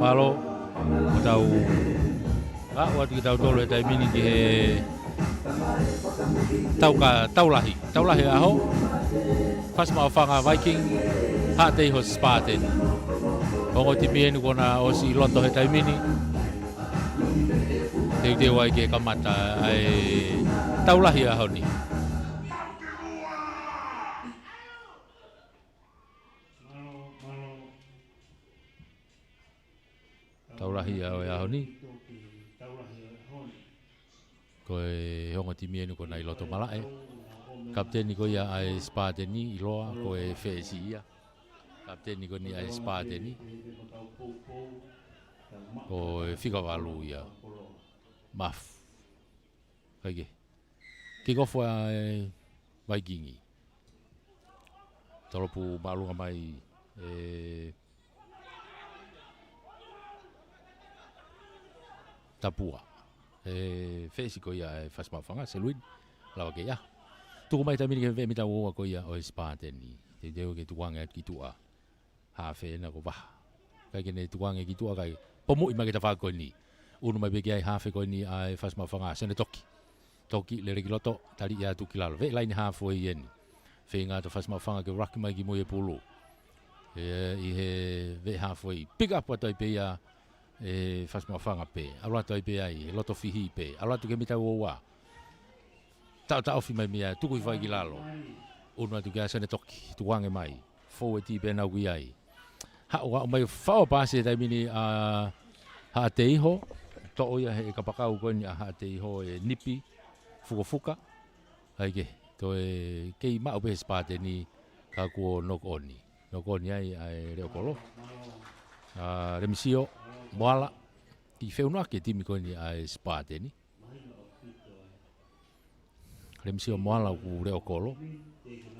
Malo tau waktu kita tolo e tai mini ki he taulahi aho pas mau fanga Viking ha te ho Spartan ongo ti mien kona o si loto he tai mini te wai ke kamata ai taulahi aho ni taulahi aho ni koe honga timi enu ko nai loto malae kapteni ko ia ai Spartani iloa ko e fesi ia kapteni ko ni ai Spartani ko e fika walu ia maf kage kiko foi Vikingi tolopu malunga mai tapua fesi ko ia fas mafanga seluin lawa ke ya tu mai tamini ke ve mita wo ko ia o Spartani te deu ke tuanga ki tua ha fe na ko ba ka ke ne tuanga ki tua kai pomo i mageta fa ko ni unu mai be ai ha fe ko ni ai fas mafanga sene toki le regiloto tali ya tu kilalo ve line ha fo yen fe nga to fas mafanga ke Rugby mai ki mo e pulu i he ve ha fo pick up what I pay ya fas mafanga pe ala to pe ai loto fihi pe ala tu ke mita wa ta ofi mai mia tu ku vai gilalo una tu ga sene toki tu wange mai fo ti pe na wi ai ha wa mai fa pa se dai mini ha te iho to o ya he kapaka u ko ni ha te iho e nipi fuka ai ke to ke ma o be Spartani ka ku nokoni ai re kolo remisio moala i feuna ke timi ko ni ai Spartani remisio moala ku reo kolo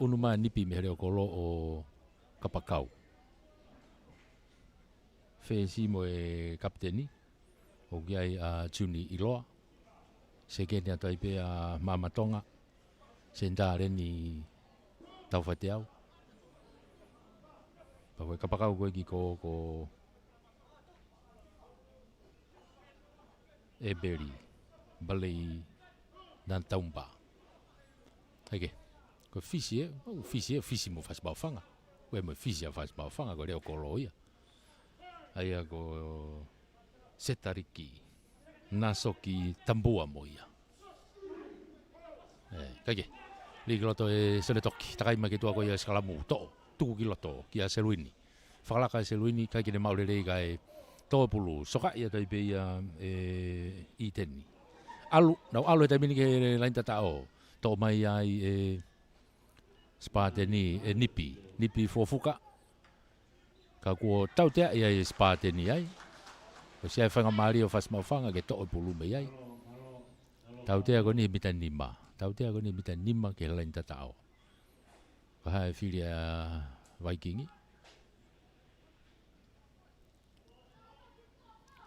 unu ma nipi me reo kolo o kapakau fesi mo e kapteni o gai a Juni Iloa se ke ni atai pe a mamatonga sentare ni taufateau pa kapakau ko ki ko eberi balei dan taumba okay ko fisi mo faz bafanga we mo fisi faz bafanga ko reo koloia aya ko setariki nasoki tambua moia kage ligoto e seletoki takai ma ke tua ko ia skalamu to tu kiloto kia seluini fala ka seluini kage de maulele kai topulu soka ia tai pe ia iteni alu nau alu tai mini ke lain tatao to mai ai Spateni e nipi fofuka. Ka kua tau tea ia e spateni ai. O sia Lavengamalie o Fasmaufaga ke to o pulume ai. Tau tea koni mita nima. Tau tea koni mita nima ke lain tatao. Ka hae filia Vikingi.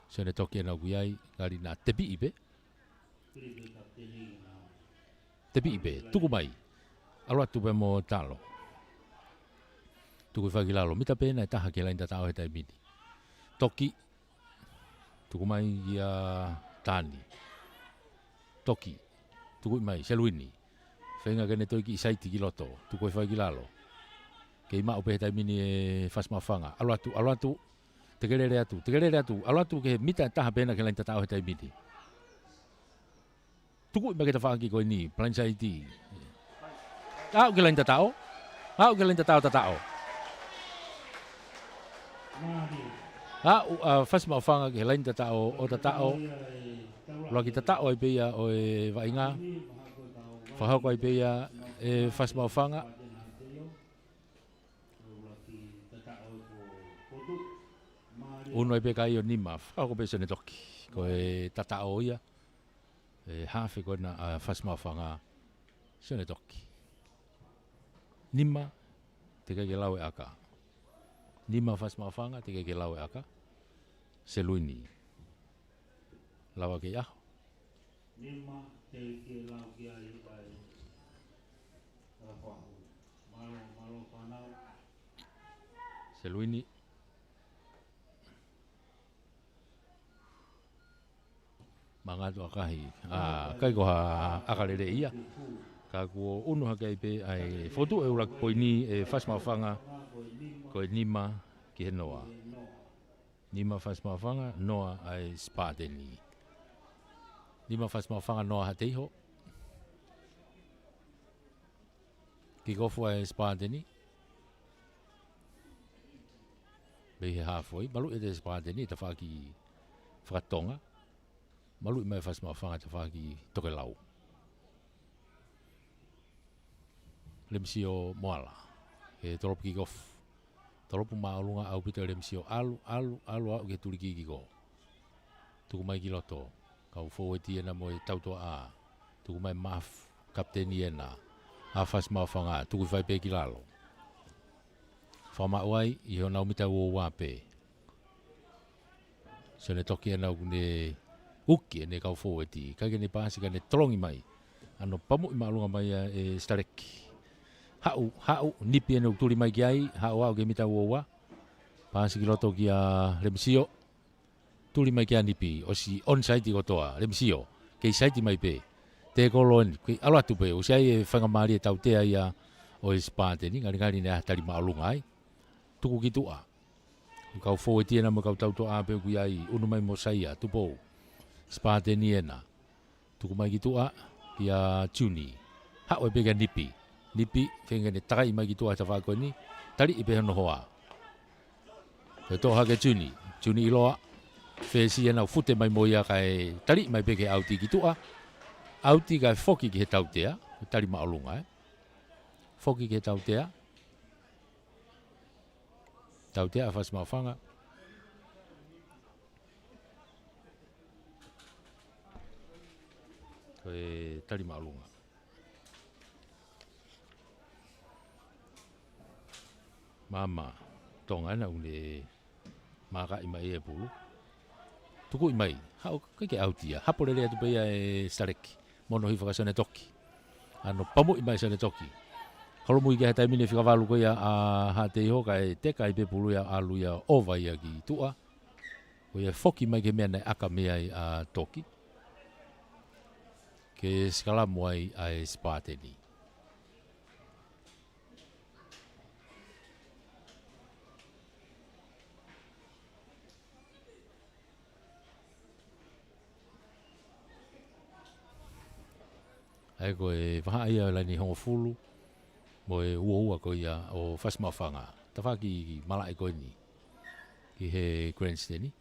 Sone toki na kuiai ngari na tepi ipe. Tepi ipe, tuku mai. Alua tupe mo talo. Tuku whakilalo. Mita pena e taha ke lain tatao he tai mini. Toki. Tuku mai ia tani. Toki. Tuku mai, seluini. Whenga kene toiki isaiti ki loto. Tuku e whakilalo. Ke ima upe he tai mini e Fasmaufaga. Alu atu. Tegerere atu. Alu atu ke mita taha pena ke lain tatao he tai mini. Tuku ima kita whaki koe ni. Plansaiti. Au ke lain tatao. Tatao. Fasmaufaga ke lain tatao o tatao. Loa ki tatao ai peia o e vainga. Whahako ai peia e Fasmaufaga. Uno ai peka i o nima. Whahako pesa ne toki. Ko e tatao ia. E hafe koe na Fasmaufaga. Sone toki. Nima. Te kai ke lau e aka. Nima Fasmaufaga te kai ke lau e aka. Seluini. Lawa ke aho. Nima te ke lau ki ai ai. Malo whanau. Seluini. Mangatu akahi. Kai koha akalere ia. Ka kua unu hake ai pe ai fotu e ura koi ni e Fasmaufaga. Koe nima ki he noa. Nima Fasmaufaga noa ai spateni. Nima Fasmaufaga noa hateiho. Ki gofu ai spateni. Bei he hafoi. Malu e te spateni ta whaki whakatonga. Malu i mai Fasmaufaga ta whaki toke lau. Lemsio moala. He toropu ki gofu. Toropu maolunga au pita lemsio alu au ke tuliki ki go. Tuku mai ki loto. Kau foweti ena mo e tautoa a. Tuku mai maf kapteni ena. A Fasmaufaga. Tuku whai pe ki lalo. Whama uai i ho nau mita ua wape. So ne toki ena ne uki ene kau foweti. Kage ne pasi ka ne tolongi mai. Ano pamu i maolunga mai e stareki. Hau, nipi ene uturi mai ki ai, hau au ke mita ua. Pasi ki loto ki a lemsio. Tuli mai ki a nipi, o si on-site i kotoa, lemsio. Kei site mai pe. Te kolo eni, kei alo atu pe, o si ai e Lavengamalie tau tea ia o e spateni, ngari ne ahtari maolunga ai. Tuku ki tua. Kau foweti ena mo kau tau toa pe kui ai, unu mai mo saia, tupo. Spateni ena. Tuku mai ki tua, ki a tuni. Hau e peka nipi. Nipi, whenga ne takai mai ki tua ta whako ni, tari i peha nohoa. Te toha ke tuni iloa, whesi ena fute mai moia kai tari mai peke auti ki tua, auti kai foki ki he tautea, tari maolunga Foki ki he tautea a Fasmaufaga. Koe tari maolunga. Mama, tonga na une maka i mai e pulu. Tuku i mai, hau ke autia. Hapore atu peia e stareki. Mono hi whakasone toki. Ano pamu i mai sone toki. Halomu i ke hatai mine whikawalu koia a hate iho kai te kai pe pulu ia alu ia ova ia ki tua. Ko ia foki mai ke mea nei aka mea i a toki. Ke skalamu ai a e spateni. Ai ko e waha ia la ni hongo fulu mo e ua ko ia o Fasmaufaga. Ta whaki mala e koe ni ki he grandstand ni.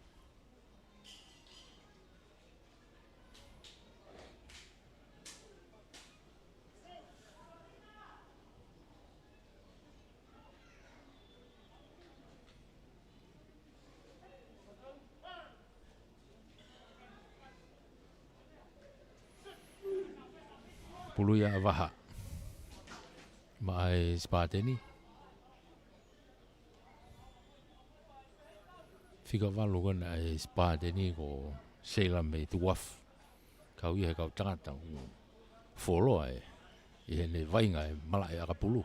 Pulu ia avaha. Mai spateni. Fika walu kona e spateni ko seila me tu waf. Kau ia kau tangata foloa e. Ia ne vainga e mala e akapulu.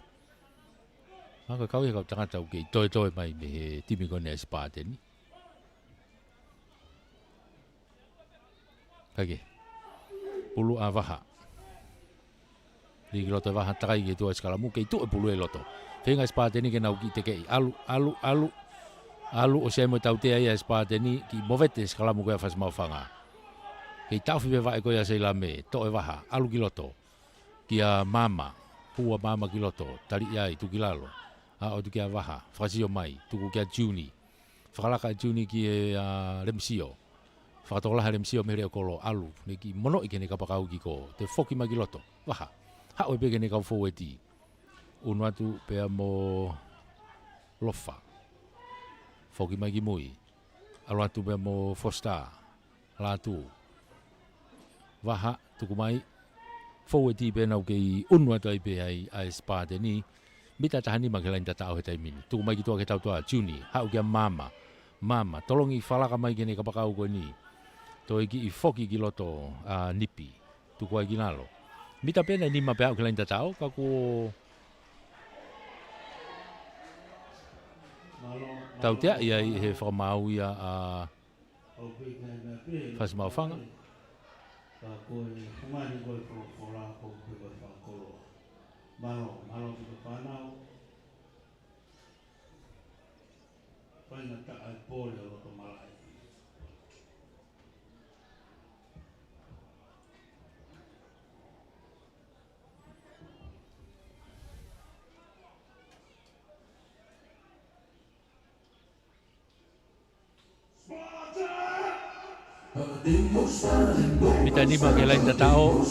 Maka kau ia kau tangata uke toi mai me he timi kona e spateni. Kage. Pulu avaha. Li loto vaha takai ke tua skala mu ke tu e pulu e loto. Fenga spateni ke nau ki te kei alu o se mo tautea ia spateni ki movete skala mu ke fas mau fanga. Ke tau fi va e ko ia se la me to e vaha alu ki loto. Ki a mama hua mama ki loto tali ia tu kilalo. A o tu ki a vaha fasio mai tu ku ki a juni. Fakalaka juni ki e remsio. Fakatola remsio me re kolo alu ne ki mono i ke ne kapakau ki ko te foki ma ki loto. Vaha. Hau e peke ne kau fōeti. Unu atu pea mo lofa. Foki mai ki mui. Alo atu pea mo fosta. Latu. Vaha tuku mai. Fōeti pea nau kei unu atu ai pea ai spateni. Mita tahani ma ke lain tatao he taimini. Tuku mai ki tua ke tau toa Juni. Hau kia mama. Mama. Tolongi falaka mai ke ne kapakau koe ni. Toi ki I foki ki loto nipi. Tuku ai ki nalo. Mita pena ni ma pea ke lain tatao ka ko tau tea ia he whakamau ia fas mau whanga. Ka koe kumari koe whora koe koe whakolo. Malo ki te whanau. Whaina ta ai pōle o roto malai. Mita ni ma ke lain tatao.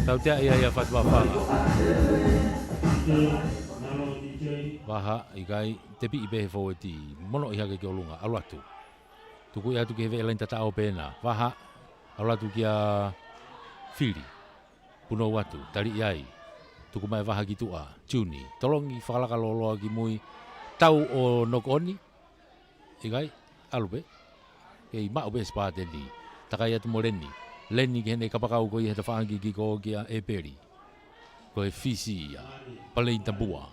Tau te ai ia fatwa whanga. Waha ikai tepi I behe fōeti mono I hake ki olunga alu atu. Tuku ia tu ke ve lain tatao pena. Waha alu atu kia fili. Puno watu tali iai. Tuku mai waha ki tua Juni. Tolongi whakalaka loloa ki mui tau o nokoni. Ikai alu pe. Kei mau be spateni. Takai atu mo leni. Leni ki hene kapakau ko I heta whaangi ki ko kia e peri. Ko e fisi ia. Palein tambua.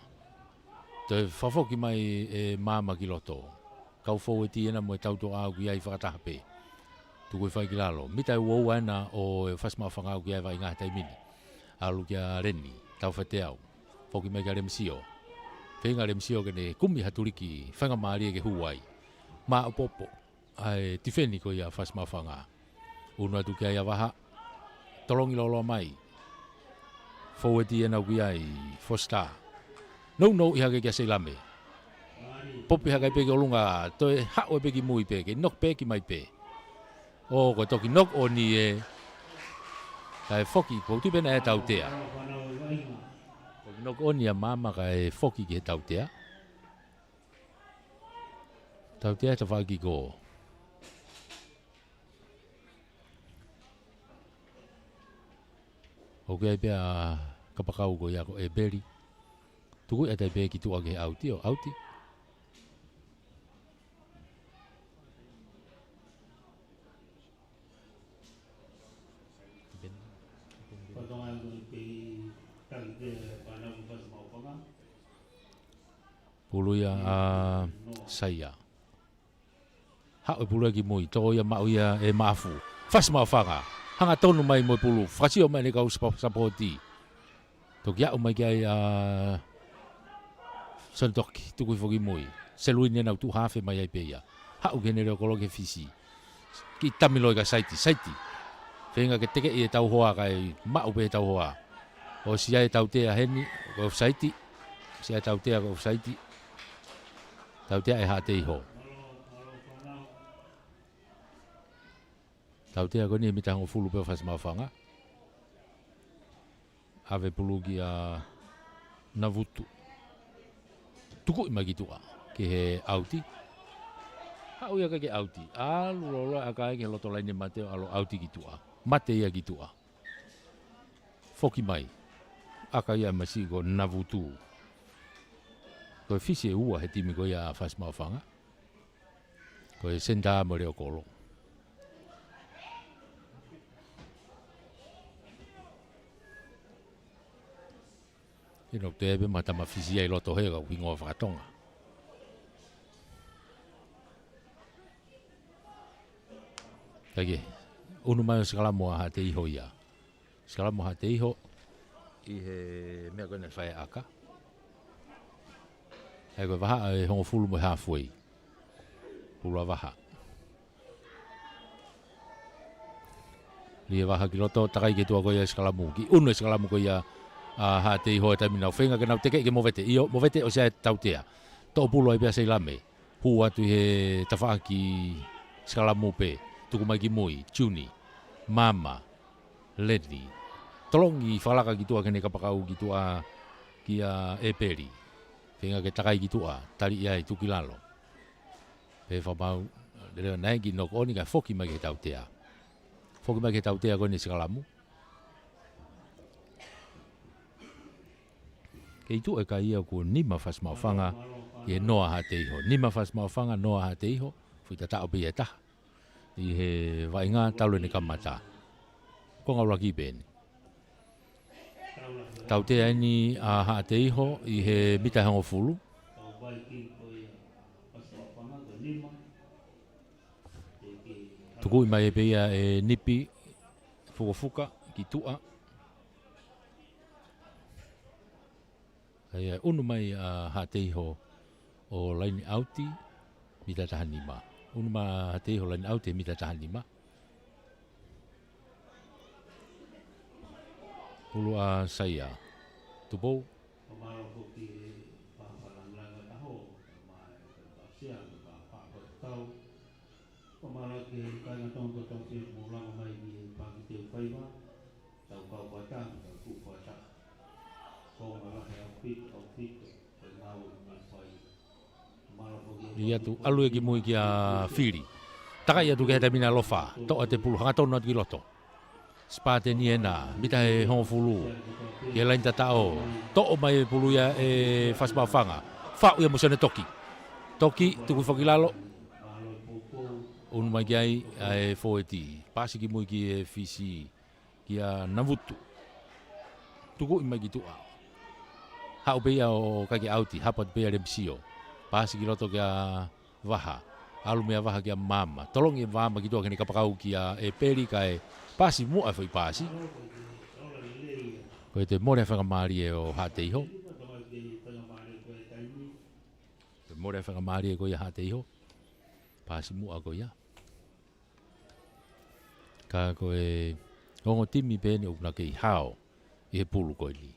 Te whafoki mai e mama ki loto. Kau fōeti ena mo e tauto au ki ai whakatahape. Tuku I whai ki lalo. Mita e uau ana o e whasma whangau ki ai wai ngā taimini. Alu ki a reni. Tau whateau. Foki mai ki a remsio. Whenga remsio kene kumi haturiki. Whanga maari e ke huai. Mā upopo. Ai tifeni ko I a whasma whanga. Unu atu ki ai a waha. Tolongi lolo mai. Fōeti ena ki ai fosta. No I hake kia seilame. Popi hake peke olunga, toi hao e peki mui peke, nok peki mai pe. O ko toki nok o ni e, kai foki, pouti pena e tautea. Toki nok o ni a mama kai foki ki he tautea. Tautea ta whaki ko. O kia pia kapakau ko ia ko e beri. Tuku e tai pe ki tua ke auti o auti. Puluia saya. Hau e puluia ki mui, tō ia mau ia e maafu. Fas mau whanga. Hanga tonu mai mo pulu. Whasio mai ne kau sapoti. Toki au mai ki ai Santoki, tuku I whoki mui. Selui nena tu hafe mai ai peia. Hau ke nere o kolo ke fisi. Ki tamiloi ka saiti. Whenga ke teke I e tau hoa kai mau pe tau hoa. O si ai tau tea heni, o saiti. Si ai tau tea o saiti. Tau tea e hate iho. Tau tea koni e mitang o fulu pe o whasma whanga. ave pulu ki a navutu. Tuku ima ki tua, ke he auti. Hau ia ka ke auti. Alu lola akai ke loto laine mateo alo auti ki tua. Mate ia ki tua. Foki mai. Aka ia masi ko navutu. Ko fisi e ua he timi ko ia fas maofanga. Ko e senda mo reo kolo. Ino te ebe matama fisi ai loto hega wingo whakatonga. Kage, unu mai o Sikalamu ha te iho ia. Sikalamu ha te iho i he mea koe ne whae aka. Hei koe waha e hongo fulu mo halfway. Pula waha. Lia waha ki loto takai ke tua koe ia Sikalamu. Ki unu e Sikalamu koe ia ha te iho e taimina whenga ke nau teke ke movete. Io, movete o sea tautea. Tō pulo ai pia sei lame. Hu atu he tawha ki Sikalamu pe. Tuku mai ki mui, Juni, Mama, Lenny. Tolongi whalaka ki tua kene kapakau ki tua ki a Eperi. Whenga ke takai ki tua, tari ia i tuki lalo. Pe whamau, leo nae ki nok oni ka foki mai ke tautea. Foki mai ke tautea kone Sikalamu. Ke itu e ka ia ku nima fas maofanga i e noa ha te iho. Nima fas maofanga noa ha te iho, fui ta tau pe e taha. I he vainga taulo ni kamata. Ko ngau laki pēni. Tau te aini a ha te iho i he mita hango fulu. Tuku i mai e peia e nipi fukafuka ki tua. Hei unu mai a ha te iho o laini auti mita tahanima. Unu ma te iho laini auti mita tahanima. Ulu a saia. Tupou. Pamala ke kaya tong tong ke mulang mai di pagi TEUFAIVA tau kau batang tau ku batang ko mala he opit penau mai mala pogi Ia tu alu ki mui ki a fili. Taka ia tu ke ta mina lofa. To ate pulu hanga tonu ki loto. Spate ni ena mita he hon fulu. Ke lain tatao. To o mai pulu ia e fasma fanga. Fa ia mosone toki. Toki tu ku fakilalo. Un mai ai e foeti. Pasi ki mui ki e fisi ki a navutu. Tuku i mai ki tua. Hau beia o kake auti, hapat beia remsio. Pasi ki loto ki a waha. Alu mea waha ki a mama. Tolong i mama ki tua kene kapakau ki a e peri ka e pasi mua foi pasi. Ko e te more Lavengamalie o ha te iho. Te more Lavengamalie ko i ha te iho. Pasi mua ko ia. Ka ko e ongo timi pene ukna ke i hao i he pulu ko i li.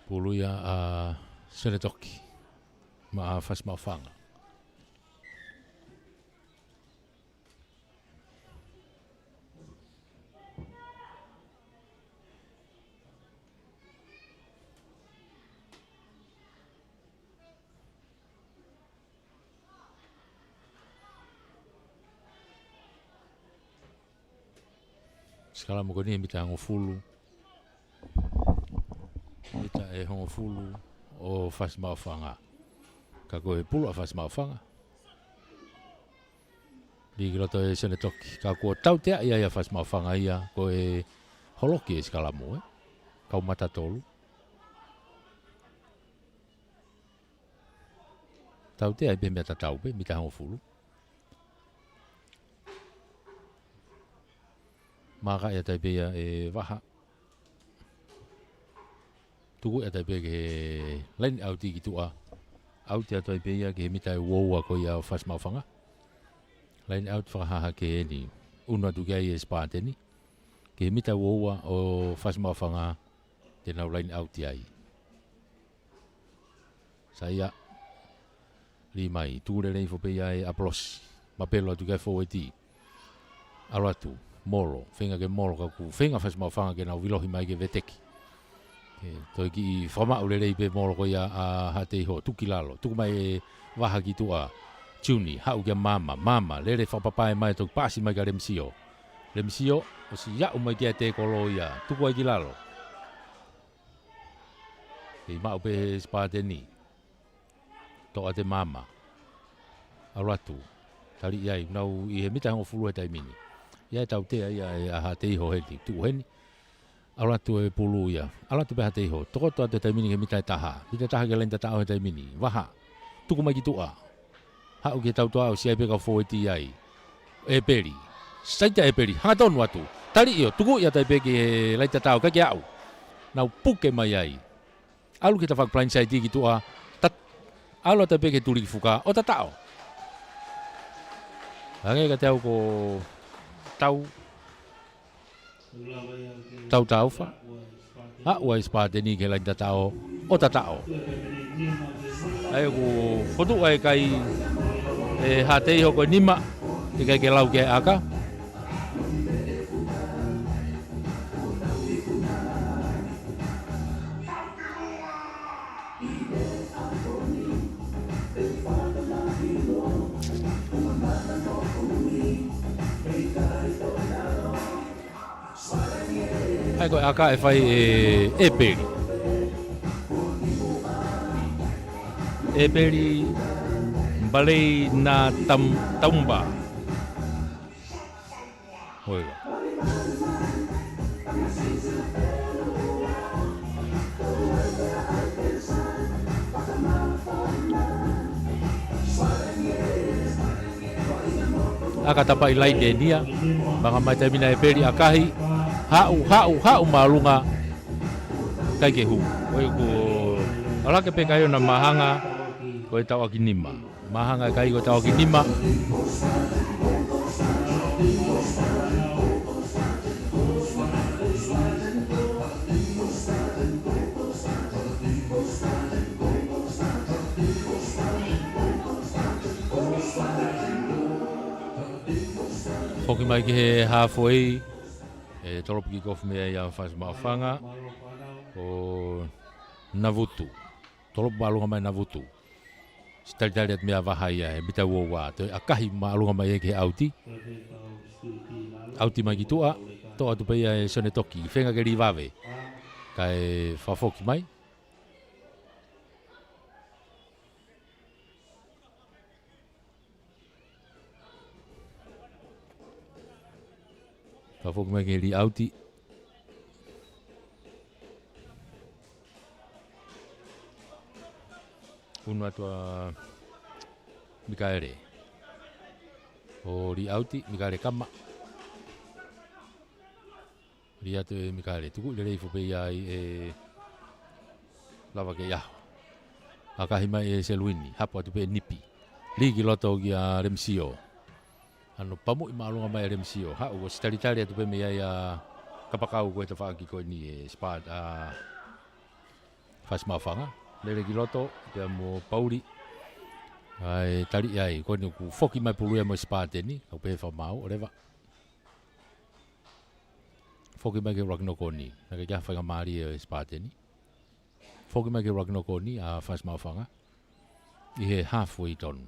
Pulu ia a Senetoki ma a fas maofanga. Sikalamu ko ni mita hango fulu. Mita e hango fulu o fas maofanga. Ka ko e pulu a fas maofanga. Di kiloto e Senetoki. Ka ko tau tea ia fas maofanga ia ko e holoki e Sikalamu Kau mata tolu. Tau tea e pe mea tatau pe mita hango fulu. Maka ia tai pea e waha. Tuku ia tai pea ke lain auti ki tua. Auti ia tai pea ke mita e woua ko ia fas maofanga. Lain aut whakahaha ke ni. Unua tu kia i e spate ni. ke mita ua o whasmawhanga te nau line out ai. Saia, li mai, tūre rei whopei ai aplos, mapelo atu kai fōeti. Alo atu, molo, whenga ke molo kaku, whenga whasmawhanga ke nau vilohi mai ke veteki. Toi ki whamau le rei pe molo ko ia a hatei ho, tuki lalo, tuku mai e waha ki tua, tuni, hau kia mama, le re whapapae mai toki pasi mai ka remsio. Remsio, o si iau mai kia te kolo ia, tuku ai ki lalo. Kei mau pe spateni, toa te mama, alo atu, tari iai, nau i he mita hango fulu e taimini. Iai tau te ia e a hatei ho heti, tuku heni. Ala tu e pulu ia. Ala tu pe hatei ho. Toko toa te taimini ke mita taha. Mita taha ke lenta tau he taimini. Waha. Tuku mai ki tua. Hau ke tau toa au si ai pe kau fōeti ai. E peri. Saita e peri. Hanga tonu atu. Tari io. Tuku ia tai pe ke lenta tau. Kaki au. Nau puke mai ai. Alu kita whak plain side ki tua. Alu tai pe ke turi ki fuka. O ta tau. Hange ka te au ko tau. Tau taufa. Ua ispateni ke lain tatao. O tatao. Ai ku fotu ai kai e hatei hoko nima. Te kai ke lau ke aka. Ai koe aka e whai e peri. E peri balei na taumba. Hoiga. Aka tapai lai de nia. Mga mai tamina e peri akahi. Hau malunga kai ke hu. Oi ko ala ke pe kai na mahanga ko tau aki nima. Mahanga kai ko tau aki nima. Foki mai ke he halfway. Toropu ki kofu mea ia whasmawhanga o Navutu. Toropu maalunga mai Navutu. Stalitari at mea waha ia e bita ua. Akahi maalunga mai e ke auti. Auti mai ki tua. Toa tu peia e sone toki. Whenga ke rivawe. Kai whafoki mai. Whafoki mai ke ri auti. Unu atua Mikaere. O ri auti, Mikaere kama. Ri atu e Mikaere. Tuku le rei whopei ai e lava ke iaho. Akahi mai e Seluini. Hapo atu pe nipi. Ligi loto ki a Remsio. Ano pamu i maalunga mai Remsio. Hau o stalitari atu pe mea ia kapakau koe ta whaaki koe ni e spad a whasmawhanga. Lere ki loto, kia mo pauri. Ai tari ai, koe ni ku foki mai puluia mo spateni. Au pe whamau, o rewa. Foki mai ke Ragnokoni. Naka kia whainga maari e spateni. Foki mai ke Ragnokoni a whasmawhanga. I he halfway tonu.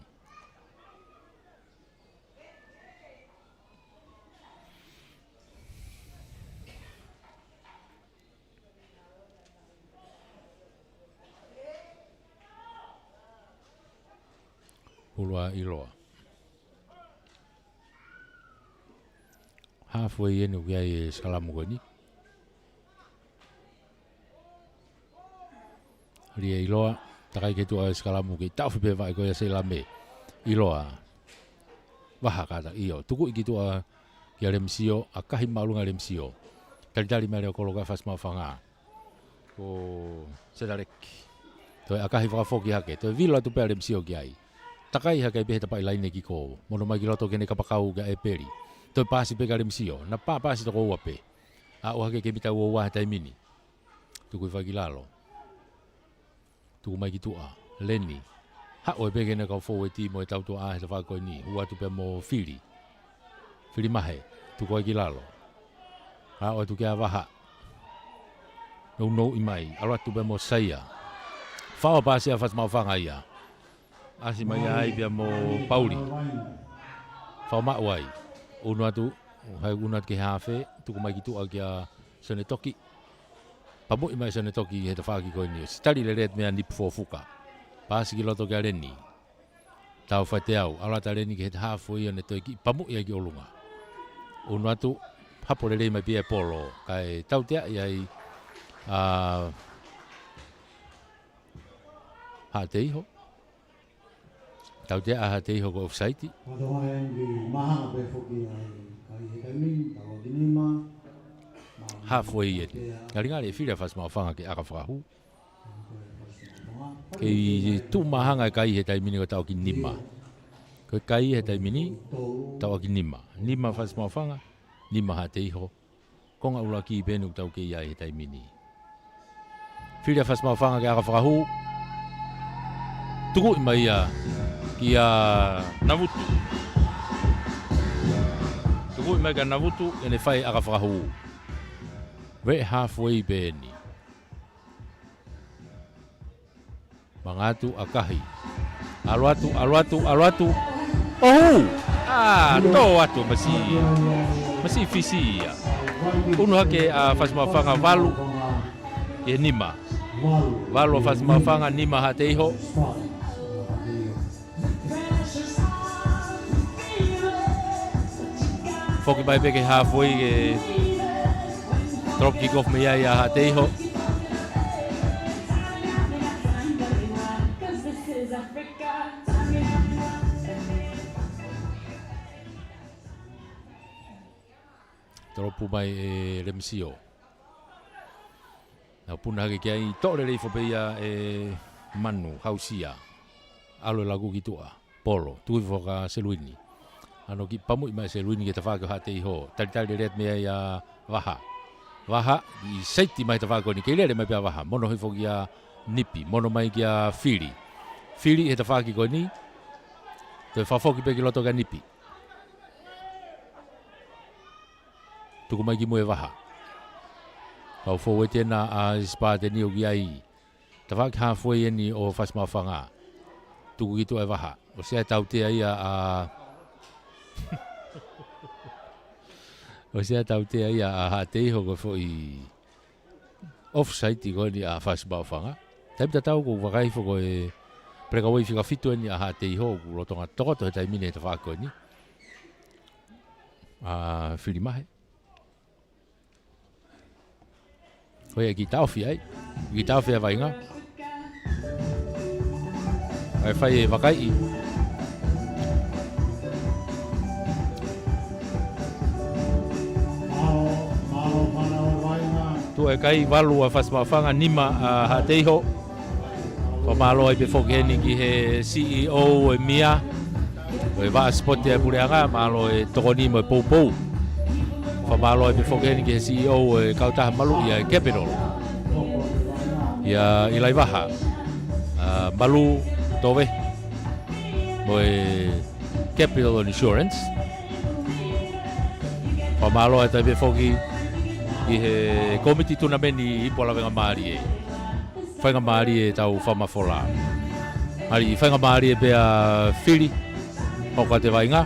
Hulua iloa. Halfway enu kia e skalamu koe ni. Ria iloa, takai ke tua e skalamu ke tau whipe vai koe se lame. Iloa. Waha kata iyo. Tuku iki tua kia Remsio, akahi maalunga Remsio. Talitari mea reo koloka whasmawhanga. Ko sedareki. Toi akahi whakafoki hake. Toi vilo atu pea Remsio ki ai. Takai haka i pehe tapai laine ki ko. Mono mai ki loto kene kapakau ka e peri. Toi pasi pe ka Remsio. Na pasi toko ua pe. A o hake ke mita ua wahe taimini. Tuku i whakilalo. Tuku mai ki tua. Leni. Ha o e peke na kau fōu e ti mo e tau tua ahe ta whakoi ni. Ua tu pe mo whiri. Whiri mahe. Tuku ai ki lalo. Ha o e tu ke a waha. No i mai. Aroa tu pe mo saia. Whawa pāsi a whasmau whanga ia. Asi mai ai pia mo pauri. Whawa mau ai. Unu atu. Hai unu atu ke hawhe. Tuku mai ki tua ki a sone toki. Pamu i mai sone toki he ta whaki koe ni. Sitari le ret mea nipu fōfuka. Pāsi ki loto ki a reni. Tau whai te au. Aroa ta reni ki he ta hawho i ane toi ki. Pamu i ai ki olunga. Unu atu. Hapo le rei mai pia e polo. Kai tau tea i ai. Ha te iho. Tau tea a ha te iho ko offside. Halfway e. Ngari whira whasmau whanga ke aka whakahu. Kei tu mahanga kai he taimini ko tau ki nima. Ko kai he taimini tau ki nima. Nima whasmau whanga. Nima ha te iho. Konga ula ki penu tau ke ia he taimini. Whira whasmau whanga ke aka whakahu. Tuku i mai ia ki a Navutu. Tuku i mai ka Navutu e ne whai aka whakahu. Ve halfway beni. Mangatu akahi. Aluatu. Oh! To atu masi fisi ia. Unu hake a whasmawhanga walu e nima. Walu a whasmawhanga nima ha te iho. Foki mai peke halfway e drop kick off me ia ha te iho. Dropu mai e Remsio. Na puna hake kia i tore rei whapea e Manu, Hausia. Alo e lagu ki tua. Polo, tui whaka Seluini. Ano ki pamu i mai Seluini ke ta whaka ha te iho. Tari ret mea i a Waha. Waha, i seiti mai ta whaka ni. Kei lere mai pia Waha. Mono hoi whoki a Nipi. Mono mai ki a Fili. Fili he ta whaka ko ni. Te whawhoki pe ki loto ka Nipi. Tuku mai ki mue Waha. Kau fōu e tēnā a spa te ni o ki ai. Ta whaki halfway e ni o whasmau whanga. Tuku ki tu e Waha. O sea tau te ai a... O sea tau te ai a ha te iho ko fo i offside ko ni a whasmau whanga. Taipita tau ko wakai fo ko e preka wai whika fitu e ni a ha te iho ko rotonga tokoto he taimine he ta whako ni. Whiri mahe. Hoi e ki tauwhi ai. Ki tauwhi a wainga. Ai whai e wakai i. Tu e kai walu a whasmawhanga nima a ha te iho. Whamalo ai pe whokeni ki he CEO e Mia. O e waa spoti e pureanga. Malo e tokoni mo e pou. Whamalo ai pe whokeni ki he CEO e kautaha malu ia e Capital. Ia i lai waha. Malu towe. Mo e Capital Insurance. Whamalo ai tai pe whoki. I he komiti tunameni i po Lavengamalie. Whaingamalie tau whamawhola. Ari i Whaingamalie pea whiri. Hoka te wainga.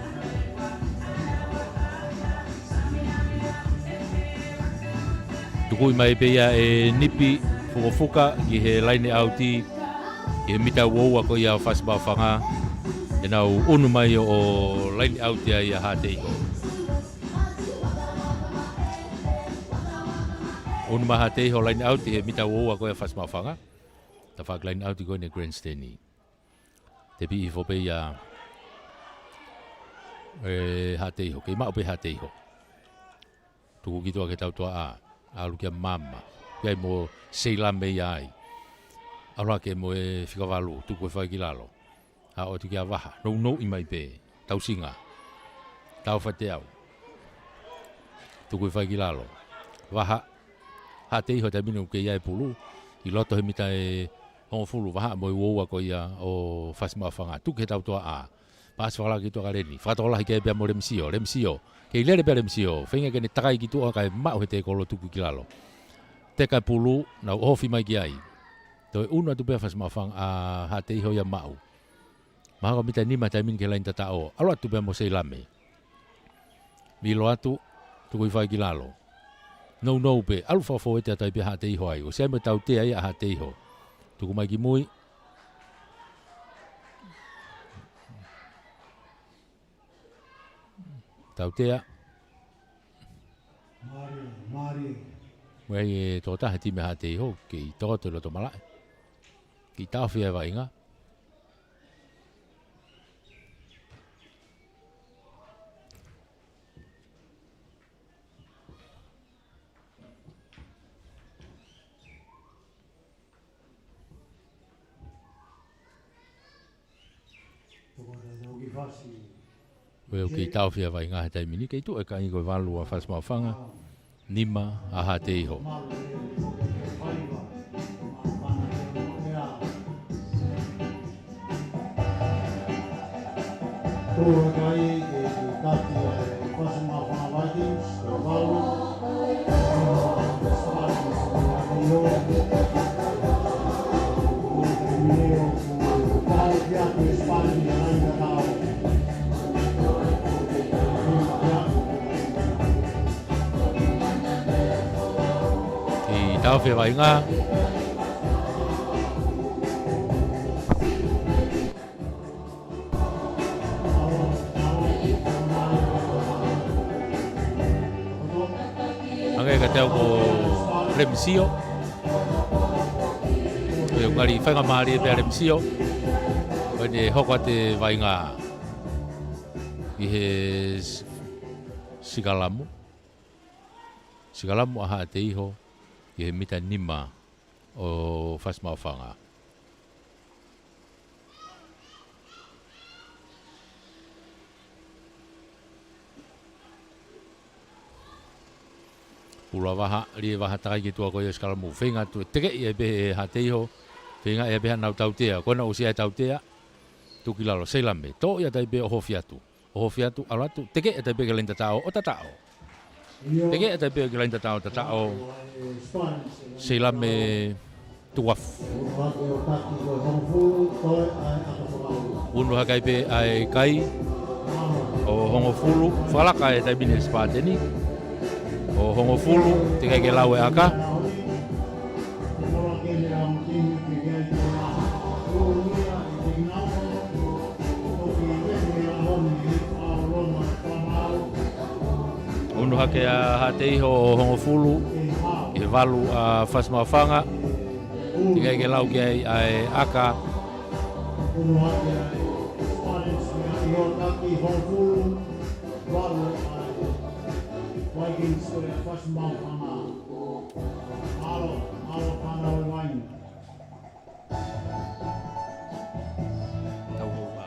Tukui mai pea e Nipi Fukufuka i he laine auti. I he mita uoua ko ia whasmau whanga. E nau unu mai o laine auti ai a hate iho. Unu maha te iho line out he mita uoua koe whasmau whanga. Ta whak line out koe ne grandstand ni. Te pi i whope ia ha te iho, kei mao pe ha te iho. Tuku ki toa ke tau toa a, alu kia mama. Kai mo seila mei ai. Aroa ke mo e whikawalu, tuku e whai ki lalo. Ha o tu kia waha, no i mai pe, tau singa. Tau whate au. Tuku e whai ki lalo. waha ha te iho te minu ke ia e pulu I loto he mita e hongo fulu waha mo I woua ko ia o fasima whanga tuke tau toa a pas wala ki toa kareni whatola hike e bea mo remsio ke ilere bea remsio whenga kene takai ki toa kai mau he te kolo tuku ki lalo te kai pulu na ofi mai ki ai toi uno atu bea fasima whanga a ha te iho ia mau maha mita nima tai min ke lain tatao alo atu bea mo sei lame milo atu tuku I whai ki lalo no pe alu fafo e te atai pe ha te iho ai o se me tau te ai a ha te iho tuku mai ki mui tau tea Mari wei e tō tahe time ha te iho ki tō te roto malai ki tau whia wa inga Wei o ki tau whia vai ngā he taimini, kei tu e ka ingo walu a whasmau whanga, nima a ha te iho. Tōra kai e tati e whasmau whanga Vikings, o walu, o Spartans, o Rio, o Mineo, o Pau Piato e Spani, a Raina Tau. Tau whia vai ngā. Angai ka teo ko remsio. Koe ngari whainga maari e pia remsio. Koe ne hoko te vai ngā. I he sigalamu. Sigalamu aha te iho. I he mita nima o whasmau whanga. Pula waha, rie waha takai ki tua koe o skalamu. Whenga tu teke I e behe ha te iho. Whenga e beha nau tautea. Kona o sia e tautea. Tuki lalo seilame. Tō ia tai behe o hofiatu. O hofiatu alatu. Teke e tai behe lenta tao o tatao. Teke e tai behe lenta tao tatao. Seilame tuafu. Unu hakai pe ai kai o hongo fulu. Whalaka e tai bine spateni. O hongo fulu, te kai ke lau e aka. Unu hake a hate iho o hongo fulu. E walu a whasmau whanga. Te kai ke lau ki ai aka. Vikings ko e whasmau whanga. Alo whanga o wain. Tau hoa.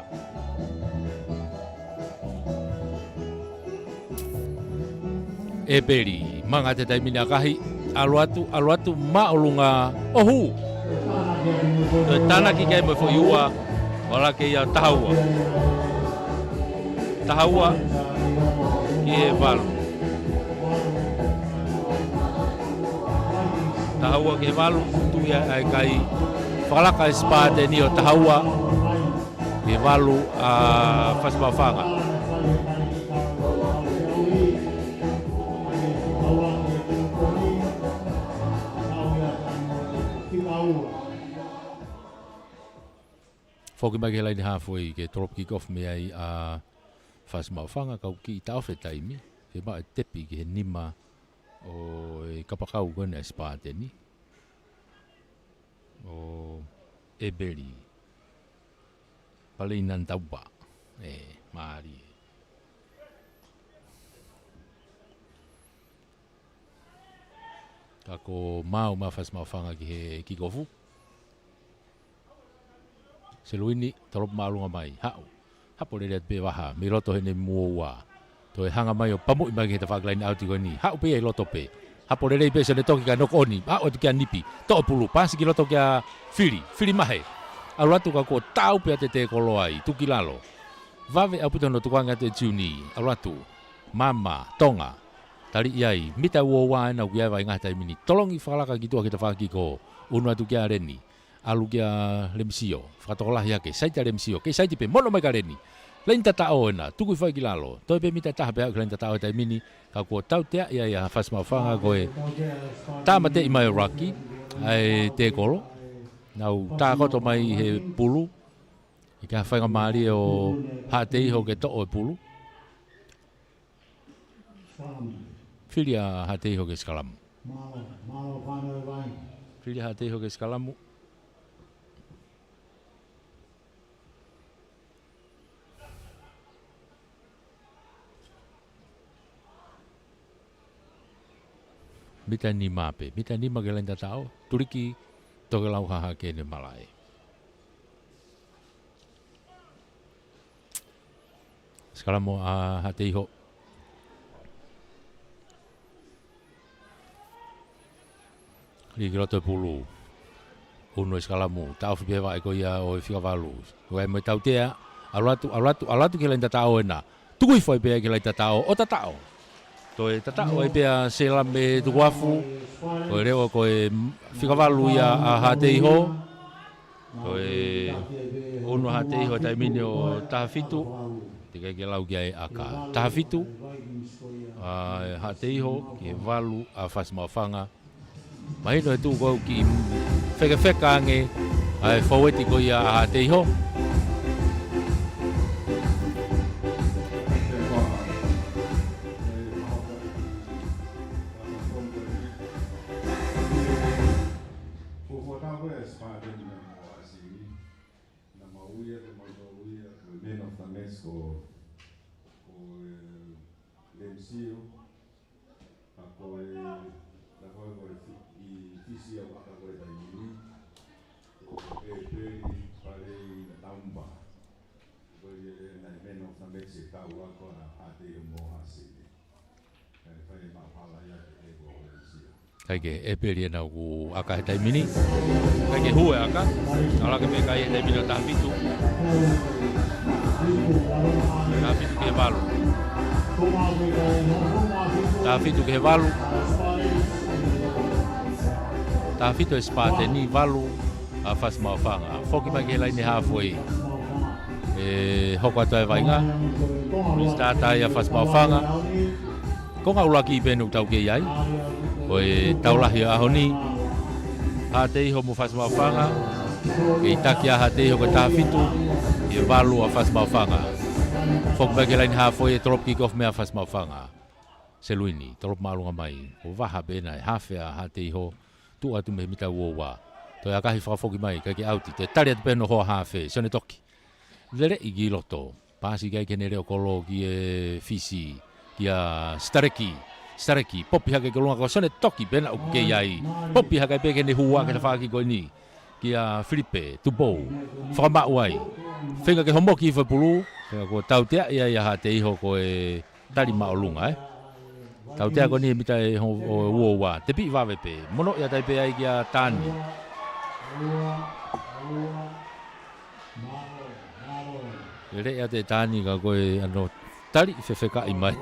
E peri, manga te taimini a kahi, alu atu maolunga ohu. Te tanaki kei mo fo iua, wala ke ia tahaua. Tahaua, ki e walu. Tahaua ke walu, tu ia ai kai, whalaka e spate ni o tahaua, ke walu a whasmawhanga. Whoki mai ke laini hawhoi ke drop kick off me ai a whasmawhanga kau ki I tawhi taimi. He mai tepi ki he nima o e kapakau kone e spateni. O e beri. Pale inan taupa. E maari. Kako mau ma whasmawhanga ki he kikofu. Se luini, tarop maalunga mai, hao. Hapo le reat pe waha, mi roto hene mua. To e hanga mai o pamu I mai he te whakalaini auti koe ni. Hao pe e loto pe. Hapolele i pese le toki ka nok oni. A o te kia nipi. To pulu. Pasi ki loto kia fili. Fili mahe. Alu atu ka ko tau pia te kolo ai. Tuki lalo. Vave au puto no tukwanga te tuni. Alu atu. Mama. Tonga. Tari iai. Mita ua wa na ukia vai ngata i mini. Tolongi whakalaka ki tua ki ta whaki ko. Unu atu kia reni. Alu kia lemsio. Whakatokolahi ake. Saita lemsio. Kei saiti pe mono mai ka reni. Lain tatao ena, tuku whai ki lalo. Toi pe mita taha pe au ki lain tatao e tai mini. Ka kua tau tea ia whasmau whanga koe. Tāma te i mai raki, ai te kolo. Nau tā koto mai he pulu. I ka Lavengamalie o hate iho ke to'o e pulu. Whiria hate iho ke skalamu. Whiria hate iho ke skalamu. Mita ni mape, mita ni magalain tatao, turiki toke lau haha ke ne malai. Sekarang mo hate iho. Li kiloto pulu. Uno eskalamu, tau whipewa eko ia o e whikawalu. Koe mo tau tea, alatu ke lain tatao ena. Tukui whai pea ke lain tatao, o tatao. Toi tatao e pea sela me tuwafu. Koe reo koe whikawalu ia a hate iho. Koe uno hate iho tai mini o tahafitu. Te kai ke lau kia e aka. Tahafitu. Hate iho ki walu a whasmawhanga. Mahino e tū kou ki wheka ange ai whaueti ko ia a hate iho. Kaike e peri na ku aka he taimini. Kaike hue aka. Ala ke me kai he taimini o tahafitu. Tahafitu ke walu. Tahafitu ke walu. Tahafitu e spate ni walu a whasmawhanga. Whoki mai ke lai ni halfway. Hoko atoe wainga. Statai a whasmawhanga. Ko ngā ulaki i pēnu tau ke iai. Koe taulahi ahoni. Hate iho mu whasmawhanga. Kei taki a hate iho koe tahafitu. I walu a whasmawhanga. Whoki mai ke lai ni halfway e trop kick off mea whasmawhanga. Seluini, trop maalunga mai. O waha pēna e hawhea hate iho. Tu atu me mita uowa. Toi akahi whakafoki mai kai ke auti. Te tari atu pēno hoa hawhe. Sione toki. Lere i ki loto. Pasi kai kene reo kolo ki e fisi. Ki a stareki. Popi hake ke lunga ko sione toki pēna o ke iai. Popi hake pe kene hua ke ta whaki koe ni. Ki a Filipe, Tubou. Whakamau ai. Whenga ke homoki i whapulu. Ko tau tea ia ia hate iho ko e tari maolunga Tau tea ko ni mita e uowa. Te pi wawe pe. Mono ia tai pe ai ki a tani. Re ia te tani ka koe ano tari whewheka i mai.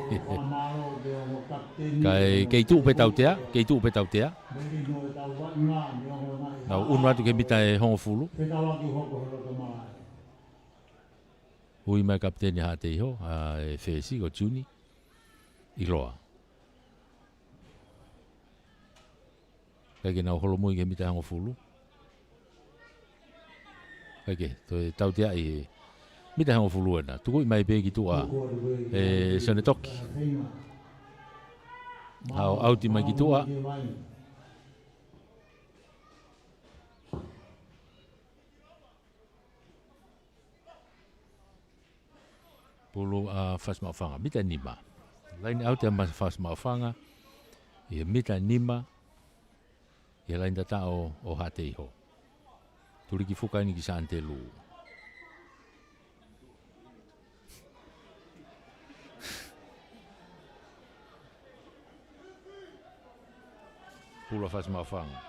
Kei tu upe tau tea. Nau unu atu ke mita e hongo fulu. Hui mai kapteni hate iho, e whesi ko tuni. I loa. Kake nau holomui ke mita hongo fulu. Kake, toi tau tea i mita hongo fulu ena. Tuku i mai pe ki tua e sone toki. Hau auti mai ki tua. Pulu a whasmawhanga, mita nima. Lain auti a whasmawhanga, i mita nima, i lain tata o hate iho. Turi ki whuka ni ki sa antelu. pula whasmawhanga.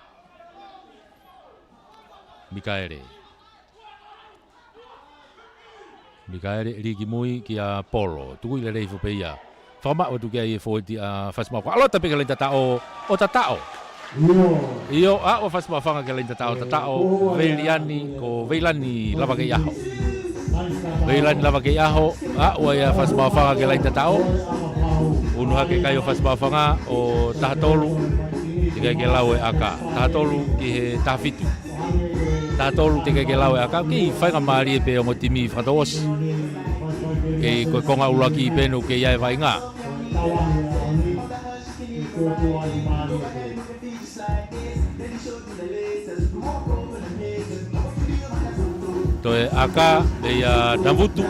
Mikaere riki mui ki a polo. Tuku i le rei whapeia. Whamao tu kia i fōti a whasmawhanga. Alo tape ka lein tatao o tatao. Iyo a o whasmawhanga ka lein tatao. Veiliani ko veilani lava ke iaho. Veilani lava ke iaho. A o ia whasmawhanga ka lein tatao. Unu hake kai o whasmawhanga o tahatolu. Tika ke lau e aka. Tahatolu ki he tahafitu. Tahatolu tika ke lau e aka. Ki whainga maari e pe o motimi whataos. Ke koe konga ulaki i penu ke iai vai ngā. Toe aka e ia namutu.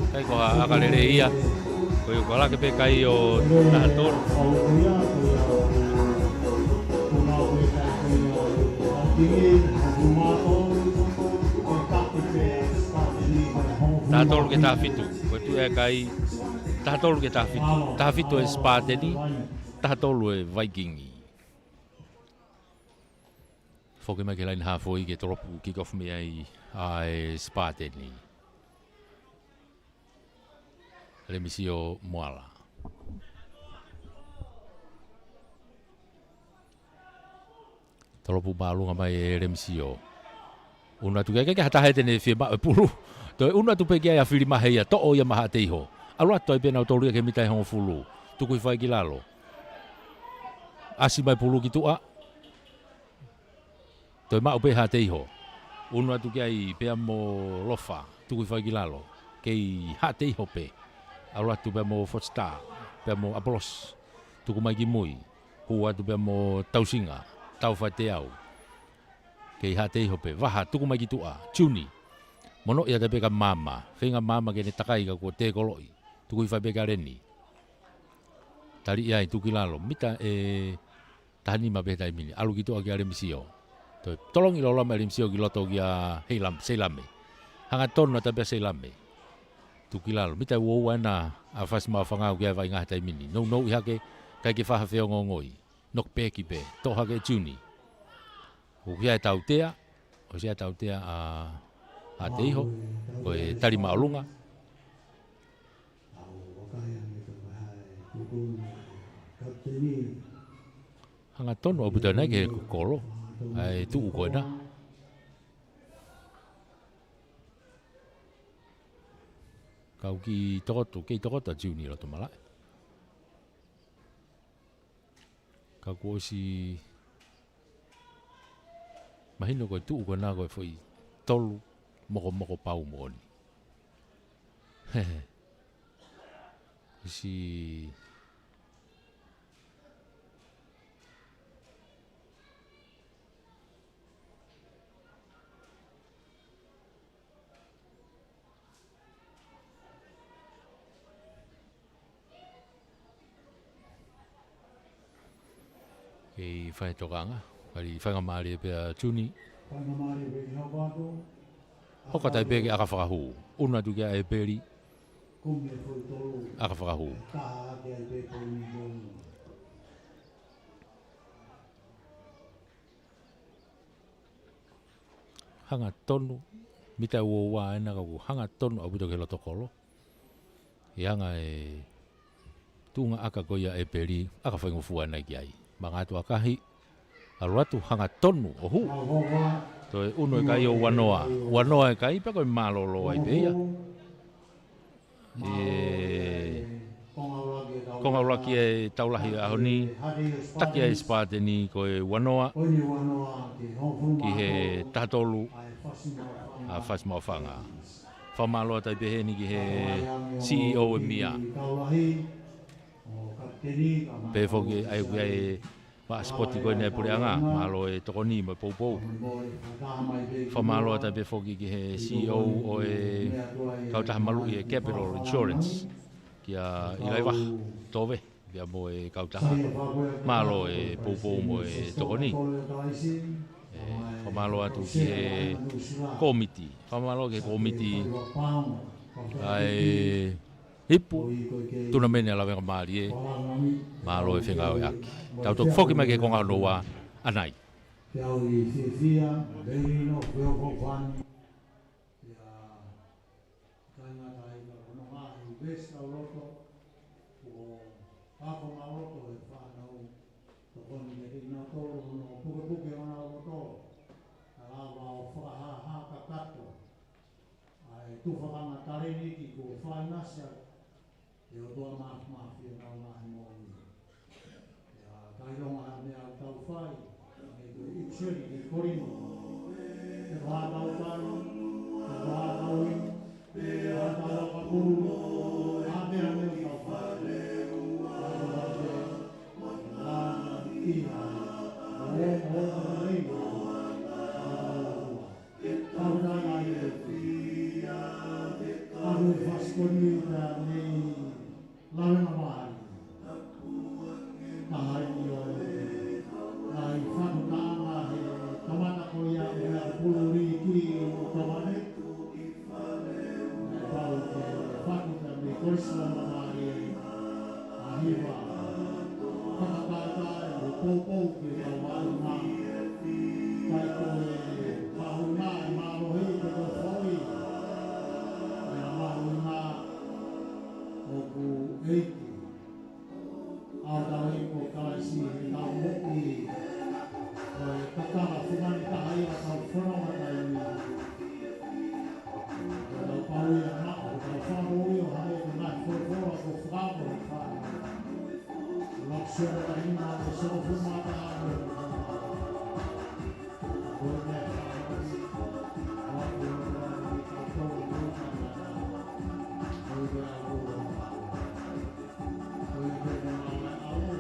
Kai koha aka lere ia. Koe kola ke pe kai o tahatoro. Tahatoro ke tahafitu. Koe tu e kai tahatoro ke tahafitu. Tahafitu e spateni. Tahatoro e vikingi. Foke mai ke lain hafoi ke toropu kick-off me ai spateni. Remisio Moala. Tolopu balunga mai remisio. Una tu ke hata hete ne fie ba pulu. To una tu pe kia fili mahia to o ya maha teiho. Alua to pe na tolu ke mitai hon fulu. Tu ku fai kilalo. Asi mai pulu ki tua. To ma pe ha teiho. Una tu kia pe mo lofa. Tu ku fai kilalo. Ke ha teiho pe. Alua tu pe mo Fotstar, pe mo Apolos, tu ku mai ki mui, hua tu pe mo Tausinga, tau whai te au. Kei ha te hope, waha, tu ku mai ki tua, tuni. Mono ia te peka mama, whenga mama ke ne takai ka kua te koloi, tu ku i whai peka reni. Tari iai tu ki lalo, mita e tahani ma pehtai mini, alu ki tua ki a remisio. Tolong ilo lama remisio ki loto ki a heilam, seilame. Hanga tonu na tapea seilame. Tu kilalo mita wo wana a fasma fanga o vai ngā tai mini no i hake kai ke whaha wheo ngongoi nok pe ki pe to hake tuni o kia tautea o sia tautea a teiho o e tari maolunga hanga tono o butana ke kolo ai tu ko na kau ki tokoto juni lo to mala. Kau ko si mahino ko tu ko na ko foi tolu moko pau mo ni. Si e whai tokanga, kari Lavengamalie pe a tuni. Hoka tai peke aka whakahu, una tu kia e peri, aka whakahu. Hanga tonu, mita ua wā ena kaku, hanga tonu au pito ke loto kolo. I hanga e tunga aka koia e peri, aka whaingofua na ki ai. Mga atua kahi, aluatu hanga tonu o hu. Toi uno e kai o wanoa. Wanoa e kai pa koe malolo ai peia. Konga uraki e taulahi ahoni. Taki e spateni koe wanoa. Ki he tatolu a whasmawhanga. Whamaloa tai peheni ki he CEO e mia. Pefoki ai e wa spoti ko ne pureanga malo e tokoni mo popo fa malo ta pefoki ki he CEO o e kauta malu e Capital Insurance ki a ilaiwa tove ya mo e kauta malo e popo mo e tokoni Whamalo atu ki e komiti. Whamalo ke komiti ai hipu tuna mene Lavengamalie malo e whengau e aki. Tau tok whoki mai ke konga noa anai. Te au I whiwhia, reino, whiwhawhani, ia taingata I ka whanonga I vesta o loto, o hako ma loto e whanau, to koni ke rina toro, no puke puke ona o loto, a lawa o whakaha ka kato, ai tufakanga tareni ki ko whainasa, e o toa whia nau mahi mōni. Ia kaironga mea o tau whai, Iksuri di Korino, te whātau tānu, te whātau inu, te whātau apakuru, āpea meu tau whātau, lāna iha, o reiwa, kaunana I aru whaskoni ta nei Lavengamalie, tahai o ai whanutanga he kamata koia e a puluri ki o tawane. E pau ke whanuta me koisla mana e a hiwa. Whakakata e o pōpou ke a wāunga. Kai ko e mahunga e marohi te ko whoi. E a mahunga o ku eiti. Aotau ko kaisi he tau moki. Kakara whumani tahai a tau whanonga tai ni. Tau paui a nako, tau whanoi o hane ko nai whorwhora ko whakapo i whāna. Laksura ta hina te sono whumata anu. Koi mea whanoi, whaku o rani i tau tōru tōtana. Koi mea ura. Koi mea ura anu.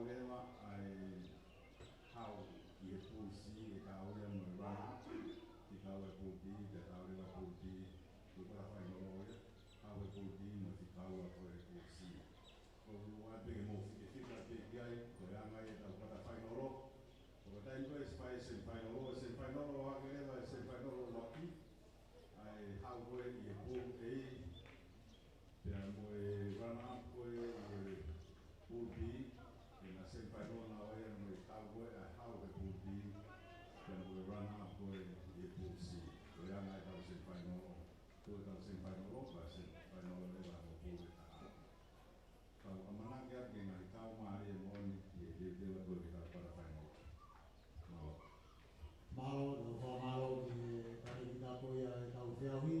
lewa ai hau I e pusi e kau ia mo rana I kau e puti te kau lewa puti I kora whai no ia hau e puti mo te kau a koe e pusi o lua pe mo fi fika pe ai ko ia mai e tau kora whai no o tai ko e spai se whai no a ke lewa se whai no loki ai hau koe I e pu e pia mo e rana koe e puti e na se whai no na oia mo e kau koe a hau e puti pia mo e rana koe e pusi ko ia mai tau se whai no koe tau se whai no pa se whai no lewa mo pu e ta tau amana kia ke ngai tau maari e moni I e lewa koe ki tau para whai no Malo, no whamalo ki kare ki tāko ia e tau whiawi,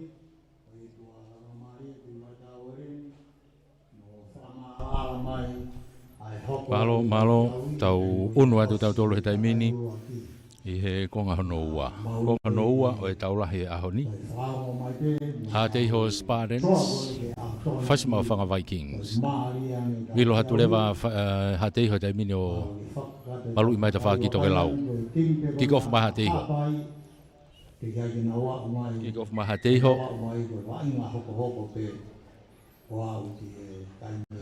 o I tua Lavengamalie, ki mai tau eren, no whama mai, ai hoko. Malo, tau unu atu tau tolu he taimini, I he konga hono ua. Konga hono ua o e taulahi e ahoni. Ha te iho Spartans, Whasimau whanga Vikings. Wilo hatu lewa ha te iho taimini o malu I mai ta whakito ke lau. Kick off maha te iho. Kick off maha te iho.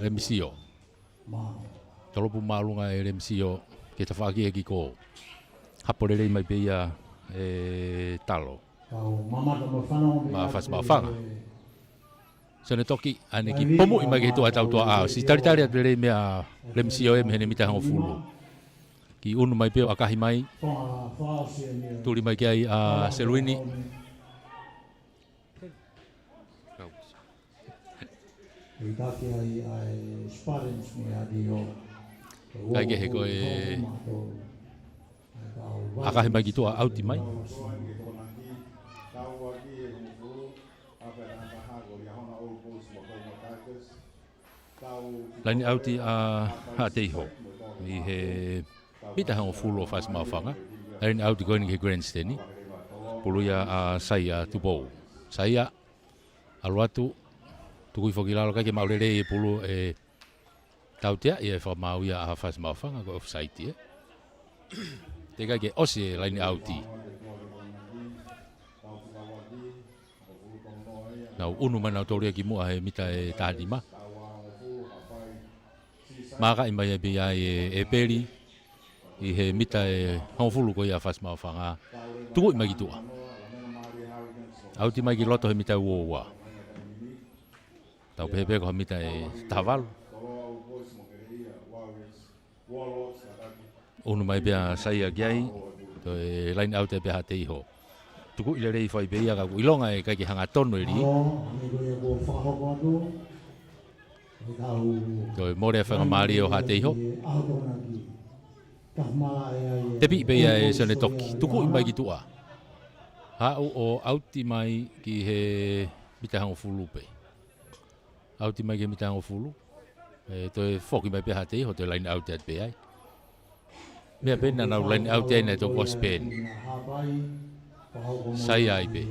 Remisio. Tolopu maalunga e remisio ke ta whaki e kiko. Haporere mai peia e talo. Ma whasimau whanga. Sone toki ane ki pomo I mai ke tua tau tua au. Si taritari atu rei mea remisio e mehene mita hango fulu. Ki unu mai peo akahi mai. Turi mai ki ai a Seluini. Kai ke he koe akahi mai ki tua auti mai. Laini auti a Hateiho. I he pita hango fulo whasimau whanga. Laini auti koe ni ke grandstandi. Puluia a Saia tupou. Saia aluatu. Tukui whokilalo kai ke maurere e pulu e tautea I e whamau ia a whasimau whanga ko offside Te kai ke osi laini auti. Nau unu mana toria ki mua he mita e tātima. Maka I mai e bia e peri. I he mita e hongfulu ko ia whasimau whanga. Tuku I mai ki tua. Auti mai ki loto he mita uoua. Tau pepe ko he mita e tavalu. Unu mai bea saia giai, to e line out e bea te iho. Tuku I le rei whai beia ka ilonga e kai ki hanga tonu e ri. To e more e Lavengamalie o ha te iho. Te pi beia e sone toki, tuku I mai ki tua. Hau o auti mai ki he mita hango fulu pe. Auti mai ki mita hango fulu. To e whoki mai bea ha te iho, to e line out e at bea. Mea pena nau line out e nei to ko Spain. Sai ai pe.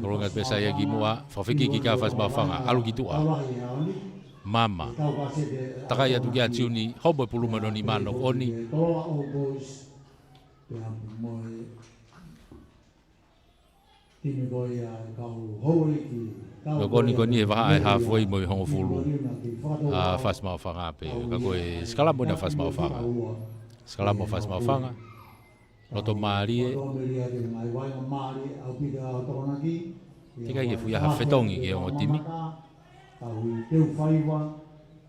Tolongat pe sai ki mua, whawhiki ki ka whasimau whanga, alu ki tua. Mama. Takai atu ki atiuni, hobo e puluma noni mano oni. Koni koni e waha e halfway mo I hongo fulu a whasimau whanga pe. Ka koe skalamo na whasimau whanga. Skalamo whasimau whanga. Roto maarie. Te kai ke fuia ha whetongi ke ongo timi. TEUFAIVA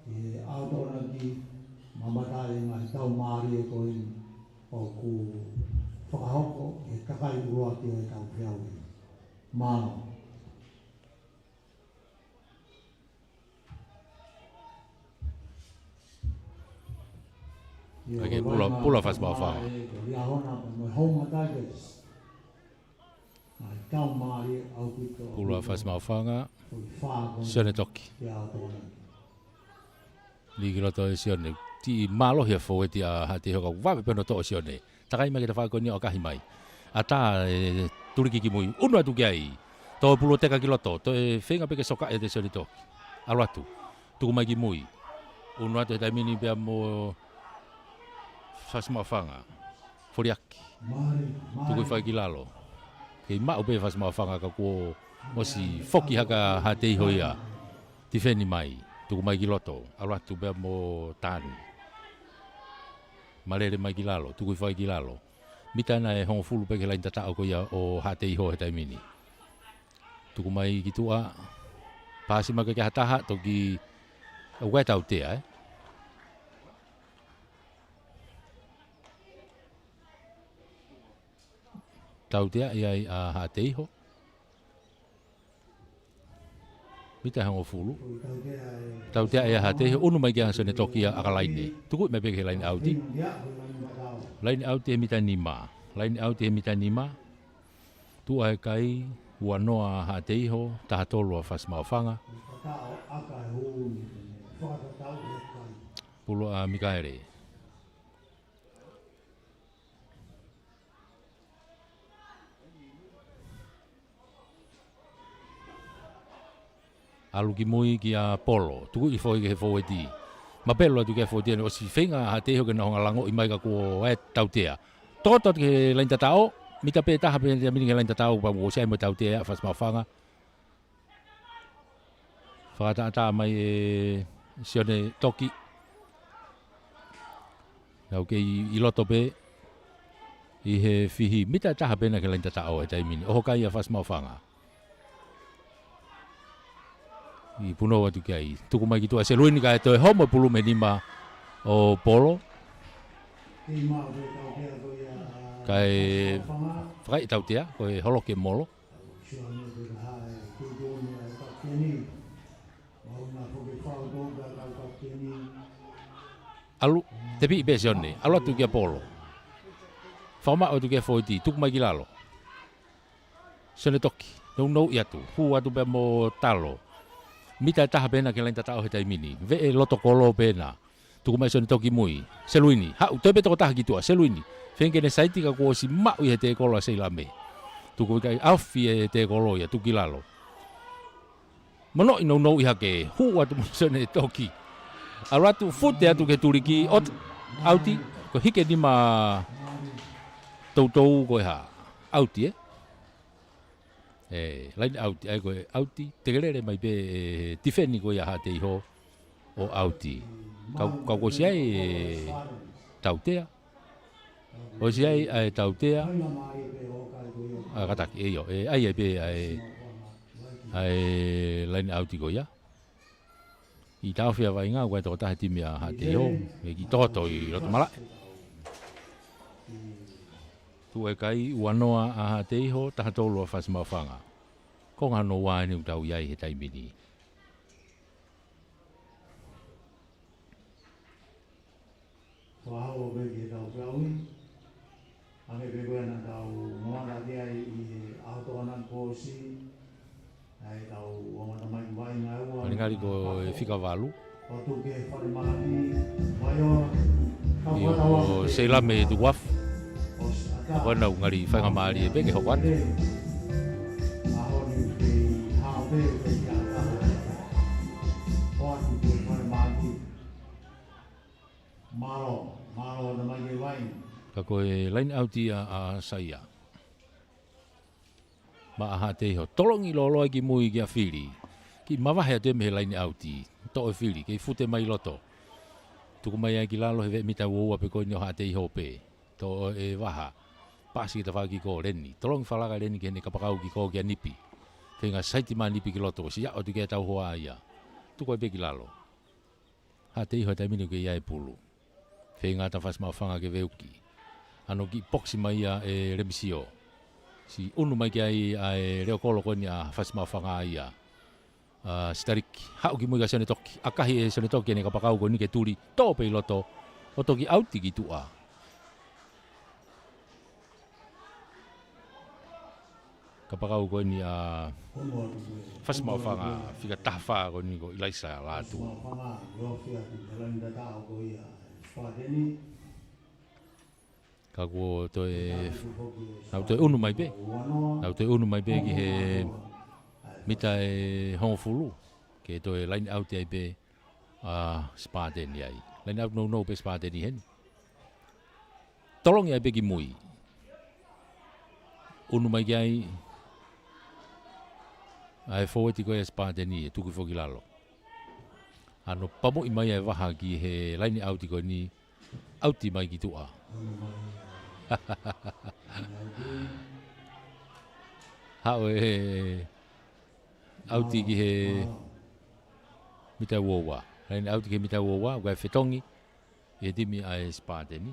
e autona ki mamatare ngai tau maarie koe o ku whakahoko e kakai urua ki o e tau whiawi. Mano. Okay, pula whasimau whanga. Pula whasimau whanga. Sione toki. Ligi roto e sione. Ti malo hia fo e ti a hati hoka. Wawe peno to o sione. Takai mai ke ta whakoni o kahi mai. A tā turiki ki mui. Unu atu ki ai. To pulo te ka kiloto, to e whenga peke soka e te sori toki. Alo atu, tuku mai ki mui. Unu atu e taimini pia mo whasmawhanga, whoriaki. Tuku i whai ki lalo. Kei mau pe whasmawhanga ka kua mosi whoki haka ha te iho ia. Ti wheni mai, tuku mai ki loto, alo atu pia mo tānu. Malere mai ki lalo, tuku i whai ki lalo. Mita na e hongo fulu peke lain tatao ko ia o ha te iho he taimini. Tuku mai ki tua, pāsi maka ki hataha, toki ukai tau tea, Tau tea ia a ha te iho. Mita hongo fulu. Tau tea ia ha te iho, unu mai ki hansone toki a akalaine. Tuku me peke lain auti. Lain auti he mita nima. Lain auti he mita nima. Tua e kai, ua noa ha te iho, taha tolu a whasmawhanga. Pulo a Mikaere. Alu ki mui ki a polo, tuku i fwoi ke he fwoi ti. Ma pelo atu ke fwoi ti, o si whenga ha te iho ke na honga lango i mai ka kua e tau tea. Toto ke lain tatao, mita pe taha pe mini ke lain tatao, pa mo siai mo tau tea, whasmawhanga. Whakata mai e sione toki. Nau ke i loto pe, i he whihi, mita taha pe na ke lain tatao e taimini. Oho kai a whasmawhanga. I puno atu kai. Tuku mai ki tua se luini ka e toi homo pulu me nima o polo. Kai whakai tau tea, koe holo ke molo. Alu, te pi i pese one, alu atu ki a polo. Whauma atu ki a whoiti, tuku mai ki lalo. Sone toki, nou i atu, hu atu pe mo talo. Mita taha pena ke lain tatao he taimini. Ve loto kolo pena. Tuku mai sone toki mui. Seluini. Hau, tepe toko taha ki tua, seluini. Whenke ne saiti ka kua si mau i he te kolo a seila me. Tuku kai awhi e te kolo ia, tuki lalo. Mano i nou i hake, hu atu sone toki. Aratu fute atu ke turiki, ot, auti, ko hike nima tautou koe ha. Auti, lain auti, ai koe auti, tegerere mai pe tifeni koe ha te iho o auti. Kau ko siai tautea. O siai ai tautea. Kataki e yo, ai e pe ai lain auti koe ya. I tau whia vai ngā koe tō tahe timi a ha te iho, me ki tōto i roto mala. Tu e kai uanoa a ha te iho, taha tōlua whasmawhanga. Ko ngā no wāne utau iai he taimini. Wahao begi tau kaui. Ame begoena tau moana dia i autoanan kosi. Ai tau omata mai vai ngā ua. Ngari ko e whikawalu. O tuke wharimani, maiora. I o seila me tu waf. Wana ngari Lavengamalie e peke hokan. Ahoni ke hawe ke kata. O tuke wharimani. Maro na mai vai. Ka koe lain auti a saia. Ma aha te iho. Tolongi loloi ki mui ki a whiri. Ki mawahe a te mehe lain auti. To e whiri, ki fute mai loto. Tuku mai ai ki lalo he mita uoua pe koe ni o ha te iho pe. To e waha. Pasi ki ta whaki ko reni. Tolongi whalaga reni ki hene kapakau ki ko ki a nipi. Whenga saiti maa nipi ki loto. Si ao tu ki a tau hoa ia. Tuku e pe ki lalo. Ha te iho e taimini ki ia e pulu. Whenga ta whasmawhanga ke veuki. Ano ki poksi mai ia e remisio. Si unu mai ki ai reo kolo koe ni a whasmawhanga ia. Stariki. Hau ki mui ka sene toki. Akahi e sene toki ene kapakau koe ni ke turi. Tō pei loto. O toki auti ki tua. Kapakau koe ni a whasmawhanga. Whika tahwha koe ni ko ilaisa lātu. Whanga, rofia tu telanda tau ko ia. Whadeni. Ka ko toi nau toi unu mai pe. Nau toi unu mai pe ki he Mita e hongfulu. Ke to e line out ai pe Spartani ai. Line out no pe Spartani hen. Tolong ai pe ki mui. Unu mai ai ai forward ko e Spartani e tuku foki lalo. Ano pamu i mai ai waha ki he line out ko ni auti mai ki tua. Hao e auti ki he mita wowa. Line out ki he mita wowa, kai fetongi e dimi ai Spartani.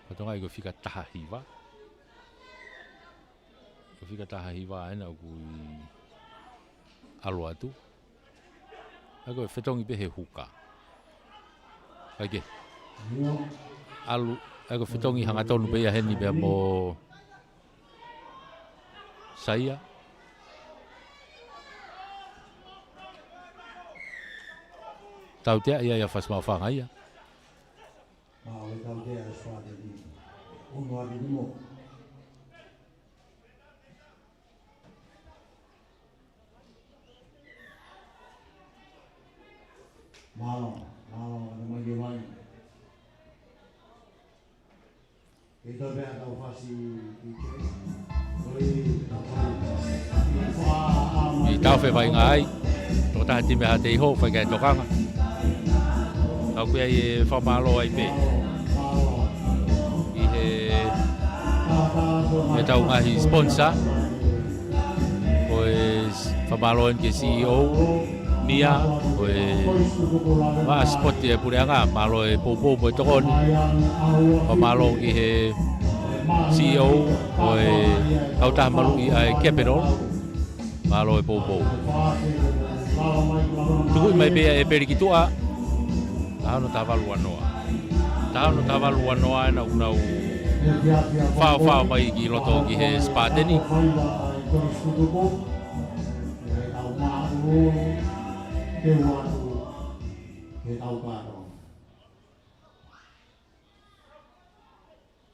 Patonga i ko fika taha hiwa. Ko fika taha hiwa ena ku alo atu. Ako fetongi pe he huka. Kage. Alu ako fetongi hanga tonu pe heni pe mo saya. Tau tea ia fas mau whanga ia. Tau tea Spartani. Unu adi mo. Malo, ano mag-iwan. Ito ba ang fasi I TEUFAIVA ngai. Tō taha time ha te iho, whai kai tokanga. Au kia i whamalo ai pe. I he tau ngahi sponsor. Ko e whamalo en ke CEO. Mia, ko e spot e pureanga, malo e popo mo e tokoni. Whamalo ki he CEO, ko e kautaha malu i ai capital. Malo e popo. Tuku i mai bea e peri ki tua. Taha no tavalu anoa. Taha no tavalu anoa e na unau whao mai ki loto ki he Spartani.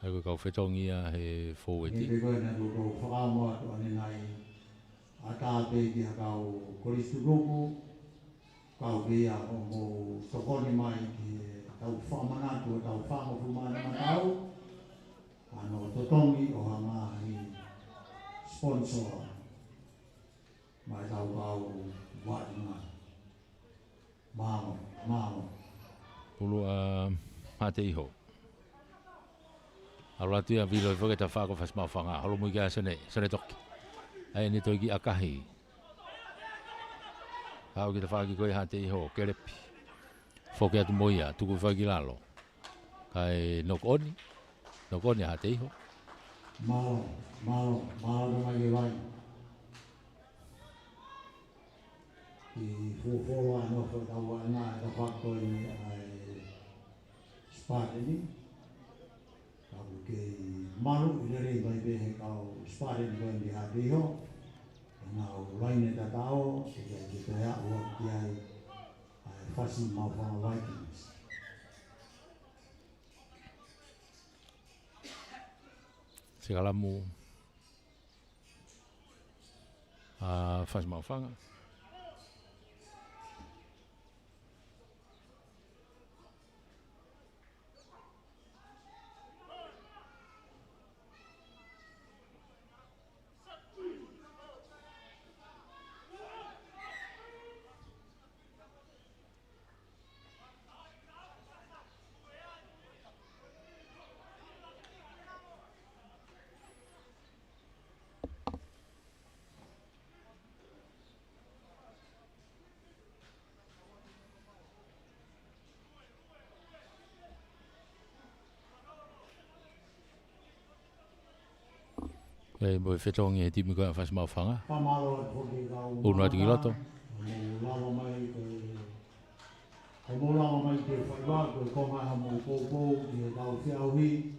Ai ko kau whetongi a he forwardi. Ata be ki kau koristuruku kau bea mo tokoni mai ki tau whamanatu tau whamafumana matau ano totongi o hanga i sponsor mai tau watinga mamo Pulu mate iho. Alo atu ia vilo i whaketa whako whasmau whanga. Halo mui kia sone toki. Ai ni toi ki akahi. Hau ki te whaki koe hate iho, kerepi. Whoke atu moia, tuku whaki lalo. Kai nokoni hate iho. Malo na mai vai. I fufoa no whakatawa na e whako i Spartani. Kau ke maru i rei vai behe kau Spartani koe ni hate iho. Nau laine tatao, se ki te hea ua ki ai whasi mau whanga Vikings. Se kalamu whasmau whanga. Ei mo whetongi he timi koe a whasmau whanga. Unu atu ki loto. Mola mai te whaiwa, koe konga ha mo kōpō, ki e tau whiauhi.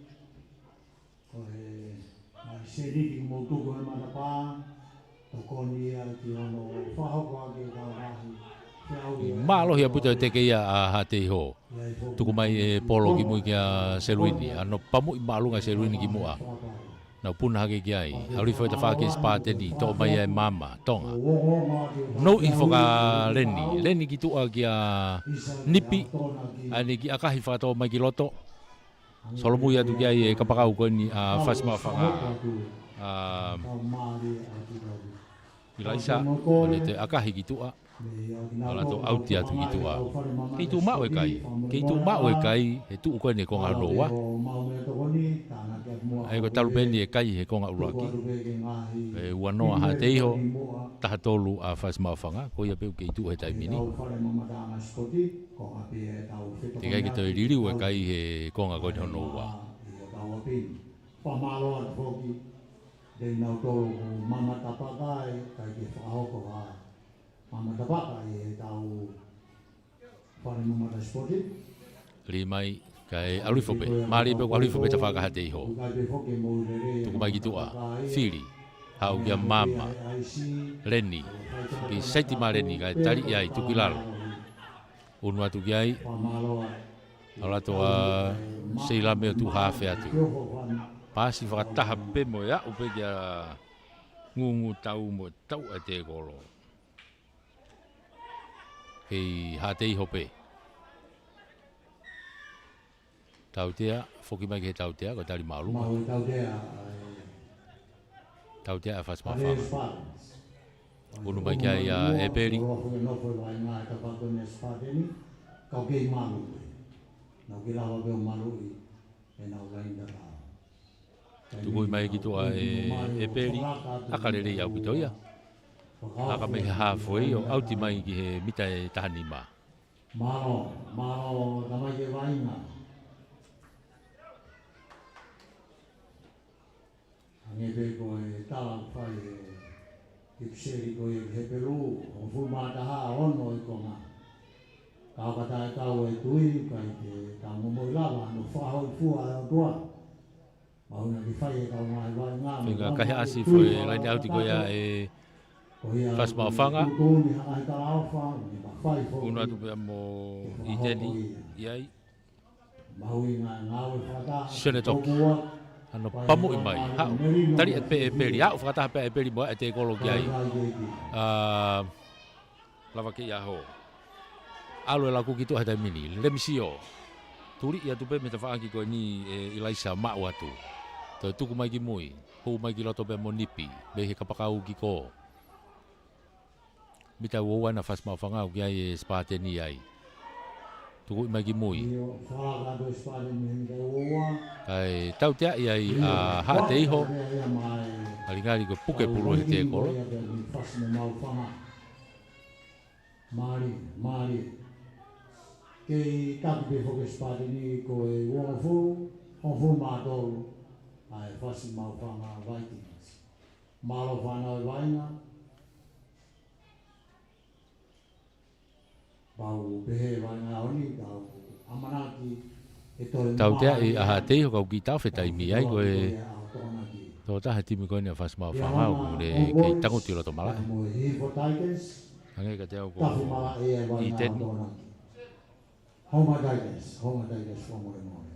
Koe mai seriki mo tuku he matapā. Tokoni ia ki ono whahokoa ki e tau rahi. Mālohi a puta te keia a hate iho. Tuku mai e polo ki mui ki a Seluini. Ano pamu i maalunga Seluini ki mua. na puna hake ki ai auri foi ta whake spateni to mai ai mama tonga no i whaka leni ki tua ki a nipi ani ki akahi whakato mai ki loto solomu ia tu ki ai e kapakau koe ni a whasma whanga ilaisa o le te akahi ki tua ala to auti atu ki tua ki tu mao e kai he tu koe ne konga roa ai ko talu beni e kai he konga uraki e wanoa ha te iho taha tolu a whasma whanga ko ia peu ki tu he taimini te kai ki te ririu e kai he konga koe hono ua Dei nau tolu mama tapakai kai ke whahoko ha mama tapakai e tau whare mama ta spoti li mai kai alufope mari pe alufope ta whaka hate iho tuku mai ki tua fili hau kia mama leni ki saiti ma leni kai tari iai tuki lalo unua tuki ai ala toa seila meo tu hafe atu pasi whakataha pe mo ia upe kia ngungu tau mo tau a te kolo. Hei hatei hope. Tautea, whoki mai ke tautea, ko tari maaluma. Tautea a whasma whanga. Unu mai kia ia e peri. Kau kei malu. Nau ke lawa peo malu e nau lainda tau. Tukui mai ki toa e peri, akarere au ki toia. Aka me he hawhoi o auti mai ki he mita e tahani ma. Mano, tamai ke wainga. Ange pe ko e talang whai e kipseri ko e he peru, o fumataha ono i konga. Kau kata e kau e tui, kai te tau momoi lava, no whahoi fua e o tua. Whika kahi asi foi laini auti ko ia e whasma whanga. Una tu pia mo i teni iai. Sene toki. Ano pamu i mai. Hau, tari e pe e peri. Hau whakataha pe e peri moa e te kolo ki ai. Lava ki ia ho. Alo e laku ki tu hata mini. Lemisio. Turi ia tu pe me te whaangi ko ni ilaisa mao atu. Toi tuku mai ki mui, hou mai ki loto pe mo nipi, be he kapakau ki ko. Mita uoa na whasma whangau ki ai e spateni ai. Tuku mai ki mui. Kai tau tea i ai a haa te iho, alingari ko puke puru he te koro. Mari. Kei taki pe whoke spateni ko e uonfu, onfu mātolu. Ai whasi mau whanga Vikings. Malo whanau wainga. Bau behe wainga oni, tau amanaki. Tau tea i aha te iho kau ki tau whetai mi ai koe. Tō taha timi koe ni a whasi mau whanga o kune kei tango tiro to malai. Hange ka te au ko i teni. Homa Tigers whamore more.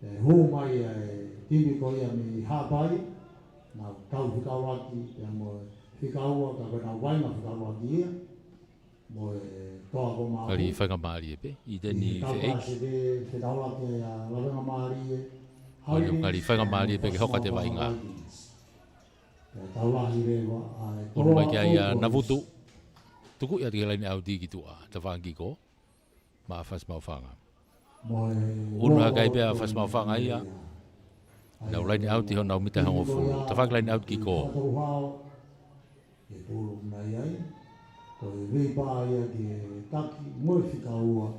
Te hō mai timi ko ia mi hāpai, nā kau whikauraki, ia mo whikaua ka koe nā wainga whikauraki ia, mo e toa ko mā. Kari Lavengamalie e pe, i teni wheeiki. Whikauraki ia Lavengamalie. Kari Lavengamalie e pe ke hoka te wainga. Taulahi rewa. Unu mai kia ia navutu. Tuku ia tike laini au tiki tua, te whangi ko. Ma whas mau whanga. Unu hakai pia whas mau whanga ia. Nau laini au tiho nau mita hango fulu. Ta whak laini au ki ko. E polo nai ai. Ko e weipa ia ki taki moe whika ua.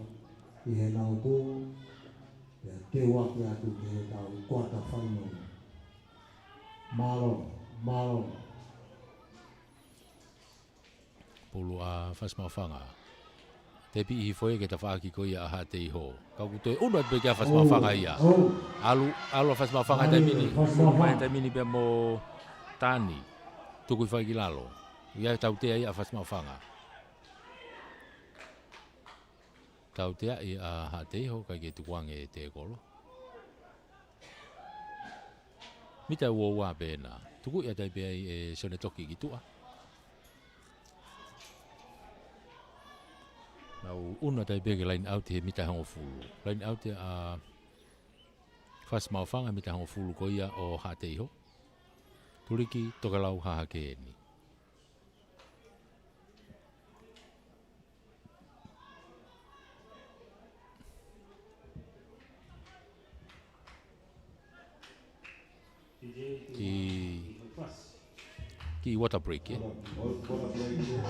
I he nau tō. E te waki atu ki he tau kuata whaino. Malo. Pulu a whas mau whanga. Te pi i foi ke ta whaaki ko ia aha te iho. Kau kutoe unu atu peke a whas mau whanga ia. Alu a whas mau whanga te mini. Mai te mini pe mo tani. Tuku i whaiki lalo. Ia tau tea ia a whas mau whanga. Tau tea i aha te iho kai ke tukuange te kolo. Mita ua pena. Tuku ia tai pea e sone toki ki tua. Nau una tai pea ke line out he mita hango fulu. Line out he a fast maofanga mita hango fulu ko ia o hateiho. Tuliki tokalau haha ke ni. Ki water break eh.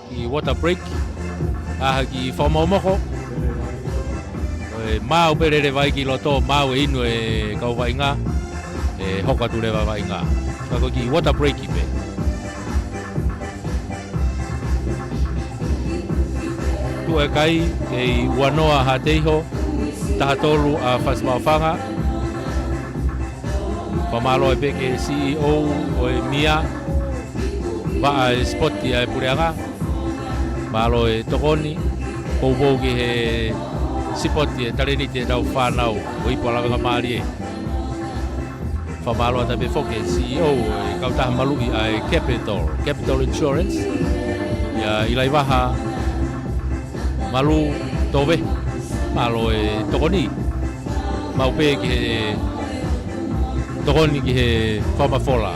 Ki water break ki whamomoko mau perere vai ki loto mau inu e kau vai ngā hoka ture vai ngā kako ki water break pe tu e kai kei wanoa hateiho tahatolu a whasmawhanga pamalo e peke CEO o e Mia va a spoti a pureanga malo e tokoni pou ki he sipoti e tareni te dau whanau o ipo Lavengamalie pamalo ta be foke CEO e kautaha malui a Capital Insurance ia ilai waha malu tobe malo e tokoni mau pe ki he tokoni ki he whamafola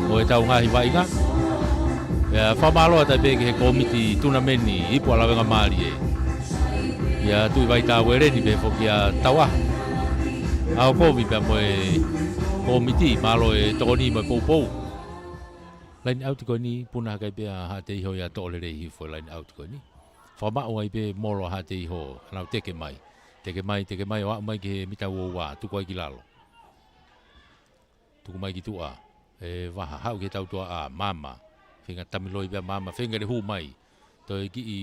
o e tau ngahi wainga whamalo ta pe ki he komiti tunameni ipo Lavengamalie ia tui vai tā wereni pe foki a tawa au komi pe mo e komiti malo e tokoni mo pou line out ko ni puna kai pe a hate ho ia tolere hi fo line out ko ni whama o ai pe molo hate ho nau teke mai o mai ki he mita wa tu koi ki lalo tu mai ki tua e waha hau ke tau tua a mama finga tamiloi bea mama finga re hu mai to ki i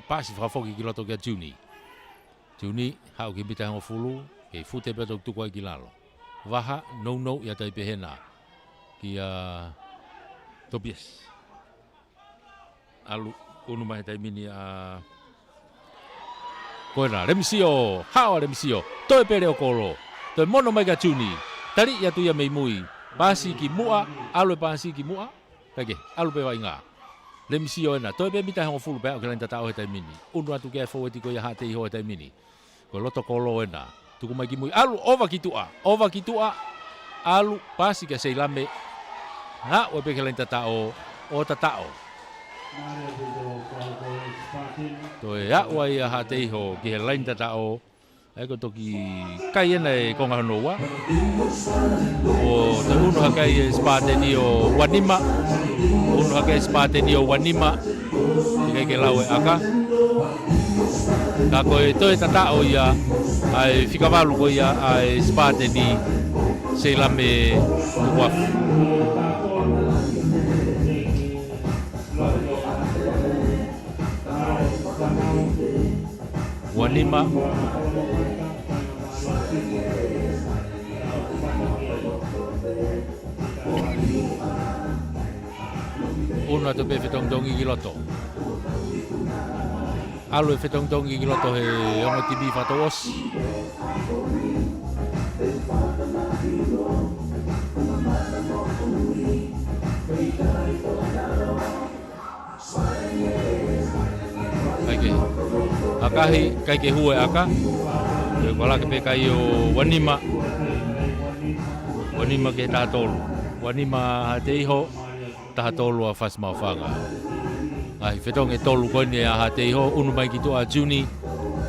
pasi foki ki loto ke Juni hau ki mita hango fulu ke fute pe tu koi ki lalo waha no ia tai pe hena ki a Tobias alu unu mai tai mini a koena remisio hao remisio toi pere o kolo toi mono mai ka Juni tari ia tu ia mei mui pasi ki mua alu pasi ki mua pege alu pe vai ngā remisio ena toi pe mita hango fulu pe o kelanta tau he tai mini unu atu ke fo ko ia hate ho tai mini ko loto kolo ena tuku mai ki mui alu ova ki tua alu pasi ka seilame ha o pe kelanta tau o tatao to ya wa ia hate ho ki he lain tatao ai ko toki kai ena e konga noa o te uno hakai e spateni o wanima uno hakai spateni o wanima ki ke lau e aka ka ko e toi tatao ia ai fikavalu ko ia ai spateni seilame waf wanima uno atu pe fetongtongi ki loto alu e fetongtongi ki loto he ongo tibi fataos akahi kai ke hue aka e kola ke pe kai o wanima ke tatolu wanima hateiho tatolu a fas mawhanga ai fetong e tolu kone a hateiho unu mai ki tua Juni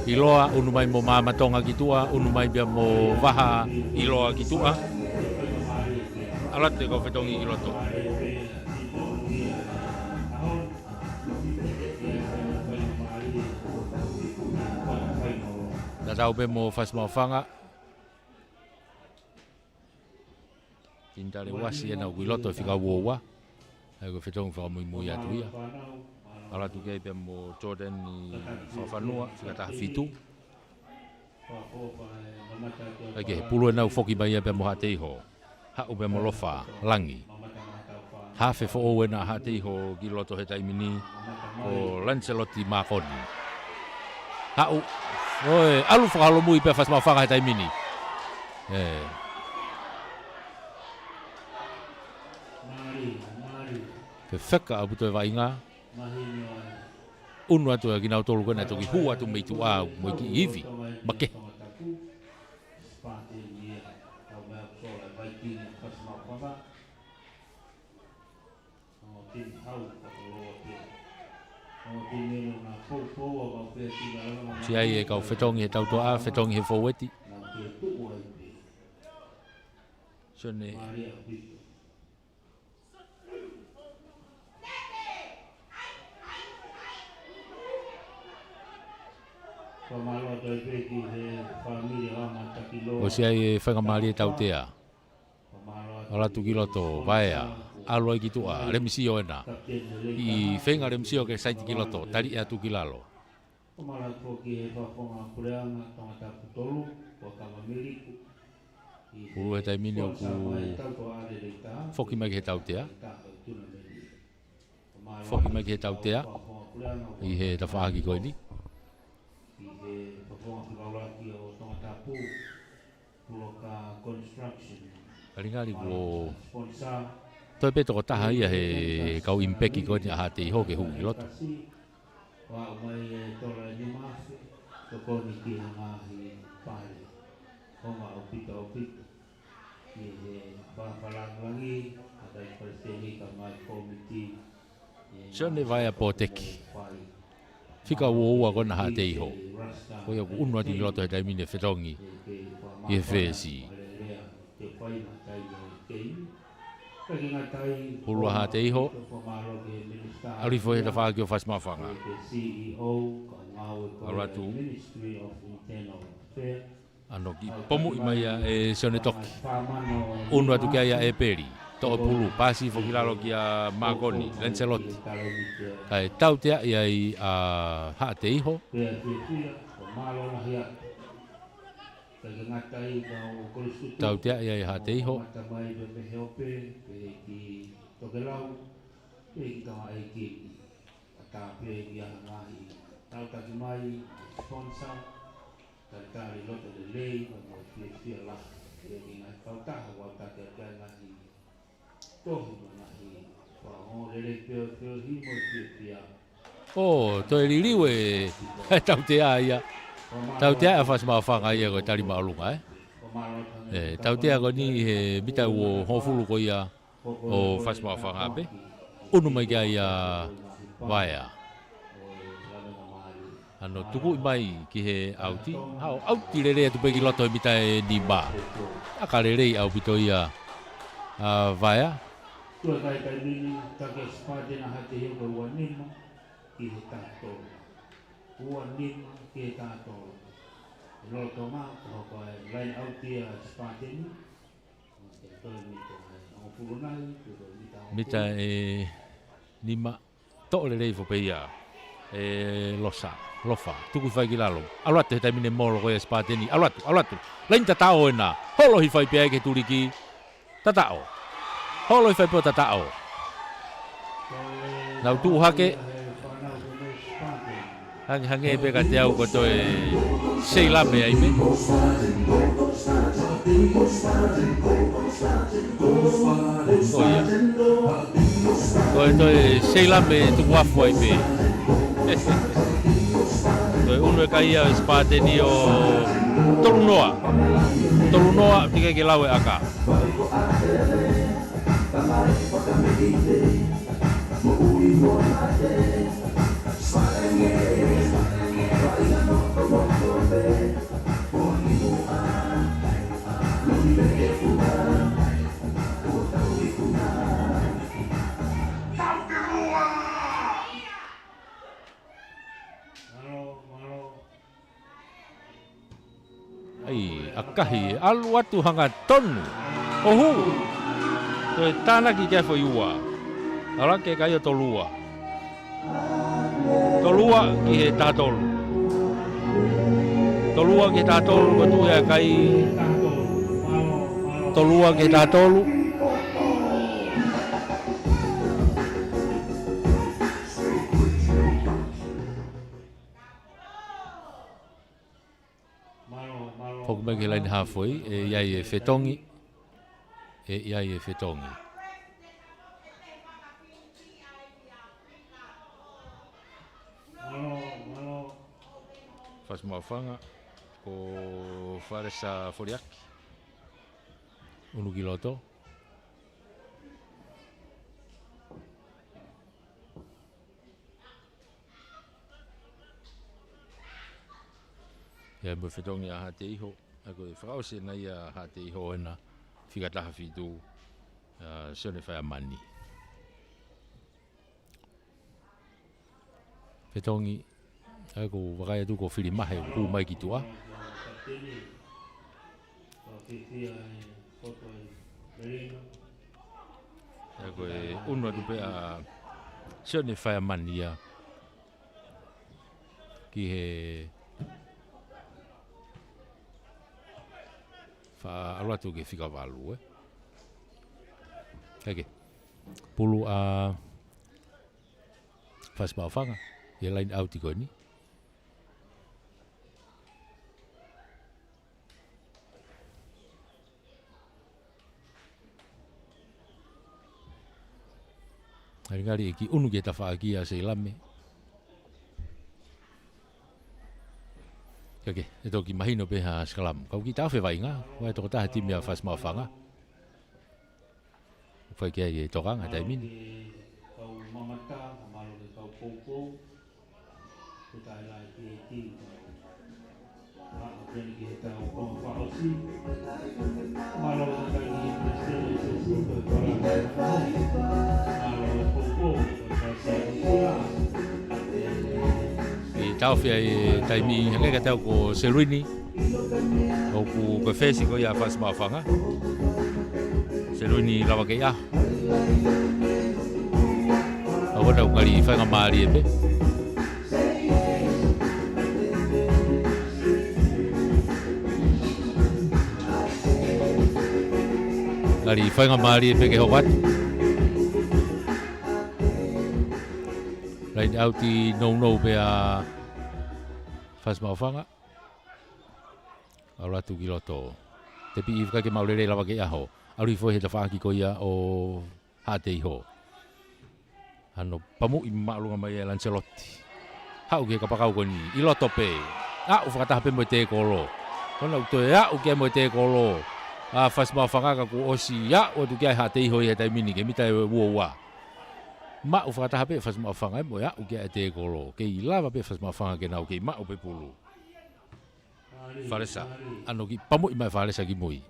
iloa unu mai mo mamatonga ki tua unu mai bia mo waha iloa ki tua alat te ko fetong i loto tau pe mo fas mawhanga tintare wasi ena uiloto fika wowa ai ko fetong fa mui atu ia ala tu ke pe mo Jordan ni fafanua fika ta fitu ai ke pulo na foki ba ia pe mo hateiho ha u pe mo lofa langi ha fe fo o na hateiho ki loto he taimini o Lancelotti Makoni ha u oi alu whakalo mui pe fas mawhanga he taimini Wheka apu toi wainga. Unu atu ki nau tolu kona toki hu atu mei tu au mo ki iwi. Make. Si ai e kau whetongi he tau toa, whetongi he foweti. Sone. O si ai e Lavengamalie tau tea. Ola tu kiloto, vaea. Alo ki tua, remisio ena. I whenga remisio ke saiti kiloto, tari e atu kilalo. Uru he taimini o ku whoki mai ki he tau tea. Whoki mai ki he tau tea. I he tawhaaki koe ni. Karingari ko toi pe toko taha ia he kau impeki koe ni aha te iho ke hu ki loto. Sone vai a poteki. Fika ua koe na aha te iho. Koe aku unu ati ki loto he taimine whetongi i he whesi. Hulu aha te iho. Arifo he tawhaaki o whasmawhanga. Aratu. Ano ki pomu i mai e sone toki. Unu atu kia ia e peri. To'o pulu. Pasi whokilalo ki a Magoni. Lancelotti. Kai tau tea ia i haa te iho. Tau tea ia i haa te iho. Oh, toi liliu e tau tea ia. Tau tea e whasmawhanga ia koe tari maalunga tau tea koe ni he mita ua hofulu koe ia o whasmawhanga pe. Unu mai kia ia vaea. Ano tuku i mai ki he auti. Hao auti rere atu pe ki loto e mita e ni ba. Aka rere au pito ia vaea. Tua kai kai nini take spade na hate hiu ka ua nima ki he tātou. Ua nima ki he tātou. Loto maa hoko e lain autia spade ni. Toi mito o purunai. Mita e nima to'o le reifo pe ia lofa tuku fai ki lalo aluatu he taimine molo koe spade ni aluatu lain tatao ena holo hi fai pe ke turiki tatao holo i whai po tatao. Nau tu hake. Hange e peka te au ko toi sei lame ai me. Oia. Koe toi sei lame tu wafu ai me. Toi unu e kai ia spate ni o Tolunoa. Tolunoa tika ke lawe aka. Ai, akahi alu atu hanga tonu. Ohu. Toi tāna ki kia whai ua. Ala ke kai o tolua. Tolua ki he tātolu. Tolua ki he tātolu ko tu hea kai. Tolua ki he tātolu. Poku mai ke laini hawhoi, iai e whetongi. Iai e whetongi. whasmawhanga ko wharesa whoriaki. Unu ki loto. Ia mo whetongi a hate iho. Ako e whakause nei a hate iho ena. Whikataha whitu. Sione whai a mani. Whetongi. Ako wakai atu ko whiri mahe ku mai ki tua. Ako e unu atu pe a sione whai a mani a. Ki he alua tu ke fika walu Kake. Pulu a whasmawhanga. Ia line out i koe ni. Haringari e ki unu ke ta whaakia se lame. Kake, e toki mahino pe ha skalam. Kau ki tawhi vai ngā, wai toko taha timi a whasmawhanga. Whai kia i e tokanga, taimini. Kau mamata, malo ke kau poupou. Ke tai lai ki e ki. Haa keni ki e tau kong whaosi. Malo ke kai ki e prestene se suko e kora. Malo ke poupou, ke kai se kura. Tawhi ai taimi hanga tau ko Seluini. O ku ko fesi ko ia whasmawhanga. Seluini lawa ke ia. Awa tau ngari Lavengamalie e pe. Ngari Lavengamalie e pe ke howat. Lain auti no pe a whasmawhanga. Aula tu ki loto. Te pi i whakake maurere lawa ke aho. Auri fo he ta whaaki ko ia o hate iho. Ano pamu i maalunga mai e Lancelotti. Hau ke kapakau ko ni. I loto pe. A u whakataha pe mo te kolo. Kona u toe a u ke mo te kolo. A whasmawhanga ka ku osi. A o tu kia hate iho i he taimini ke mita e ua. Ma u whakataha pe whasmawhanga e mo ia u kia e te kolo. Ke i lava pe whasmawhanga ke nau ke i ma u pe pulu. Wharesa. Ano ki pamu i mai wharesa ki mui.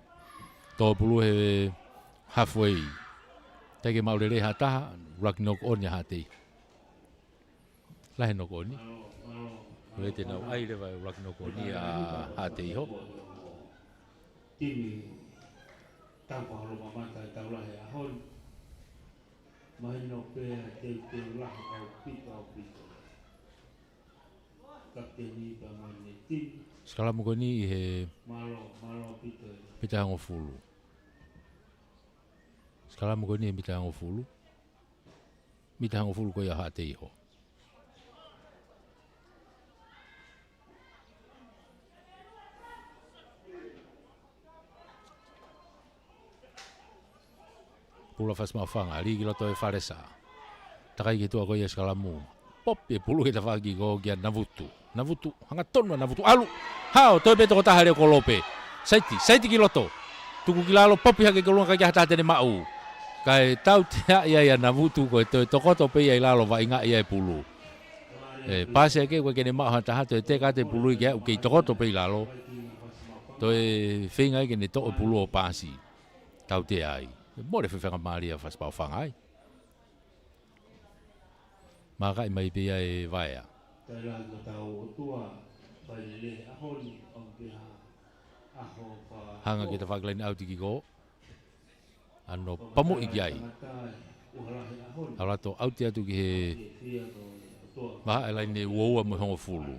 Tō pulu he halfway. Teke maurere hataha. Raki nok onia hatei. Lahe nok oni. Ule te nau aire vai raki nok onia hatei ho. Timi tau paharo mamata e tau lahe ahon. Mahino pēa te lahi au pito. Kapteni pamane timi. Skalamu ko ni he Malo pito. Pita hango fulu. Skalamu ko ni he pita hango fulu. Mita hango fulu ko ia hatei ho. Pula whasmawhanga, rigi loto e wharesa. Takai ke tua ko ia skalamu. Pop e pulu ke ta whaki ko kia navutu. Navutu, hanga tonu navutu. Alu, hao, toi beto ko taha reo ko lope. Saiti ki loto. Tuku ki lalo popi hake ke lunga kaki hata tene mau. Kai tau te ia navutu ko e toi tokoto pe ia lalo wa inga ia e pulu. Pase ke ko kene mau hata hata te kate pulu ia uke tokoto pe lalo. Toi whinga ke ne to e pulu o pasi. Tau te ai. More Lavengamalie a whasmawhanga ai. Maka i mai pia e vaea. Taila ko tau o tua, pailele ahoni au te aho pa... Hanga ke ta whaklain au tiki ko. Ano pamu i ki ai. Arato au te atu ki he... Maha e laine uoua mo hongo fulu.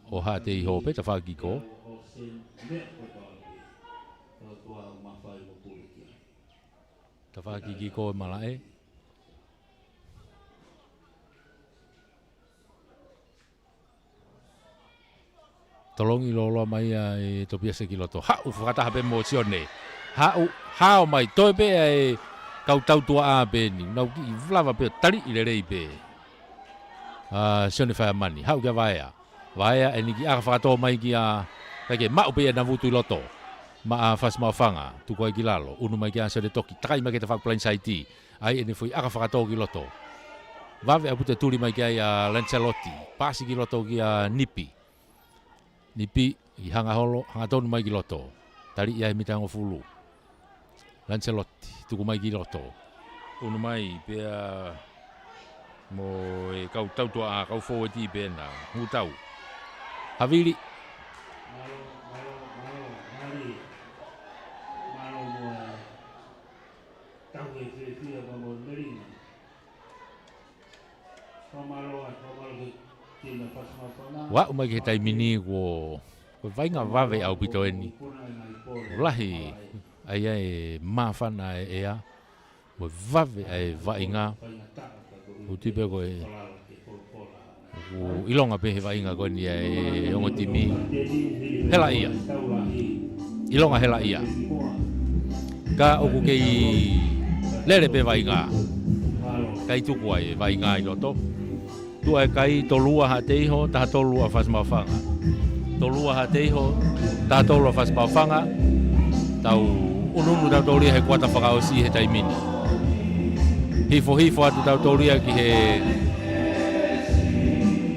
O ha te iho pe ta whaki ko. Ta whaki ki ko e malae. Tolongi lolo mai e to piasa ki loto. Ha u whakataha pe mo sione. Ha o mai toi pe e kau tau tua a pe ni. Nau ki i vlava pe tari i le rei pe. Sione whai mani. Ha u kia vaea. Vaia e niki aka whakatoa mai ki a kake mau pe na vutu i loto. Ma a whasmawhanga, tuko ai ki lalo, unu mai ki a sere toki, takai mai ki te whakplain saiti, ai e ne fui aka whakatoa ki loto. Vave a puta turi mai ki ai a Lancelotti, pasi ki loto ki a Nipi. Nipi, i hanga holo, hanga tonu mai ki loto. Tari ia e mitango fulu. Lancelotti, tuku mai ki loto. Unu mai, pea mo e kau tautua a kau fōweti pēna, hutau. Havili. Wa umai ke taimini ko vainga vave au pito eni. Lahi ai ai mafana e a mo vave ai vainga. Utipe ko e ilonga pe vainga ko ni e ongo timi. Hela ia. Ilonga hela ia. Ka oku kei lere pe vainga. Kai tuku ai vainga i loto. Tua e kai tolua ha teiho, taha tolua whasmawhanga. Tolua ha teiho, taha tolua whasmawhanga. Tau ununu tau tauria he kuata whakaosi he taimini. Hifo atu tau tauria ki he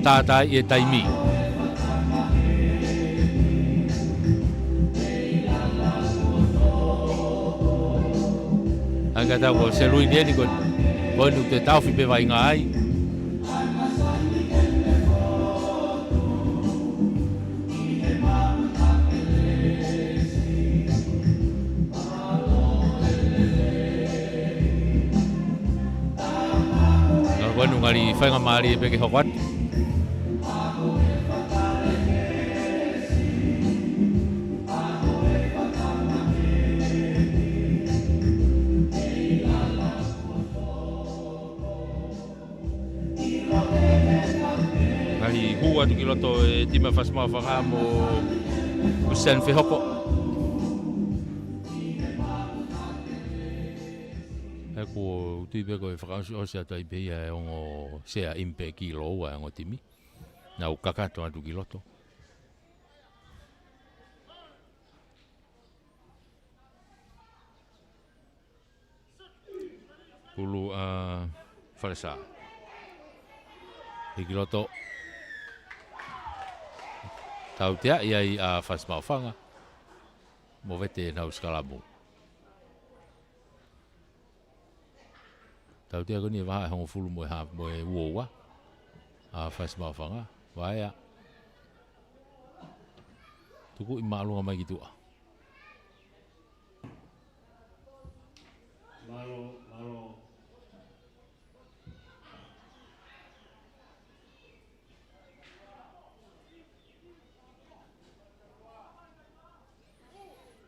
tātai e taimi. Anga tau ko se lui nieni ko nu te tauwhi pe vai ngā ai. Wanu ngari whaingamari e peke hokwat. Ngari hua tu ki loto e tima whasmaa whaka mo usen whihoko. Ko tipe ko whakausi o sea tai pia e ongo sea impe ki loa e ongo timi. Na u kakato atu ki loto. Pulu whalesa. Ki loto. Tau tea iai a whasmawhanga. Mo vete nau skalamu. Tau tia koni e waha e hongo fulu mo e uoua. A whasmawhanga. Waea. Tuku i maalunga mai ki tua. Malo.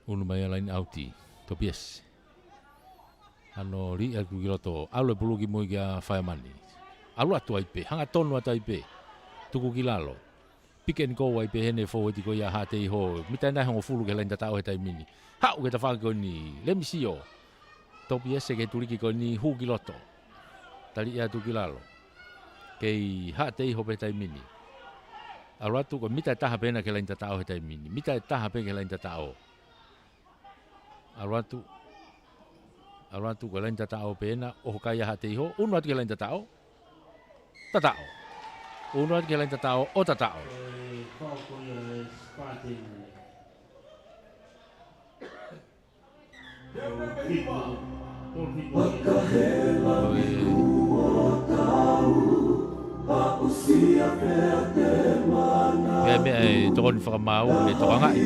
Unu mai alain auti. Topies. Ano ri aku ki loto alu e pulu ki moi kia whaemani. Alu atu aipe, hanga tonu atu aipe. Tuku ki lalo. Piken kou aipe hene fōweti ko ia hate iho. Mitai nai hongo fulu ke lain tatao he taimini. Hau ke ta whaka ko ni, lemi sio. Topi ese ke turiki ko ni hu ki loto. Tali ia tu ki lalo. Kei hate iho pe taimini. Alu atu ko mitai taha pena ke lain tatao he taimini. Mitai taha pe ke lain tatao. Alu atu ko lain tatao pena o kaya hate iho unu atu ke lain tatao unu atu ke lain tatao o tatao me tokon whakamau e tokangai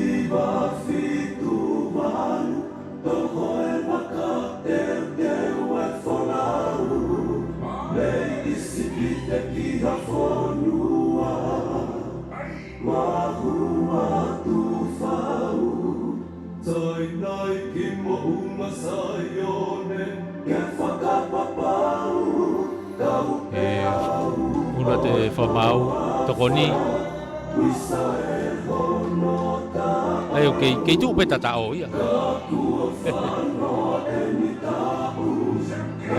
Una te whamau tokoni ai okay kei tu pe tatao ia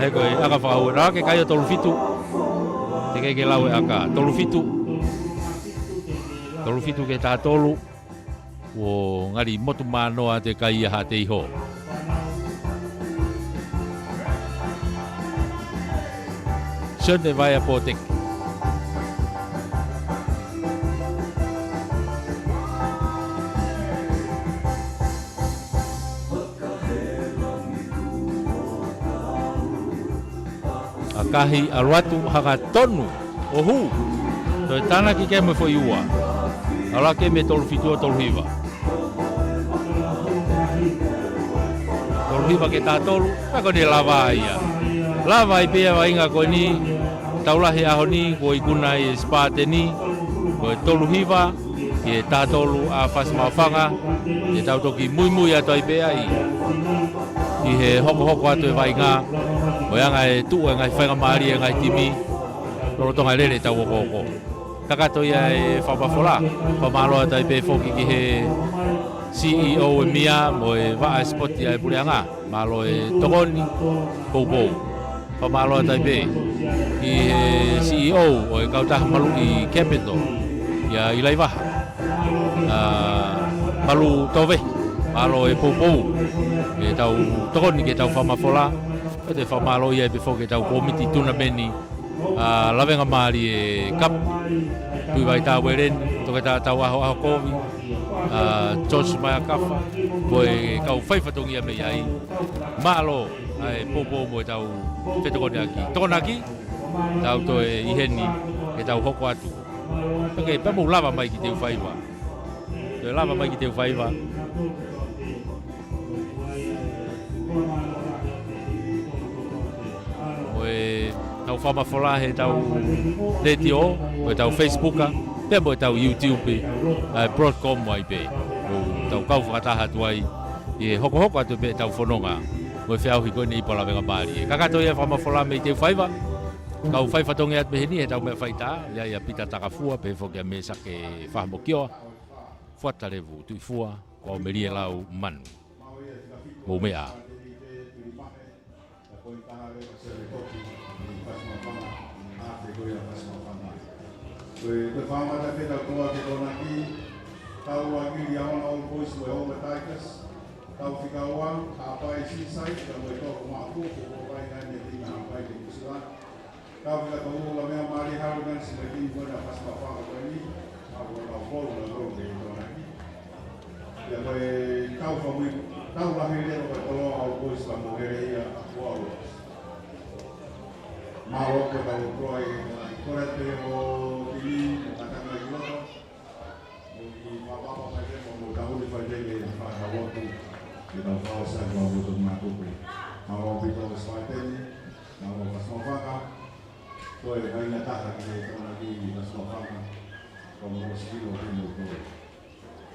ai ko aka whau ra ke kai tolu fitu te ke lau aka tolu fitu Tolu fitu ke tātolu o ngari motu manoa te kai ha te iho. Sone vai a potek. Akahi arwatu hanga tonu o hu. Toi tana ki ke me fo iua. Ala ke me tolu fitu o tolu hiva. Tolu hiva ke tātolu, tako ni lava ia. Lava i pia wa inga koe ni, taulahi aho ni, koe ikuna i spate ni, koe tolu hiva, ke tātolu a fas mawhanga, ke tautoki mui ato i pia i he hoko ato e vai ngā, o anga e tuu e ngai whaingamari e ngai timi, lorotonga lere tau hoko. Takato ia e whapafola, whamaloa tai pe foki ki he CEO e mia mo e waa e spoti e pureanga, malo e tokoni, pou. Whamaloa tai pe, ki he CEO o e kautaha malu i Capital, ia i laivaha. Malu tove, malo e pou, e tau tokoni ke tau whamafola, e te whamalo ia e pe foki tau komiti tuna meni, Lavengamalie e kap, tui vai tā weren, toke tā tau aho kovi, George mai a kafa, koe kau whaifatongia me iai, malo ai popo mo e tau whetokone aki. Tokona aki, tau to e iheni, e tau hoko atu. Pake, pamo lava mai ki TEUFAIVA. Te lava mai ki TEUFAIVA. Oe tau whamafola he tau retio, o tau Facebooka, pe mo tau YouTube, Broadcom mai pe. Tau kau whakataha tuai, e hoko atu pe tau whanonga, mo e whiauhi koe ni ipa Lavengamalie. Kakato ia whamafola me TEUFAIVA, kau whaifatonge at meheni he tau mea whaita, ia pita takafua, pe whokia me sake whahamokioa, fuata revu, tui fua, kua merie lau manu. Mo mea. Koe whamata whetau toa ke tōna ki, tau waki li aona All Boys mo e Homa Tigers, tau whikaua, hāpai Seaside, ka mo e tōku māku, ko pai ngai me tina hāpai te kusura. Tau whikaua Lavengamalie Hurricanes, me tini koina pasma whaka koe ni, tau kōru na kōru ke tōna ki. Ia koe tau whamui, tau lahi lero koe tolo All Boys ka mo here ia kua Aroas. Maro koe tau koe kore te o tini, o tatanga i loto, o ki wapapa pai te mo tahuri pai te le whakawotu, ki tau whawasa kua wotu ngā kupe. Maro pito o swateni, maro pasmawhaka, koe kaina tata ki te tona ki pasmawhaka, kua moro skilo tino koe.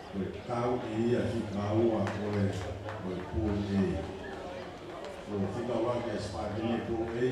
Koe tau i ia ki kaua koe pū e. Koe whika wake spateni pū e,